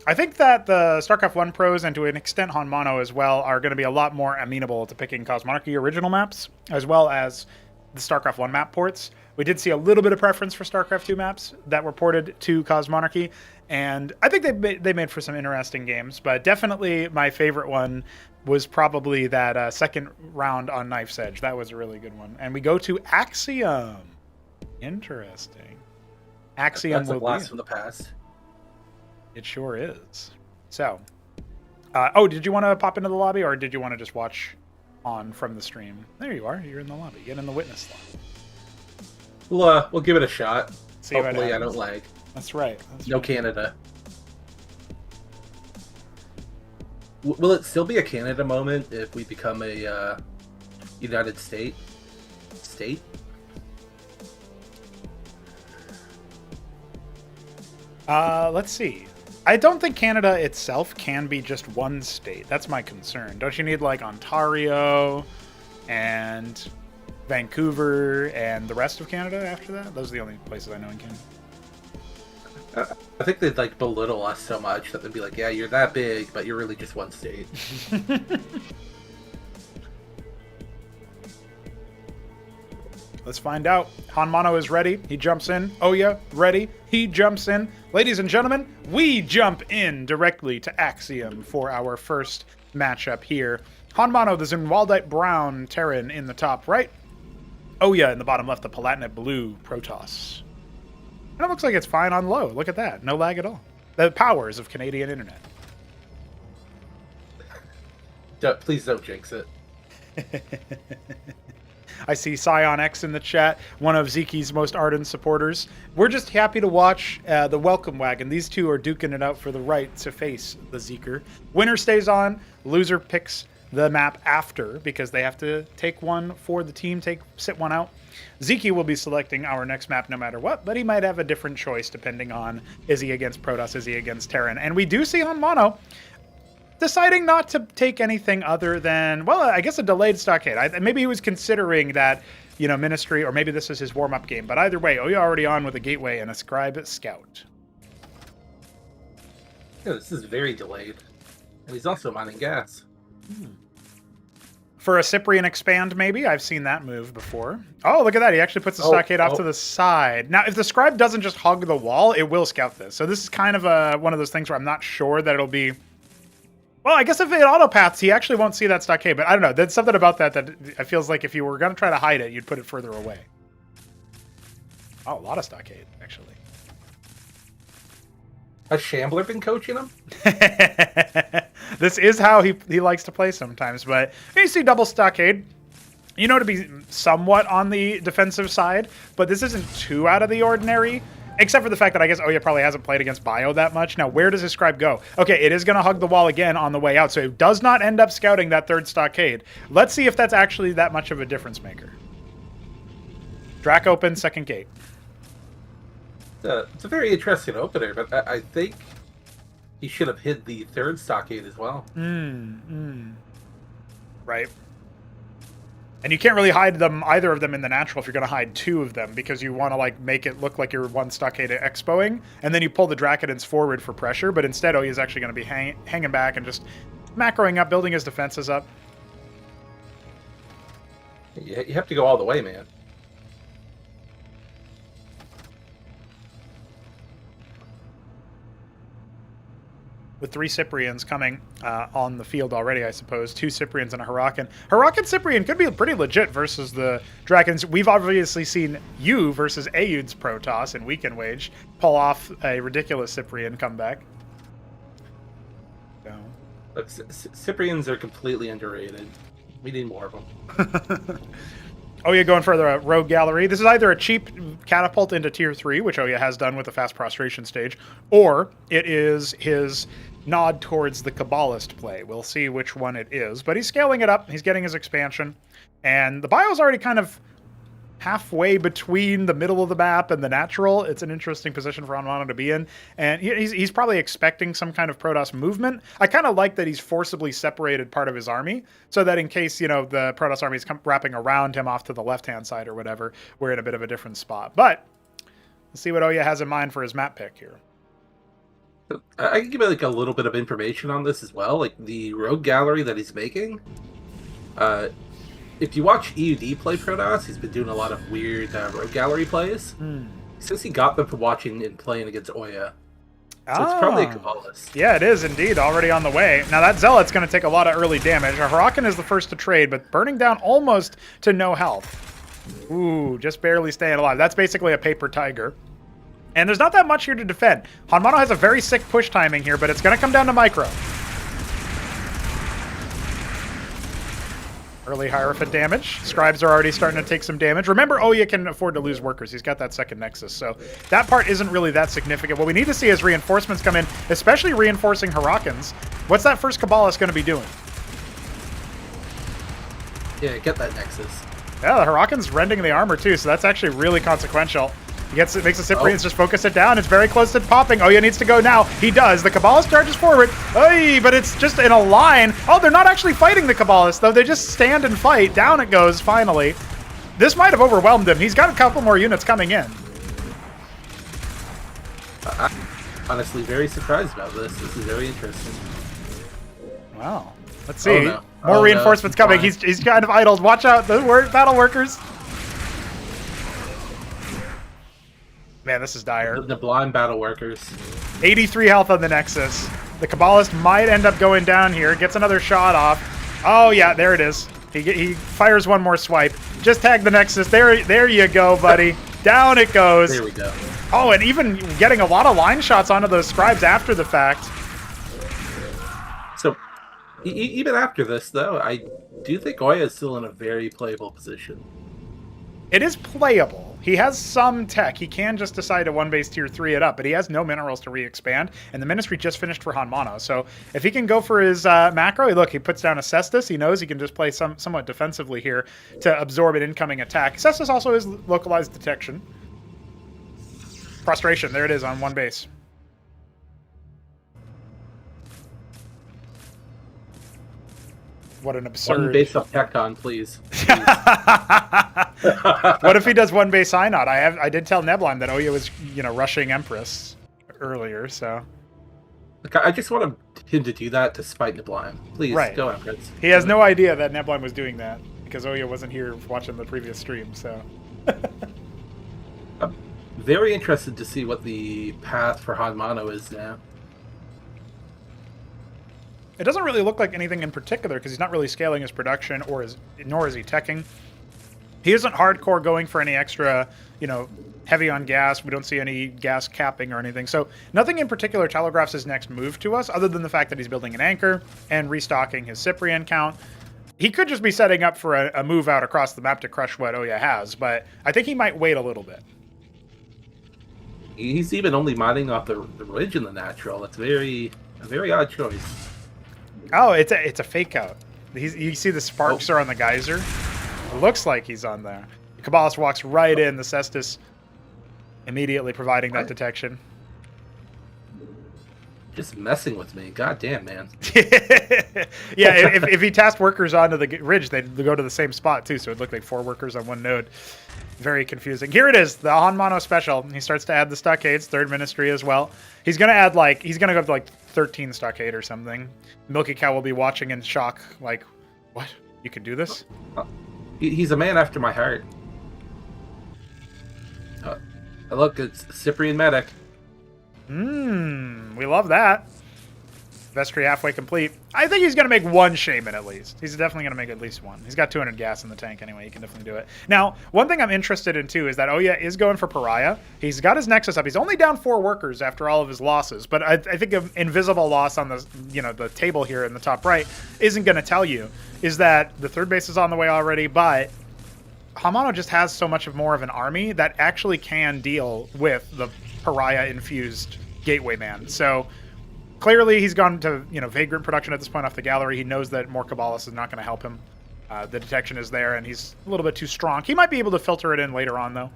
I think that the StarCraft 1 pros, and to an extent HonMonO as well, are going to be a lot more amenable to picking Cosmonarchy original maps, as well as the StarCraft 1 map ports. We did see a little bit of preference for StarCraft 2 maps that were ported to Cosmonarchy, and I think they made for some interesting games, but definitely my favorite one was probably that second round on Knife's Edge. That was a really good one. And we go to Axiom. Interesting. Axiom
That's a
will
blast
be
from the past.
It sure is. So, did you want to pop into the lobby, or did you want to just watch on from the stream? There you are. You're in the lobby. Get in the witness lobby.
We'll give it a shot.
See
Hopefully I don't lag.
That's right.
No Canada. Will it still be a Canada moment if we become a United States state?
Let's see. I don't think Canada itself can be just one state. That's my concern. Don't you need Ontario and Vancouver and the rest of Canada after that? Those are the only places I know in Canada.
I think they'd belittle us so much that they'd be like, yeah, you're that big, but you're really just one state.
Let's find out. HonMonO is ready. He jumps in. Oya, ready. He jumps in. Ladies and gentlemen, we jump in directly to Axiom for our first matchup here. HonMonO, the Zunwaldite Brown Terran in the top right. Oya in the bottom left, the Palatinate Blue Protoss. And it looks like it's fine on low. Look at that. No lag at all. The powers of Canadian internet.
Please don't jinx it.
I see Scion X in the chat, one of Sziky's most ardent supporters. We're just happy to watch the welcome wagon. These two are duking it out for the right to face the Zeker. Winner stays on. Loser picks the map after because they have to take one for the team, sit one out. Sziky will be selecting our next map no matter what, but he might have a different choice depending on is he against Protoss, is he against Terran. And we do see HonMonO deciding not to take anything other than, well, I guess a delayed stockade. Maybe he was considering that, Ministry, or maybe this is his warm-up game. But either way, Oya already on with a Gateway and a Scribe Scout.
Yeah, this is very delayed. And he's also mining gas.
For a Cyprian expand, maybe? I've seen that move before. Oh, look at that. He actually puts the stockade off to the side. Now, if the Scribe doesn't just hug the wall, it will scout this. So this is kind of one of those things where I'm not sure that it'll be... Well, I guess if it autopaths, he actually won't see that stockade. But I don't know. There's something about that it feels like if you were going to try to hide it, you'd put it further away. Oh, a lot of stockade, actually.
Has Shambler been coaching him?
This is how he likes to play sometimes. But you see double stockade. You know, to be somewhat on the defensive side, but this isn't too out of the ordinary. Except for the fact that I guess Oya probably hasn't played against Bio that much. Now, where does his scribe go? Okay, it is going to hug the wall again on the way out, so it does not end up scouting that third stockade. Let's see if that's actually that much of a difference maker. Drac open, second gate.
It's a very interesting opener, but I think he should have hid the third stockade as well.
Right. And you can't really hide them, either of them, in the natural if you're going to hide two of them, because you want to like make it look like you're one stockade expoing, and then you pull the Dracodons forward for pressure, but instead Oya is actually going to be hanging back and just macroing up, building his defenses up.
You have to go all the way, man.
With 3 Cyprians coming on the field already, I suppose. 2 Cyprians and a Huracan. Huracan Cyprian could be pretty legit versus the Dragons. We've obviously seen you versus Ayud's Protoss in Weekend Wage pull off a ridiculous Cyprian comeback. So.
Look, Cyprians are completely underrated. We need more of them.
Oya going for the Rogue Gallery. This is either a cheap catapult into Tier 3, which Oya has done with the Fast Prostration stage, or it is his nod towards the Kabbalist play. We'll see which one it is, but he's scaling it up. He's getting his expansion, and the bio's already kind of halfway between the middle of the map and the natural. It's an interesting position for HonMonO to be in, and he's probably expecting some kind of Protoss movement. I kind of like that he's forcibly separated part of his army, so that in case, you know, the Protoss army is wrapping around him off to the left-hand side or whatever, we're in a bit of a different spot. But let's see what Oya has in mind for his map pick here.
I can give you like a little bit of information on this as well. Like the Rogue Gallery that he's making, if you watch EUD play Protoss, he's been doing a lot of weird Rogue Gallery plays. Since he got them from watching and playing against Oya. So it's probably a Kabbalist.
Yeah, it is indeed. Already on the way. Now that Zealot's going to take a lot of early damage. Huracan is the first to trade, but burning down almost to no health. Ooh, just barely staying alive. That's basically a paper tiger. And there's not that much here to defend. HonMonO has a very sick push timing here, but it's going to come down to micro. Early Hierophant damage. Scribes are already starting to take some damage. Remember, Oya can afford to lose workers. He's got that second Nexus, so that part isn't really that significant. What we need to see is reinforcements come in, especially reinforcing Huracans. What's that first Kabbalist going to be doing?
Yeah, get that Nexus.
Yeah, the Huracan's rending the armor too, so that's actually really consequential. He makes the Cyprians just focus it down. It's very close to popping. Oya needs to go now. He does. The Kabbalist charges forward. Oy, but it's just in a line. Oh, they're not actually fighting the Kabbalist, though. They just stand and fight. Down it goes, finally. This might have overwhelmed him. He's got a couple more units coming in.
I'm honestly very surprised about this. This is very interesting.
Wow. Let's see.
Oh, no.
More reinforcements coming. He's kind of idled. Watch out. The battle workers. Man, this is dire.
The blind battle workers.
83 health on the Nexus. The Kabbalist might end up going down here. Gets another shot off. Oh, yeah, there it is. He fires one more swipe. Just tag the Nexus. There you go, buddy. Down it goes.
There we go.
Oh, and even getting a lot of line shots onto those scribes after the fact.
So, even after this, though, I do think Oya is still in a very playable position.
It is playable. He has some tech. He can just decide to one-base tier 3 it up, but he has no minerals to re-expand, and the Ministry just finished for HonMonO. So if he can go for his macro, look, he puts down a Cestus. He knows he can just play somewhat defensively here to absorb an incoming attack. Cestus also is localized detection. Prostration, there it is on one base. What an absurd...
One base of Tecton, please.
What if he does one base Synod? I did tell Nebline that Oya was, rushing Empress earlier, so...
I just want him to do that to spite Nebline. Please, go Empress.
He has no idea that Nebline was doing that, because Oya wasn't here watching the previous stream, so...
I'm very interested to see what the path for HonMonO is now.
It doesn't really look like anything in particular because he's not really scaling his production, nor is he teching. He isn't hardcore going for any extra, heavy on gas. We don't see any gas capping or anything. So nothing in particular telegraphs his next move to us, other than the fact that he's building an anchor and restocking his Cyprian count. He could just be setting up for a move out across the map to crush what Oya has, but I think he might wait a little bit.
He's even only mining off the ridge in the natural. It's a very odd choice.
Oh, it's a fake out. You see the sparks are on the geyser? It looks like he's on there. The Kabbalist walks right in, the Cestus immediately providing that detection.
Just messing with me. God damn, man.
Yeah, if he tasked workers onto the ridge, they'd go to the same spot too, so it'd look like 4 workers on one node. Very confusing. Here it is, the HonMonO special. He starts to add the stockades, third ministry as well. He's going to add he's going to go up to like 13 stockade or something. milkicow will be watching in shock, like, what? You can do this?
He's a man after my heart. Look, it's Cyprian medic.
We love that. Vestry halfway complete. I think he's going to make 1 shaman at least. He's definitely going to make at least 1. He's got 200 gas in the tank anyway. He can definitely do it. Now, one thing I'm interested in too is that Oya is going for Pariah. He's got his Nexus up. He's only down 4 workers after all of his losses, but I think an invisible loss on the the table here in the top right isn't going to tell you is that the third base is on the way already, but HonMonO just has so much more of an army that actually can deal with the Pariah-infused Gateway Man. So clearly he's gone to Vagrant production at this point off the gallery. He knows that more Kabbalist is not going to help him. The detection is there, and he's a little bit too strong. He might be able to filter it in later on, though.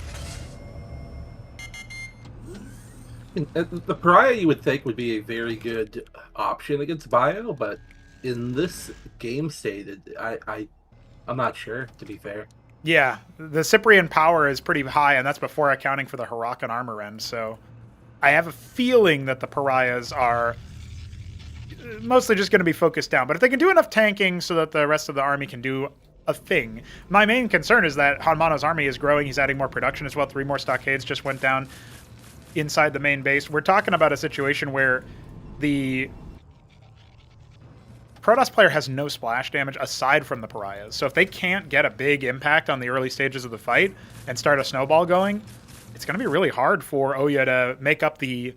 The Pariah, you would think, would be a very good option against Bio, but in this game state, I'm not sure, to be fair.
Yeah, the Cyprian power is pretty high, and that's before accounting for the Hurakan armor end, so I have a feeling that the Pariahs are mostly just going to be focused down. But if they can do enough tanking so that the rest of the army can do a thing. My main concern is that HonMonO's army is growing. He's adding more production as well. 3 more stockades just went down inside the main base. We're talking about a situation where the Protoss player has no splash damage aside from the Pariahs. So if they can't get a big impact on the early stages of the fight and start a snowball going, it's going to be really hard for Oya to make up the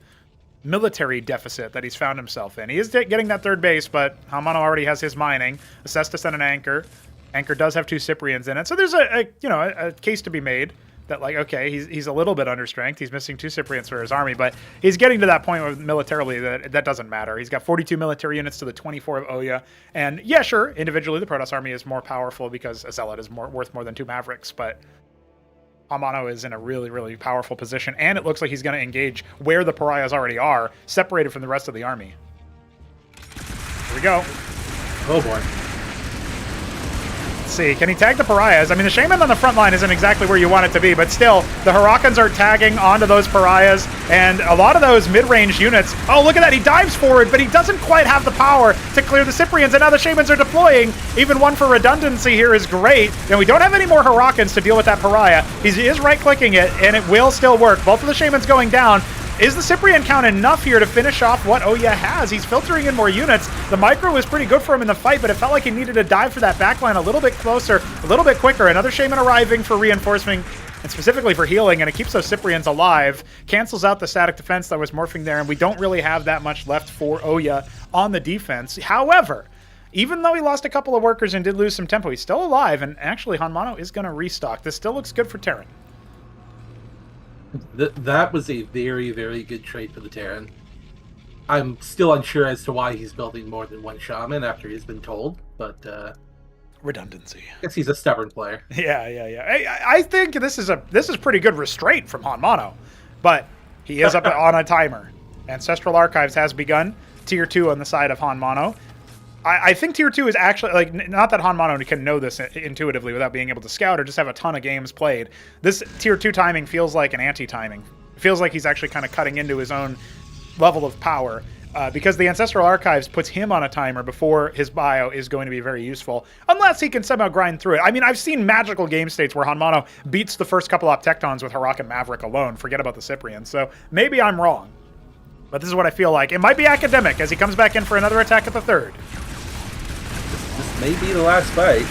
military deficit that he's found himself in. He is getting that third base, but HonMonO already has his mining, a Cestus and an anchor. Anchor does have 2 Cyprians in it, so there's a case to be made that, like, okay, he's a little bit under strength. He's missing 2 Cyprians for his army, but he's getting to that point where militarily that doesn't matter. He's got 42 military units to the 24 of Oya, and yeah, sure, individually the Protoss army is more powerful because a Zealot is worth more than 2 Mavericks, but HonMonO is in a really, really powerful position, and it looks like he's going to engage where the Pariahs already are, separated from the rest of the army. Here we go.
Oh boy.
Let's see, can he tag the Pariahs? I mean, the Shaman on the front line isn't exactly where you want it to be, but still, the Hurakans are tagging onto those Pariahs, and a lot of those mid-range units, oh, look at that, he dives forward, but he doesn't quite have the power to clear the Cyprians, and now the Shamans are deploying. Even one for redundancy here is great, and we don't have any more Hurakans to deal with that Pariah. He is right-clicking it, and it will still work. Both of the Shamans going down. Is the Cyprian count enough here to finish off what Oya has? He's filtering in more units. The micro was pretty good for him in the fight, but it felt like he needed to dive for that backline a little bit closer, a little bit quicker. Another Shaman arriving for reinforcement, and specifically for healing, and it keeps those Cyprians alive. Cancels out the static defense that was morphing there, and we don't really have that much left for Oya on the defense. However, even though he lost a couple of workers and did lose some tempo, he's still alive, and actually HonMonO is going to restock. This still looks good for Terran.
That was a very, very good trade for the Terran. I'm still unsure as to why he's building more than 1 shaman after he's been told, but
redundancy.
I guess he's a stubborn player.
Yeah. I think this is pretty good restraint from HonMonO, but he is up on a timer. Ancestral Archives has begun. Tier 2 on the side of HonMonO. I think Tier 2 is actually, like, not that HonMonO can know this intuitively without being able to scout or just have a ton of games played. This Tier 2 timing feels like an anti-timing. It feels like he's actually kind of cutting into his own level of power because the Ancestral Archives puts him on a timer before his bio is going to be very useful, unless he can somehow grind through it. I mean, I've seen magical game states where HonMonO beats the first couple of Tectons with Hurakan Maverick alone. Forget about the Cyprian. So maybe I'm wrong, but this is what I feel like. It might be academic as he comes back in for another attack at the third.
This may be the last fight.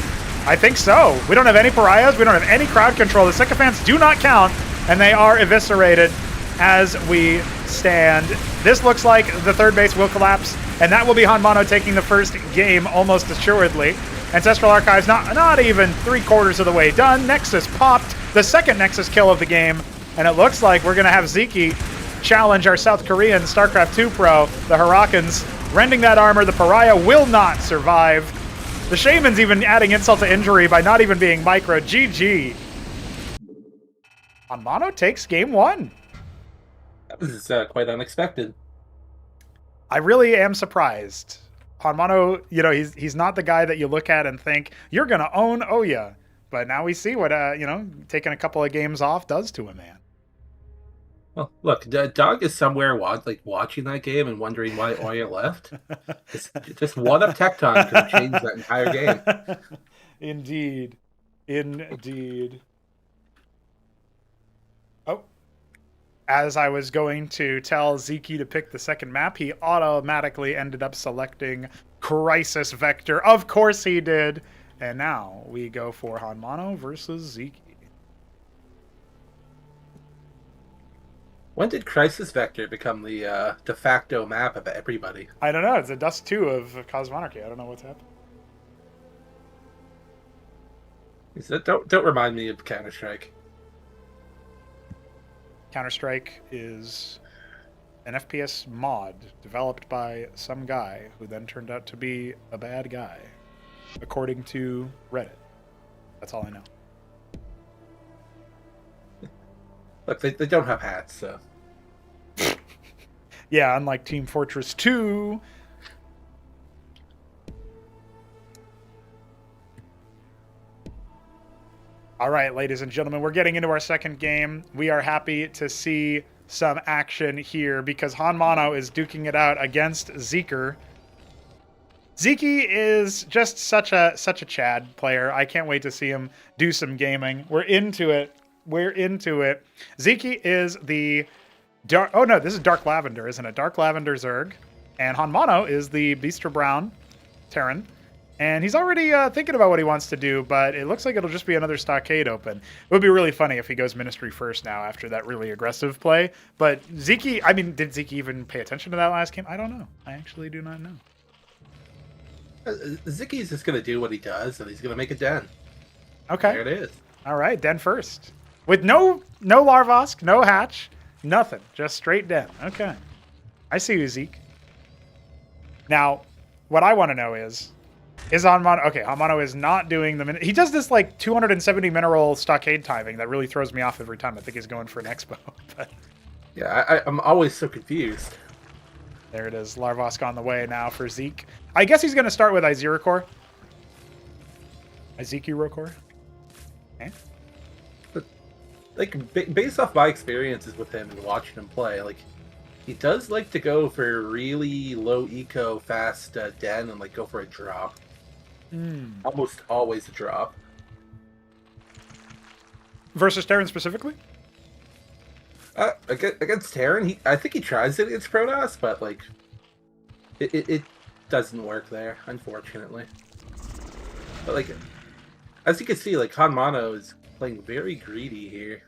I think so. We don't have any Pariahs. We don't have any crowd control. The Sycophants do not count. and they are eviscerated as we stand. This looks like the third base will collapse, and that will be HonMonO taking the first game almost assuredly. Ancestral Archives not even 3/4 of the way done. Nexus popped, the second Nexus kill of the game, and it looks like we're going to have Sziky challenge our South Korean StarCraft 2 pro, the Hurakans, rending that armor. The Pariah will not survive. The Shaman's even adding insult to injury by not even being micro. GG. HonMonO takes game 1.
That was quite unexpected.
I really am surprised. HonMonO, you know, he's not the guy that you look at and think, you're going to own Oya. But now we see what, taking a couple of games off does to a man.
Well, look, Doug is somewhere watching that game and wondering why Oya left. Just one up Tecton could have changed that entire game.
Indeed. Oh. As I was going to tell Sziky to pick the second map, he automatically ended up selecting Crisis Vector. Of course he did. And now we go for HonMonO versus Sziky.
When did Crisis Vector become the de facto map of everybody?
I don't know. It's a Dust 2 of Cosmonarchy. I don't know what's happened.
Don't remind me of Counter-Strike.
Counter-Strike is an FPS mod developed by some guy who then turned out to be a bad guy, according to Reddit. That's all I know.
Look, they don't have hats, so...
Yeah, unlike Team Fortress 2. All right, ladies and gentlemen, we're getting into our second game. We are happy to see some action here because HonMonO is duking it out against Zeker. Sziky is just such a Chad player. I can't wait to see him do some gaming. We're into it. Sziky is the dark. Oh no, this is Dark Lavender, isn't it? Dark Lavender Zerg, and HonMonO is the Beaster Brown Terran. And he's already thinking about what he wants to do, but it looks like it'll just be another Stockade open. It would be really funny if he goes Ministry first now after that really aggressive play. But Sziky, I mean, did Sziky even pay attention to that last game? I don't know. I actually do not know.
Zicky's just going to do what he does, and he's going to make a den.
Okay.
There it is.
All right, den first. With no Larvosk, no hatch, nothing. Just straight den. Okay. I see you, Zeke. Now, what I want to know is HonMonO... Okay, HonMonO is not doing the... He does this, like, 270 mineral stockade timing that really throws me off every time. I think he's going for an expo. But
yeah, I'm always so confused.
there it is. Larvosk on the way now for Zeke. I guess he's going to start with Iziracore. Iziracore. Okay.
But, like, based off my experiences with him and watching him play, like, he does like to go for really low eco, fast den and, like, go for a drop. Almost always a drop.
Versus Terran specifically?
Against Terran, I think he tries it against Protoss, but, like, it doesn't work there, unfortunately. But, like, as you can see, like, HonMonO is playing very greedy here.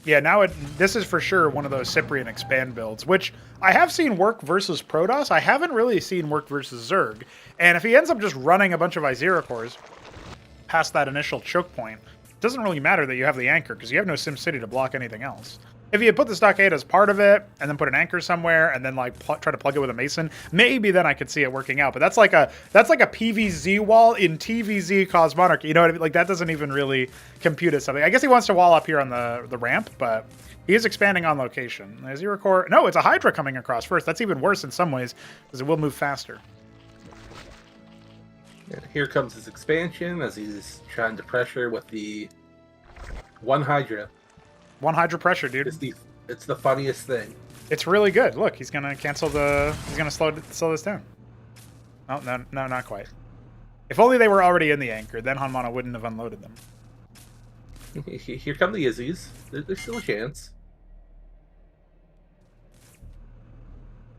Yeah, now this is for sure one of those Cyprian expand builds, which I have seen work versus Protoss. I haven't really seen work versus Zerg. And if he ends up just running a bunch of Iziracores past that initial choke point, it doesn't really matter that you have the anchor, because you have no SimCity to block anything else. If you put the stockade as part of it, and then put an anchor somewhere, and then like try to plug it with a mason, maybe then I could see it working out. But that's like a PVZ wall in TVZ Cosmonarchy. You know what I mean? Like that doesn't even really compute as something. I guess he wants to wall up here on the ramp, but he is expanding on location. Iziracore, no, it's a Hydra coming across first. That's even worse in some ways because it will move faster.
And here comes his expansion as he's trying to pressure with the one Hydra.
One Hydra pressure, dude.
It's the funniest thing.
It's really good. Look, he's gonna cancel he's gonna slow this down. Oh, no, not quite. If only they were already in the anchor, then HonMonO wouldn't have unloaded them.
Here come the Izzies. There's still a chance.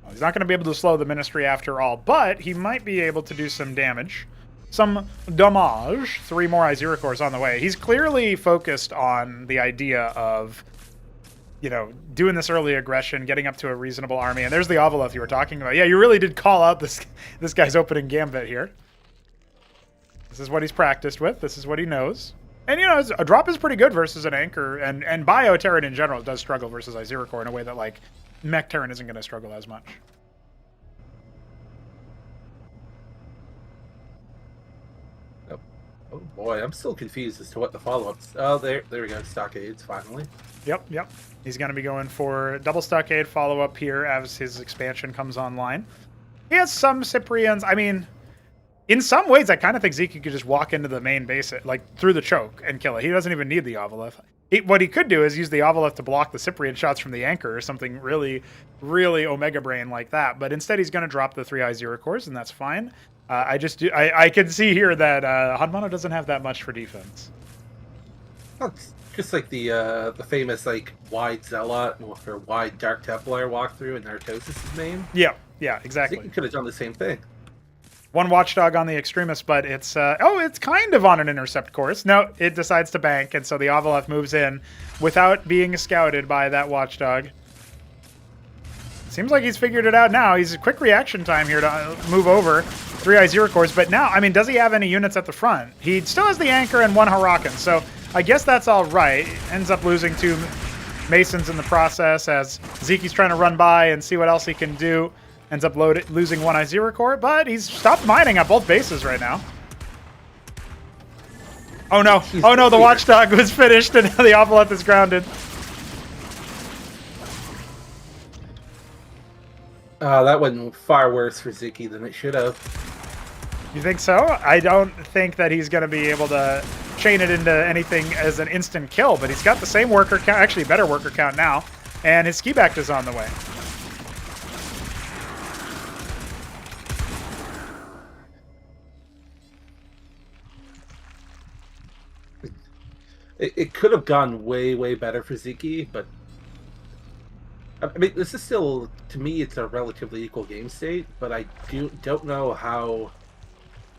Well, he's not gonna be able to slow the Ministry after all, but he might be able to do some damage. Some damage. 3 more Iziracores on the way. He's clearly focused on the idea of
doing this early aggression, getting up to a reasonable army. And there's the Ovaleth you were talking about. Yeah, you really did call out this guy's opening gambit here. This is what he's practiced with. This is what he knows. And, a drop is pretty good versus an Anchor. And Bio Terran in general does struggle versus Iziracore in a way that, like, Mech Terran isn't going to struggle as much.
Oh boy, I'm still confused as to what the follow-ups. Oh, there we go. Stockades, finally.
Yep. He's going to be going for double Stockade follow-up here as his expansion comes online. He has some Cyprians. I mean, in some ways, I kind of think Sziky could just walk into the main base, like, through the choke and kill it. He doesn't even need the Ovaleth. What he could do is use the Ovaleth to block the Cyprian shots from the Anchor or something really, really Omega Brain like that. But instead, he's going to drop the 3 Iziracores, and that's fine. I can see here that HonMonO doesn't have that much for defense.
Oh, it's just like the famous like wide Zealot or wide Dark Templar walkthrough in Narcosis' main.
Yeah, exactly.
I think you could have done the same thing.
One Watchdog on the Extremist, but it's it's kind of on an intercept course. No, it decides to bank, and so the Ovaleth moves in without being scouted by that Watchdog. Seems like he's figured it out now. He's a quick reaction time here to move over 3 Iziracores, but now, I mean, does he have any units at the front? He still has the Anchor and 1 Hurakan, so I guess that's all right. Ends up losing 2 Masons in the process as Sziky's trying to run by and see what else he can do. Ends up losing 1 Iziracore, but he's stopped mining at both bases right now. Oh no, the Watchdog was finished and the Ovaleth is grounded.
That went far worse for Sziky than it should have.
You think so? I don't think that he's going to be able to chain it into anything as an instant kill, but he's got the same worker count, actually better worker count now, and his ski back is on the way.
It could have gone way, way better for Sziky, but I mean, this is still, to me, it's a relatively equal game state, but I don't know how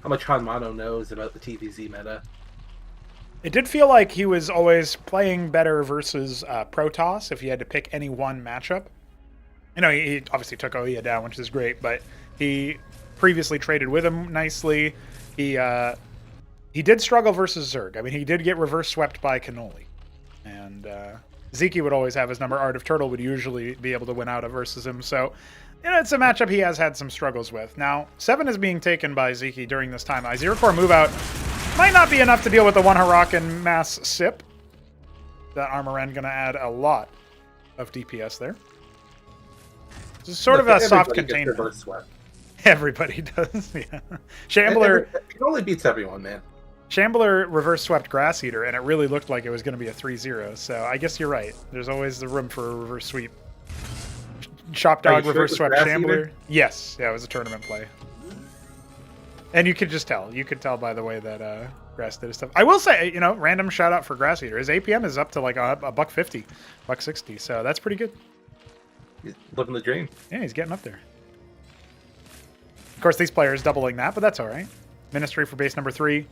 much HonMonO knows about the TVZ meta.
It did feel like he was always playing better versus Protoss if he had to pick any one matchup. He obviously took Oya down, which is great, but he previously traded with him nicely. He did struggle versus Zerg. I mean, he did get reverse swept by Cannoli. And Sziky would always have his number. Art of Turtle would usually be able to win out versus him. So, it's a matchup he has had some struggles with. Now, 7 is being taken by Sziky during this time. Iziracore move out might not be enough to deal with the 1 Hurakan mass sip. That Armor End going to add a lot of DPS there. This is sort of a soft containment. Everybody does, yeah. Shambler...
It only beats everyone, man.
Shambler reverse swept Grass Eater, and it really looked like it was going to be a 3-0, so I guess you're right. There's always the room for a reverse sweep. Shopdog reverse swept Shambler. Yes, yeah, it was a tournament play. And you could just tell. You could tell by the way that Grass did his stuff. I will say, random shout out for Grass Eater. His APM is up to like a $150, $160, so that's pretty good.
He's living the dream.
Yeah, he's getting up there. Of course, these players doubling that, but that's all right. Ministry for base number 3.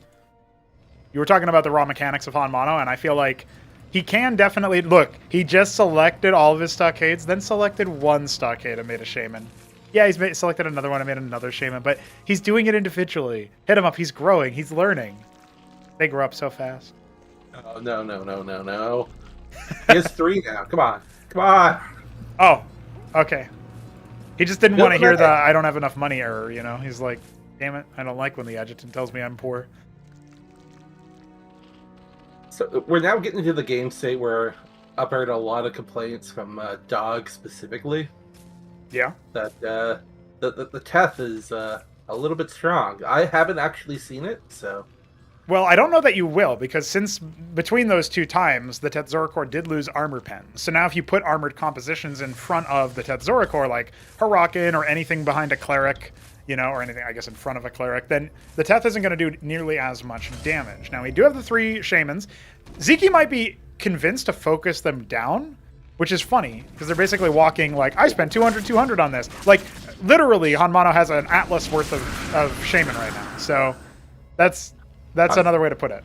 You were talking about the raw mechanics of HonMonO, and I feel like he can definitely... Look, he just selected all of his stockades, then selected 1 stockade and made a shaman. Yeah, he's selected another one and made another shaman, but he's doing it individually. Hit him up. He's growing. He's learning. They grow up so fast.
Oh, no. He has 3 now. Come on.
Oh, okay. He just didn't want to hear the I don't have enough money error, He's like, damn it, I don't like when the adjutant tells me I'm poor.
So we're now getting into the game state where I've heard a lot of complaints from Dog specifically.
Yeah.
That the Teth is a little bit strong. I haven't actually seen it, so...
Well, I don't know that you will, because since between those 2 times, the Tetzoricor did lose armor pens. So now if you put armored compositions in front of the Tetzoricor, like Hurakan or anything behind a cleric, or anything, I guess, in front of a cleric, then the Teth isn't going to do nearly as much damage. Now, we do have the 3 shamans. Sziky might be convinced to focus them down, which is funny, because they're basically walking like, I spent 200 on this. Like, literally, HonMonO has an Atlas worth of shaman right now. So that's another way to put it.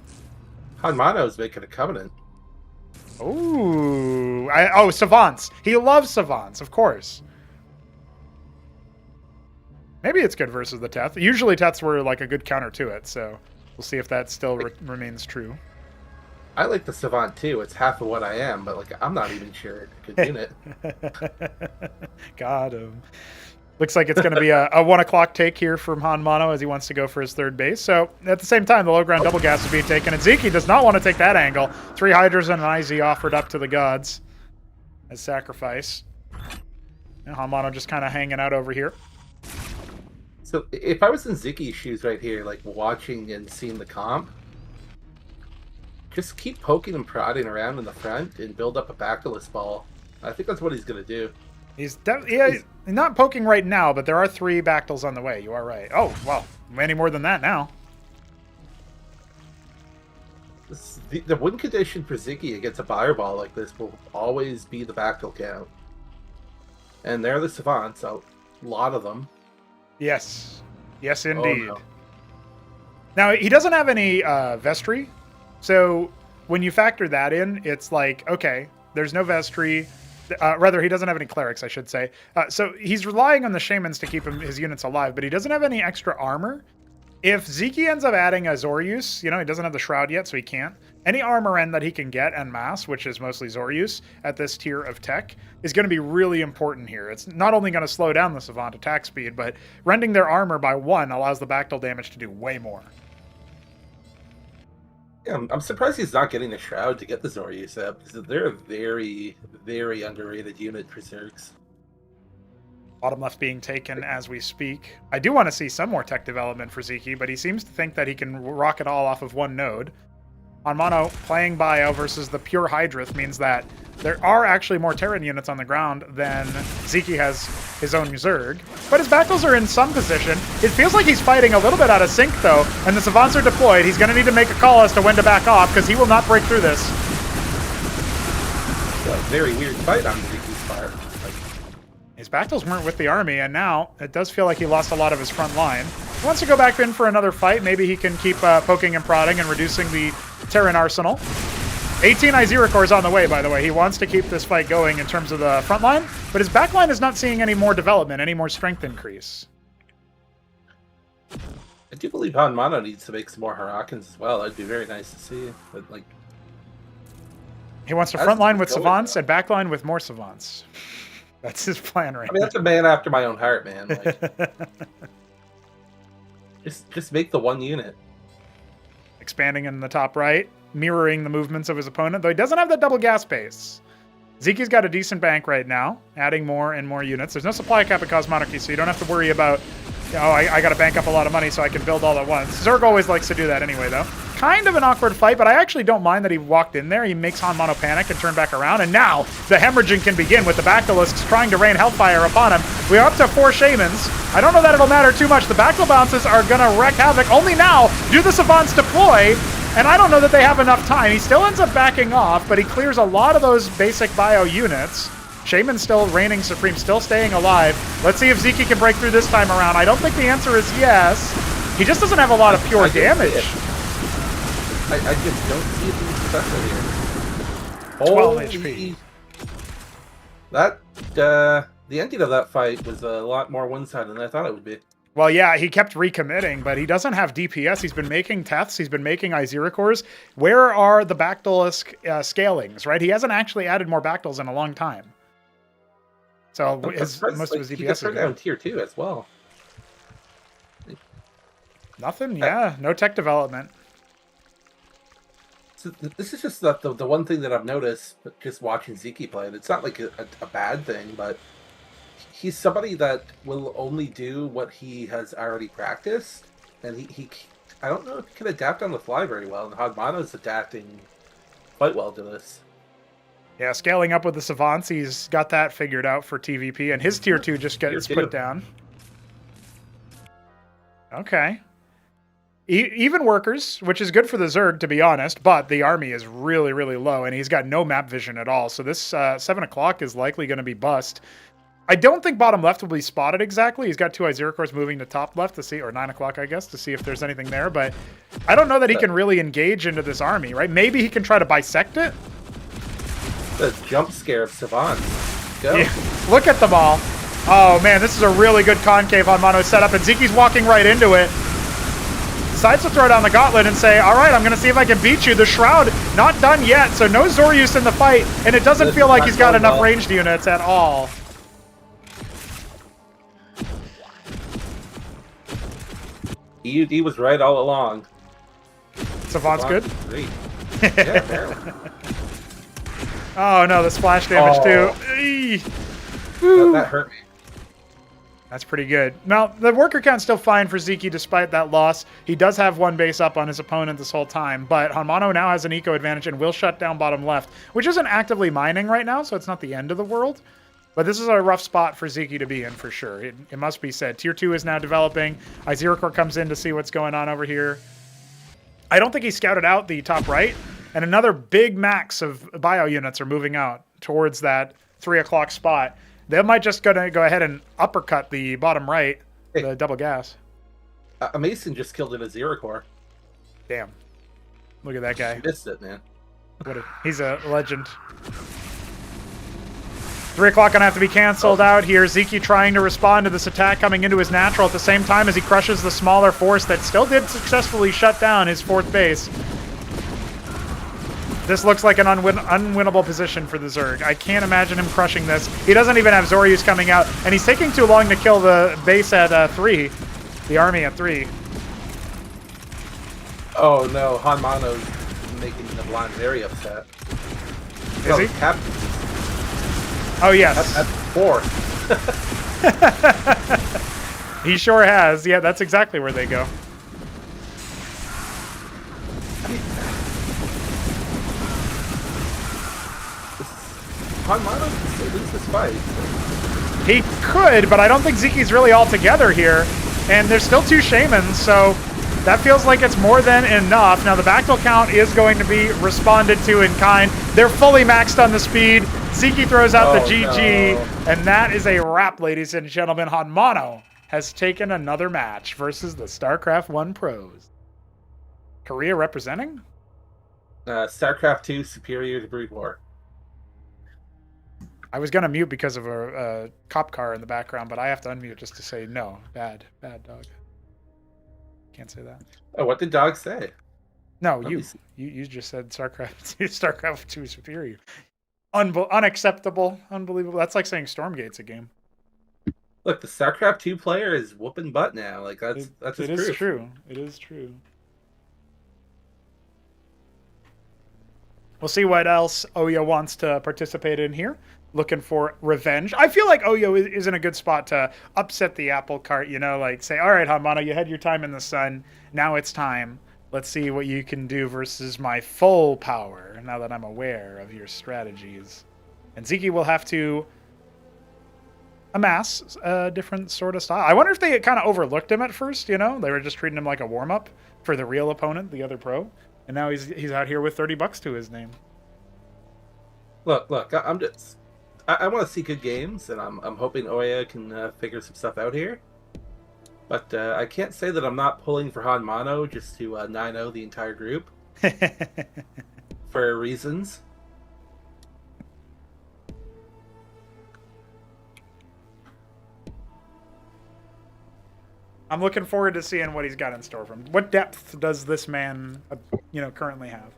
HonMonO is making a covenant.
Ooh. Savants. He loves savants, of course. Maybe it's good versus the Teth. Usually Teths were like a good counter to it, so we'll see if that still remains true.
I like the Savant too. It's half of what I am, but like I'm not even sure it could unit.
Got him. Looks like it's going to be a 1 o'clock take here from HonMonO as he wants to go for his third base. So at the same time, the low ground double gas is being taken, and Sziky does not want to take that angle. 3 Hydras and an IZ offered up to the gods as sacrifice. And HonMonO just kind of hanging out over here.
So if I was in Sziky's shoes right here, like watching and seeing the comp, just keep poking and prodding around in the front and build up a Bacillus ball. I think that's what he's going to do.
He's not poking right now, but there are 3 Bactyls on the way. You are right. Oh, well, many more than that now.
The win condition for Sziky against a fireball like this will always be the Bactyl count. And they're the Savants, a lot of them.
Yes. Yes, indeed.
Oh, no.
Now, he doesn't have any Vestry, so when you factor that in, it's like, okay, there's no Vestry. Rather, he doesn't have any clerics, I should say. So he's relying on the shamans to keep his units alive, but he doesn't have any extra armor. If Sziky ends up adding a Zorius, he doesn't have the Shroud yet, so he can't. Any armor end that he can get en masse, which is mostly Zorius, at this tier of tech, is going to be really important here. It's not only going to slow down the Savant attack speed, but rending their armor by 1 allows the Bactyl damage to do way more.
Yeah, I'm surprised he's not getting the Shroud to get the Zorius up, because they're a very, very underrated unit for Zergs.
Bottom left being taken as we speak. I do want to see some more tech development for Sziky, but he seems to think that he can rock it all off of 1 node. HonMonO playing Bio versus the pure Hydrith means that there are actually more Terran units on the ground than Sziky has his own Zerg. But his Bactyls are in some position. It feels like he's fighting a little bit out of sync, though, and the Savants are deployed. He's going to need to make a call as to when to back off, because he will not break through this.
It's a very weird fight on Sziky's part.
His Bactyls weren't with the army, and now it does feel like he lost a lot of his front line. He wants to go back in for another fight. Maybe he can keep poking and prodding and reducing the Terran arsenal. 18 Iziricors on the way, by the way. He wants to keep this fight going in terms of the front line, but his back line is not seeing any more development, any more strength increase.
I do believe HonMonO needs to make some more Harakans as well. That'd be very nice to see. But like,
he wants to front line with Savants and back line with more Savants. That's his plan right now.
I mean, that's a man after my own heart, man. Like, just make the 1 unit.
Expanding in the top right, mirroring the movements of his opponent, though he doesn't have that double gas base. Sziky's got a decent bank right now, adding more and more units. There's no supply cap at Cosmonarchy, so you don't have to worry about, I got to bank up a lot of money so I can build all at once. Zerg always likes to do that anyway, though. Kind of an awkward fight, but I actually don't mind that he walked in there. He makes HonMonO panic and turn back around, and now the hemorrhaging can begin with the Bactylisks trying to rain hellfire upon him. We are up to 4 Shamans. I don't know that it'll matter too much. The Bactyl bounces are going to wreak havoc. Only now do the Savants deploy, and I don't know that they have enough time. He still ends up backing off, but he clears a lot of those basic bio units. Shaman still reigning supreme, still staying alive. Let's see if Sziky can break through this time around. I don't think the answer is yes. He just doesn't have a lot of pure damage.
I just don't see it being successful here.
12 HP.
That, the ending of that fight was a lot more one-sided than I thought it would be.
Well, yeah, he kept recommitting, but he doesn't have DPS. He's been making Teths. He's been making Iziricors. Where are the Bactylisk scalings, right? He hasn't actually added more Bactyls in a long time. So most of his DPS
he gets
is
down tier 2 as well.
Nothing, yeah. No tech development.
So this is just the one thing that I've noticed just watching Sziky play. And it's not like a bad thing, but he's somebody that will only do what he has already practiced, and he I don't know if he can adapt on the fly very well. And HonMonO's adapting quite well to this.
Yeah, scaling up with the Savants, he's got that figured out for TVP, and his tier 2 just gets put down. Okay. Even workers, which is good for the Zerg, to be honest, but the army is really, really low, and he's got no map vision at all. So this 7 o'clock is likely going to be bust. I don't think bottom left will be spotted exactly. He's got 2 Iziricors moving to top left to see, or 9 o'clock, I guess, to see if there's anything there. But I don't know that he can really engage into this army, right? Maybe he can try to bisect it.
The jump scare of Savant. Go.
Yeah. Look at them all. Oh man, this is a really good concave HonMonO setup, and Sziky's walking right into it. Decides to throw down the gauntlet and say, all right, I'm going to see if I can beat you. The Shroud not done yet, so no Zoryus in the fight, and it doesn't feel like he's got enough ranged units at all.
He was right all along.
Savant's good?
Great. Yeah, apparently.
Oh no, the splash damage too. Eee.
That hurt me.
That's pretty good. Now, the worker count's still fine for Sziky despite that loss. He does have one base up on his opponent this whole time, but HonMonO now has an eco advantage and will shut down bottom left, which isn't actively mining right now, so it's not the end of the world. But this is a rough spot for Sziky to be in for sure. It must be said. Tier 2 is now developing. Iziricor comes in to see what's going on over here. I don't think he scouted out the top right, and another big max of bio units are moving out towards that 3 o'clock spot. They might just gonna go ahead and uppercut the bottom right, the double gas.
A Mason just killed an Aziricor.
Damn. Look at that guy.
Missed it, man.
He's a legend. 3 o'clock gonna have to be canceled out here. Sziky trying to respond to this attack coming into his natural at the same time as he crushes the smaller force that still did successfully shut down his 4th base. This looks like an unwinnable position for the Zerg. I can't imagine him crushing this. He doesn't even have Zoryus coming out, and he's taking too long to kill the base at 3. The army at 3.
Oh no, HonMonO's making the blonde very upset.
Is he?
Captain.
Oh yes.
That's 4.
He sure has. Yeah, that's exactly where they go.
HonMonO can still lose this fight.
He could, but I don't think Sziky's really all together here. And there's still 2 Shamans, so that feels like it's more than enough. Now, the backfill count is going to be responded to in kind. They're fully maxed on the speed. Sziky throws out the GG, and that is a wrap, ladies and gentlemen. HonMonO has taken another match versus the StarCraft 1 pros. Korea representing?
StarCraft 2 superior to Brood War.
I was going to mute because of a cop car in the background, but I have to unmute just to say no. Bad dog. Can't say that.
Oh, what did dog say?
No, you just said StarCraft 2 is superior. Unacceptable. Unbelievable. That's like saying Stormgate's a game.
Look, the StarCraft 2 player is whooping butt now. Like that's
it is true. It is true. We'll see what else Oyo wants to participate in here. Looking for revenge. I feel like Oyo is in a good spot to upset the apple cart, you know, like say, all right, HonMonO, you had your time in the sun. Now it's time. Let's see what you can do versus my full power now that I'm aware of your strategies. And Sziky will have to amass a different sort of style. I wonder if they kind of overlooked him at first, you know? They were just treating him like a warm-up for the real opponent, the other pro. And now he's out here with $30 to his name.
Look, I want to see good games, and I'm hoping Oya can figure some stuff out here. But I can't say that I'm not pulling for HonMonO just to 9-0 the entire group. For reasons.
I'm looking forward to seeing what he's got in store for him. What depth does this man, currently have?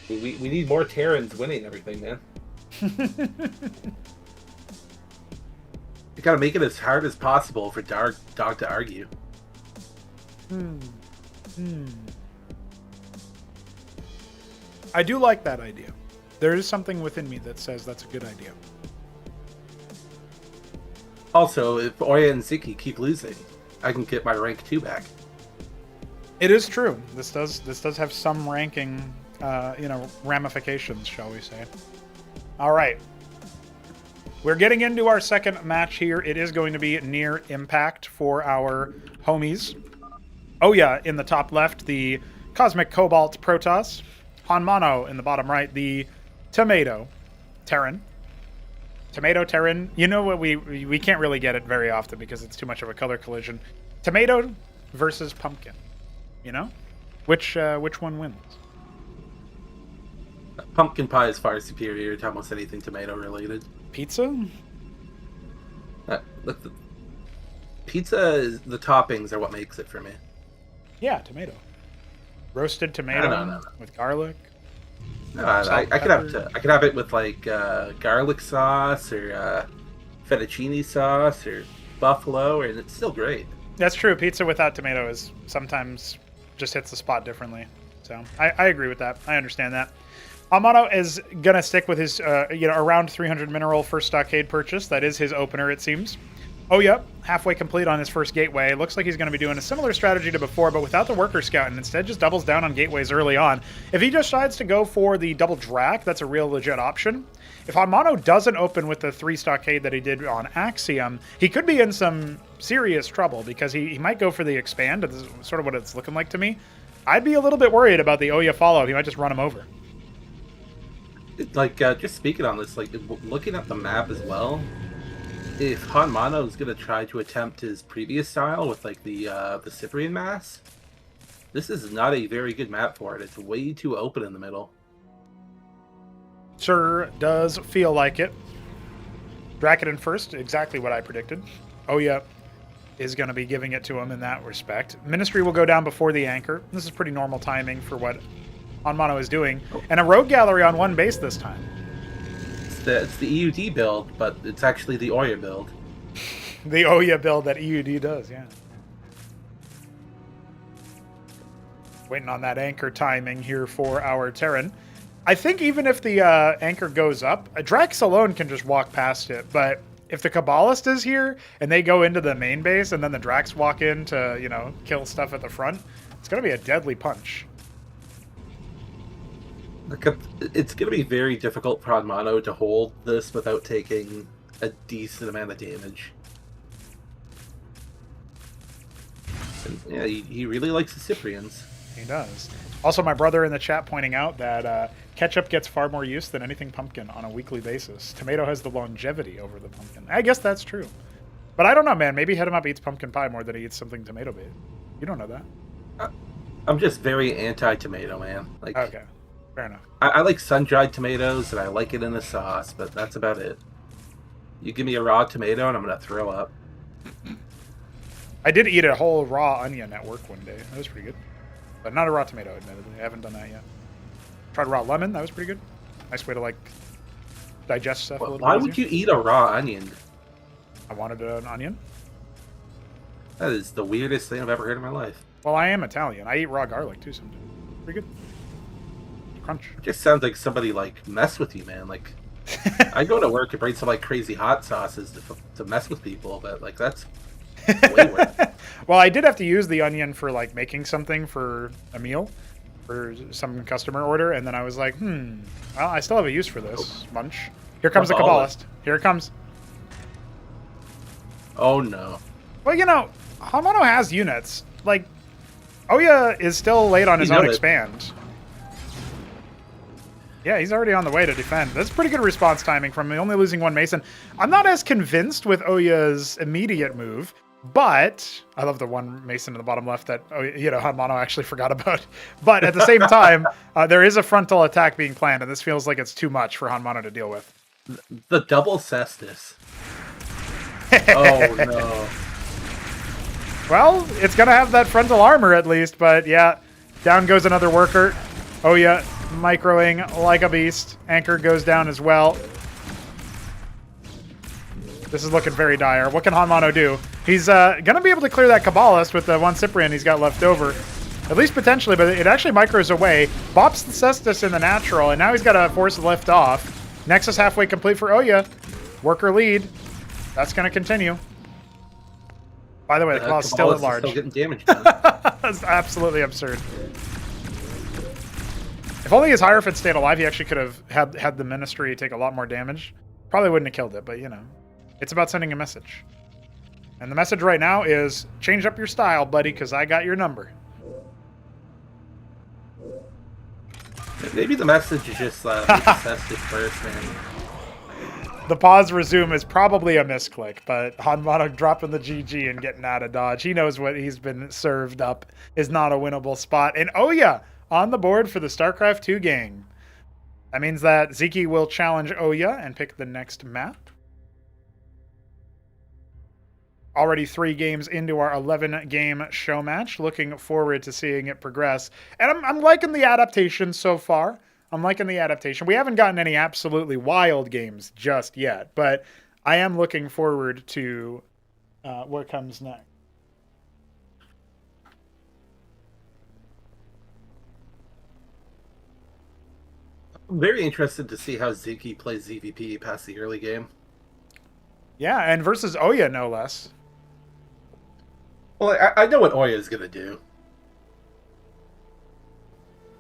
We need more Terrans winning everything, man. You gotta make it as hard as possible for Dog to argue.
I do like that idea. There is something within me that says that's a good idea.
Also, if Oya and Sziky keep losing, I can get my rank 2 back.
It is true. This does have some ranking, ramifications, shall we say. All right. We're getting into our second match here. It is going to be near impact for our homies. Oh yeah, in the top left, the Cosmic Cobalt Protoss. HonMonO in the bottom right, the Tomato Terran. Tomato Terran. You know what, we can't really get it very often because it's too much of a color collision. Tomato versus Pumpkin. You know? Which one wins?
pumpkin pie is far superior to almost anything tomato related.
Pizza?
Look, pizza is the toppings are what makes it for me.
Yeah, tomato. Roasted tomato
No.
with garlic.
No, I could have it with like garlic sauce or fettuccine sauce or buffalo, and it's still great.
That's true. Pizza without tomato is sometimes just hits the spot differently. So I agree with that. I understand that. HonMonO is going to stick with his, around 300 mineral first stockade purchase. That is his opener, it seems. Oh, yep. Halfway complete on his first gateway. Looks like he's going to be doing a similar strategy to before, but without the worker scout, and instead just doubles down on gateways early on. If he decides to go for the double drac, that's a real legit option. If HonMonO doesn't open with the 3 stockade that he did on Axiom, he could be in some serious trouble because he might go for the expand. This is sort of what it's looking like to me. I'd be a little bit worried about the Oya follow. He might just run him over.
Like, just speaking on this, like, looking at the map as well, if HonMonO is going to try to attempt his previous style with, like, the Cyprian mass, this is not a very good map for it. It's way too open in the middle.
Sure does feel like it. Dracodon first, exactly what I predicted. Oya is going to be giving it to him in that respect. Ministry will go down before the anchor. This is pretty normal timing for what HonMonO is doing. And a rogue gallery on one base this time.
It's the EUD build, but it's actually the Oya build.
The Oya build that EUD does, yeah. Waiting on that anchor timing here for our Terran. I think even if the anchor goes up, a Drax alone can just walk past it, but if the Kabbalist is here and they go into the main base and then the Drax walk in to, kill stuff at the front, it's going to be a deadly punch.
It's going to be very difficult for HonMonO to hold this without taking a decent amount of damage. And, yeah, he really likes the Cyprians.
He does. Also, my brother in the chat pointing out that ketchup gets far more use than anything pumpkin on a weekly basis. Tomato has the longevity over the pumpkin. I guess that's true. But I don't know, man. Maybe Head 'em Up eats pumpkin pie more than he eats something tomato-based. You don't know that.
I'm just very anti-tomato, man. Like,
okay. Fair enough.
I like sun-dried tomatoes, and I like it in a sauce, but that's about it. You give me a raw tomato, and I'm going to throw up.
I did eat a whole raw onion at work one day. That was pretty good. But not a raw tomato, admittedly. I haven't done that yet. Tried raw lemon. That was pretty good. Nice way to, digest stuff a little bit
Why would you eat a raw onion?
I wanted an onion.
That is the weirdest thing I've ever heard in my life.
Well, I am Italian. I eat raw garlic, too, sometimes. Pretty good. Crunch.
It just sounds like somebody, mess with you, man. I go to work and bring some, crazy hot sauces to mess with people, but, that's way worse.
Well, I did have to use the onion for, making something for a meal for some customer order, and then I was like, well, I still have a use for this munch. Here comes the Kabbalist. Here it comes.
Oh, no.
Well, HonMonO has units. Oya is still late on his own expand. Yeah, he's already on the way to defend. That's pretty good response timing from me, only losing one Mason. I'm not as convinced with Oya's immediate move, but I love the one Mason in the bottom left that HonMonO actually forgot about. But at the same time, there is a frontal attack being planned, and this feels like it's too much for HonMonO to deal with.
The double cestus. Oh, no.
Well, it's going to have that frontal armor at least, but yeah, down goes another worker. Oya microing like a beast. Anchor goes down as well. This is looking very dire. What can HonMonO do? He's going to be able to clear that Kabbalist with the one Cyprian he's got left over. At least potentially, but it actually micros away. Bops the Cestus in the natural, and now he's got to force the lift off. Nexus halfway complete for Oya. Worker lead. That's going to continue. By the way, the claw's still at large.
Still getting damage done.
That's absolutely absurd. If only his Hierophant stayed alive, he actually could have had the Ministry take a lot more damage. Probably wouldn't have killed it, but it's about sending a message. And the message right now is, change up your style, buddy, because I got your number.
Maybe the message is just assess this first, man.
The pause resume is probably a misclick, but HonMonO dropping the GG and getting out of dodge. He knows what he's been served up is not a winnable spot. And Oya on the board for the StarCraft 2 gang. That means that Sziky will challenge Oya and pick the next map. Already 3 games into our 11-game show match. Looking forward to seeing it progress. And I'm liking the adaptation so far. I'm liking the adaptation. We haven't gotten any absolutely wild games just yet, but I am looking forward to what comes next.
I'm very interested to see how Sziky plays ZVP past the early game.
Yeah, and versus Oya, no less.
Well, I know what Oya is going to do.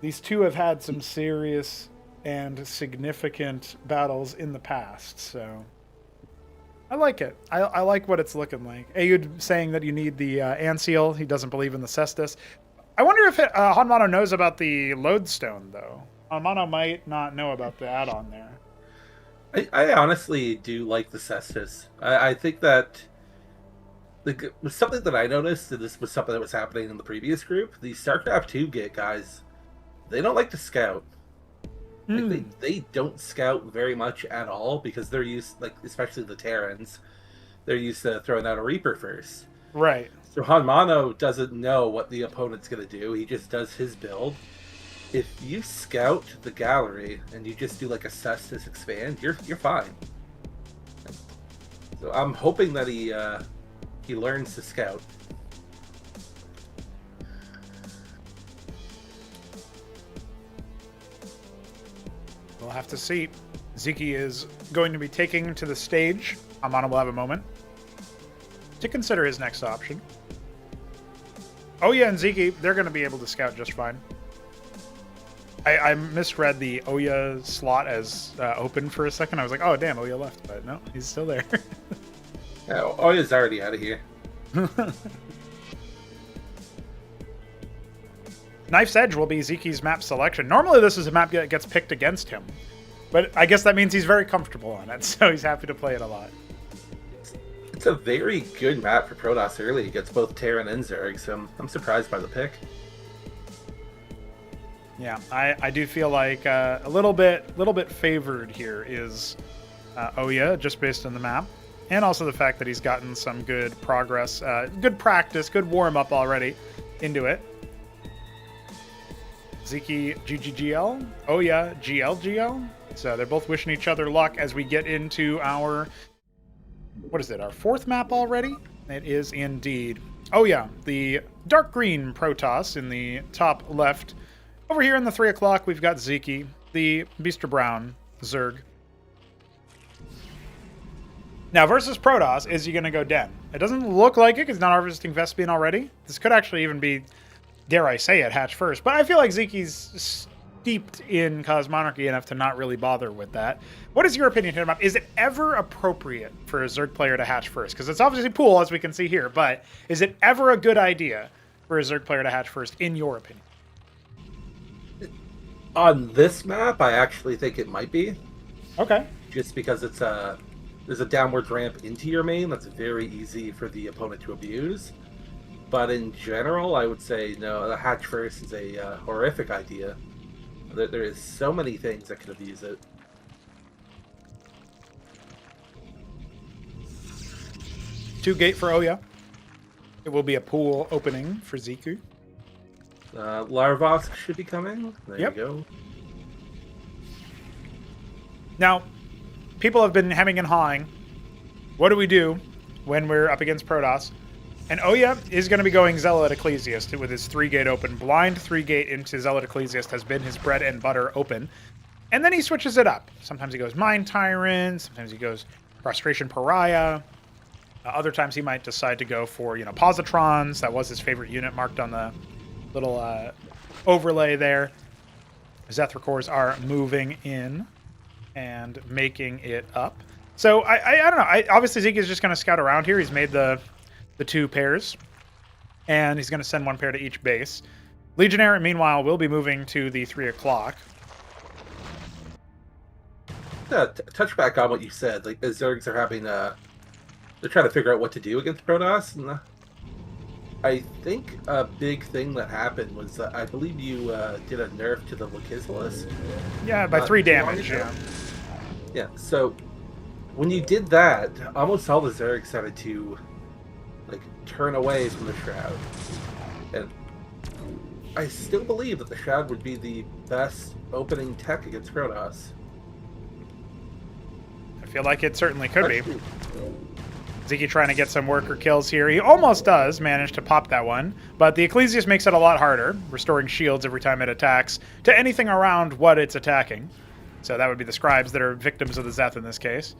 These two have had some serious and significant battles in the past, so I like it. I like what it's looking like. Ayud saying that you need the Anseal. He doesn't believe in the Cestus. I wonder if HonMonO knows about the Lodestone, though. HonMonO might not know about the add-on there.
I honestly do like the Cestus. I think that something that I noticed, and this was something that was happening in the previous group, the StarCraft 2 guys, they don't like to scout. Like they don't scout very much at all because they're used, like especially the Terrans, they're used to throwing out a Reaper first.
Right.
So HonMonO doesn't know what the opponent's going to do. He just does his build. If you scout the gallery and you just do like a Cestus expand, you're fine. So I'm hoping that he learns to scout.
We'll have to see. Sziky is going to be taking to the stage. HonMonO will have a moment to consider his next option. Oya and Sziky, they're going to be able to scout just fine. I misread the Oya slot as open for a second. I was like, oh, damn, Oya left. But no, he's still there.
Yeah, Oya's already out of here.
Knife's Edge will be Sziky's map selection. Normally this is a map that gets picked against him. But I guess that means he's very comfortable on it, so he's happy to play it a lot.
It's a very good map for Protoss early against both Terran and Zerg, so I'm surprised by the pick.
Yeah, I do feel like a little bit favored here is Oya, just based on the map. And also the fact that he's gotten some good progress, good practice, good warm-up already into it. Sziky GGGL, Oya GLGL. So they're both wishing each other luck as we get into our, what is it, our 4th map already? It is indeed. Oya, the dark green Protoss in the top left. Over here in the 3 o'clock, we've got Sziky, the Beaster Brown Zerg. Now, versus Protoss, is he going to go Den? It doesn't look like it because he's not harvesting Vespian already. This could actually even be, dare I say it, hatch first. But I feel like Zeki's steeped in Cosmonarchy enough to not really bother with that. What is your opinion here, Map? Is it ever appropriate for a Zerg player to hatch first? Because it's obviously pool, as we can see here, but is it ever a good idea for a Zerg player to hatch first, in your opinion?
On this map, I actually think it might be.
Okay.
Just because there's a downward ramp into your main that's very easy for the opponent to abuse. But in general, I would say no, the hatch first is a horrific idea. There is so many things that could abuse it.
Two gate for Oya. It will be a pool opening for Sziky.
Larvosk should be coming. There
Yep.
you go.
Now, people have been hemming and hawing. What do we do when we're up against Protoss? And Oya is going to be going Zealot Ecclesiast with his 3-gate open. Blind 3-gate into Zealot Ecclesiast has been his bread and butter open. And then he switches it up. Sometimes he goes Mind Tyrant. Sometimes he goes Frustration Pariah. Other times he might decide to go for, Positrons. That was his favorite unit marked on the little overlay there. Zethrakors are moving in and making it up. So I don't know. Obviously Sziky is just going to scout around here. He's made the 2 pairs, and he's going to send 1 pair to each base. Legionnaire, meanwhile, will be moving to the 3 o'clock.
Touch back on what you said. Like the Zergs are having they're trying to figure out what to do against Protoss. And I think a big thing that happened was I believe you did a nerf to the Lakislus.
Yeah, by 3 damage.
Ago.
Yeah.
Yeah. So when you did that, almost all the Zergs started to like turn away from the Shroud, and I still believe that the Shroud would be the best opening tech against Protoss.
I feel like it certainly could be. Sziky trying to get some worker kills here. He almost does manage to pop that one, but the Ecclesiast makes it a lot harder, restoring shields every time it attacks to anything around what it's attacking. So that would be the scribes that are victims of the Zeth in this case.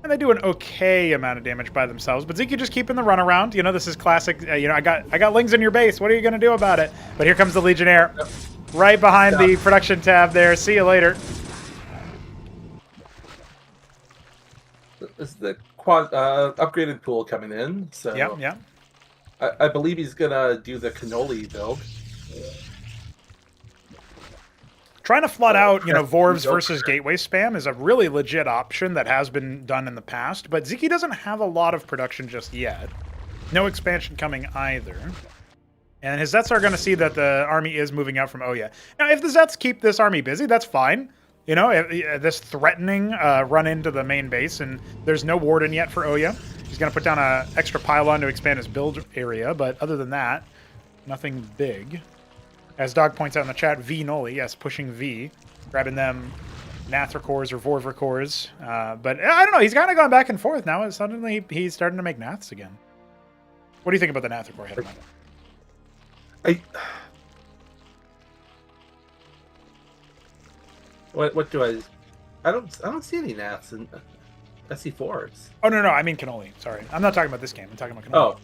And they do an okay amount of damage by themselves, but Sziky just keeping the runaround. You know, this is classic. You know, I got lings in your base. What are you going to do about it? But here comes the Legionnaire, right behind the production tab there. See you later.
This is the upgraded pool coming in, so
Yeah.
I believe he's gonna do the cannoli build.
Trying to flood out, you know, Vorvs versus Gateway spam is a really legit option that has been done in the past, but Sziky doesn't have a lot of production just yet. No expansion coming either. And his Zets are going to see that the army is moving out from Oya. Now, if the Zets keep this army busy, that's fine. You know, this threatening run into the main base, and there's no warden yet for Oya. He's going to put down an extra pylon to expand his build area, but other than that, nothing big. As Dog points out in the chat, V Noli, yes, pushing V, grabbing them Nathricors or Vorvricors. But I don't know, he's kind of gone back and forth now, and suddenly he's starting to make Naths again. What do you think about the Nathricor head?
What do I don't see any Naths in SC4s.
Oh, no, I mean Cannoli. Sorry. I'm not talking about this game. I'm talking about Cannoli.
Oh.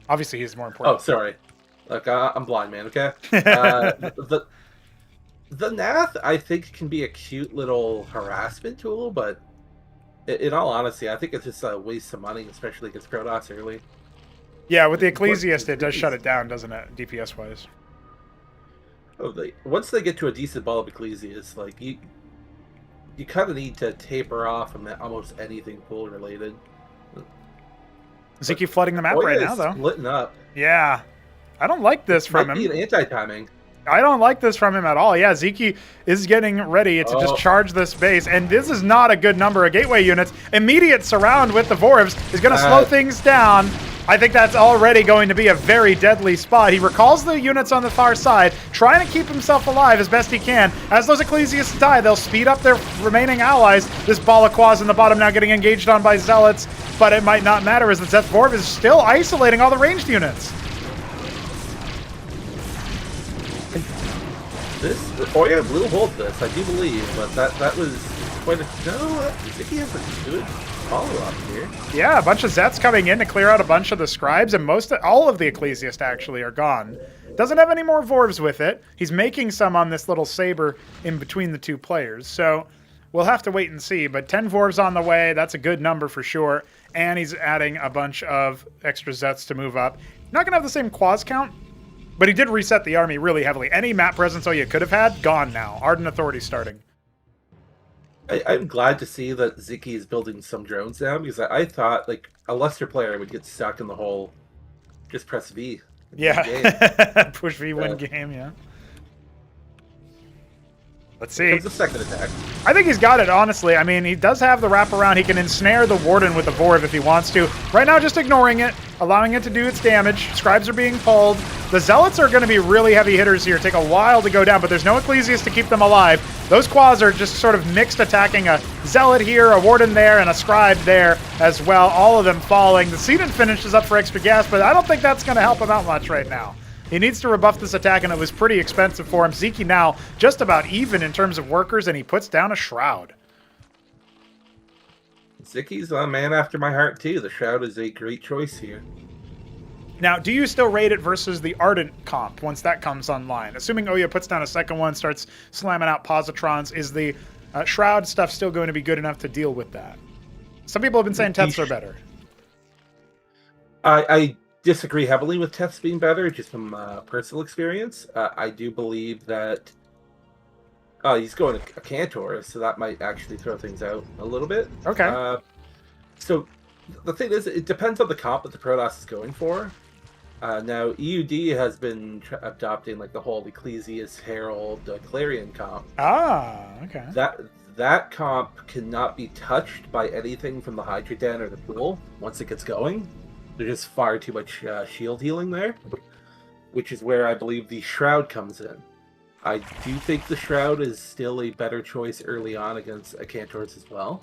Obviously, he's more important.
Oh, sorry. Look, I'm blind, man, okay? The Nath, I think, can be a cute little harassment tool, but in all honesty, I think it's just a waste of money, especially against Protoss early.
Yeah, with the Ecclesiast, it does shut it down, doesn't it, DPS-wise?
Oh, once they get to a decent ball of Ecclesiast, like, you kind of need to taper off from almost anything pool-related.
Sziky flooding the map right now, though.
Splitting up.
Yeah. I don't like this from him.
Might be an anti-timing.
I don't like this from him at all. Yeah, Sziky is getting ready to just charge this base, and this is not a good number of gateway units. Immediate surround with the Vorvs is going to slow things down. I think that's already going to be a very deadly spot. He recalls the units on the far side, trying to keep himself alive as best he can. As those Ecclesiasts die, they'll speed up their remaining allies. This Balakwas in the bottom now getting engaged on by Zealots, but it might not matter as the Zeth Vorv is still isolating all the ranged units.
Oya Blue hold this, I do believe, but that was quite a... No, Sziky has a good follow-up here.
Yeah, a bunch of Zets coming in to clear out a bunch of the Scribes, and all of the Ecclesiast actually are gone. Doesn't have any more Vorvs with it. He's making some on this little saber in between the two players, so we'll have to wait and see. But 10 Vorvs on the way, that's a good number for sure, and he's adding a bunch of extra Zets to move up. Not going to have the same Quaz count, but he did reset the army really heavily. Any map presence Oya could have had, gone now. Ardent Authority starting.
I'm glad to see that Sziky is building some drones now, because I thought, like, a lesser player would get stuck in the whole just press V.
Yeah. Push V, win game, yeah. Let's see.
Comes the second attack.
I think he's got it, honestly. I mean, he does have the wraparound. He can ensnare the Warden with the Vorv if he wants to. Right now, just ignoring it, allowing it to do its damage. Scribes are being pulled. The Zealots are going to be really heavy hitters here. Take a while to go down, but there's no Ecclesiast to keep them alive. Those Quas are just sort of mixed, attacking a Zealot here, a Warden there, and a Scribe there as well. All of them falling. The Sedent finishes up for extra gas, but I don't think that's going to help him out much right now. He needs to rebuff this attack, and it was pretty expensive for him. Sziky now just about even in terms of workers, and he puts down a Shroud.
Ziky's a man after my heart, too. The Shroud is a great choice here.
Now, do you still rate it versus the Ardent comp once that comes online? Assuming Oya puts down a second one, starts slamming out Positrons, is the Shroud stuff still going to be good enough to deal with that? Some people have been saying Teths are better.
I disagree heavily with Teths being better, just from personal experience. I do believe that he's going to a Cantor, so that might actually throw things out a little bit.
Okay.
So the thing is, it depends on the comp that the Protoss is going for. Now, EUD has been adopting like the whole Ecclesias Herald Clarion comp.
Ah, okay.
That comp cannot be touched by anything from the Hydra Den or the pool once it gets going. There's just far too much shield healing there, which is where I believe the Shroud comes in. I do think the Shroud is still a better choice early on against Acantors as well.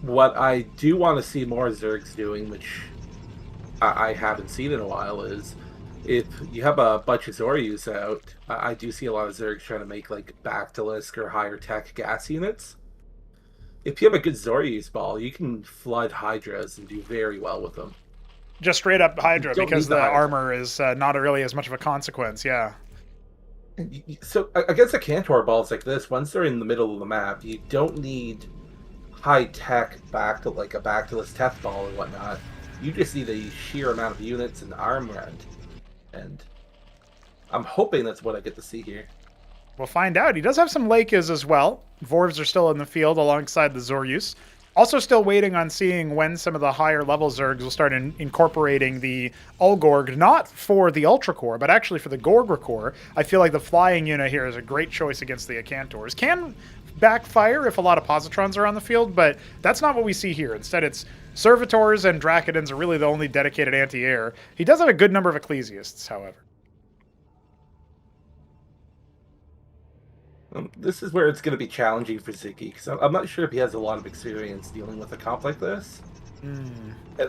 What I do want to see more Zergs doing, which I haven't seen in a while, is if you have a bunch of Zoryus out, I do see a lot of Zergs trying to make like Bactalisk or higher tech gas units. If you have a good Zoryus ball, you can flood Hydras and do very well with them.
Just straight up Hydra, because the
Hydra.
armor is not really as much of a consequence, yeah.
So against a Cantor balls like this, once they're in the middle of the map, you don't need high tech back to like a Bactalisk Teth ball or whatnot. You just need a sheer amount of units and arm rend. And I'm hoping that's what I get to see here.
We'll find out. He does have some Lakes as well. Vorvs are still in the field alongside the Zoryus. Also still waiting on seeing when some of the higher level Zergs will start incorporating the Ulgorg, not for the Ultra Core, but actually for the Gorgra Core. I feel like the flying unit here is a great choice against the Acantors. Can backfire if a lot of Positrons are on the field, but that's not what we see here. Instead, it's Servitors and Dracodons are really the only dedicated anti-air. He does have a good number of Ecclesiasts, however.
This is where it's going to be challenging for Sziky, because I'm not sure if he has a lot of experience dealing with a comp like this.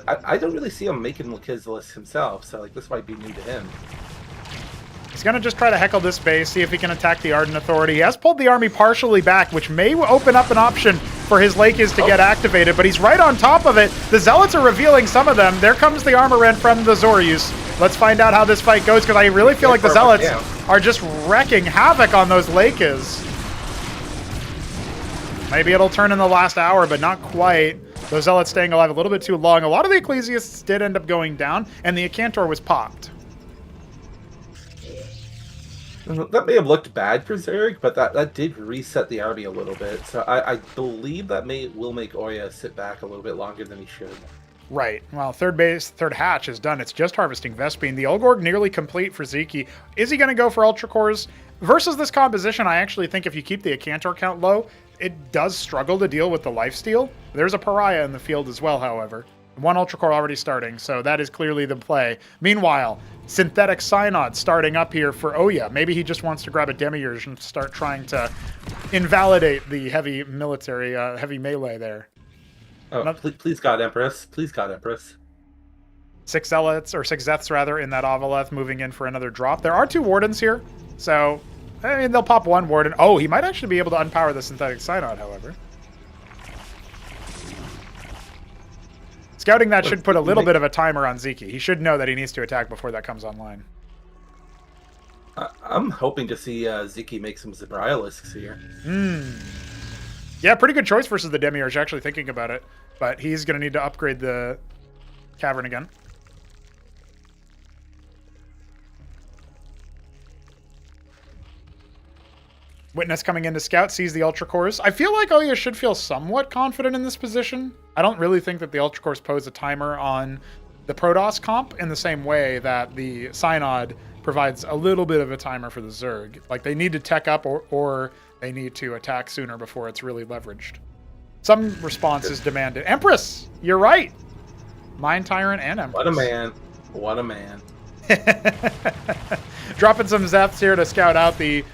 I don't really see him making Melchizedek himself, so like this might be new to him.
He's going to just try to heckle this base, see if he can attack the Arden Authority. He has pulled the army partially back, which may open up an option for his Lakes to get activated, but he's right on top of it. The Zealots are revealing some of them. There comes the armor rend from the Zoryus. Let's find out how this fight goes, because I really feel like the Zealots are just wrecking havoc on those Lakes. Maybe it'll turn in the last hour, but not quite. Those Zealots staying alive a little bit too long. A lot of the Ecclesiasts did end up going down, and the Acantor was popped.
That may have looked bad for Zerg, but that did reset the army a little bit. So I believe that will make Oya sit back a little bit longer than he should.
Right. Well, third hatch is done. It's just harvesting Vespene. The Ulgorg nearly complete for Sziky. Is he going to go for Ultra Cores? Versus this composition, I actually think if you keep the Acantor count low, it does struggle to deal with the lifesteal. There's a Pariah in the field as well, however. One Ultra Core already starting, so that is clearly the play. Meanwhile, Synthetic Synod starting up here for Oya. Maybe he just wants to grab a Demiurge and start trying to invalidate the heavy military, heavy melee there.
Oh, please God, Empress. Please God, Empress.
6 Zealots, or 6 Zeths rather, in that Avaleth moving in for another drop. There are 2 Wardens here, so I mean, they'll pop 1 Warden. Oh, he might actually be able to unpower the Synthetic Synod, however. Scouting that should put a little bit of a timer on Sziky. He should know that he needs to attack before that comes online.
I'm hoping to see Sziky make some Zabrialisks here.
Yeah, pretty good choice versus the Demiurge, actually thinking about it. But he's going to need to upgrade the Cavern again. Witness coming in to scout, sees the Ultra Cores. I feel like Oya should feel somewhat confident in this position. I don't really think that the Ultra Cores pose a timer on the Protoss comp in the same way that the Synod provides a little bit of a timer for the Zerg. Like, they need to tech up or they need to attack sooner before it's really leveraged. Some response is demanded. Empress, you're right. Mind Tyrant and Empress.
What a man. What a man.
Dropping some Zeths here to scout out the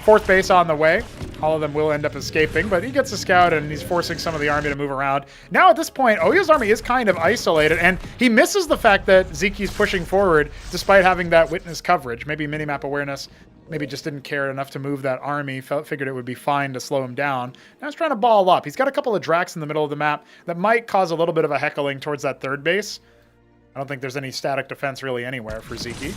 4th base on the way. All of them will end up escaping, but he gets a scout and he's forcing some of the army to move around. Now at this point, Oya's army is kind of isolated, and he misses the fact that Sziky's pushing forward despite having that witness coverage. Maybe minimap awareness, maybe just didn't care enough to move that army, figured it would be fine to slow him down. Now he's trying to ball up. He's got a couple of Dracs in the middle of the map that might cause a little bit of a heckling towards that 3rd base. I don't think there's any static defense really anywhere for Sziky.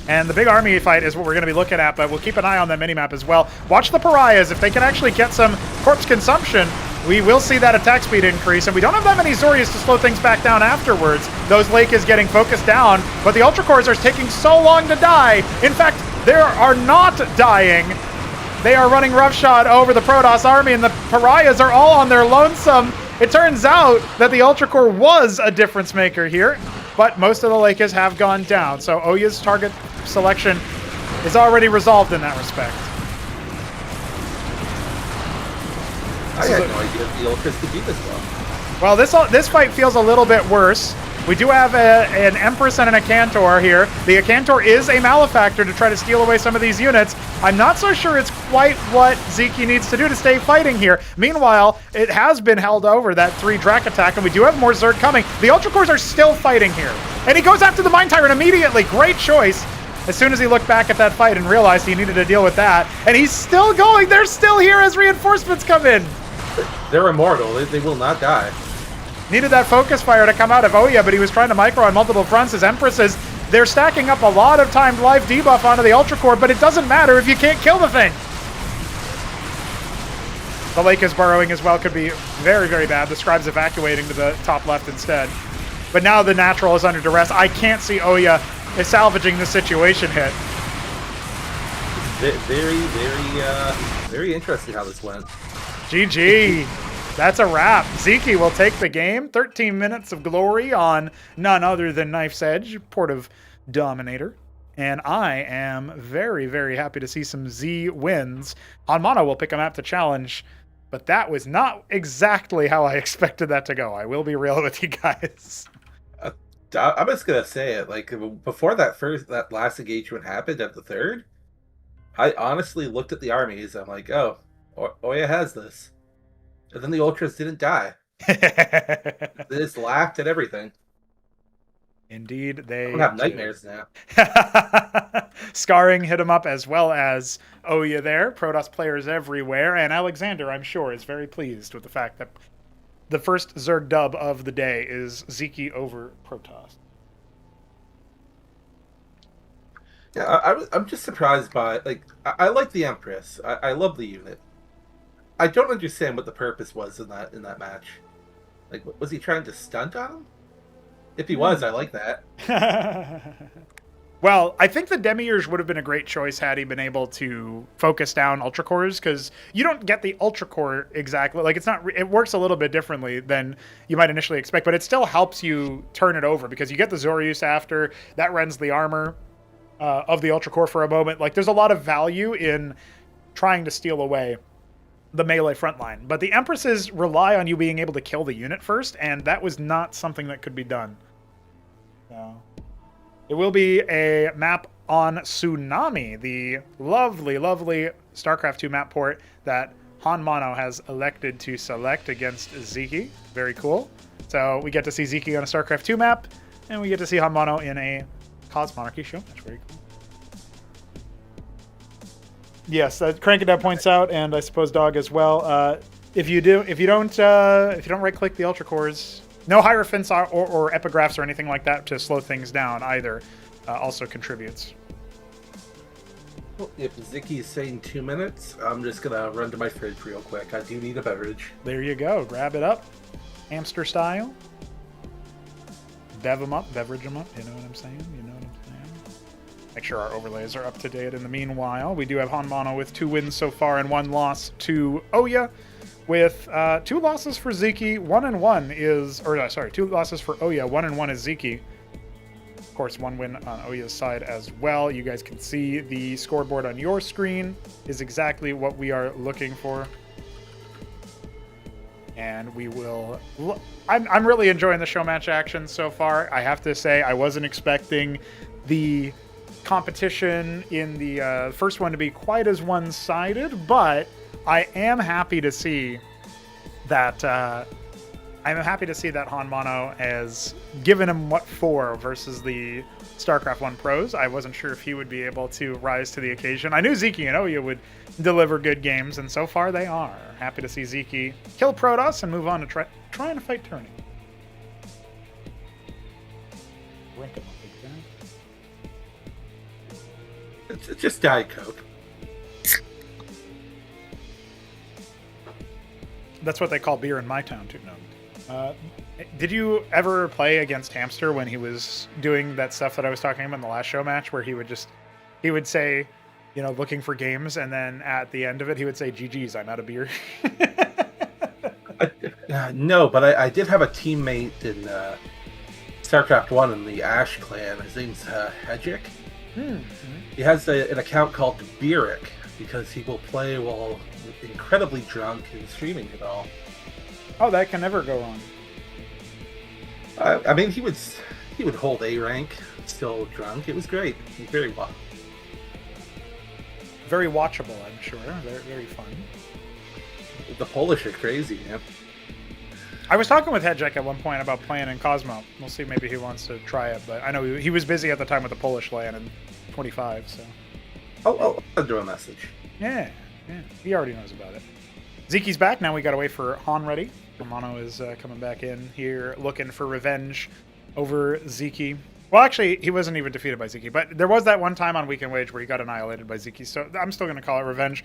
And the big army fight is what we're going to be looking at, but we'll keep an eye on that minimap as well. Watch the Pariahs. If they can actually get some corpse consumption, we will see that attack speed increase, and we don't have that many Zoryas to slow things back down afterwards. Those Lake is getting focused down, but the Ultra Cores are taking so long to die. In fact, they are not dying. They are running roughshod over the Protoss army, and the Pariahs are all on their lonesome. It turns out that the Ultra Core was a difference maker here, but most of the Lakers have gone down. So Oya's target selection is already resolved in that respect.
I had no idea the Ultras could beat this well.
Well, this fight feels a little bit worse. We do have an Empress and an Acantor here. The Acantor is a Malefactor to try to steal away some of these units. I'm not so sure it's quite what Sziky needs to do to stay fighting here. Meanwhile, it has been held over, that 3 Drac attack, and we do have more Zerg coming. The Ultra Cores are still fighting here. And he goes after the Mind Tyrant immediately. Great choice. As soon as he looked back at that fight and realized he needed to deal with that. And he's still going. They're still here as reinforcements come in.
They're immortal. They will not die.
Needed that focus fire to come out of Oya, but he was trying to micro on multiple fronts. His Empresses, they're stacking up a lot of timed life debuff onto the Ultra Core, but it doesn't matter if you can't kill the thing. The lake is burrowing as well, could be very, very bad. The Scribe's evacuating to the top left instead. But now the Natural is under duress. I can't see Oya salvaging the situation hit.
Very interesting how this went.
GG. That's a wrap. Sziky will take the game. 13 minutes of glory on none other than Knife's Edge, Port of Dominator. And I am very, very happy to see some Z wins. HonMonO will pick a map to challenge, but that was not exactly how I expected that to go. I will be real with you guys.
I'm just gonna say it. Like before that last engagement happened at the third, I honestly looked at the armies. I'm like, oh, Oya has this. And then the Ultras didn't die. They just laughed at everything.
Indeed, they
have nightmares now.
Scarring hit him up as well as Oya there. Protoss players everywhere. And Alexander, I'm sure, is very pleased with the fact that the first Zerg dub of the day is Sziky over Protoss.
Yeah, I'm just surprised by, like, I like the Empress. I love the unit. I don't understand what the purpose was in that match. Like, was he trying to stunt on him? If he was, I like that.
Well, I think the Demiurge would have been a great choice had he been able to focus down Ultra Cores, because you don't get the Ultra Core exactly. Like, it works a little bit differently than you might initially expect, but it still helps you turn it over, because you get the Zorius after, that rends the armor of the Ultra Core for a moment. Like, there's a lot of value in trying to steal away the melee front line. But the Empresses rely on you being able to kill the unit first, and that was not something that could be done. So it will be a map on Tsunami, the lovely, lovely StarCraft 2 map port that HonMonO has elected to select against Sziky. Very cool. So we get to see Sziky on a StarCraft 2 map, and we get to see HonMonO in a Cosmonarchy Showmatch. Very cool. Yes, Cranky Dad points out, and I suppose Dog as well. If you don't right-click the Ultra Cores, no Hierophants or Epigraphs or anything like that to slow things down either. Also contributes.
Well, if Sziky is saying 2 minutes, I'm just gonna run to my fridge real quick. I do need a beverage.
There you go. Grab it up, hamster style. Beverage them up. You know what I'm saying? Make sure our overlays are up to date. In the meanwhile, we do have HonMonO with 2 wins so far and 1 loss to Oya, with 2 losses for Sziky. 2 losses for Oya. 1-1 is Sziky. Of course, 1 win on Oya's side as well. You guys can see the scoreboard on your screen is exactly what we are looking for. And we will... I'm really enjoying the show match action so far. I have to say, I wasn't expecting the competition in the first one to be quite as one-sided, but I am happy to see that HonMonO has given him 4 versus the StarCraft 1 pros. I wasn't sure if he would be able to rise to the occasion. I knew Sziky and Oya would deliver good games, and so far they are. Happy to see Sziky kill Protoss and move on to trying to fight Tourney.
It's just Diet Coke.
That's what they call beer in my town, too. No. Did you ever play against Hamster when he was doing that stuff that I was talking about in the last show match, where he would say, looking for games, and then at the end of it, he would say, GG's, I'm out of beer?
No, but I did have a teammate in StarCraft 1 in the Ash clan. His name's Hedgick. He has an account called Beerick because he will play while incredibly drunk and streaming it all.
Oh, that can never go wrong.
I mean, he would hold A rank still drunk. It was great. It was very well.
Very watchable, I'm sure. Very, very fun.
The Polish are crazy, man.
I was talking with Hedgek at one point about playing in Cosmo. We'll see, maybe he wants to try it, but I know he was busy at the time with the Polish LAN in 25, so...
I'll send him a message.
Yeah, he already knows about it. Sziky's back, now we gotta wait for Han ready. HonMonO is coming back in here, looking for revenge over Sziky. Well, actually, he wasn't even defeated by Sziky, but there was that one time on Weekend Wage where he got annihilated by Sziky, so I'm still gonna call it revenge.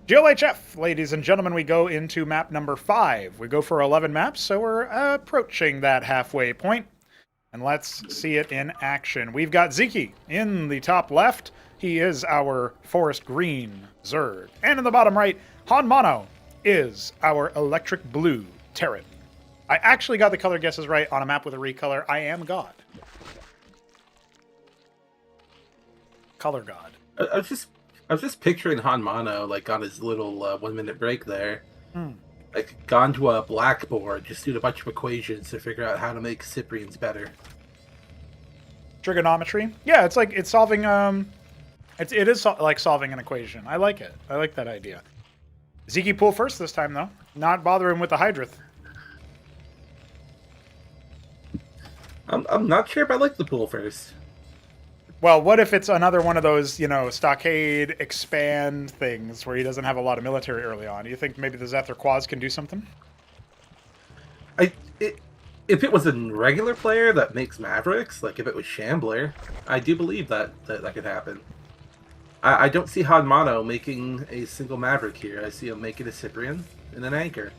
GLHF, ladies and gentlemen, we go into map number 5. We go for 11 maps, so we're approaching that halfway point. And let's see it in action. We've got Sziky in the top left. He is our forest green Zerg. And in the bottom right, HonMonO is our electric blue Terran. I actually got the color guesses right on a map with a recolor. I am God. Color God.
I was just picturing HonMonO like on his little 1 minute break there. Like gone to a blackboard, just doing a bunch of equations to figure out how to make Cyprians better.
Trigonometry? Yeah, it's like it's solving it is like solving an equation. I like it. I like that idea. Sziky pull first this time though. Not bothering with the Hydrith.
I'm not sure if I like the pool first.
Well, what if it's another one of those, stockade, expand things where he doesn't have a lot of military early on? Do you think maybe the Zeth or Quaz can do something?
If it was a regular player that makes Mavericks, like if it was Shambler, I do believe that could happen. I don't see HonMonO making a single Maverick here. I see him making a Cyprian and an Anchor.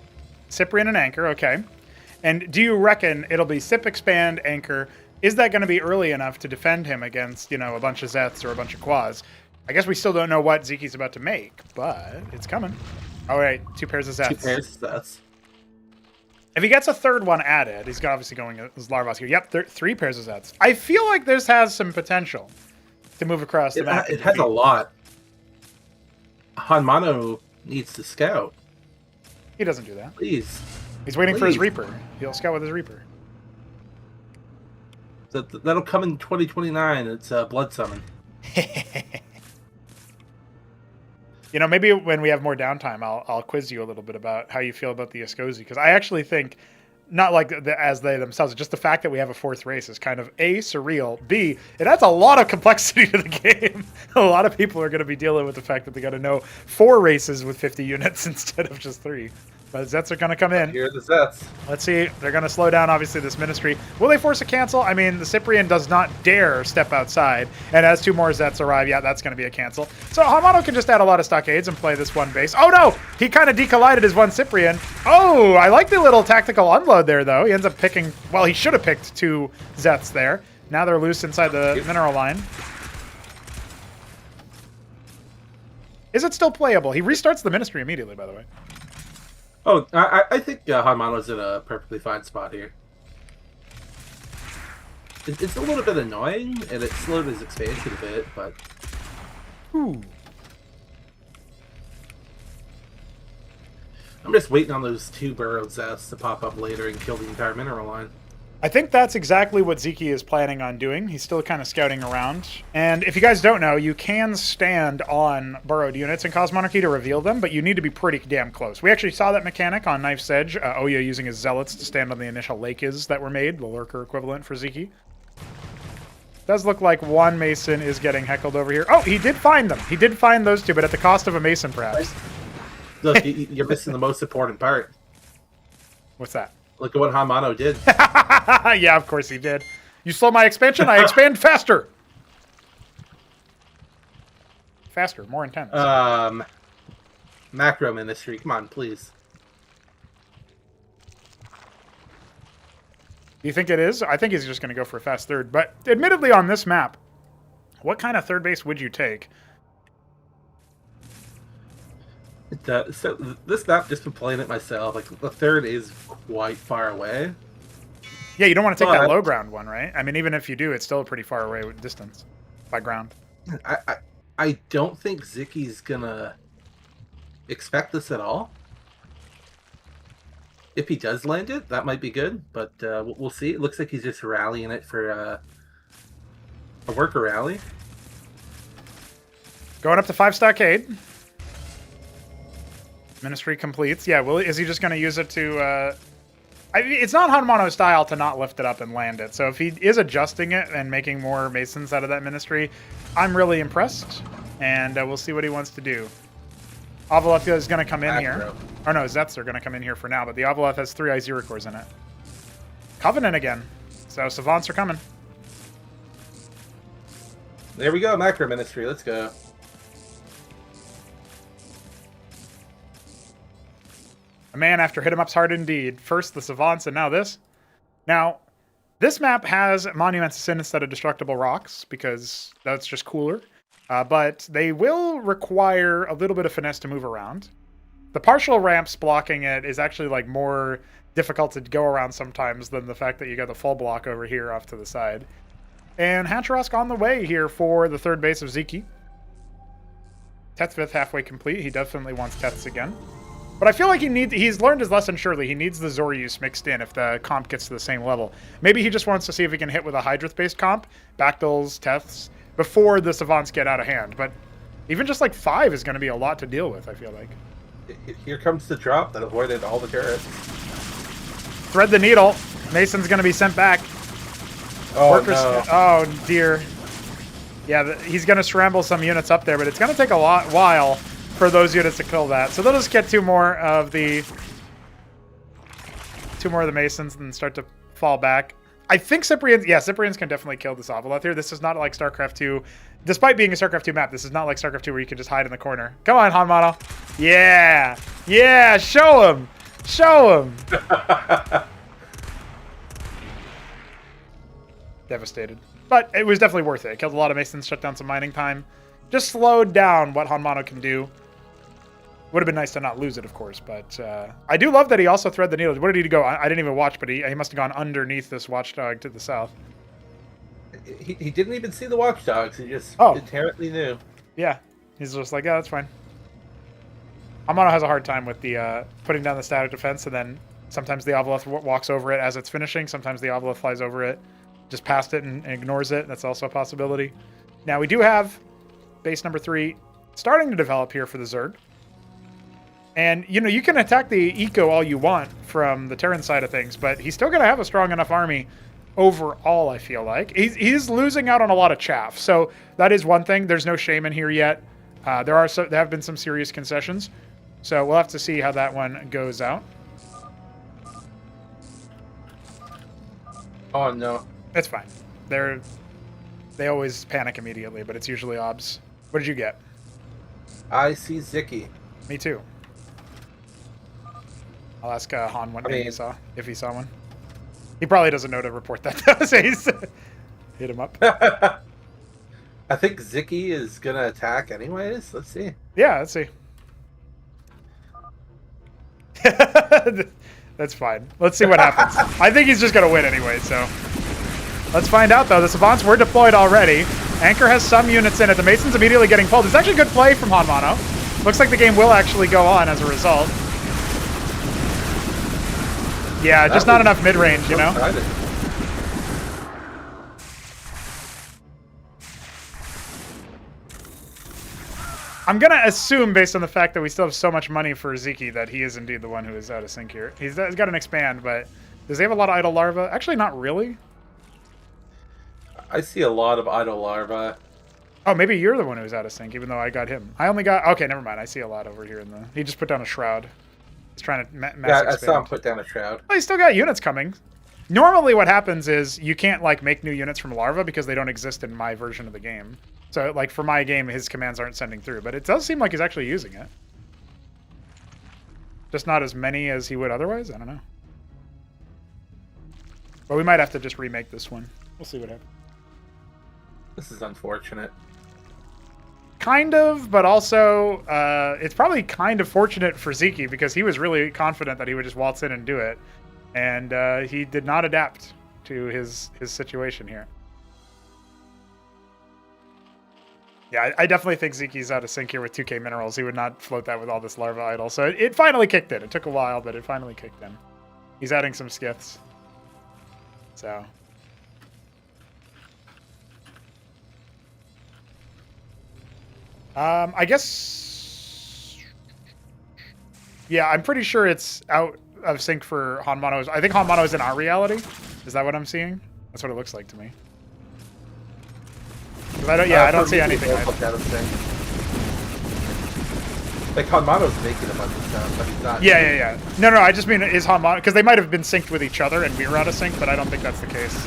Cyprian and Anchor, okay. And do you reckon it'll be Sip, Expand, Anchor? Is that going to be early enough to defend him against, a bunch of Zeths or a bunch of Quaz? I guess we still don't know what Ziky's about to make, but it's coming. All right, 2 pairs of Zeths.
2 pairs of Zeths.
If he gets a third one added, he's obviously going as Larvos here. Yep, 3 pairs of Zeths. I feel like this has some potential to move across the map.
It has a lot. HonMonO needs to scout.
He doesn't do that.
Please.
He's waiting for his Reaper. He'll scout with his Reaper.
That'll come in 2029. It's Blood Summon.
Maybe when we have more downtime, I'll quiz you a little bit about how you feel about the Escozi, because I actually think, not like as they themselves, just the fact that we have a 4th race is kind of A, surreal, B, it adds a lot of complexity to the game. A lot of people are going to be dealing with the fact that they got to know 4 races with 50 units instead of just 3. But Zets are going to come in.
Here are the Zets.
Let's see. They're going to slow down, obviously, this Ministry. Will they force a cancel? I mean, the Cyprian does not dare step outside. And as 2 more Zets arrive, yeah, that's going to be a cancel. So HonMonO can just add a lot of stockades and play this one base. Oh, no! He kind of decollided his 1 Cyprian. Oh, I like the little tactical unload there, though. He ends up picking... Well, he should have picked 2 Zets there. Now they're loose inside the mineral line. Is it still playable? He restarts the Ministry immediately, by the way.
Oh, I think HonMonO's in a perfectly fine spot here. It's a little bit annoying, and it slowed his expansion a bit, but...
Ooh.
I'm just waiting on those 2 burrowed Zeths to pop up later and kill the entire mineral line.
I think that's exactly what Sziky is planning on doing. He's still kind of scouting around. And if you guys don't know, you can stand on burrowed units in Cosmonarchy to reveal them, but you need to be pretty damn close. We actually saw that mechanic on Knife's Edge. Oya using his Zealots to stand on the initial Lakes that were made, the Lurker equivalent for Sziky. Does look like 1 Mason is getting heckled over here. Oh, he did find them. He did find those 2, but at the cost of a Mason, perhaps.
Look, you're missing the most important part.
What's that?
Look at what HonMonO did.
Yeah, of course he did. You slow my expansion, I expand faster. Faster, more intense.
Macro Ministry, come on, please.
Do you think it is? I think he's just going to go for a fast 3rd. But admittedly on this map, what kind of 3rd base would you take?
So this map, just been playing it myself, like the 3rd is quite far away.
Yeah, you don't want to take that
But-
low ground one, right? I mean, even if you do, it's still a pretty far away with distance by ground.
I don't think Sziky's gonna expect this at all. If he does land it, that might be good, but we'll see. It looks like he's just rallying it for a worker rally.
Going up to 5 stockade. Ministry completes. Yeah, is he just going to use it to... it's not HonMonO style to not lift it up and land it. So if he is adjusting it and making more Masons out of that Ministry, I'm really impressed. And we'll see what he wants to do. Avaleth is going to come in here.
Macro.
Or no, Zeths are going to come in here for now, but the Avaleth has 3 Iziricors in it. Covenant again. So Savants are coming.
There we go, Macro Ministry. Let's go.
A man after hit 'em up's hard indeed. First the Savants and now this. Now, this map has Monuments of Sin instead of Destructible Rocks because that's just cooler. But they will require a little bit of finesse to move around. The partial ramps blocking it is actually like more difficult to go around sometimes than the fact that you got the full block over here off to the side. And Hacharosk on the way here for the third base of Sziky. Tethvith halfway complete. He definitely wants Teths again. But I feel like he's learned his lesson surely. He needs the Zoryus mixed in if the comp gets to the same level. Maybe he just wants to see if he can hit with a Hydrith-based comp, Backdils, Teths, before the Savants get out of hand. But even just like 5 is going to be a lot to deal with, I feel like.
Here comes the drop that avoided all the turrets.
Thread the needle. Mason's going to be sent back.
Oh,
Workers,
no.
oh dear. Yeah, he's going to scramble some units up there, but it's going to take a while for those units to kill that. So they'll just get two more of the Masons and start to fall back. I think Cyprians can definitely kill this Avaleth here. This is not like StarCraft 2. Despite being a StarCraft 2 map, this is not like StarCraft 2 where you can just hide in the corner. Come on, HonMonO. Yeah! Yeah! Show him! Show him! Devastated. But it was definitely worth it. It killed a lot of Masons, shut down some mining time. Just slowed down what HonMonO can do. Would have been nice to not lose it, of course, but I do love that he also thread the needle. Where did he go? I didn't even watch, but he must have gone underneath this watchdog to the south.
He didn't even see the watchdogs. He just inherently knew.
Yeah, he's just like, yeah, that's fine. HonMonO has a hard time with the putting down the static defense, and then sometimes the Avaleth walks over it as it's finishing. Sometimes the Avaleth flies over it, just past it and ignores it. That's also a possibility. Now, we do have base number 3 starting to develop here for the Zerg. And, you know, you can attack the eco all you want from the Terran side of things, but he's still going to have a strong enough army overall, I feel like. He's losing out on a lot of chaff. So that is one thing. There's no shaman here yet. There have been some serious concessions. So we'll have to see how that one goes out.
Oh, no.
It's fine. They always panic immediately, but it's usually obs. What did you get?
I see Sziky.
Me too. I'll ask Han what name he saw, if he saw one. He probably doesn't know to report that, though, so he's hit him up.
I think Sziky is going to attack anyways. Let's see.
Yeah, let's see. That's fine. Let's see what happens. I think he's just going to win anyway, so. Let's find out, though. The Savants were deployed already. Anchor has some units in it. The Mason's immediately getting pulled. It's actually good play from HonMonO. Looks like the game will actually go on as a result. Yeah, just not enough mid-range, you know?
Excited.
I'm going to assume, based on the fact that we still have so much money for Sziky, that he is indeed the one who is out of sync here. He's got an expand, but does he have a lot of idle larva? Actually, not really.
I see a lot of idle larva.
Oh, maybe you're the one who's out of sync, even though I got him. I only got... Okay, never mind. I see a lot over here in the... He just put down a shroud. He's trying to mass expand.
I saw him put down a shroud.
Well, he's still got units coming. Normally what happens is you can't, like, make new units from larva because they don't exist in my version of the game. So, like, for my game, his commands aren't sending through. But it does seem like he's actually using it. Just not as many as he would otherwise? I don't know. But we might have to just remake this one. We'll see what happens.
This is unfortunate.
Kind of, but also it's probably kind of fortunate for Sziky because he was really confident that he would just waltz in and do it. And he did not adapt. to his situation here. Yeah, I definitely think Sziky's out of sync here with 2K Minerals. He would not float that with all this Larva Idol. So it finally kicked in. It took a while, but it finally kicked in. He's adding some skiths. So. I guess. Yeah, I'm pretty sure it's out of sync for HonMonO. I think HonMonO is in our reality. Is that what I'm seeing? That's what it looks like to me. I don't see anything.
Like HonMonO's making a bunch of stuff, but he's not.
Yeah. No, I just mean is HonMonO, because they might have been synced with each other and we were out of sync, but I don't think that's the case.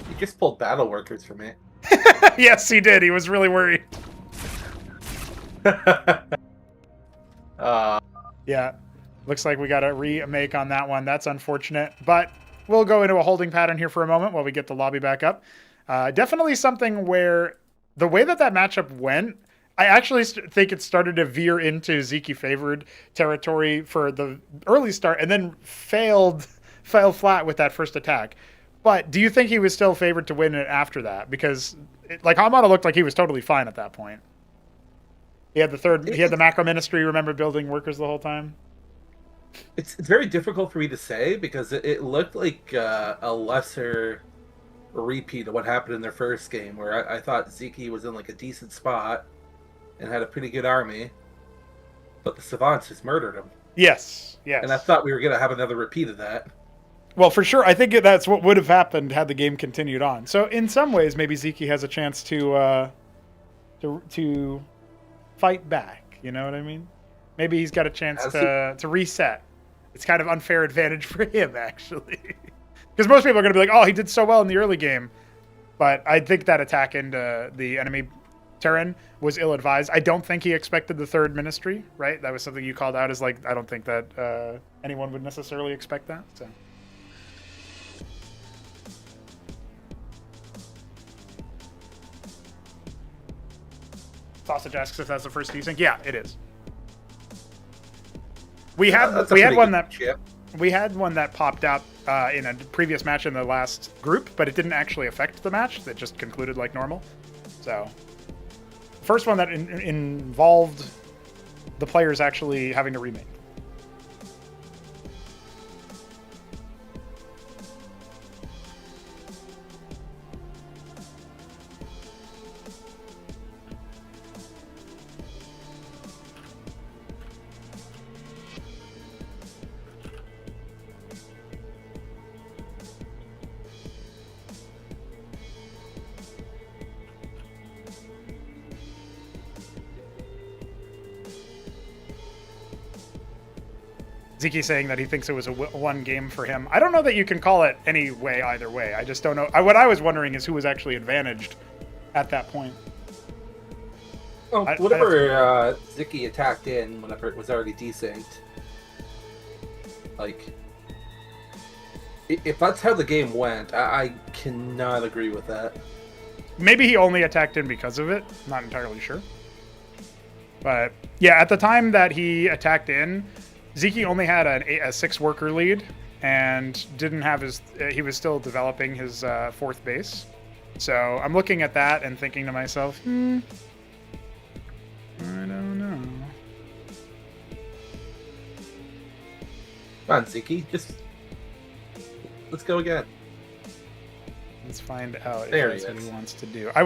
He just pulled battle workers for me.
Yes, he did. He was really worried. Yeah, looks like we got a remake on that one. That's unfortunate, but we'll go into a holding pattern here for a moment while we get the lobby back up. Definitely something where the way that matchup went, I actually think it started to veer into Sziky favored territory for the early start and then fell flat with that first attack. But do you think he was still favored to win it after that? Because HonMonO looked like he was totally fine at that point. He had the macro ministry, remember, building workers the whole time?
It's very difficult for me to say because it looked like a lesser repeat of what happened in their first game, where I thought Sziky was in like a decent spot and had a pretty good army, but the Savants just murdered him.
Yes.
And I thought we were going to have another repeat of that.
Well, for sure. I think that's what would have happened had the game continued on. So in some ways, maybe Sziky has a chance to fight back. You know what I mean? Maybe he's got a chance to reset. It's kind of unfair advantage for him, actually. Because most people are going to be like, oh, he did so well in the early game. But I think that attack into the enemy Terran was ill-advised. I don't think he expected the third ministry, right? That was something you called out as I don't think that anyone would necessarily expect that. So. Sausage asks if that's the first desync. Yeah, it is. We had one that popped up in a previous match in the last group, but it didn't actually affect the match. It just concluded like normal. So, first one that involved the players actually having to remake. Sziky saying that he thinks it was a one game for him. I don't know that you can call it any way either way. I just don't know. What I was wondering is who was actually advantaged at that point.
Well, whatever Sziky attacked in, whenever it was already desynced, if that's how the game went, I cannot agree with that.
Maybe he only attacked in because of it. Not entirely sure. But yeah, at the time that he attacked in, Sziky only had a 6-worker lead and didn't have he was still developing his 4th base. So I'm looking at that and thinking to myself, I don't know.
Come on, Sziky, let's go again.
Let's find out
there
if that's what he wants to do. I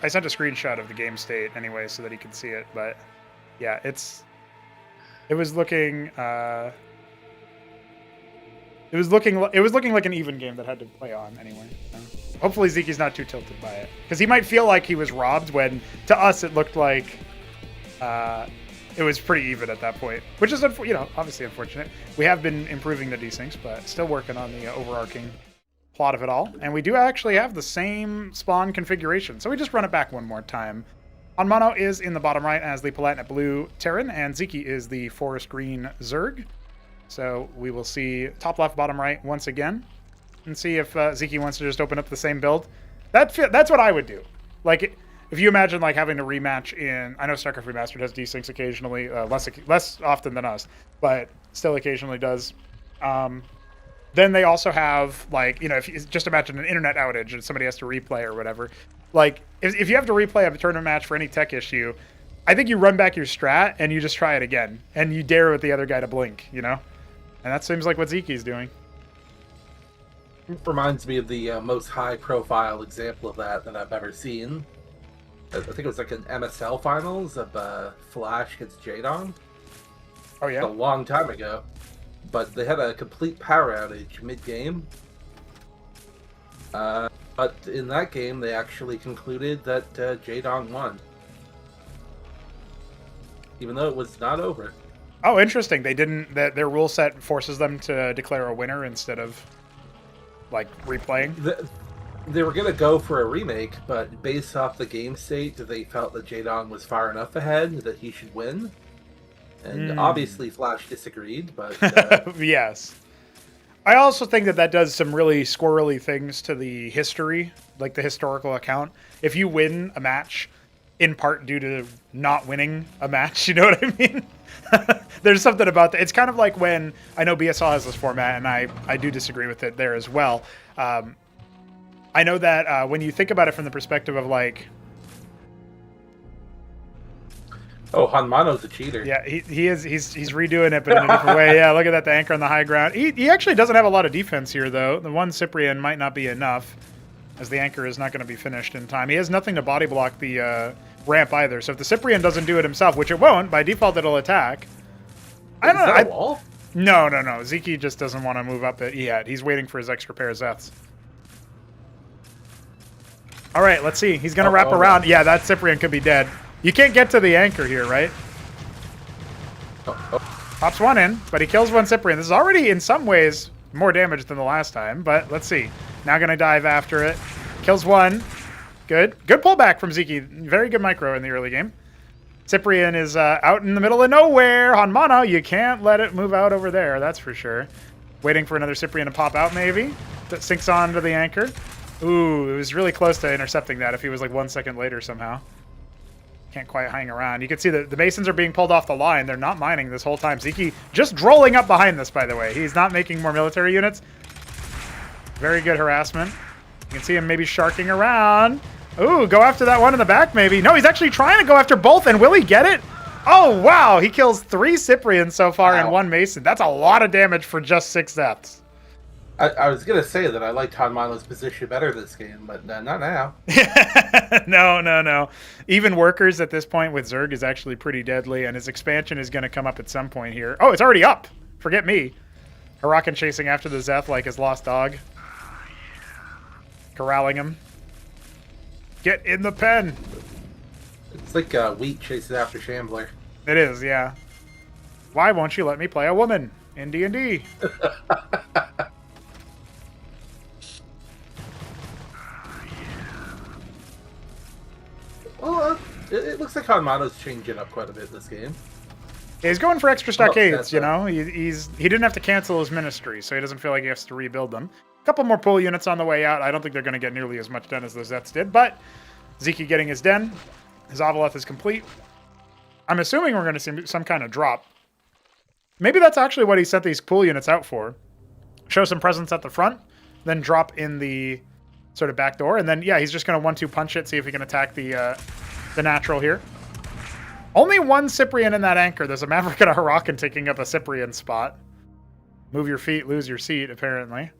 sent a screenshot of the game state anyway so that he could see it, but yeah, it was looking like an even game that had to play on anyway. So hopefully Ziky's not too tilted by it, because he might feel like he was robbed when to us it looked like it was pretty even at that point, which is obviously unfortunate. We have been improving the desyncs, but still working on the overarching plot of it all. And we do actually have the same spawn configuration, so we just run it back one more time. HonMonO is in the bottom right as the Palatinate Blue Terran, and Sziky is the Forest Green Zerg. So we will see top left, bottom right once again, and see if Sziky wants to just open up the same build. That's what I would do. Like, if you imagine having to rematch in, I know StarCraft Remastered has desyncs occasionally, less often than us, but still occasionally does. Then they also have, like, you know, if you just imagine an internet outage and somebody has to replay or whatever. Like, if you have to replay a tournament match for any tech issue, I think you run back your strat and you just try it again. And you dare with the other guy to blink, you know? And that seems like what Sziky's doing.
It reminds me of the most high-profile example of that I've ever seen. I think it was like an MSL finals of Flash against Jadon.
Oh, yeah?
A long time ago. But they had a complete power outage mid-game. But in that game, they actually concluded that Jadon won. Even though it was not over.
Oh, interesting. They didn't... Their rule set forces them to declare a winner instead of, like, replaying?
They were going to go for a remake, but based off the game state, they felt that Jadon was far enough ahead that he should win. And obviously Flash disagreed, but...
Yes. I also think that does some really squirrely things to the history, like the historical account. If you win a match, in part due to not winning a match, you know what I mean? There's something about that. It's kind of like when... I know BSL has this format, and I do disagree with it there as well. I know that when you think about it from the perspective of, like...
Oh, HonMonO's a cheater.
Yeah, he is. He's redoing it, but in a different way. Yeah, look at that, the anchor on the high ground. He actually doesn't have a lot of defense here, though. The one Cyprian might not be enough, as the anchor is not going to be finished in time. He has nothing to body block the ramp either. So if the Cyprian doesn't do it himself, which it won't, by default it'll attack. I don't know.
Is that a wall?
No. Sziky just doesn't want to move up it yet. He's waiting for his extra pair of Zeths. All right, let's see. He's going to wrap around. Yeah, that Cyprian could be dead. You can't get to the anchor here, right? Pops one in, but he kills one Cyprian. This is already, in some ways, more damage than the last time, but let's see. Now going to dive after it. Kills one. Good. Good pullback from Sziky. Very good micro in the early game. Cyprian is out in the middle of nowhere. HonMonO, you can't let it move out over there, that's for sure. Waiting for another Cyprian to pop out, maybe. That sinks onto the anchor. Ooh, it was really close to intercepting that if he was like 1 second later somehow. Can't quite hang around. You can see that the Masons are being pulled off the line. They're not mining this whole time. Sziky just drolling up behind this, by the way. He's not making more military units. Very good harassment. You can see him maybe sharking around. Ooh, go after that one in the back, maybe. No, he's actually trying to go after both, and will he get it? Oh, wow. He kills 3 Cyprians so far and 1 Mason. That's a lot of damage for just 6 deaths.
I was going to say that I liked HonMonO's position better this game, but not now.
No. Even workers at this point with Zerg is actually pretty deadly, and his expansion is going to come up at some point here. Oh, it's already up. Forget me. Hurakan chasing after the Zeth like his lost dog. Corralling him. Get in the pen.
It's like wheat chases after Shambler.
It is, yeah. Why won't you let me play a woman in D&D?
Well, it looks like HonMonO's changing up quite a bit this game.
He's going for extra stockades, you know. He didn't have to cancel his ministry, so he doesn't feel like he has to rebuild them. A couple more pull units on the way out. I don't think they're going to get nearly as much done as those Zets did, but Sziky getting his den. His Ovaleth is complete. I'm assuming we're going to see some kind of drop. Maybe that's actually what he sent these pull units out for. Show some presence at the front, then drop in the sort of back door, and then, yeah, he's just going to 1-2 punch it, see if he can attack the natural here. Only 1 Cyprian in that anchor. There's a Maverick and a Hurakan taking up a Cyprian spot. Move your feet, lose your seat, apparently.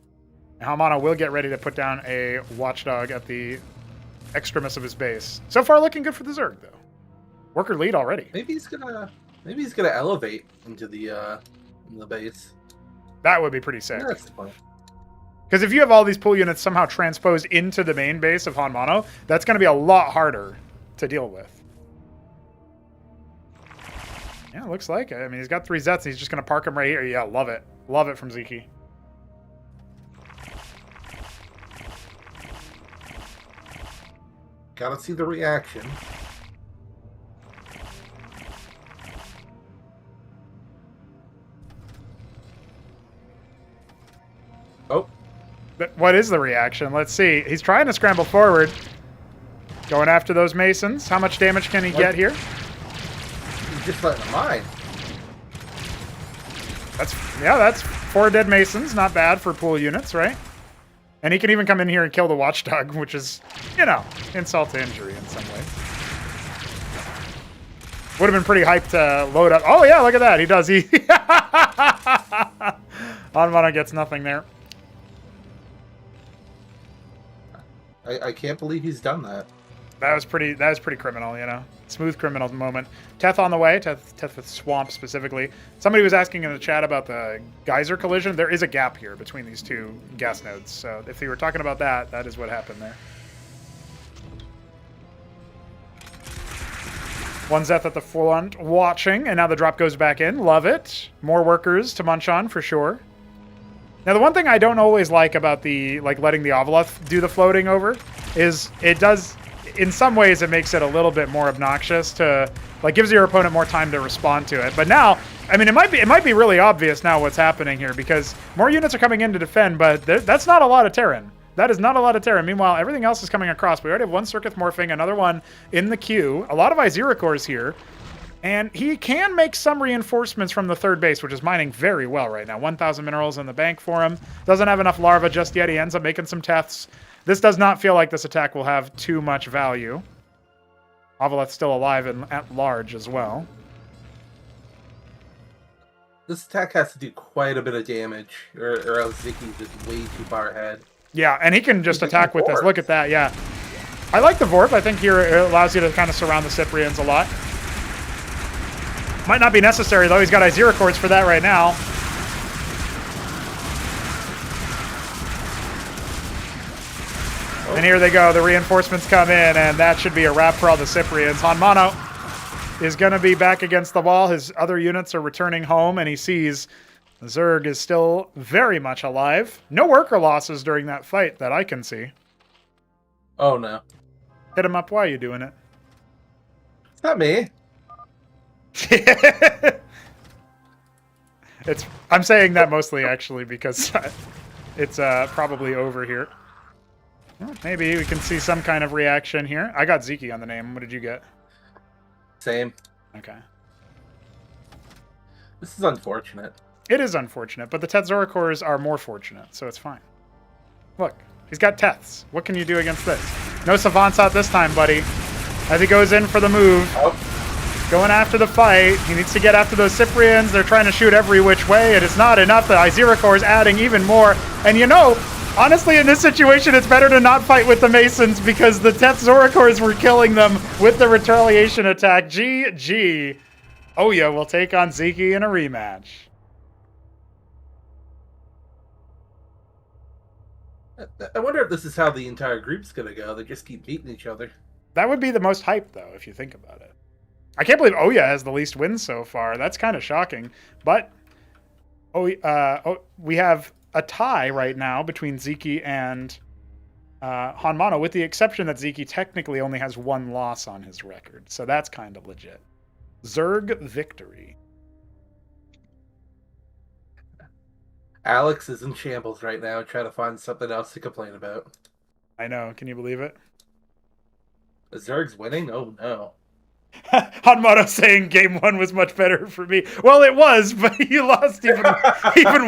And HonMonO will get ready to put down a Watchdog at the extremis of his base. So far, looking good for the Zerg, though. Worker lead already.
Maybe he's gonna elevate into the base.
That would be pretty sick.
Yeah, that's the point.
Because if you have all these pull units somehow transposed into the main base of HonMonO, that's going to be a lot harder to deal with. Yeah, looks like it. I mean, he's got 3 Zets, and he's just going to park them right here. Yeah, love it. Love it from Sziky.
Gotta see the reaction. Oh.
But what is the reaction? Let's see. He's trying to scramble forward. Going after those Masons. How much damage can he get here?
He's just letting them mine.
That's 4 dead Masons. Not bad for pool units, right? And he can even come in here and kill the Watchdog, which is, insult to injury in some ways. Would have been pretty hyped to load up. Oh, yeah, look at that. He does. HonMonO gets nothing there.
I can't believe he's done that.
That was pretty criminal, Smooth criminal moment. Teth on the way. Teth with Swamp specifically. Somebody was asking in the chat about the geyser collision. There is a gap here between these 2 gas nodes. So if you were talking about that, that is what happened there. One Zeth at the front watching, and now the drop goes back in. Love it. More workers to munch on for sure. Now, the one thing I don't always like about the letting the Ovoleth do the floating over is it does, in some ways, it makes it a little bit more obnoxious to gives your opponent more time to respond to it. But now, I mean, it might be really obvious now what's happening here because more units are coming in to defend, but that's not a lot of Terran. That is not a lot of Terran. Meanwhile, everything else is coming across. We already have 1 Circuit morphing, another one in the queue. A lot of Iziracors here. And he can make some reinforcements from the 3rd base, which is mining very well right now. 1,000 minerals in the bank for him. Doesn't have enough larva just yet. He ends up making some Teths. This does not feel like this attack will have too much value. Ovoleth's still alive and at large as well.
This attack has to do quite a bit of damage, or else Sziky's just way too far ahead.
Yeah, and he can just attack with this. Look at that, yeah. I like the Vorp. I think here it allows you to kind of surround the Cyprians a lot. Might not be necessary, though. He's got Iziracors for that right now. And here they go. The reinforcements come in, and that should be a wrap for all the Cyprians. HonMonO is going to be back against the wall. His other units are returning home, and he sees Zerg is still very much alive. No worker losses during that fight that I can see.
Oh, no.
Hit him up. Why are you doing it?
It's not me.
I'm saying that mostly, actually, because it's probably over here. Well, maybe we can see some kind of reaction here. I got Sziky on the name. What did you get?
Same.
Okay.
This is unfortunate.
It is unfortunate, but the Tetzoricors are more fortunate, so it's fine. Look, he's got Teths. What can you do against this? No Savants out this time, buddy. As he goes in for the move.
Oh.
Going after the fight. He needs to get after those Cyprians. They're trying to shoot every which way. It is not enough. The Iziracor is adding even more. And honestly, in this situation, it's better to not fight with the Masons because the Tetzoricors were killing them with the retaliation attack. GG. Oya will take on Sziky in a rematch.
I wonder if this is how the entire group's going to go. They just keep beating each other.
That would be the most hype, though, if you think about it. I can't believe Oya has the least wins so far. That's kind of shocking. But we have a tie right now between Sziky and HonMonO, with the exception that Sziky technically only has 1 loss on his record. So that's kind of legit. Zerg victory.
Alex is in shambles right now, trying to find something else to complain about.
I know. Can you believe it?
Zerg's winning? Oh, no.
HonMonO saying game 1 was much better for me. Well, it was, but he lost even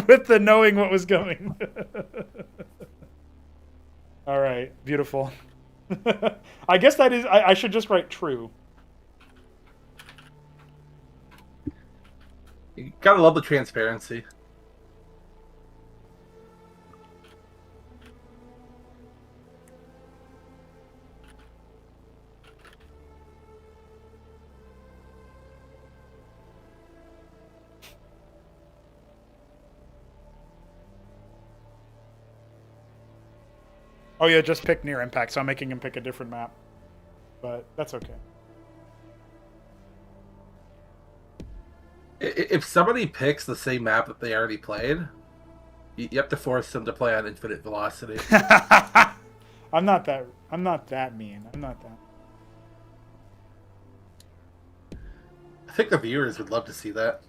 with the knowing what was going. All right. Beautiful. I guess that is... I should just write true.
You gotta love the transparency.
Oh yeah, just pick near impact, so I'm making him pick a different map. But that's okay.
If somebody picks the same map that they already played, you have to force them to play on infinite velocity.
I'm not that mean. I'm not that.
I think the viewers would love to see that.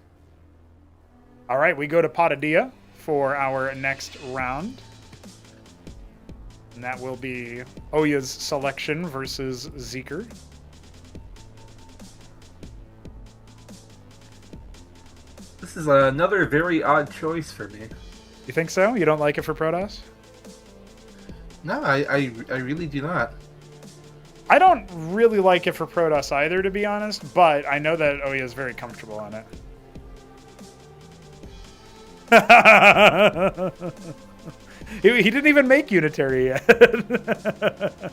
All right, we go to Patadia for our next round. And that will be Oya's selection versus Zeker.
This this is another very odd choice for me.
You think so? You don't like it for Protoss?
No, I really do not.
I don't really like it for Protoss either, to be honest, but I know that Ouya is very comfortable on it. He didn't even make Unitary yet.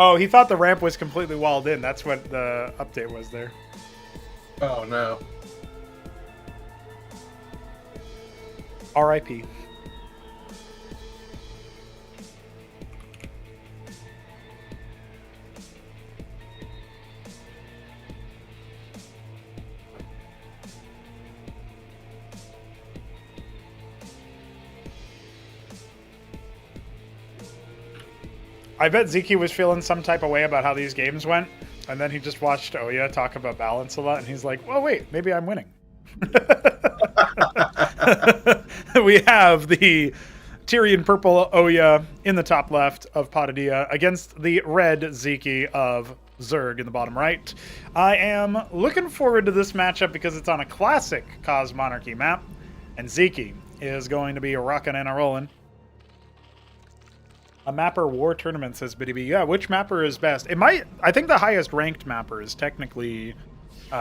Oh, he thought the ramp was completely walled in. That's what the update was there.
Oh no.
R.I.P. I bet Sziky was feeling some type of way about how these games went, and then he just watched Ouya talk about balance a lot, and he's like, well, wait, maybe I'm winning. We have the Tyrian purple Ouya in the top left of Patadia against the red Sziky of Zerg in the bottom right. I am looking forward to this matchup because it's on a classic Cosmonarchy map, and Sziky is going to be rocking and a rolling. A mapper war tournament, says Biddy B. Yeah, which mapper is best? I think the highest ranked mapper is technically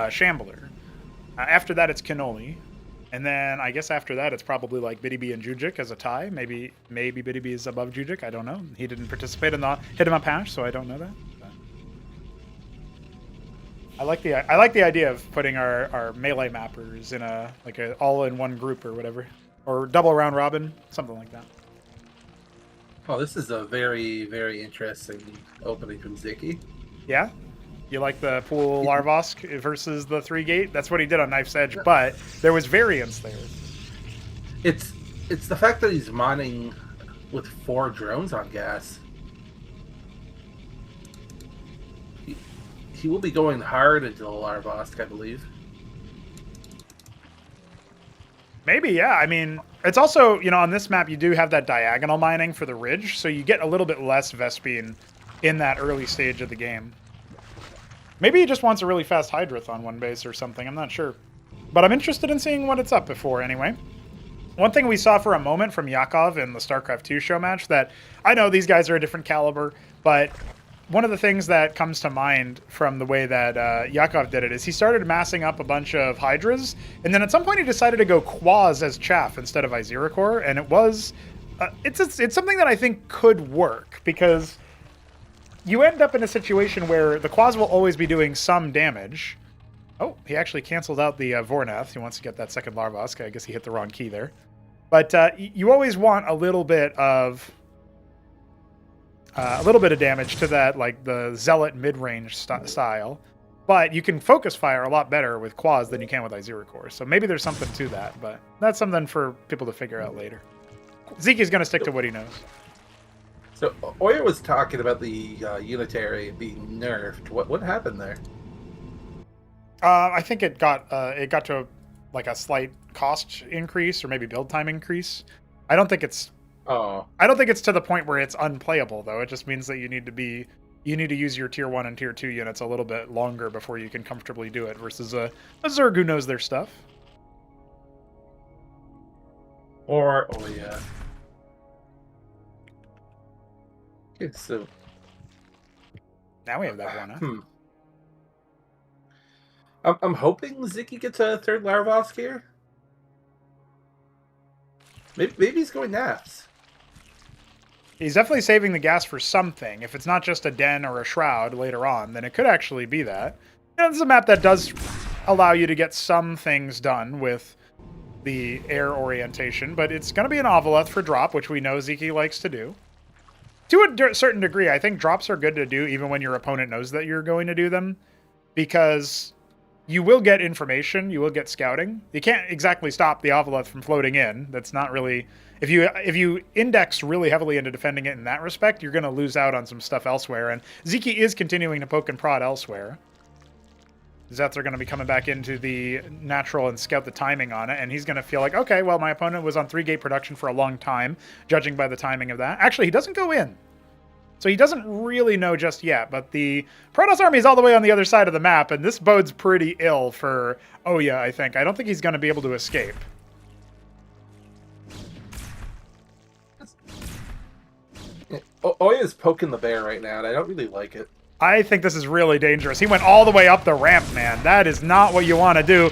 Shambler. After that, it's Cannoli. And then I guess after that, it's probably like Biddy B and Jujik as a tie. Maybe Biddy B is above Jujik. I don't know. He didn't participate in the hit him up hash, so I don't know that. But I like the idea of putting our melee mappers in a all in one group or whatever, or double round robin, something like that.
Oh, this is a very, very interesting opening from Sziky.
Yeah? You like the pool Larvosk versus the 3-gate? That's what he did on Knife's Edge, but there was variance there.
It's the fact that he's mining with 4 drones on gas. He will be going hard into the Larvosk, I believe.
Maybe, yeah. I mean, it's also, on this map, you do have that diagonal mining for the ridge, so you get a little bit less Vespene in that early stage of the game. Maybe he just wants a really fast Hydrith on one base or something. I'm not sure. But I'm interested in seeing what it's up before anyway. One thing we saw for a moment from Yakov in the StarCraft 2 show match that I know these guys are a different caliber, but one of the things that comes to mind from the way that Yakov did it is he started massing up a bunch of Hydras, and then at some point he decided to go Quaz as Chaff instead of Iziracore, and it was... it's something that I think could work, because you end up in a situation where the Quaz will always be doing some damage. Oh, he actually canceled out the Vornath. He wants to get that second Larvosk. I guess he hit the wrong key there. But you always want a little bit of damage to that, like the Zealot mid-range style. But you can focus fire a lot better with Quaz than you can with Iziracore. So maybe there's something to that, but that's something for people to figure out later. Zeke's going to stick to what he knows.
So Ouya was talking about the Unitary being nerfed. What happened there?
I think it got to a slight cost increase or maybe build time increase. I don't think it's to the point where it's unplayable though. It just means that you need to use your tier 1 and tier 2 units a little bit longer before you can comfortably do it versus a Zerg who knows their stuff.
Or Ouya. Okay, so
now we have that one.
I'm hoping Sziky gets a third Larvosk here. Maybe he's going Naps.
He's definitely saving the gas for something. If it's not just a den or a shroud later on, then it could actually be that. This is a map that does allow you to get some things done with the air orientation, but it's going to be an Ovoleth for drop, which we know Sziky likes to do. To a certain degree, I think drops are good to do even when your opponent knows that you're going to do them, because you will get information, you will get scouting. You can't exactly stop the Ovolith from floating in. That's not really... If you index really heavily into defending it in that respect, you're going to lose out on some stuff elsewhere. And Sziky is continuing to poke and prod elsewhere. Zets are going to be coming back into the natural and scout the timing on it, and he's going to feel like, okay, well, my opponent was on 3-gate production for a long time, judging by the timing of that. Actually, he doesn't go in. So he doesn't really know just yet, but the Protoss army is all the way on the other side of the map, and this bodes pretty ill for Oya, I think. I don't think he's going to be able to escape.
Oya's poking the bear right now, and I don't really like it.
I think this is really dangerous. He went all the way up the ramp, man. That is not what you want to do.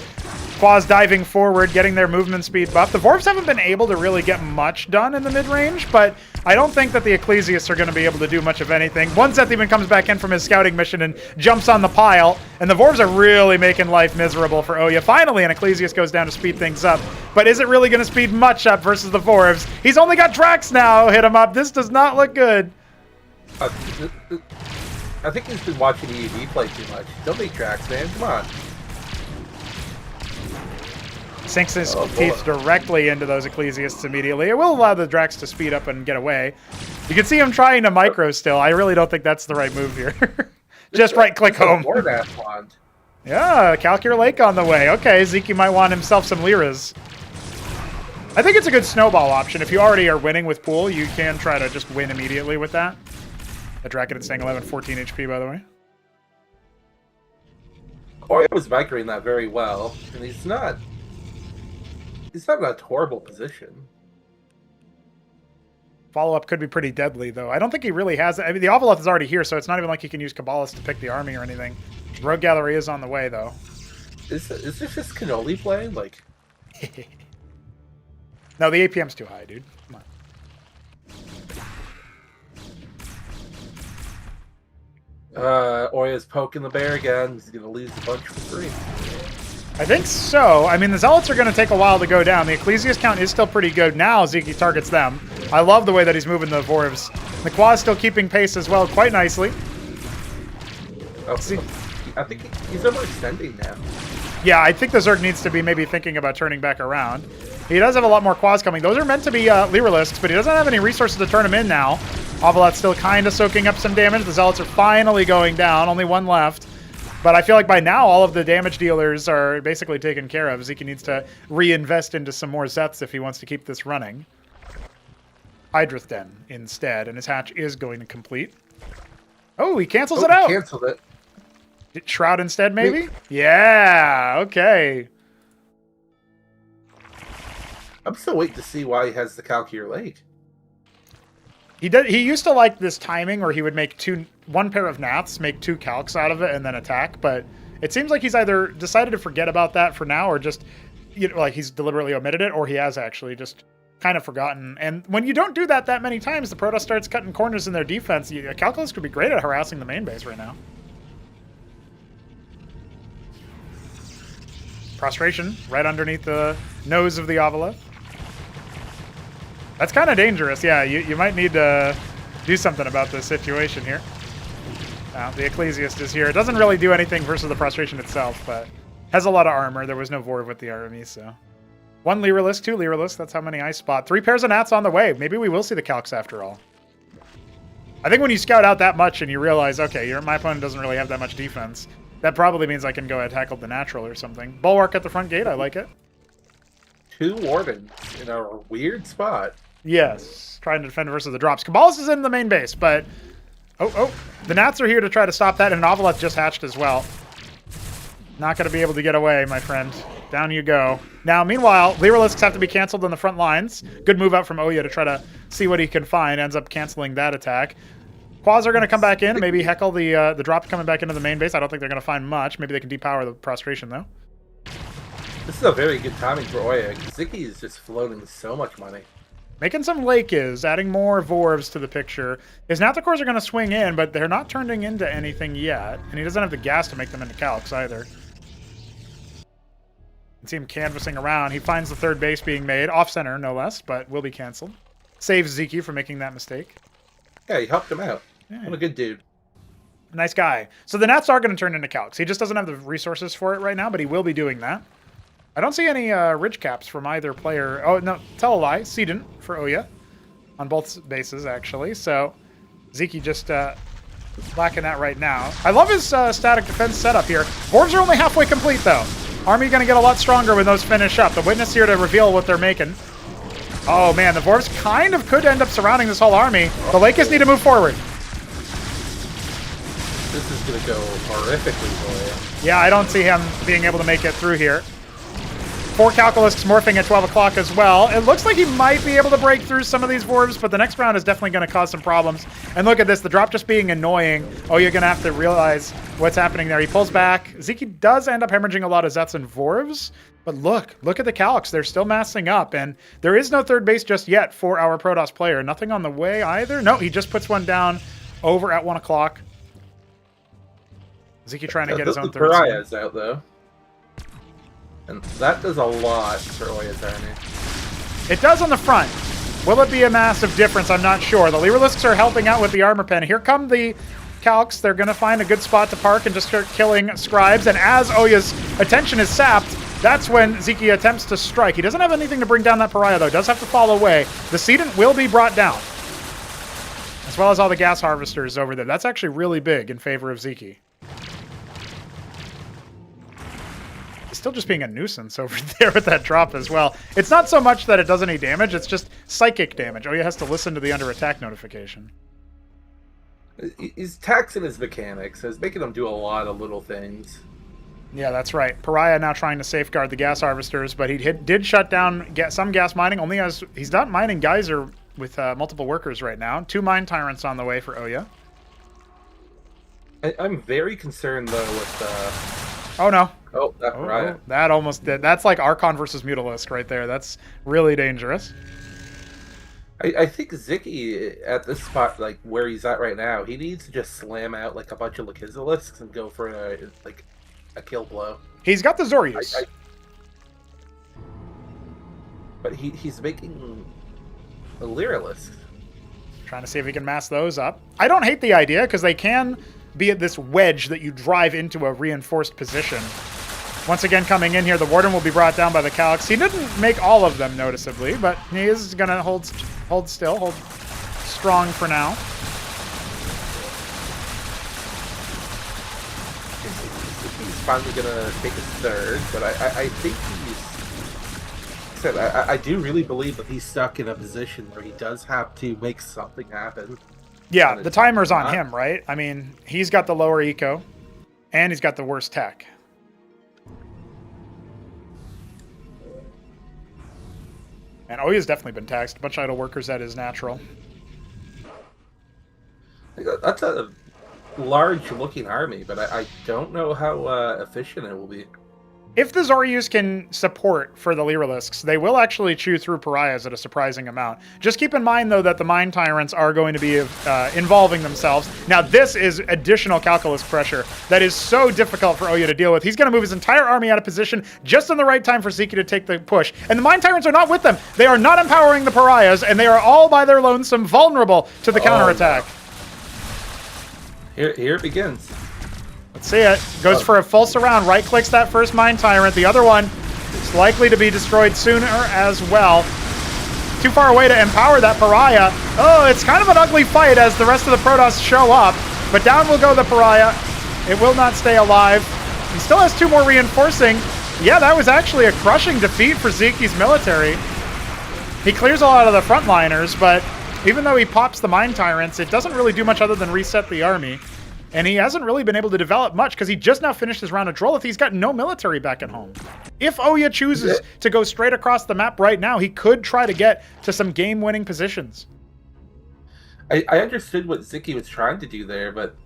Quaz diving forward, getting their movement speed buff. The Vorvs haven't been able to really get much done in the mid-range, but I don't think that the Ecclesiasts are going to be able to do much of anything. One Zeth even comes back in from his scouting mission and jumps on the pile, and the Vorvs are really making life miserable for Oya. Finally, an Ecclesiast goes down to speed things up, but is it really going to speed much up versus the Vorvs? He's only got Drax now. Hit him up. This does not look good.
I think he's been watching EED play too much. Don't make Drax, man. Come on.
Sinks his teeth directly into those Ecclesiasts immediately. It will allow the Drax to speed up and get away. You can see him trying to micro still. I really don't think that's the right move here. Just right-click home. Yeah, Calcure Lake on the way. Okay, Sziky might want himself some Lyras. I think it's a good snowball option. If you already are winning with Pool, you can try to just win immediately with that. The Draken at staying 11, 14 HP, by the way.
Oya was microing that very well, and he's not in a horrible position.
Follow-up could be pretty deadly, though. I don't think he really has... I mean, the Ovolith is already here, so it's not even like he can use Kabbalist to pick the army or anything. Rogue Gallery is on the way, though.
Is this just cannoli playing? Like...
No, the APM's too high, dude. Come on.
Oya's poking the bear again. He's going to lose a bunch for free.
I think so. I mean, the Zealots are going to take a while to go down. The Ecclesiast count is still pretty good now. Sziky targets them. I love the way that he's moving the Vorvs. The Quaz still keeping pace as well quite nicely.
Oh, I think he's overextending now.
Yeah, I think the Zerg needs to be maybe thinking about turning back around. He does have a lot more Quaz coming. Those are meant to be Lyralisks, but he doesn't have any resources to turn them in now. Ovolot's still kind of soaking up some damage. The Zealots are finally going down. Only one left. But I feel like by now, all of the damage dealers are basically taken care of. Sziky needs to reinvest into some more Zeths if he wants to keep this running. Hydrath Den instead, and his hatch is going to complete. Oh, he cancels it out.
He canceled it.
Shroud instead, maybe? Yeah, okay.
I'm still waiting to see why he has the Calcure Lake.
He used to like this timing where he would make one pair of Naths, make 2 Calcs out of it, and then attack, but it seems like he's either decided to forget about that for now, or just, you know, like he's deliberately omitted it, or he has actually just kind of forgotten. And when you don't do that many times, the Protoss starts cutting corners in their defense. Calculus could be great at harassing the main base right now. Prostration, right underneath the nose of the Ovolith. That's kind of dangerous. Yeah, you might need to do something about this situation here. The Ecclesiast is here. It doesn't really do anything versus the Prostration itself, but has a lot of armor. There was no Vorv with the army, so... 1 Lyralisk, 2 Lyralisk. That's how many I spot. 3 pairs of Nats on the way. Maybe we will see the Calcs after all. I think when you scout out that much and you realize, okay, my opponent doesn't really have that much defense, that probably means I can go ahead and tackle the natural or something. Bulwark at the front gate. I like it.
2 Wardens in a weird spot.
Yes, trying to defend versus the drops. Kabbalist is in the main base, but... Oh, the Nats are here to try to stop that, and an Ovolith just hatched as well. Not going to be able to get away, my friend. Down you go. Now, meanwhile, Lyralisks have to be canceled on the front lines. Good move out from Oya to try to see what he can find. Ends up canceling that attack. Quaz are going to come back in, maybe heckle the drop coming back into the main base. I don't think they're going to find much. Maybe they can depower the Prostration, though.
This is a very good timing for Oya. Sziky is just floating so much money.
Making some Lake is, adding more Vorvs to the picture. His Nathacores are going to swing in, but they're not turning into anything yet. And he doesn't have the gas to make them into Calcs either. You can see him canvassing around. He finds the third base being made, off-center no less, but will be canceled. Saves Sziky from making that mistake.
Yeah, he helped him out.
Yeah.
What a good dude.
Nice guy. So the Nats are going to turn into calcs. He just doesn't have the resources for it right now, but he will be doing that. I don't see any ridge caps from either player. Oh, no, tell a lie. Seedent for Oya on both bases, actually. So Sziky just lacking that right now. I love his static defense setup here. Dwarves are only halfway complete, though. Army going to get a lot stronger when those finish up. The Witness here to reveal what they're making. Oh, man, the Dwarves kind of could end up surrounding this whole army. The Lakers need to move forward.
This is going to go horrifically for you.
Yeah, I don't see him being able to make it through here. 4 Calculusks morphing at 12 o'clock as well. It looks like he might be able to break through some of these Dwarves, but the next round is definitely going to cause some problems. And look at this, the drop just being annoying. Oh, you're going to have to realize what's happening there. He pulls back. Sziky does end up hemorrhaging a lot of Zets and Dwarves, but look at the Calcs. They're still massing up, and there is no third base just yet for our Protoss player. Nothing on the way either. No, he just puts one down over at 1 o'clock. Sziky trying to get his own third.
Pariah's out, though. And that does a lot for Oya's army.
It does on the front. Will it be a massive difference? I'm not sure. The Lyrilisks are helping out with the armor pen. Here come the Calcs. They're going to find a good spot to park and just start killing scribes. And as Oya's attention is sapped, that's when Sziky attempts to strike. He doesn't have anything to bring down that Pariah, though. Does have to fall away. The Seedent will be brought down, as well as all the gas harvesters over there. That's actually really big in favor of Sziky. Still just being a nuisance over there with that drop as well. It's not so much that it does any damage, it's just psychic damage. Oya has to listen to the under attack notification.
He's taxing his mechanics, so he's making them do a lot of little things.
Yeah, that's right. Pariah now trying to safeguard the gas harvesters, but he did shut down some gas mining, only as he's not mining Geyser with multiple workers right now. 2 mine tyrants on the way for Oya.
I'm very concerned, though, with...
Oh, no.
Oh, that Pariah.
Oh, that almost did. That's like Archon versus Mutalisk right there. That's really dangerous.
I think Sziky, at this spot, like, where he's at right now, he needs to just slam out, like, a bunch of Lakizilisks and go for, a kill blow.
He's got the Zorius.
But he's making a Lyrilisk.
Trying to see if he can mass those up. I don't hate the idea, because they can be at this wedge that you drive into a reinforced position. Once again, coming in here, the Warden will be brought down by the Calcs. He didn't make all of them noticeably, but he is going to hold strong for now.
He's finally going to take his third, but I think I do really believe that he's stuck in a position where he does have to make something happen.
Yeah, the timer's on him, right? I mean, he's got the lower eco, and he's got the worst tech. And Oya's definitely been taxed. A bunch of idle workers, that is natural.
That's a large-looking army, but I don't know how efficient it will be.
If the Zorius can support for the Lyrilisks, they will actually chew through Pariahs at a surprising amount. Just keep in mind, though, that the Mine Tyrants are going to be involving themselves. Now, this is additional calculus pressure that is so difficult for Oya to deal with. He's going to move his entire army out of position just in the right time for Sziky to take the push. And the Mine Tyrants are not with them. They are not empowering the Pariahs, and they are all by their lonesome vulnerable to the counterattack.
No. Here it begins.
Let's see it. Goes for a full surround. Right-clicks that first Mine Tyrant. The other one is likely to be destroyed sooner as well. Too far away to empower that Pariah. Oh, it's kind of an ugly fight as the rest of the Protoss show up. But down will go the Pariah. It will not stay alive. He still has 2 more reinforcing. Yeah, that was actually a crushing defeat for Zyky's military. He clears a lot of the frontliners, but even though he pops the Mine Tyrants, it doesn't really do much other than reset the army. And he hasn't really been able to develop much because he just now finished his round of Drolith. He's got no military back at home. If Oya chooses to go straight across the map right now, he could try to get to some game-winning positions.
I understood what Sziky was trying to do there, but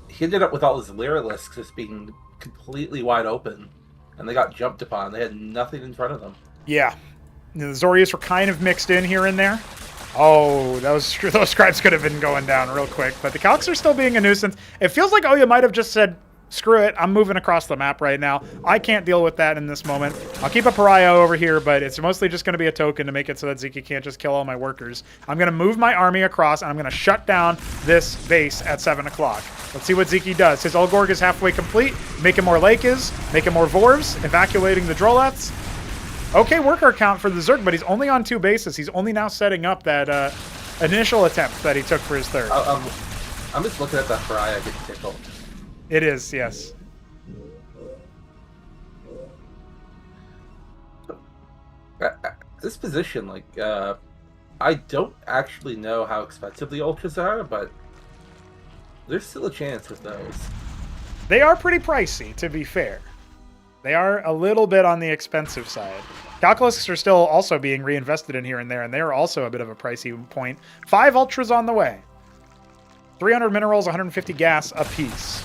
he ended up with all his Lyrilisks just being completely wide open. And they got jumped upon. They had nothing in front of them.
Yeah. The Zorius were kind of mixed in here and there. Oh, those scribes could have been going down real quick, but the Calcs are still being a nuisance. It feels like Oya might have just said, screw it. I'm moving across the map right now. I can't deal with that in this moment. I'll keep a pariah over here, but it's mostly just going to be a token to make it so that Sziky can't just kill all my workers. I'm going to move my army across, and I'm going to shut down this base at 7 o'clock. Let's see what Sziky does. His Ulgorg is halfway complete. Making more Lakes, making more Vorvs, evacuating the Droleths. Okay worker count for the Zerg, but he's only on 2 bases. He's only now setting up that initial attempt that he took for his third.
I'm just looking at that pariah getting tickled.
It is, yes.
This position, like, I don't actually know how expensive the ultras are, but there's still a chance with those.
They are pretty pricey, to be fair. They are a little bit on the expensive side. Calculusks are still also being reinvested in here and there, and they are also a bit of a pricey point. 5 ultras on the way. 300 minerals, 150 gas apiece.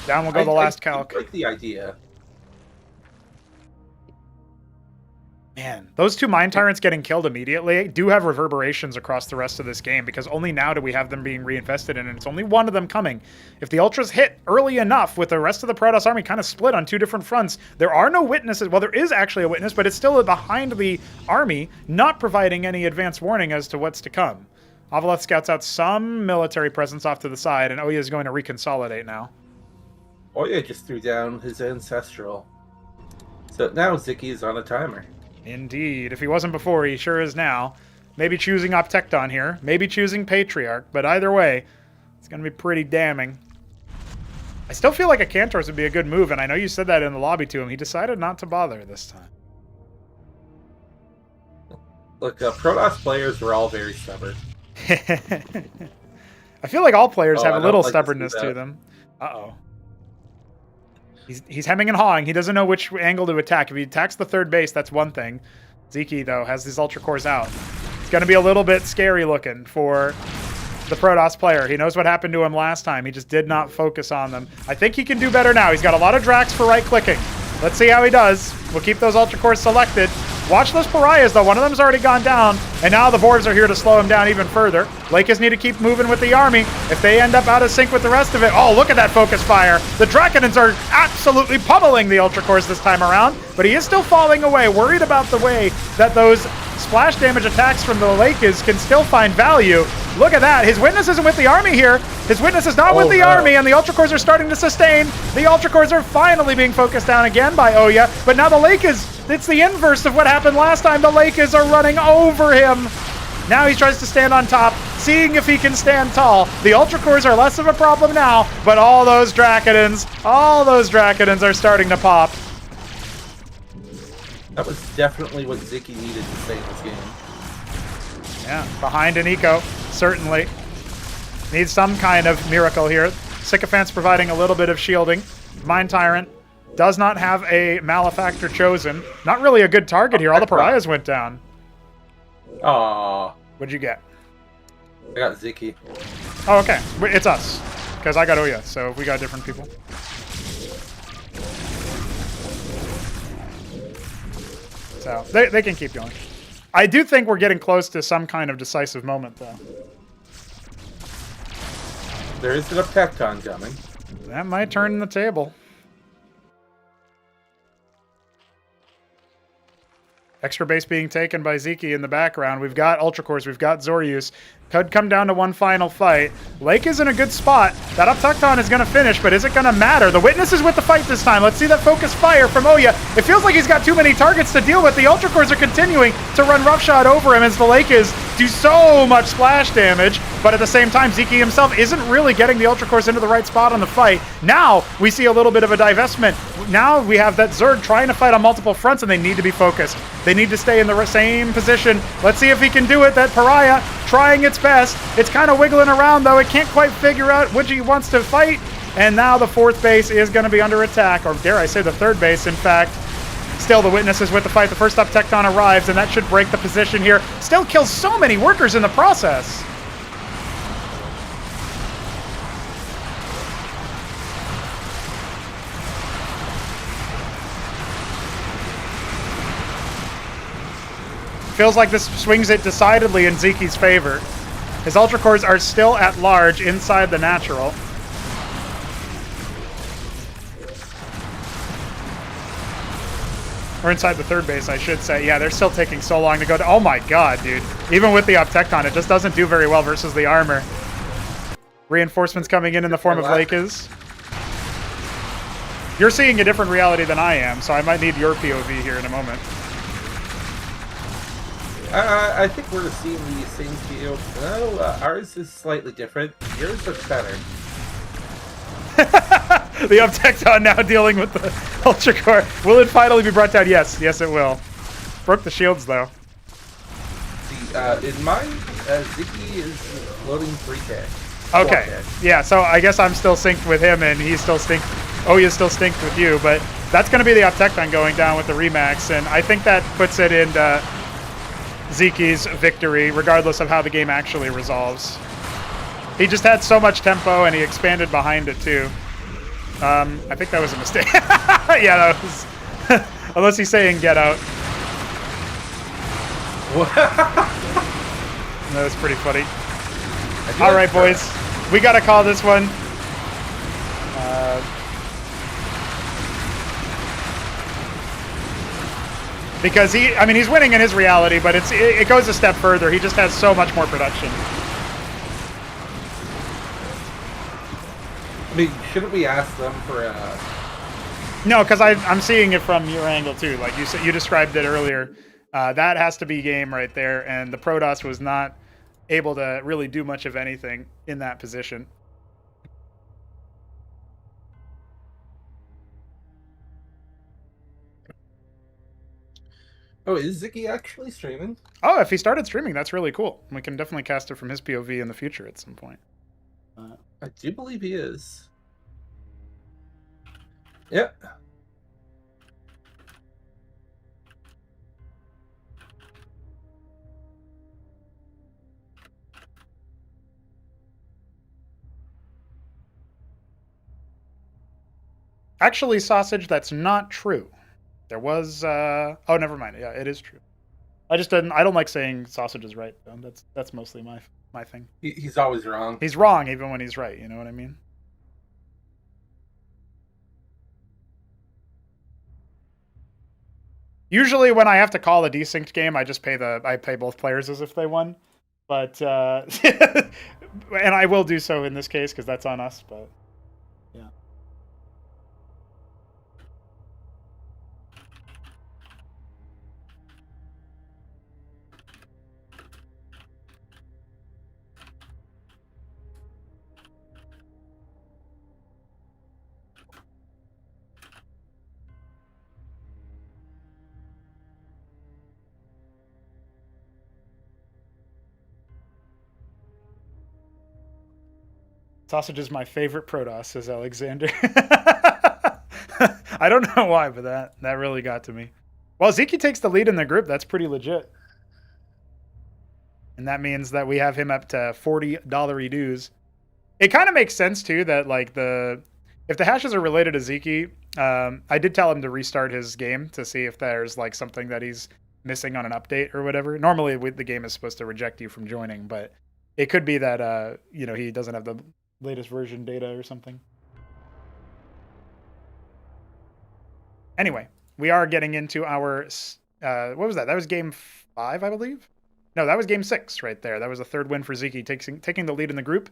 Down will go the last calc.
I like the idea.
Man, those 2 Mind Tyrants getting killed immediately do have reverberations across the rest of this game, because only now do we have them being reinvested in, and it's only one of them coming. If the Ultras hit early enough with the rest of the Protoss army kind of split on 2 different fronts, there are no witnesses. Well, there is actually a witness, but it's still behind the army, not providing any advance warning as to what's to come. Avaleth scouts out some military presence off to the side, and Oya is going to reconsolidate now.
Oya just threw down his ancestral. So now Sziky is on a timer.
Indeed. If he wasn't before, he sure is now. Maybe choosing Optecton here. Maybe choosing Patriarch. But either way, it's going to be pretty damning. I still feel like a Cantors would be a good move, and I know you said that in the lobby to him. He decided not to bother this time.
Look, Protoss players were all very stubborn.
I feel like all players have a little stubbornness to them. Uh-oh. He's hemming and hawing. He doesn't know which angle to attack. If he attacks the 3rd base, that's one thing. Sziky, though, has his Ultra Cores out. It's going to be a little bit scary looking for the Protoss player. He knows what happened to him last time. He just did not focus on them. I think he can do better now. He's got a lot of Drax for right-clicking. Let's see how he does. We'll keep those Ultra Cores selected. Watch those pariahs, though. One of them's already gone down, and now the Vorvs are here to slow him down even further. Lakers need to keep moving with the army. If they end up out of sync with the rest of it... Oh, look at that focus fire. The Draconins are absolutely pummeling the Ultra Cores this time around, but he is still falling away, worried about the way that those splash damage attacks from the Lakers can still find value. Look at that. His witness isn't with the army here. His witness is not with the army, and the Ultra Cores are starting to sustain. The Ultra Cores are finally being focused down again by Oya, but now the Lakers... It's the inverse of what happened last time. The Lakers are running over him. Now he tries to stand on top, seeing if he can stand tall. The Ultra Cores are less of a problem now, but all those Draconins are starting to pop.
That was definitely what Sziky needed to stay in this game.
Yeah, behind an eco, certainly. Needs some kind of miracle here. Sycophant's providing a little bit of shielding. Mind Tyrant does not have a Malefactor chosen. Not really a good target here. All the pariahs went down.
Aww.
What'd you get?
I got Sziky.
Oh, okay. It's us. Because I got Oya, so we got different people. So, they can keep going. I do think we're getting close to some kind of decisive moment, though.
There is an Optecton coming.
That might turn the table. Extra base being taken by Sziky in the background. We've got Ultra Cores. We've got Zoryus. Could come down to one final fight. Lake is in a good spot. That Optecton is going to finish, but is it going to matter? The witness is with the fight this time. Let's see that focus fire from Oya. It feels like he's got too many targets to deal with. The Ultra Cores are continuing to run roughshod over him as the Lakers do so much splash damage, but at the same time, Sziky himself isn't really getting the Ultra Cores into the right spot on the fight. Now we see a little bit of a divestment. Now we have that Zerg trying to fight on multiple fronts, and they need to be focused. They need to stay in the same position. Let's see if he can do it. That Pariah trying its best. It's kind of wiggling around, though. It can't quite figure out which he wants to fight. And now the 4th base is going to be under attack, or dare I say the 3rd base, in fact. Still, the witness is with the fight. The first Optecton arrives, and that should break the position here. Still kills so many workers in the process. Feels like this swings it decidedly in Sziky's favor. His Ultra Cores are still at large inside the natural. Or inside the third base, I should say. Yeah, they're still taking so long to go to... Oh my god, dude. Even with the Optecton, it just doesn't do very well versus the armor. Reinforcements coming in the form of Lakers. You're seeing a different reality than I am, so I might need your POV here in a moment.
I think we're seeing the same field. No, ours is slightly different. Yours looks better.
The Optecton now dealing with the Ultra Core. Will it finally be brought down? Yes, yes it will. Broke the shields though.
See, in mine, Sziky is floating 3K.
Okay,
4K.
yeah, so I guess I'm still synced with him and he's still synced. Oh, he's still synced with you, but that's going to be the Optecton going down with the Remax, and I think that puts it into Sziky's victory, regardless of how the game actually resolves. He just had so much tempo and he expanded behind it too. I think that was a mistake. Yeah, that was... Unless he's saying get out. That was pretty funny. All right, boys. We got to call this one. Because he's winning in his reality, but it goes a step further. He just has so much more production.
I mean, shouldn't we ask them for
No, because I'm seeing it from your angle too. Like you described it earlier. That has to be game right there, and the Protoss was not able to really do much of anything in that position.
Oh, is Sziky actually streaming?
Oh, if he started streaming, that's really cool. We can definitely cast it from his POV in the future at some point.
I do believe he is. Yep.
Actually, Sausage, that's not true. There was oh, never mind. Yeah, it is true. I don't like saying Sausage is right. That's mostly my thing.
He's always wrong.
He's wrong even when he's right, you know what I mean? Usually when I have to call a desynced game, I just pay both players as if they won. But and I will do so in this case because that's on us, but yeah. Sausage is my favorite Protoss, says Alexander. I don't know why, but that really got to me. Well, Sziky takes the lead in the group. That's pretty legit. And that means that we have him up to $40 dues. It kind of makes sense, too, that like if the hashes are related to Sziky, I did tell him to restart his game to see if there's like something that he's missing on an update or whatever. Normally, the game is supposed to reject you from joining, but it could be that he doesn't have the latest version data or something. Anyway, we are getting into our what was that? That was game 5, I believe. No, that was game 6 right there. That was a third win for Sziky, taking the lead in the group.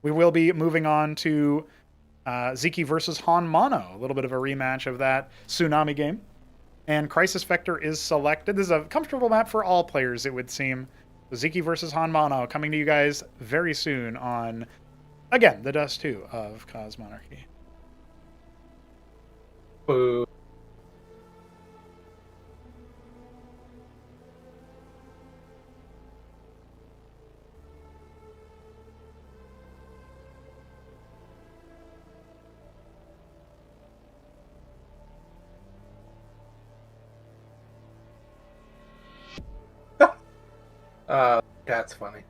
We will be moving on to Sziky versus HonMonO, a little bit of a rematch of that Tsunami game. And Crisis Vector is selected. This is a comfortable map for all players, it would seem. Sziky versus HonMonO coming to you guys very soon on, again, the Dust 2 of Cosmonarchy.
Boo. That's funny.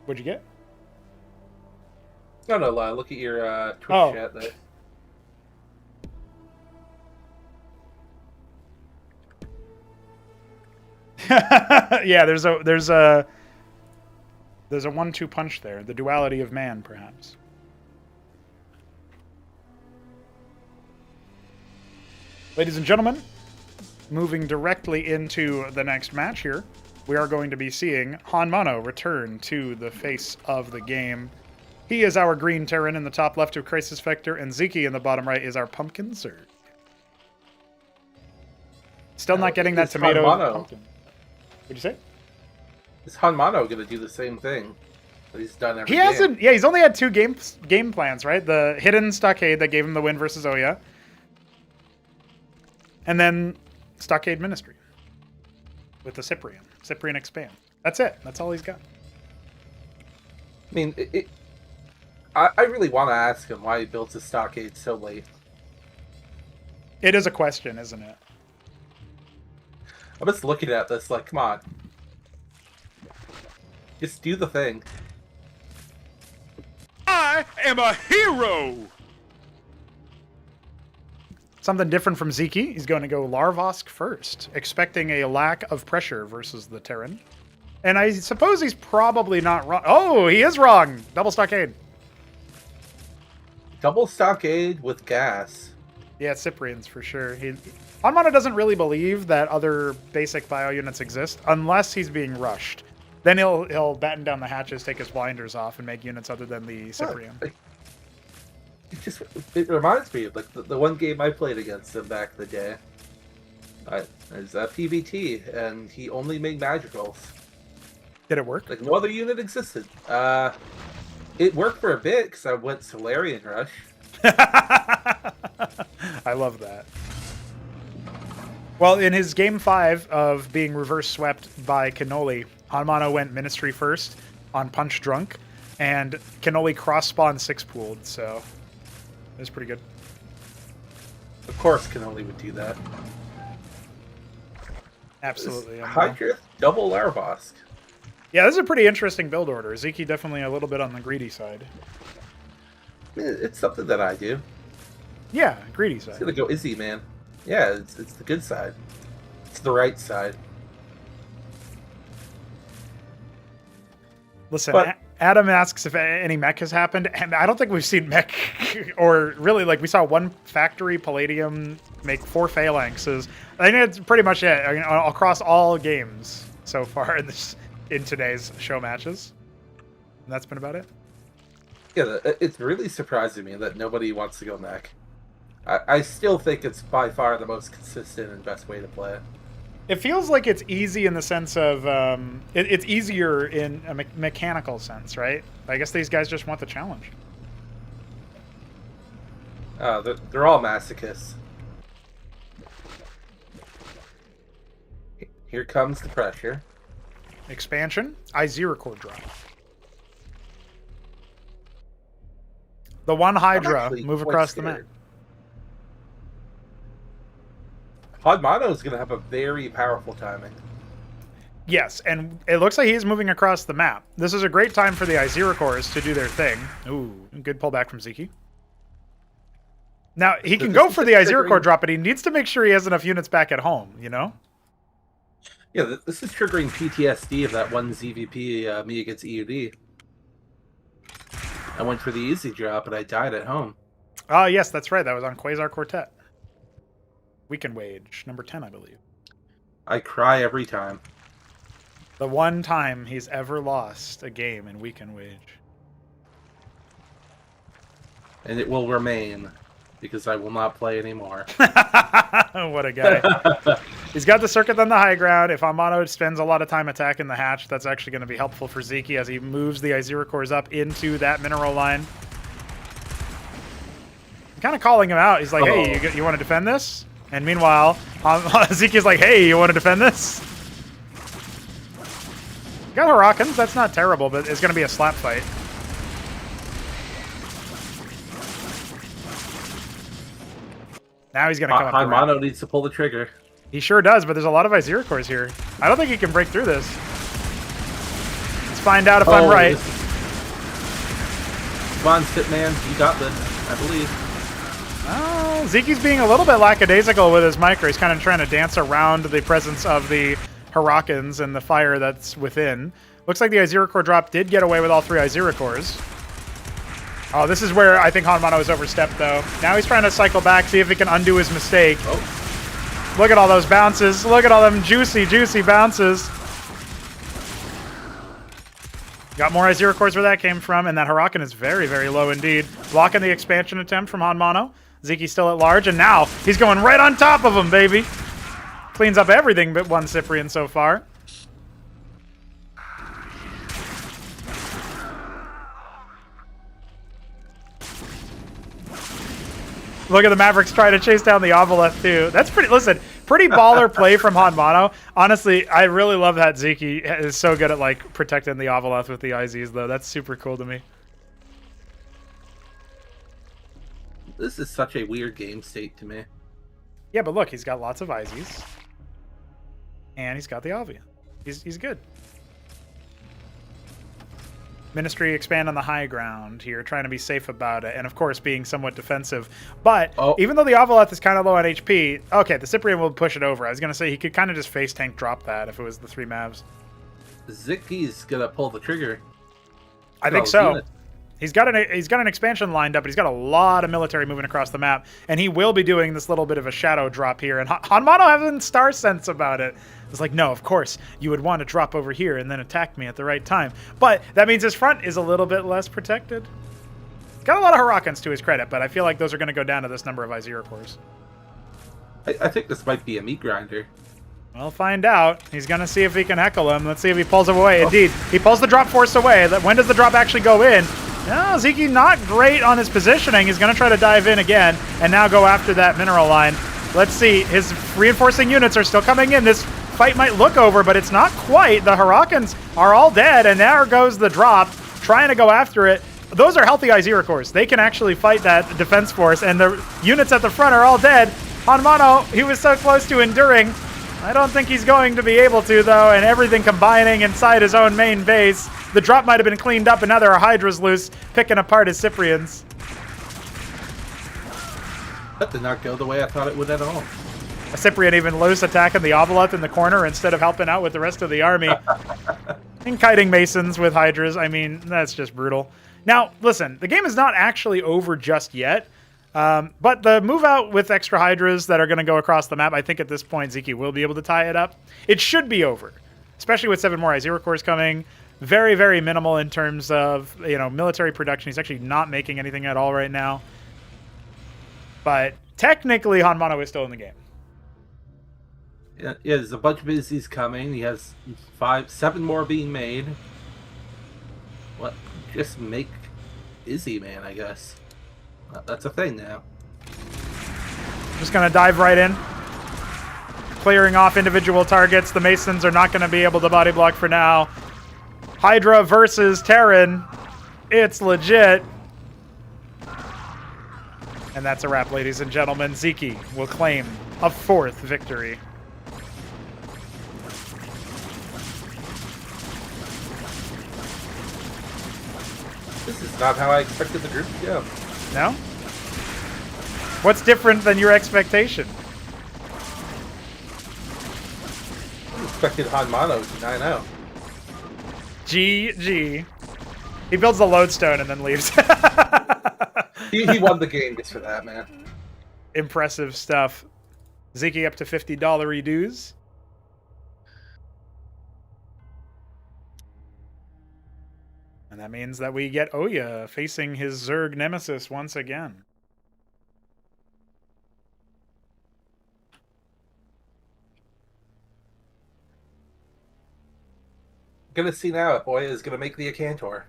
What'd you get?
No, look at your Twitch chat there.
Yeah, there's a There's a 1-2 punch there. The duality of man, perhaps. Ladies and gentlemen, moving directly into the next match here, we are going to be seeing HonMonO return to the face of the game. He is our green Terran in the top left of Crisis Vector, and Sziky in the bottom right is our Pumpkin Zerg. Still not getting that tomato pumpkin. What'd you say?
Is HonMonO going to do the same thing that he's done every
He
game?
hasn't. Yeah, he's only had 2 game plans, right? The hidden Stockade that gave him the win versus Oya, and then Stockade Ministry with the Cyprian Expand. That's it. That's all he's got.
I mean, I really want to ask him why he built his Stockade so late.
It is a question, isn't it?
I'm just looking at this like, come on. Just do the thing.
I am a hero!
Something different from Sziky. He's going to go Larvosk first, expecting a lack of pressure versus the Terran. And I suppose he's probably not wrong. Oh, he is wrong! Double Stockade.
Double Stockade with gas.
Yeah, Cyprians for sure. HonMonO doesn't really believe that other basic bio units exist unless he's being rushed. Then he'll batten down the hatches, take his blinders off, and make units other than the Cyprian.
It reminds me of like the one game I played against him back in the day. There's a PvT, and he only made magicals.
Did it work?
Like no other unit existed. It worked for a bit because I went Solarian Rush.
I love that. Well, in his game 5 of being reverse swept by Cannoli, HonMonO went Ministry first on Punch Drunk, and Cannoli cross-spawn 6-pooled, so it was pretty good.
Of course, Cannoli would do that.
Absolutely.
Hydra, double Larvosk.
Yeah, this is a pretty interesting build order. Sziky definitely a little bit on the greedy side.
I mean, it's something that I do.
Yeah, greedy side.
It's gonna go Izzy, man. Yeah, it's the good side. It's the right side.
Listen,
But-
Adam asks if any mech has happened, and I don't think we've seen mech, or really, like, we saw one factory Palladium make 4 phalanxes. I think that's pretty much it. I mean, across all games so far in today's show matches. And that's been about it.
Yeah, it's really surprising me that nobody wants to go mech. I still think it's by far the most consistent and best way to play it.
It feels like it's easy in the sense of it's easier in a mechanical sense, right? I guess these guys just want the challenge.
They're all masochists. Here comes the pressure.
Expansion, I0 drop. The one Hydra move across the map.
HonMonO is going to have a very powerful timing.
Yes, and it looks like he's moving across the map. This is a great time for the I0 to do their thing. Ooh, good pullback from Sziky. Now, he can go for the I0 drop, but he needs to make sure he has enough units back at home, you know?
Yeah, this is triggering PTSD of that one ZVP me against EUD. I went for the easy drop, and I died at home.
Oh, yes, that's right. That was on Quasar Quartet. Weekend Wage, number 10, I believe.
I cry every time.
The one time he's ever lost a game in Weekend Wage.
And it will remain, because I will not play anymore.
What a guy. He's got the circuit on the high ground. If HonMonO spends a lot of time attacking the hatch, that's actually going to be helpful for Sziky as he moves the I0 up into that mineral line. I'm kind of calling him out. He's like, hey, you want to defend this? And meanwhile, Sziky's like, hey, you want to defend this? Got Hurricanes. That's not terrible, but it's going to be a slap fight. Now he's going to come up.
HonMonO needs to pull the trigger.
He sure does, but there's a lot of I0 here. I don't think he can break through this. Let's find out if I'm right.
Come on, Stipman. You got this, I believe.
Sziky's being a little bit lackadaisical with his micro. He's kind of trying to dance around the presence of the Hurricanes and the fire that's within. Looks like the Izira core drop did get away with all 3 Izira cores. Oh, this is where I think HonMonO is overstepped, though. Now he's trying to cycle back, see if he can undo his mistake.
Oh.
Look at all those bounces. Look at all them juicy, juicy bounces. Got more Izira cores where that came from, and that Huracan is very, very low indeed. Blocking the expansion attempt from HonMonO. Sziky still at large, and now he's going right on top of him, baby. Cleans up everything but one Cyprian so far. Look at the Mavericks trying to chase down the Ovoleth, too. That's pretty, listen, pretty baller play from HonMonO. Honestly, I really love that Sziky is so good at, like, protecting the Ovoleth with the IZs, though. That's super cool to me.
This is such a weird game state to me.
Yeah, but look, he's got lots of IZs. And he's got the Avia. He's good. Ministry expand on the high ground here, trying to be safe about it, and of course being somewhat defensive. But even though the Ovoleth is kind of low on HP, okay, the Cyprian will push it over. I was going to say he could kind of just face tank drop that if it was the 3 Mavs.
Sziky's going to pull the trigger.
I think so. He's got an expansion lined up, but he's got a lot of military moving across the map, and he will be doing this little bit of a shadow drop here. And HonMonO having star sense about it. It's like, no, of course, you would want to drop over here and then attack me at the right time. But that means his front is a little bit less protected. He's got a lot of Huracans to his credit, but I feel like those are going to go down to this number of Izira cores.
I think this might be a meat grinder.
We'll find out. He's going to see if he can heckle him. Let's see if he pulls him away. Indeed, he pulls the drop force away. When does the drop actually go in? No, Sziky not great on his positioning. He's going to try to dive in again and now go after that mineral line. Let's see. His reinforcing units are still coming in. This fight might look over, but it's not quite. The Huracans are all dead, and there goes the drop, trying to go after it. Those are healthy Izira cores. They can actually fight that defense force, and the units at the front are all dead. HonMonO, he was so close to enduring. I don't think he's going to be able to, though, and everything combining inside his own main base. The drop might have been cleaned up, and now there are Hydras loose, picking apart his Cyprians.
That did not go the way I thought it would at all.
A Cyprian even loose, attacking the Ovoleth in the corner instead of helping out with the rest of the army. And kiting Masons with Hydras. I mean, that's just brutal. Now, listen, the game is not actually over just yet. But the move out with extra Hydras that are going to go across the map, I think at this point Sziky will be able to tie it up. It should be over, especially with 7 more Izira cores coming. Very, very minimal in terms of, you know, military production. He's actually not making anything at all right now. But technically, HonMonO is still in the game.
Yeah, there's a bunch of busies coming. He has 7 more being made. What? Just make Izzy, man, I guess. That's a thing now.
Just going to dive right in. Clearing off individual targets. The Masons are not going to be able to body block for now. Hydra versus Terran. It's legit. And that's a wrap, ladies and gentlemen. Sziky will claim a 4th victory.
This is not how I expected the group to go.
No? What's different than your expectation?
I expected HonMonO to 9-0.
GG. He builds the lodestone and then leaves.
He won the game just for that, man.
Impressive stuff. Sziky up to $50 dues. And that means that we get Oya facing his Zerg nemesis once again.
Gonna see now if Oya is gonna make the Acantor.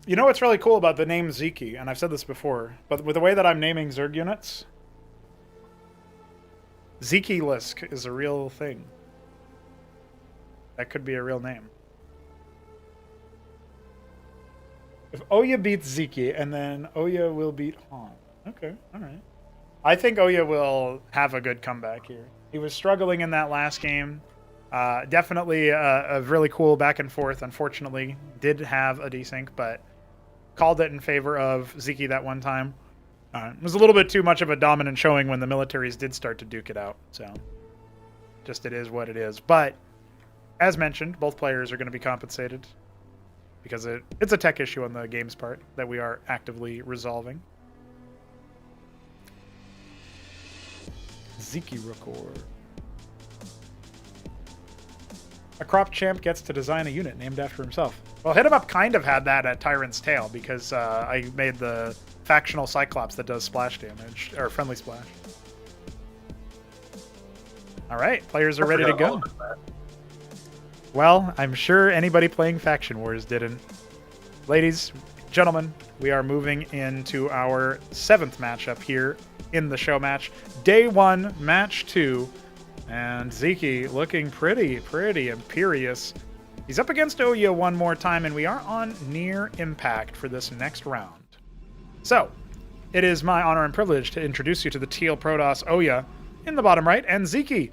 You know what's really cool about the name Sziky, and I've said this before, but with the way that I'm naming Zerg units, Zeke-lisk is a real thing. That could be a real name. If Oya beats Sziky, and then Oya will beat Han. Okay, alright. I think Oya will have a good comeback here. He was struggling in that last game. Definitely a really cool back and forth. Unfortunately, did have a desync, but called it in favor of Sziky that one time. It was a little bit too much of a dominant showing when the militaries did start to duke it out. So, just it is what it is. But, as mentioned, both players are going to be compensated because it's a tech issue on the game's part that we are actively resolving. Sziky record. A crop champ gets to design a unit named after himself. Well, Hit 'em Up kind of had that at Tyrant's Tail because I made the factional Cyclops that does splash damage, or friendly splash. All right, players are ready to go. Well, I'm sure anybody playing Faction Wars didn't. Ladies, gentlemen, we are moving into our 7th matchup here in the show match. Day 1, match 2. And Sziky looking pretty imperious. He's up against Ouya one more time, and we are on near impact for this next round. So, it is my honor and privilege to introduce you to the Teal Protoss Ouya in the bottom right, and Sziky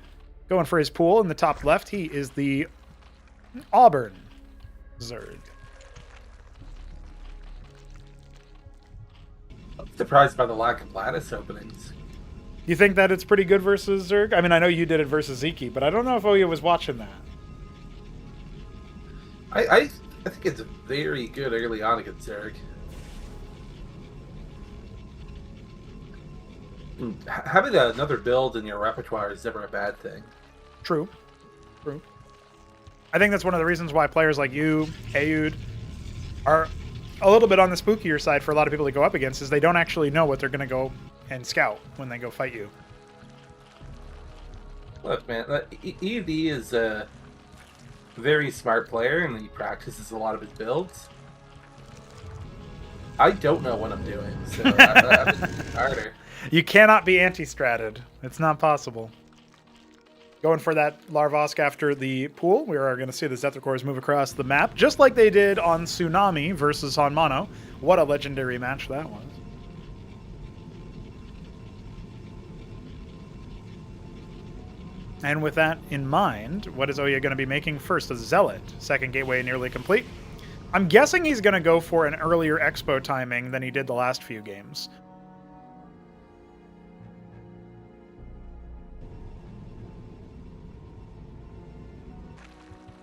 going for his pool in the top left. He is the Auburn Zerg.
I'm surprised by the lack of lattice openings.
You think that it's pretty good versus Zerg? I mean, I know you did it versus Sziky, but I don't know if Ouya was watching that.
I think it's very good early on against Zerg. Having another build in your repertoire is never a bad thing.
True. I think that's one of the reasons why players like you, Ayud, are a little bit on the spookier side for a lot of people to go up against, is they don't actually know what they're going to go and scout when they go fight you.
Look, man, Indy is a very smart player, and he practices a lot of his builds. I don't know what I'm doing, so it's harder.
You cannot be anti-stratted. It's not possible. Going for that Larvosk after the pool. We are going to see the Zethicors move across the map, just like they did on Tsunami versus HonMonO. What a legendary match that was. And with that in mind, what is Ouya going to be making first? A Zealot. Second gateway nearly complete. I'm guessing he's going to go for an earlier expo timing than he did the last few games.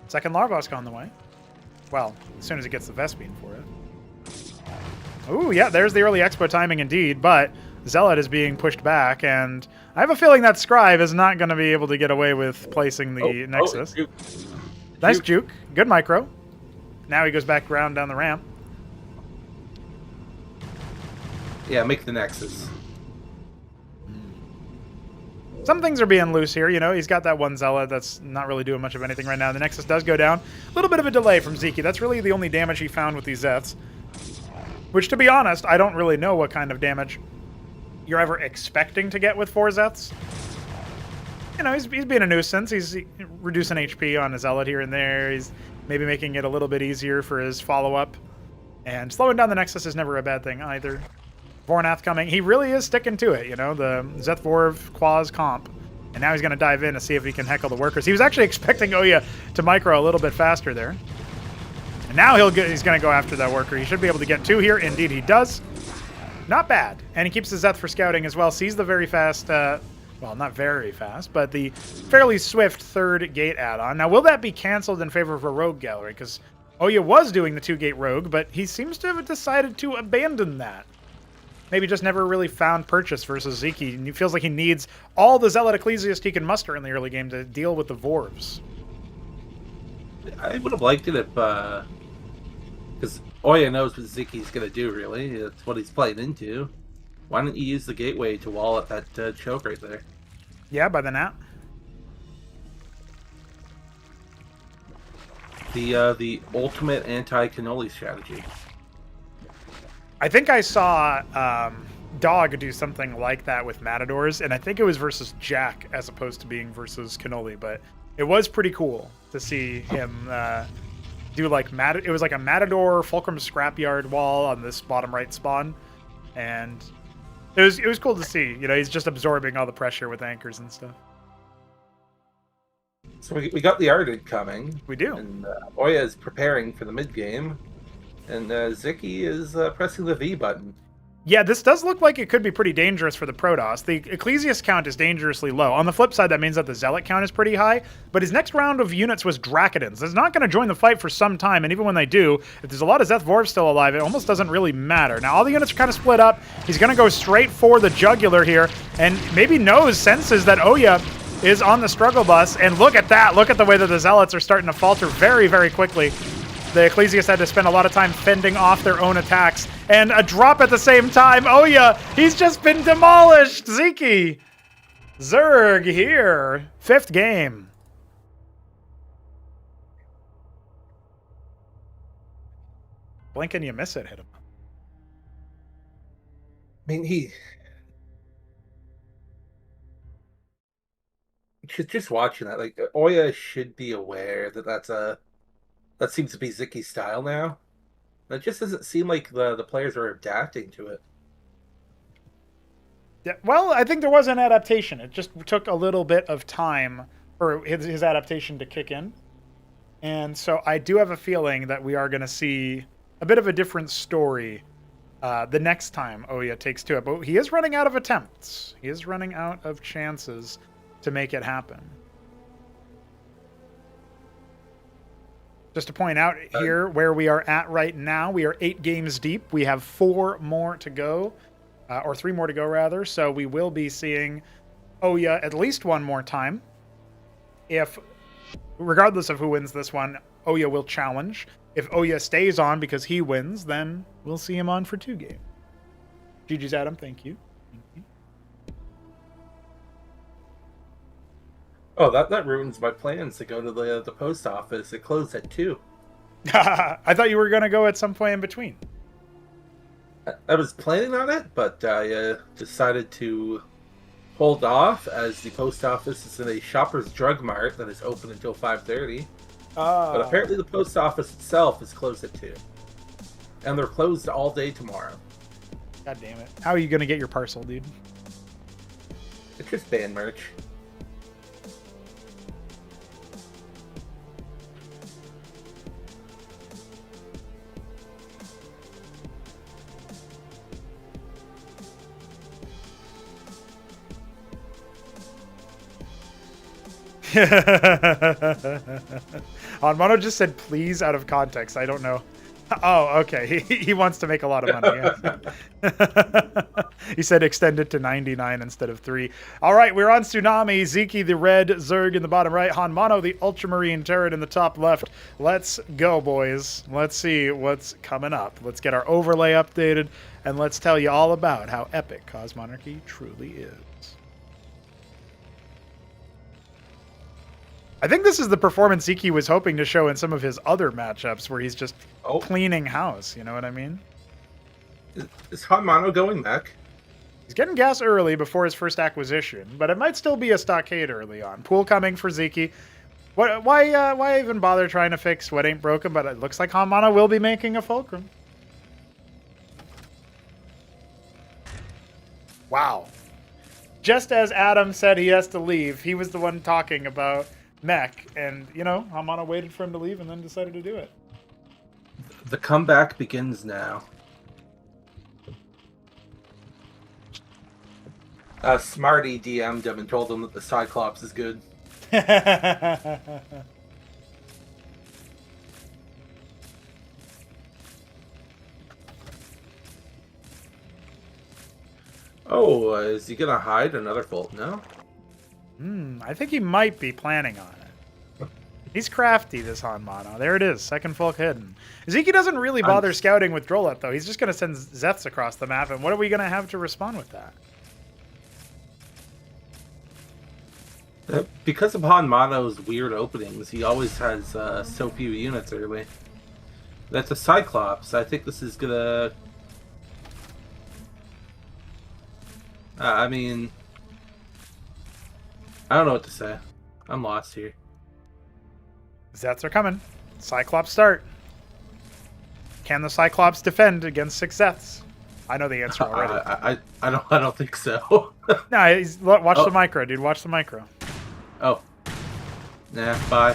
Second Larvosk on the way. Well, as soon as he gets the Vespene for it. Ooh, yeah, there's the early expo timing indeed, but Zealot is being pushed back, and I have a feeling that Scribe is not going to be able to get away with placing the Nexus. Nice juke. Good micro. Now he goes back around down the ramp.
Yeah, make the Nexus.
Some things are being loose here, you know. He's got that one Zealot that's not really doing much of anything right now. The Nexus does go down. A little bit of a delay from Sziky. That's really the only damage he found with these Zeths. Which, to be honest, I don't really know what kind of damage you're ever expecting to get with 4 Zeths. You know, he's being a nuisance. He's reducing HP on his Zealot here and there. He's maybe making it a little bit easier for his follow-up. And slowing down the Nexus is never a bad thing either. Vornath coming. He really is sticking to it, you know, the Zeth-Vorv Quaz comp. And now he's going to dive in to see if he can heckle the workers. He was actually expecting Ouya to micro a little bit faster there. And now he's going to go after that worker. He should be able to get 2 here. Indeed, he does. Not bad. And he keeps the Zeth for scouting as well. Sees the very fast, well, not very fast, but the fairly swift 3rd gate add-on. Now, will that be canceled in favor of a rogue gallery? Because Ouya was doing the 2-gate rogue, but he seems to have decided to abandon that. Maybe just never really found purchase versus Sziky, and he feels like he needs all the Zealot Ecclesiast he can muster in the early game to deal with the Vorvs.
I would have liked it if, because Ouya knows what Sziky's going to do, really. That's what he's playing into. Why don't you use the gateway to wall up that choke right there?
Yeah, by the Nat.
The ultimate anti-cannoli strategy.
I think I saw Dog do something like that with Matadors, and I think it was versus Jack as opposed to being versus Cannoli, but it was pretty cool to see him do like it was like a Matador Fulcrum Scrapyard wall on this bottom right spawn, and it was cool to see. You know, he's just absorbing all the pressure with anchors and stuff.
So we got the Ardent coming.
We do.
And Ouya is preparing for the mid game. And Sziky is pressing the V button.
Yeah, this does look like it could be pretty dangerous for the Protoss. The Ecclesias count is dangerously low. On the flip side, that means that the Zealot count is pretty high, but his next round of units was Drakodins. They're not going to join the fight for some time, and even when they do, if there's a lot of Zeth Vorv still alive, it almost doesn't really matter. Now, all the units are kind of split up. He's going to go straight for the Jugular here, and maybe senses that Oya is on the struggle bus, and look at that. Look at the way that the Zealots are starting to falter very, very quickly. The Ecclesias had to spend a lot of time fending off their own attacks. And a drop at the same time. Oh, yeah. He's just been demolished. Sziky. Zerg here. 5th game. Blink and you miss it. Hit him.
I mean, just watching that, like, Oya should be aware that that seems to be Zyky's style now. It just doesn't seem like the players are adapting to it.
Yeah, well, I think there was an adaptation. It just took a little bit of time for his adaptation to kick in. And so I do have a feeling that we are going to see a bit of a different story the next time Oya takes to it. But he is running out of attempts. He is running out of chances to make it happen. Just to point out here where we are at right now, we are 8 games deep. We have 4 more to go, or 3 more to go, rather. So we will be seeing Oya at least one more time. If, regardless of who wins this one, Oya will challenge. If Oya stays on because he wins, then we'll see him on for 2 games. GG's Adam, thank you.
Oh, that ruins my plans to go to the post office. It closed at 2.
I thought you were going to go at some point in between.
I was planning on it, but I decided to hold off as the post office is in a Shoppers Drug Mart that is open until 5:30. But apparently the post office itself is closed at 2. And they're closed all day tomorrow.
God damn it. How are you going to get your parcel, dude?
It's just band merch.
HonMonO just said please out of context. I don't know. Oh, okay. He wants to make a lot of money. Yeah. He said extend it to 99 instead of 3. All right, we're on Tsunami. Sziky, the red Zerg in the bottom right. HonMonO, the Ultramarine turret in the top left. Let's go, boys. Let's see what's coming up. Let's get our overlay updated, and let's tell you all about how epic Cosmonarchy truly is. I think this is the performance Sziky was hoping to show in some of his other matchups where he's just cleaning house, you know what I mean?
Is HonMonO going back?
He's getting gas early before his first acquisition, but it might still be a stockade early on. Pool coming for Sziky. Why even bother trying to fix what ain't broken, but it looks like HonMonO will be making a fulcrum. Wow. Just as Adam said he has to leave, he was the one talking about mech, and you know, HonMonO waited for him to leave and then decided to do it.
The comeback begins now. Smarty DM'd him and told him that the Cyclops is good. Oh, is he gonna hide another Volt now?
I think he might be planning on it. He's crafty, this HonMonO. There it is, second Folk hidden. Sziky doesn't really bother scouting with Drolet, though. He's just going to send Zeths across the map, and what are we going to have to respond with that?
Because of HonMonO's weird openings, he always has so few units early. That's a Cyclops. I think this is gonna... I mean... I don't know what to say. I'm lost here.
Zeths are coming. Cyclops start. Can the Cyclops defend against 6 Zeths? I know the answer already.
I don't think so.
No, watch the micro, dude. Watch the micro.
Oh. Nah, bye.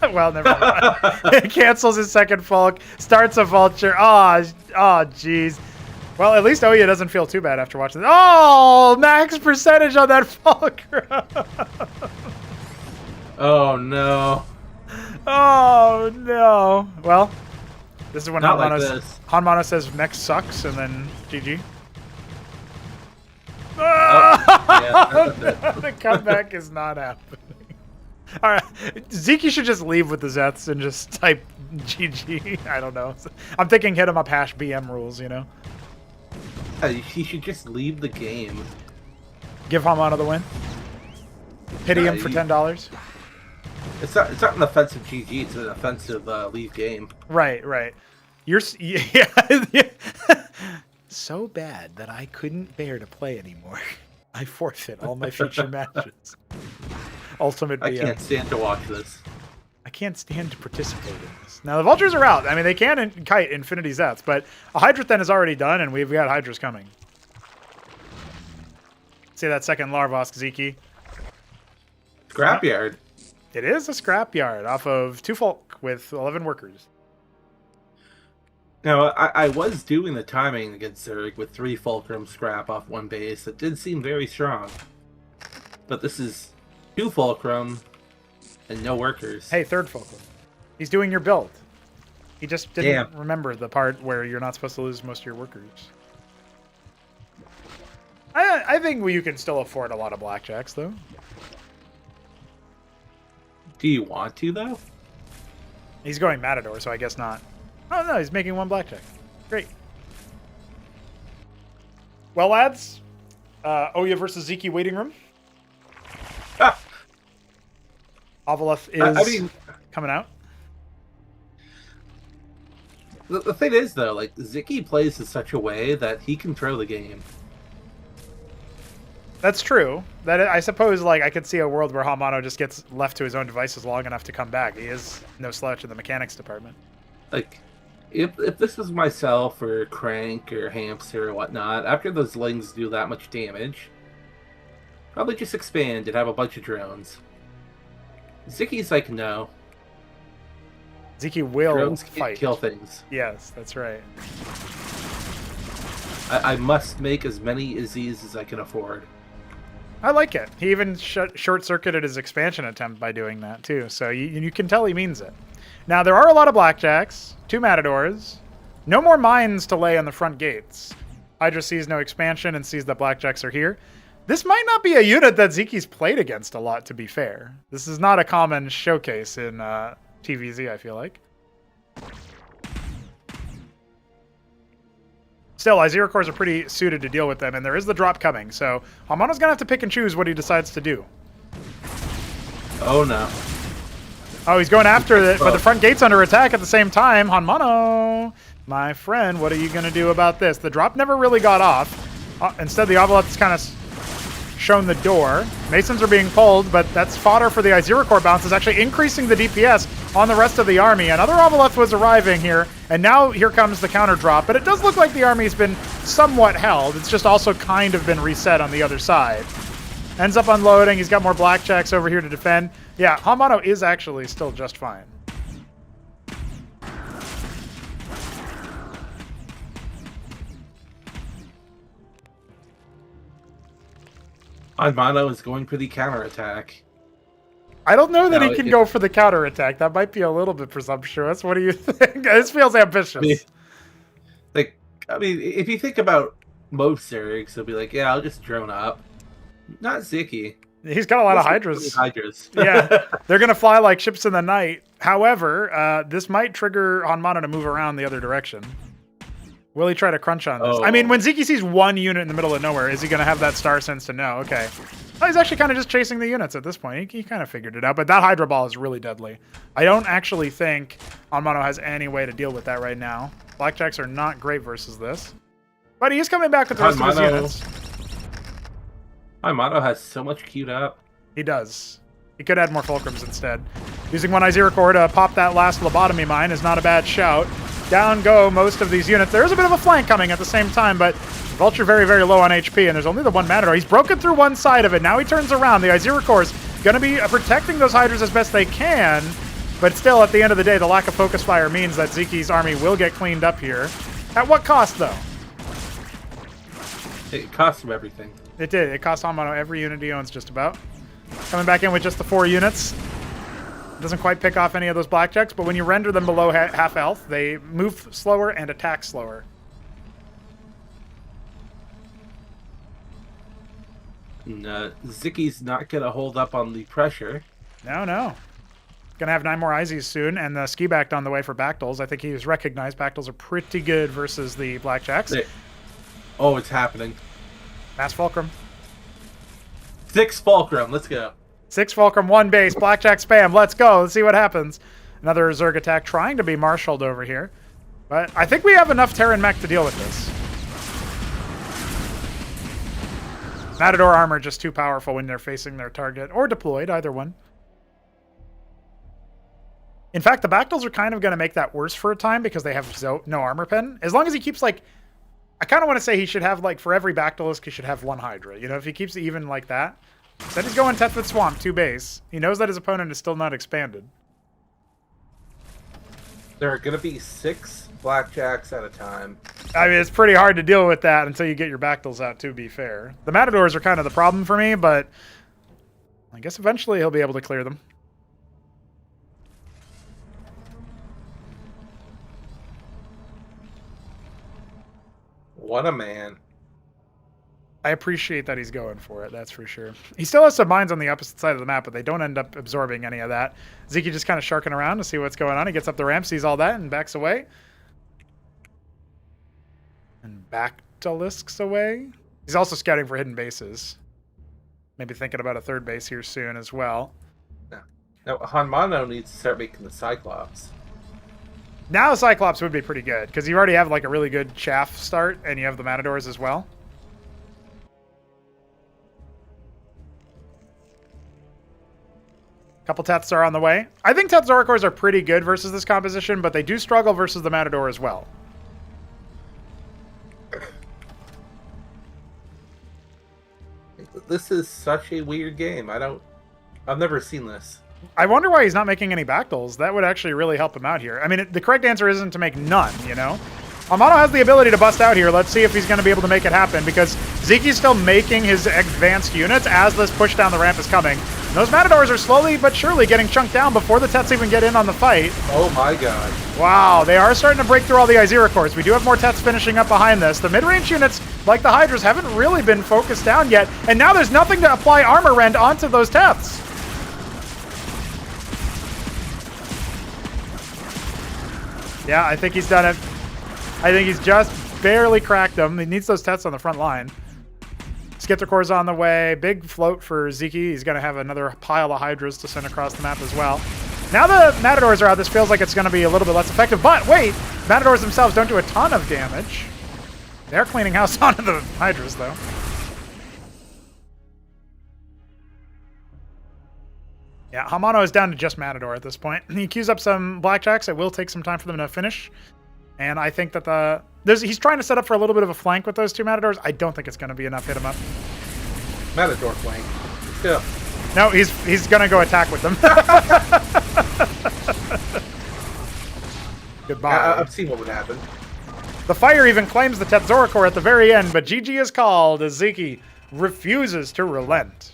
Well, never mind. It cancels his second Fulk. Starts a Vulture. Oh, jeez. Well, at least Oya doesn't feel too bad after watching this. Oh, max percentage on that fulcrum.
Oh no.
Oh no. Well, this is when
Not like this.
HonMonO says Mex sucks and then GG.
Yeah,
The comeback is not happening. All right, Sziky should just leave with the Zeths and just type GG. I don't know. I'm thinking hit him up #BM rules, you know?
he should just leave the game.
Give HonMonO the win. Pity him for
you-
$10.
It's not an offensive GG. It's an offensive leave game.
Right. Yeah. So bad that I couldn't bear to play anymore. I forfeit all my future matches. Ultimate
I
BM.
can't stand to watch this.
I can't stand to participate in this. Now, the Vultures are out. I mean, they can kite Infinity Zeths, but a Hydrathen is already done, and we've got Hydras coming. See that second Larvosk, Sziky?
Scrapyard.
It is a scrapyard off of 2 Folk with 11 workers.
Now, I was doing the timing against Zerg with 3 Fulcrum scrap off 1 base. It did seem very strong. But this is 2 Fulcrum and no workers.
Hey, 3rd Fulcrum. He's doing your build. He just didn't remember the part where you're not supposed to lose most of your workers. I think you can still afford a lot of blackjacks, though.
Do you want to, though?
He's going Matador, so I guess not. Oh, no, he's making 1 blackjack. Great. Well, lads, Oya versus Sziky waiting room.
Ah,
Avaleth is
I mean,
coming out.
the thing is, though, like, Sziky plays in such a way that he can throw the game.
That's true. That I suppose, like, I could see a world where HonMonO just gets left to his own devices long enough to come back. He is no slouch in the mechanics department.
Like, if this was myself or Crank or Hamster or whatnot, after those lings do that much damage, probably just expand and have a bunch of drones. Zicky's like, no.
Sziky will
Drones can't
fight.
kill things.
Yes, that's right.
I must make as many Izzies as I can afford.
I like it. He even short-circuited his expansion attempt by doing that, too. So you can tell he means it. Now, there are a lot of blackjacks, 2 Matadors, no more mines to lay on the front gates. Hydra sees no expansion and sees that blackjacks are here. This might not be a unit that Ziki's played against a lot, to be fair. This is not a common showcase in TVZ, I feel like. Still, Izira cores are pretty suited to deal with them, and there is the drop coming, so HonMonO's going to have to pick and choose what he decides to do.
Oh no.
Oh, he's going after it, but the front gate's under attack at the same time. HonMonO, my friend, what are you going to do about this? The drop never really got off. Instead, the Oveleth's kind of shown the door. Masons are being pulled, but that's fodder for the Izira core bounce. It's actually increasing the DPS on the rest of the army. Another Oveleth was arriving here, and now here comes the counter drop. But it does look like the army's been somewhat held. It's just also kind of been reset on the other side. Ends up unloading. He's got more blackjacks over here to defend. Yeah, HonMonO is actually still just fine.
HonMonO is going for the counterattack.
I don't know that
No,
he can go for the counterattack. That might be a little bit presumptuous. What do you think? This feels ambitious.
I mean, if you think about most Zergs, they'll be like, yeah, I'll just drone up. Not Sziky.
He's got a lot of Hydras.
Hydras.
Yeah, they're going to fly like ships in the night. However, this might trigger HonMonO to move around the other direction. Will he try to crunch on this?
Oh.
I mean, when Sziky sees one unit in the middle of nowhere, is he going to have that star sense to know? Okay. Well, he's actually kind of just chasing the units at this point. He kind of figured it out, but that Hydra Ball is really deadly. I don't actually think HonMonO has any way to deal with that right now. Blackjacks are not great versus this. But he is coming back with the rest of his units.
HonMonO has so much queued up.
He does. He could add more Fulcrums instead. Using one Izira core to pop that last lobotomy mine is not a bad shout. Down go most of these units. There is a bit of a flank coming at the same time, but Vulture very, very low on HP, and there's only the one Matador. He's broken through one side of it. Now he turns around. The Izira core's going to be protecting those Hydras as best they can, but still, at the end of the day, the lack of focus fire means that Ziki's army will get cleaned up here. At what cost, though?
It cost him everything.
It did. It cost HonMonO every unit he owns, just about. Coming back in with just the 4 units. Doesn't quite pick off any of those blackjacks, but when you render them below half health, they move slower and attack slower.
And, Sziky's not going to hold up on the pressure.
No. Gonna have 9 more IZs soon, and the ski backed on the way for Bactals. I think he's recognized Bactals are pretty good versus the blackjacks.
Oh, it's happening.
Mass Fulcrum.
6 Fulcrum, let's go.
6 Fulcrum, 1 base, blackjack spam. Let's go. Let's see what happens. Another Zerg attack trying to be marshaled over here. But I think we have enough Terran mech to deal with this. Matador armor just too powerful when they're facing their target, or deployed, either one. In fact, the Bactals are kind of going to make that worse for a time because they have no armor pen. As long as he keeps, like... I kind of want to say he should have, like, for every Bactalisk, he should have 1 Hydra. You know, if he keeps it even like that. Instead he's going Tethfit Swamp, 2 base. He knows that his opponent is still not expanded.
There are going to be 6 blackjacks at a time.
I mean, it's pretty hard to deal with that until you get your Bactals out, to be fair. The Matadors are kind of the problem for me, but I guess eventually he'll be able to clear them.
What a man.
I appreciate that he's going for it, that's for sure. He still has some mines on the opposite side of the map, but they don't end up absorbing any of that. Sziky just kind of sharking around to see what's going on. He gets up the ramp, sees all that, and backs away. And Bactalisks away. He's also scouting for hidden bases. Maybe thinking about a 3rd base here soon as well.
Now, HonMonO needs to start making the Cyclops.
Now Cyclops would be pretty good, because you already have like a really good chaff start, and you have the Matadors as well. Couple Teths are on the way. I think Teth Zorikors are pretty good versus this composition, but they do struggle versus the Matador as well.
This is such a weird game. I've never seen this.
I wonder why he's not making any Bactals. That would actually really help him out here. I mean, the correct answer isn't to make none, you know? HonMonO has the ability to bust out here. Let's see if he's going to be able to make it happen, because Sziky's still making his advanced units as this push down the ramp is coming. And those Matadors are slowly but surely getting chunked down before the Teths even get in on the fight.
Oh my god.
Wow, they are starting to break through all the Izira cores. We do have more Teths finishing up behind this. The mid-range units, like the Hydras, haven't really been focused down yet, and now there's nothing to apply armor rend onto those Teths. Yeah, I think he's done it. I think he's just barely cracked them. He needs those Teths on the front line. Skepticor's on the way. Big float for Sziky. He's going to have another pile of Hydras to send across the map as well. Now the Matadors are out, this feels like it's going to be a little bit less effective. But wait, Matadors themselves don't do a ton of damage. They're cleaning house onto the Hydras, though. Yeah, HonMonO is down to just Matador at this point. He queues up some blackjacks. It will take some time for them to finish. And I think that he's trying to set up for a little bit of a flank with those 2 Matadors. I don't think it's going to be enough. Hit him up.
Matador flank. Still.
No, he's going to go attack with them. Goodbye.
I've seen what would happen.
The fire even claims the Teth Zorikor at the very end, but GG is called as Sziky refuses to relent.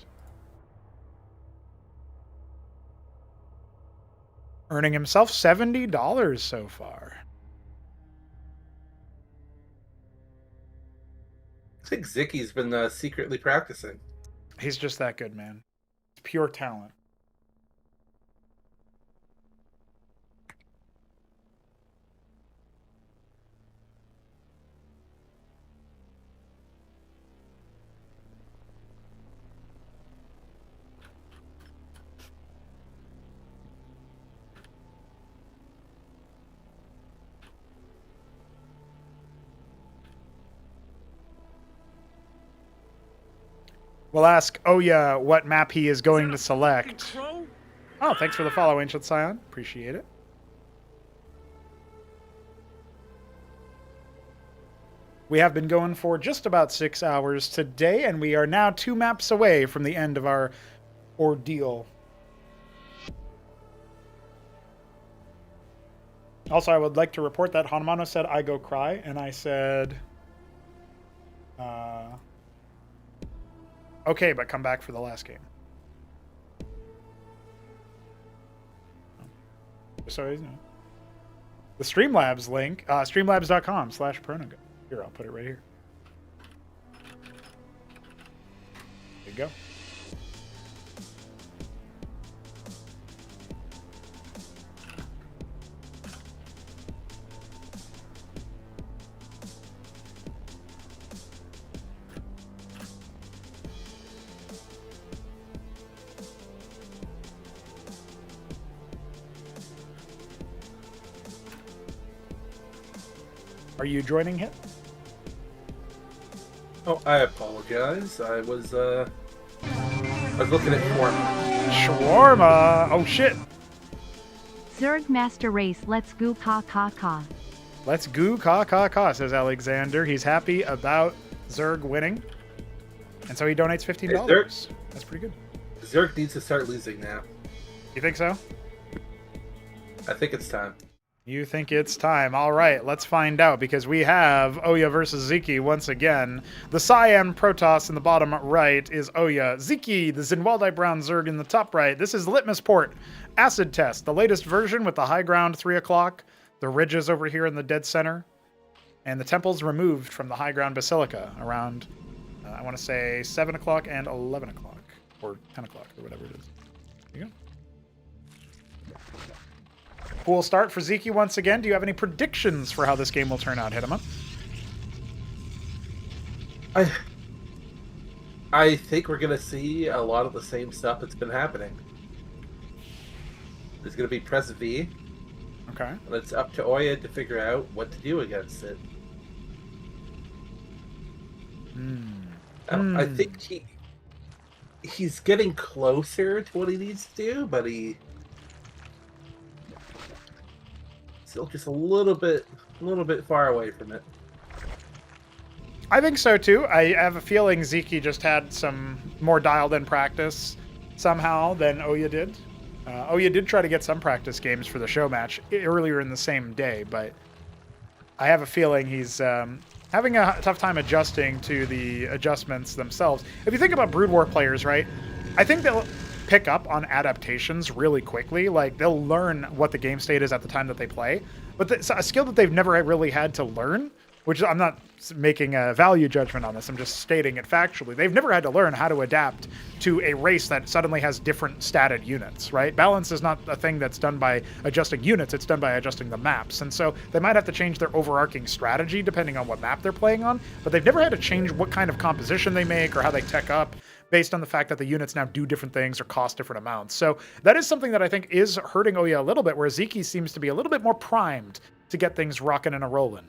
Earning himself $70 so far.
I think Ziky's been secretly practicing.
He's just that good, man. It's pure talent. We'll ask Oya what map he is going to select. Oh, thanks for the follow, Ancient Scion. Appreciate it. We have been going for just about 6 hours today, and we are now 2 maps away from the end of our ordeal. Also, I would like to report that HonMonO said, "I go cry," and I said, Okay, but come back for the last game. So, you know. The Streamlabs link, streamlabs.com/pronogo. Here, I'll put it right here. There you go. Are you joining him?
Oh, I apologize. I was looking at shawarma.
Shawarma! Oh shit!
Zerg Master Race, let's go ka ka ka.
Let's goo ka ka ka, says Alexander. He's happy about Zerg winning. And so he donates $15.
Hey, Zerg.
That's pretty good.
Zerg needs to start losing now.
You think so?
I think it's time.
You think it's time. All right, let's find out, because we have Ouya versus Sziky once again. The Cyan Protoss in the bottom right is Ouya. Sziky, the Zinwaldai Brown Zerg in the top right. This is Litmus Port. Acid Test, the latest version with the high ground 3 o'clock, the ridges over here in the dead center, and the temples removed from the high ground Basilica around, I want to say 7 o'clock and 11 o'clock, or 10 o'clock, or whatever it is. There you go. Cool start for Sziky once again. Do you have any predictions for how this game will turn out, Hitema?
I think we're going to see a lot of the same stuff that's been happening. There's going to be press V.
Okay.
And it's up to Ouya to figure out what to do against it. I think he's getting closer to what he needs to do, but he still just a little bit far away from it.
I think so too. I have a feeling Sziky just had some more dialed-in practice somehow than Ouya did. Ouya did try to get some practice games for the show match earlier in the same day, but I have a feeling he's having a tough time adjusting to the adjustments themselves. If you think about Brood War players, right, I think they'll pick up on adaptations really quickly. Like, they'll learn what the game state is at the time that they play, but it's a skill that they've never really had to learn, which I'm not making a value judgment on this. I'm just stating it factually. They've never had to learn how to adapt to a race that suddenly has different statted units, right? Balance is not a thing that's done by adjusting units. It's done by adjusting the maps. And so they might have to change their overarching strategy depending on what map they're playing on, but they've never had to change what kind of composition they make or how they tech up based on the fact that the units now do different things or cost different amounts. So that is something that I think is hurting Ouya a little bit, where Sziky seems to be a little bit more primed to get things rocking and a-rolling.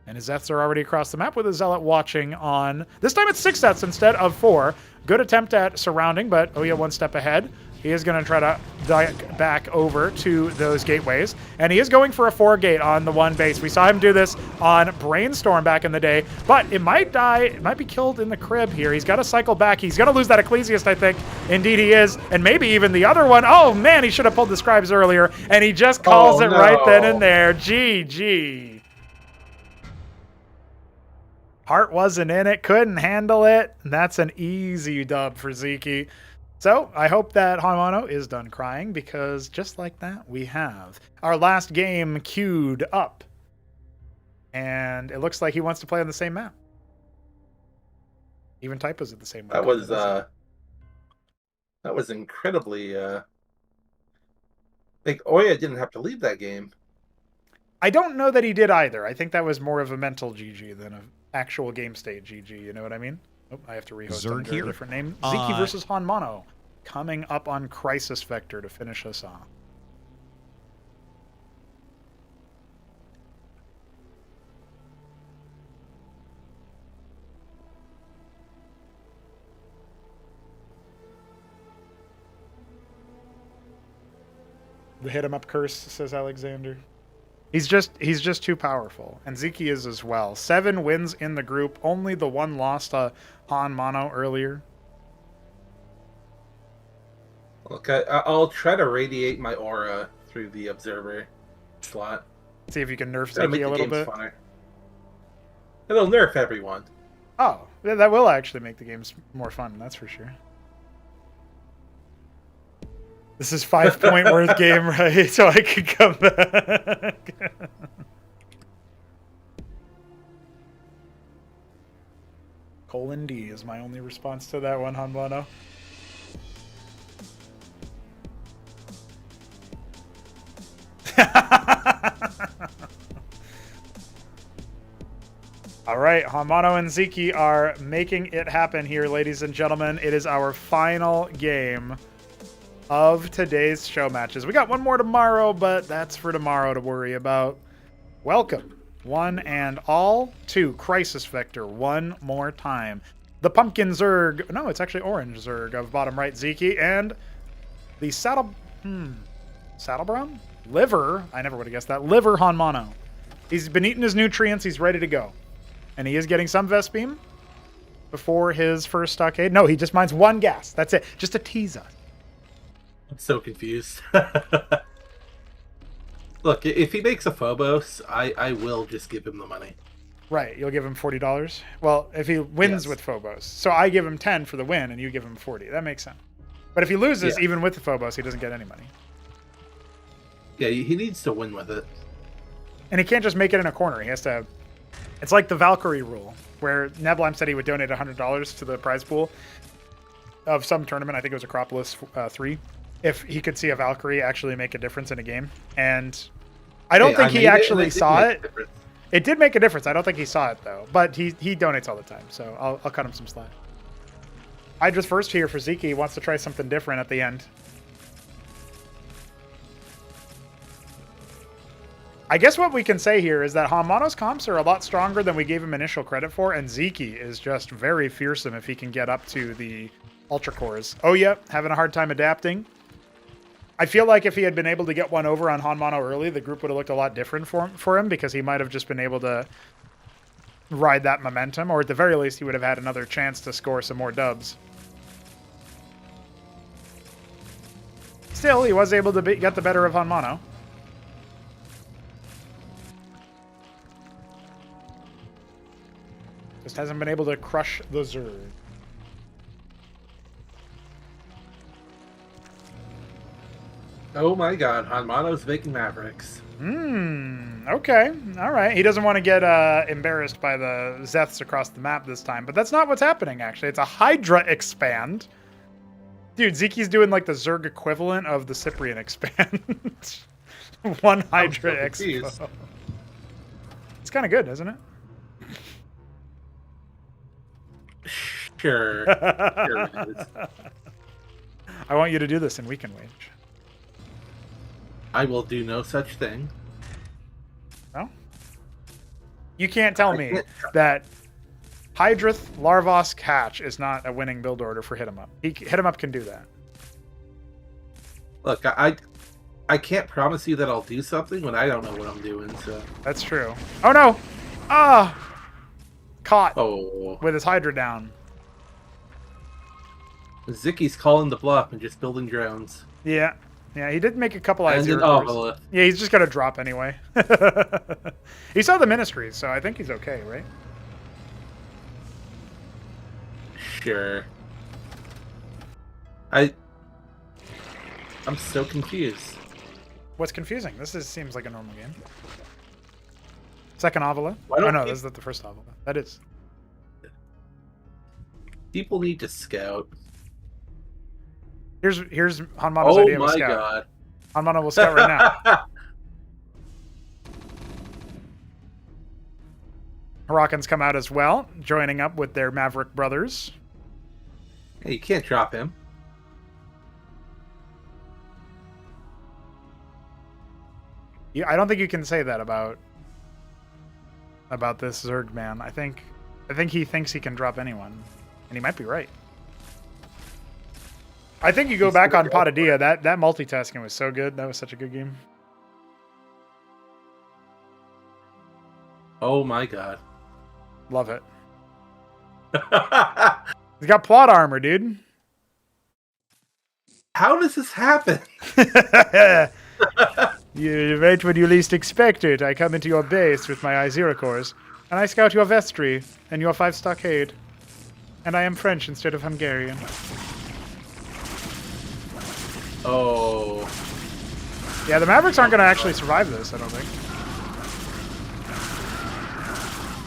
And his Zeths are already across the map with a Zealot watching on... This time it's 6 Zeths instead of 4. Good attempt at surrounding, but Ouya one step ahead. He is going to try to duck back over to those gateways. And he is going for a 4-gate on the one base. We saw him do this on Brainstorm back in the day, but it might die. It might be killed in the crib here. He's got to cycle back. He's going to lose that Ecclesiast, I think. Indeed he is. And maybe even the other one. Oh, man, he should have pulled the Scribes earlier. And he just calls it right then and there. GG. Heart wasn't in it, couldn't handle it, and that's an easy dub for Sziky. So I hope that HonMonO is done crying, because just like that, we have our last game queued up. And it looks like he wants to play on the same map. Even typos at the same
map. That was incredibly... I think Ouya didn't have to leave that game.
I don't know that he did either. I think that was more of a mental GG than an actual game state GG, you know what I mean? Oh, I have to rehost under a different name. Sziky versus HonMonO, coming up on Crisis Vector to finish us off. The hit him up curse, says Alexander. He's just too powerful, and Sziky is as well. 7 wins in the group, only the one lost to HonMonO earlier.
Okay, I'll try to radiate my aura through the observer slot.
See if you can nerf Sziky a little bit.
Funner. It'll nerf everyone.
Oh, that will actually make the games more fun. That's for sure. This is 5 point worth game, right? So I could come back. :D is my only response to that one, HonMonO. All right, HonMonO and Sziky are making it happen here, ladies and gentlemen. It is our final game of today's show matches. We got one more tomorrow, but that's for tomorrow to worry about. Welcome, one and all, to Crisis Vector one more time. The Pumpkin Zerg, no, it's actually Orange Zerg of bottom right, Sziky, and the Saddle Brown? Liver, I never would have guessed that. Liver HonMonO. He's been eating his nutrients, he's ready to go. And he is getting some Vespene before his first stockade. No, he just mines one gas. That's it. Just to tease us.
I'm so confused. Look, if he makes a Phobos, I will just give him the money.
Right, you'll give him $40. Well, if he wins with Phobos. So I give him 10 for the win, and you give him 40. That makes sense. But if he loses, even with the Phobos, he doesn't get any money.
Yeah, he needs to win with it.
And he can't just make it in a corner. He has to... It's like the Valkyrie rule, where Nebelheim said he would donate $100 to the prize pool of some tournament. I think it was Acropolis 3. If he could see a Valkyrie actually make a difference in a game. And I don't think he actually saw it. It did make a difference. I don't think he saw it, though. But he donates all the time, so I'll cut him some slack. Hydra's first here for Sziky. He wants to try something different at the end. I guess what we can say here is that HonMonO's comps are a lot stronger than we gave him initial credit for, and Sziky is just very fearsome if he can get up to the Ultra Cores. Oh, yeah, having a hard time adapting. I feel like if he had been able to get one over on HonMonO early, the group would have looked a lot different for him because he might have just been able to ride that momentum, or at the very least, he would have had another chance to score some more dubs. Still, he was able to get the better of HonMonO. Just hasn't been able to crush the Zerg.
Oh my god, HonMonO's making Mavericks.
Okay. All right. He doesn't want to get embarrassed by the Zeths across the map this time, but that's not what's happening, actually. It's a Hydra expand. Dude, Zeki's doing like the Zerg equivalent of the Cyprian expand. One Hydra expo. It's kind of good, isn't it?
Sure. Sure it is.
I want you to do this in Weekend Wage.
I will do no such thing.
No? You can't tell me that Hydrath Larvosk Hatch is not a winning build order for Hit 'em Up. Hit 'em Up can do that.
Look, I can't promise you that I'll do something when I don't know what I'm doing, so...
That's true. Oh no! Ah! Caught
Oh.
with his Hydra down.
Zicky's calling the bluff and just building drones.
Yeah. Yeah, he did make a couple
And an Ovalith.
Yeah, he's just going to drop anyway. He saw the Ministries, so I think he's okay, right?
Sure. I'm so confused.
What's confusing? Seems like a normal game. Second Ovalith?
Why
Oh
don't
no,
you-
this is the first Ovalith. That is.
People need to scout.
Here's HonMonO's
Oh
idea of a
my
scout.
god.
HonMonO will scout right now. Huracan's come out as well, joining up with their Maverick brothers.
Hey, you can't drop him.
I don't think you can say that about this Zerg man. I think he thinks he can drop anyone, and he might be right. I think you go back on Patadia. That multitasking was so good. That was such a good game.
Oh my god.
Love it. He's got plot armor, dude.
How does this happen?
You right when you least expect it. I come into your base with my Izira cores. And I scout your vestry and your 5 stockade. And I am French instead of Hungarian.
Oh.
Yeah, the Mavericks aren't going to actually survive this, I don't think.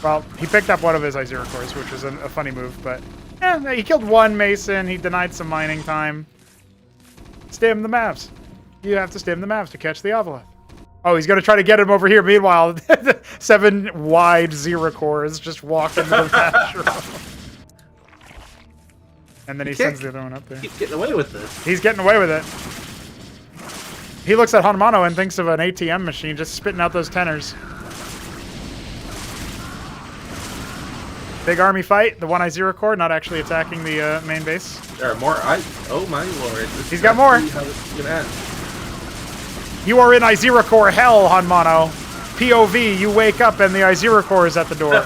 Well, he picked up one of his I-0 cores, which was a funny move, but... Yeah, he killed one Mason, he denied some mining time. Stim the Mavs. You have to stim the Mavs to catch the Avaleth. Oh, he's going to try to get him over here. Meanwhile, 7 wide 0 cores just walk into the match room. And then he sends the other one up there.
Keep getting away with this.
He's getting away with it. He looks at HonMonO and thinks of an ATM machine just spitting out those tenors. Big army fight. The 1 I-0 core not actually attacking the main base.
There are more Oh my lord.
He's got more.
How this is gonna end.
You are in I-0 core hell, HonMonO. POV, you wake up and the I-0 core is at the door.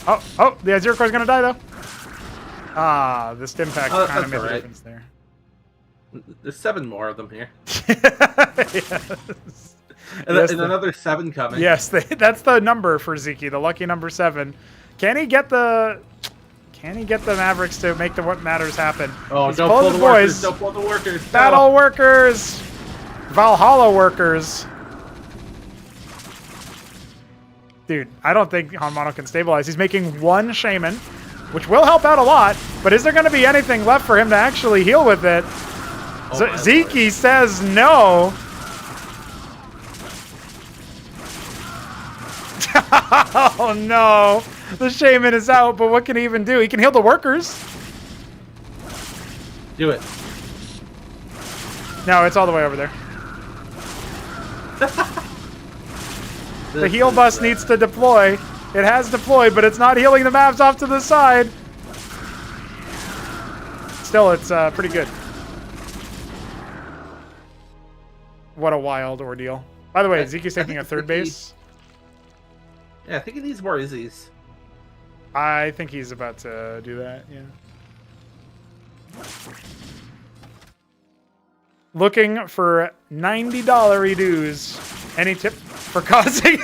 Oh, the I-0 core is going to die, though. Ah, the stim pack kind of made the difference there.
There's 7 more of them here.
Yes.
And another 7 coming.
Yes, that's the number for Sziky, the lucky number 7. Can he get the Mavericks to make what matters happen?
Oh,
He's
don't
pulling
pull the
boys.
workers. Don't pull the workers.
Battle workers. Valhalla workers. Dude, I don't think HonMonO can stabilize. He's making 1 Shaman, which will help out a lot, but is there going to be anything left for him to actually heal with it? Sziky says no. Oh no, the Shaman is out, but what can he even do? He can heal the workers.
Do it.
No, it's all the way over there. The heal bus needs to deploy. It has deployed, but it's not healing the Mavs off to the side. Still, it's pretty good. What a wild ordeal. By the way, Sziky's taking a 3rd base.
Yeah, I think he needs more Izzies.
I think he's about to do that, yeah. Looking for $90 redos. Any tip for causing...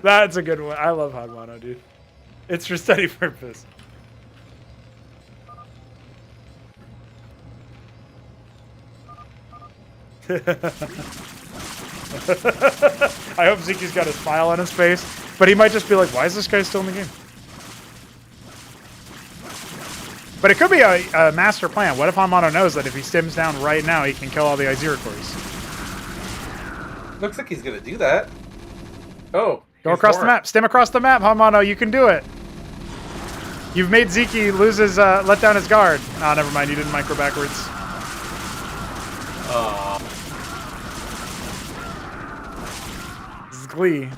That's a good one. I love HonMonO, dude. It's for study purpose. I hope Sziky's got a smile on his face, but he might just be like, why is this guy still in the game? But it could be a master plan. What if HonMonO knows that if he stims down right now, he can kill all the I-0 cores?
Looks like he's going to do that. Oh.
Go across the map. Stim across the map, HonMonO. You can do it. You've made Sziky lose his, let down his guard. Oh, never mind. You didn't micro backwards. Zgli.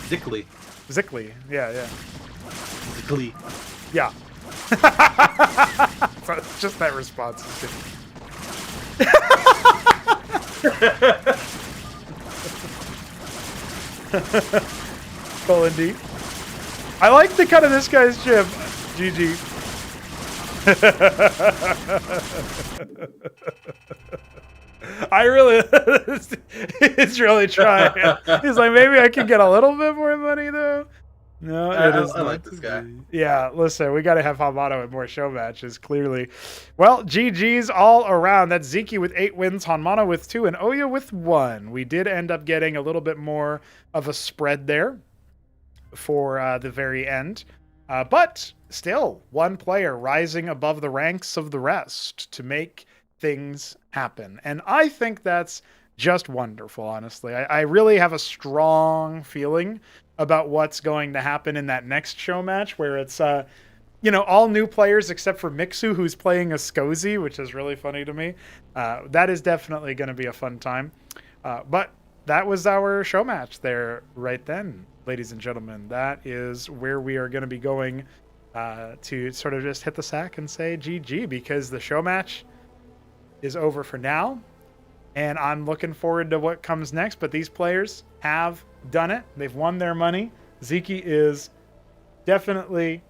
Zickly.
Zikly. Yeah.
Zickly.
Yeah. So just that response is good. Cool, Indy. I like the cut of this guy's chip. GG. I really... He's really trying. He's like, maybe I can get a little bit more money, though. No, it is.
I like this guy.
Yeah, listen, we got to have HonMonO in more show matches, clearly. Well, GG's all around. That's Sziky with 8 wins, HonMonO with 2, and Ouya with 1. We did end up getting a little bit more of a spread there for the very end. But still, one player rising above the ranks of the rest to make things happen. And I think that's just wonderful, honestly. I really have a strong feeling about what's going to happen in that next show match, where it's all new players except for Mixu, who's playing a Scozy, which is really funny to me. That is definitely going to be a fun time. But that was our show match there right then, ladies and gentlemen. That is where we are going to be going to sort of just hit the sack and say GG, because the show match is over for now. and I'm looking forward to what comes next. But these players have done it. They've won their money. Sziky is definitely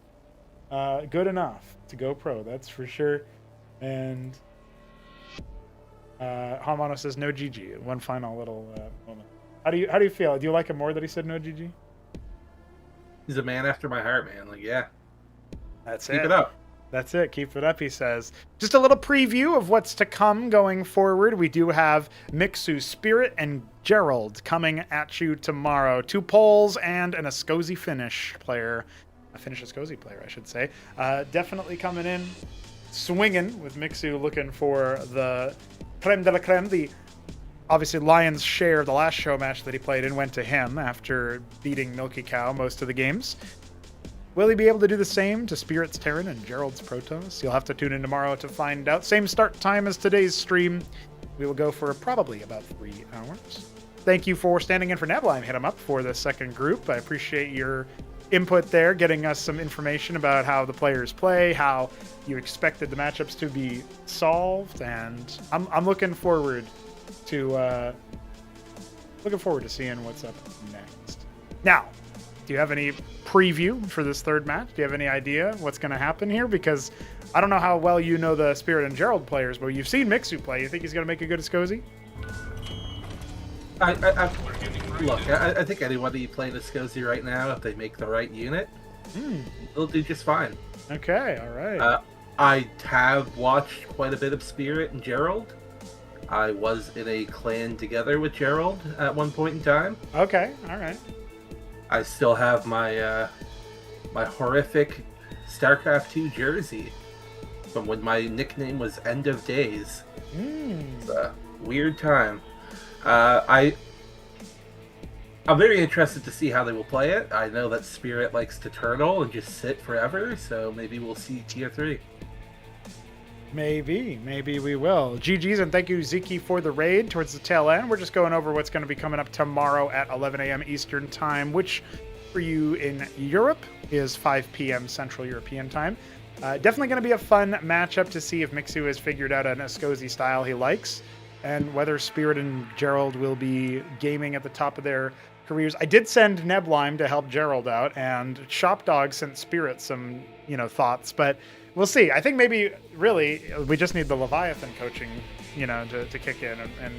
good enough to go pro. That's for sure. And HonMonO says no GG. One final little moment. How do you feel? Do you like it more that he said no GG?
He's a man after my heart, man. Like, yeah.
That's
Keep it up.
That's it. Keep it up, he says. Just a little preview of what's to come going forward. We do have Mixu, Spirit, and Gerald coming at you tomorrow. 2 polls and an Ascozi Finnish player. A Finnish Ascozi player, I should say. Definitely coming in swinging with Mixu, looking for the creme de la creme. The obviously lion's share of the last show match that he played in went to him after beating milkicow most of the games. Will he be able to do the same to Spirit's Terran and Gerald's Protoss? You'll have to tune in tomorrow to find out. Same start time as today's stream. We will go for probably about 3 hours. Thank you for standing in for Neblime. Hit him up for the second group. I appreciate your input there, getting us some information about how the players play, how you expected the matchups to be solved, and I'm looking forward to seeing what's up next. Now, do you have any preview for this third match? Do you have any idea what's going to happen here? Because I don't know how well you know the Spirit and Gerald players, but you've seen Mixu play. You think he's going to make a good Ascozi?
Look, I think anybody playing Ascozi right now, if they make the right unit, they'll do just fine.
Okay, all right.
I have watched quite a bit of Spirit and Gerald. I was in a clan together with Gerald at one point in time.
Okay, all right.
I still have my my horrific StarCraft 2 jersey from when my nickname was End of Days. It's a weird time. I'm very interested to see how they will play it. I know that Spirit likes to turtle and just sit forever, so maybe we'll see tier 3.
Maybe we will. GG's, and thank you, Sziky, for the raid towards the tail end. We're just going over what's going to be coming up tomorrow at 11 a.m. Eastern Time, which for you in Europe is 5 p.m. Central European Time. Definitely going to be a fun matchup to see if Mixu has figured out an Ascozi style he likes, and whether Spirit and Gerald will be gaming at the top of their careers. I did send Neblime to help Gerald out, and Shopdog sent Spirit some, thoughts, but we'll see. I think maybe, really, we just need the Leviathan coaching, to kick in and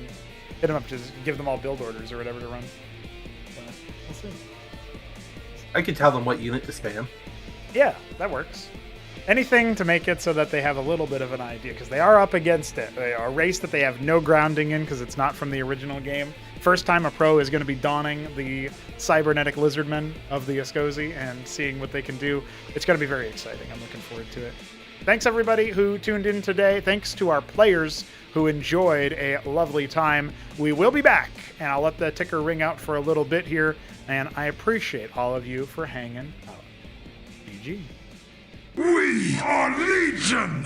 hit them up, just give them all build orders or whatever to run. But we'll see.
I could tell them what unit to spam.
Yeah, that works. Anything to make it so that they have a little bit of an idea, because they are up against it. They are a race that they have no grounding in because it's not from the original game. First time a pro is going to be donning the cybernetic lizardmen of the Ascozi and seeing what they can do. It's going to be very exciting. I'm looking forward to it. Thanks, everybody who tuned in today. Thanks to our players who enjoyed a lovely time. We will be back, and I'll let the ticker ring out for a little bit here, and I appreciate all of you for hanging out. GG.
We are Legion!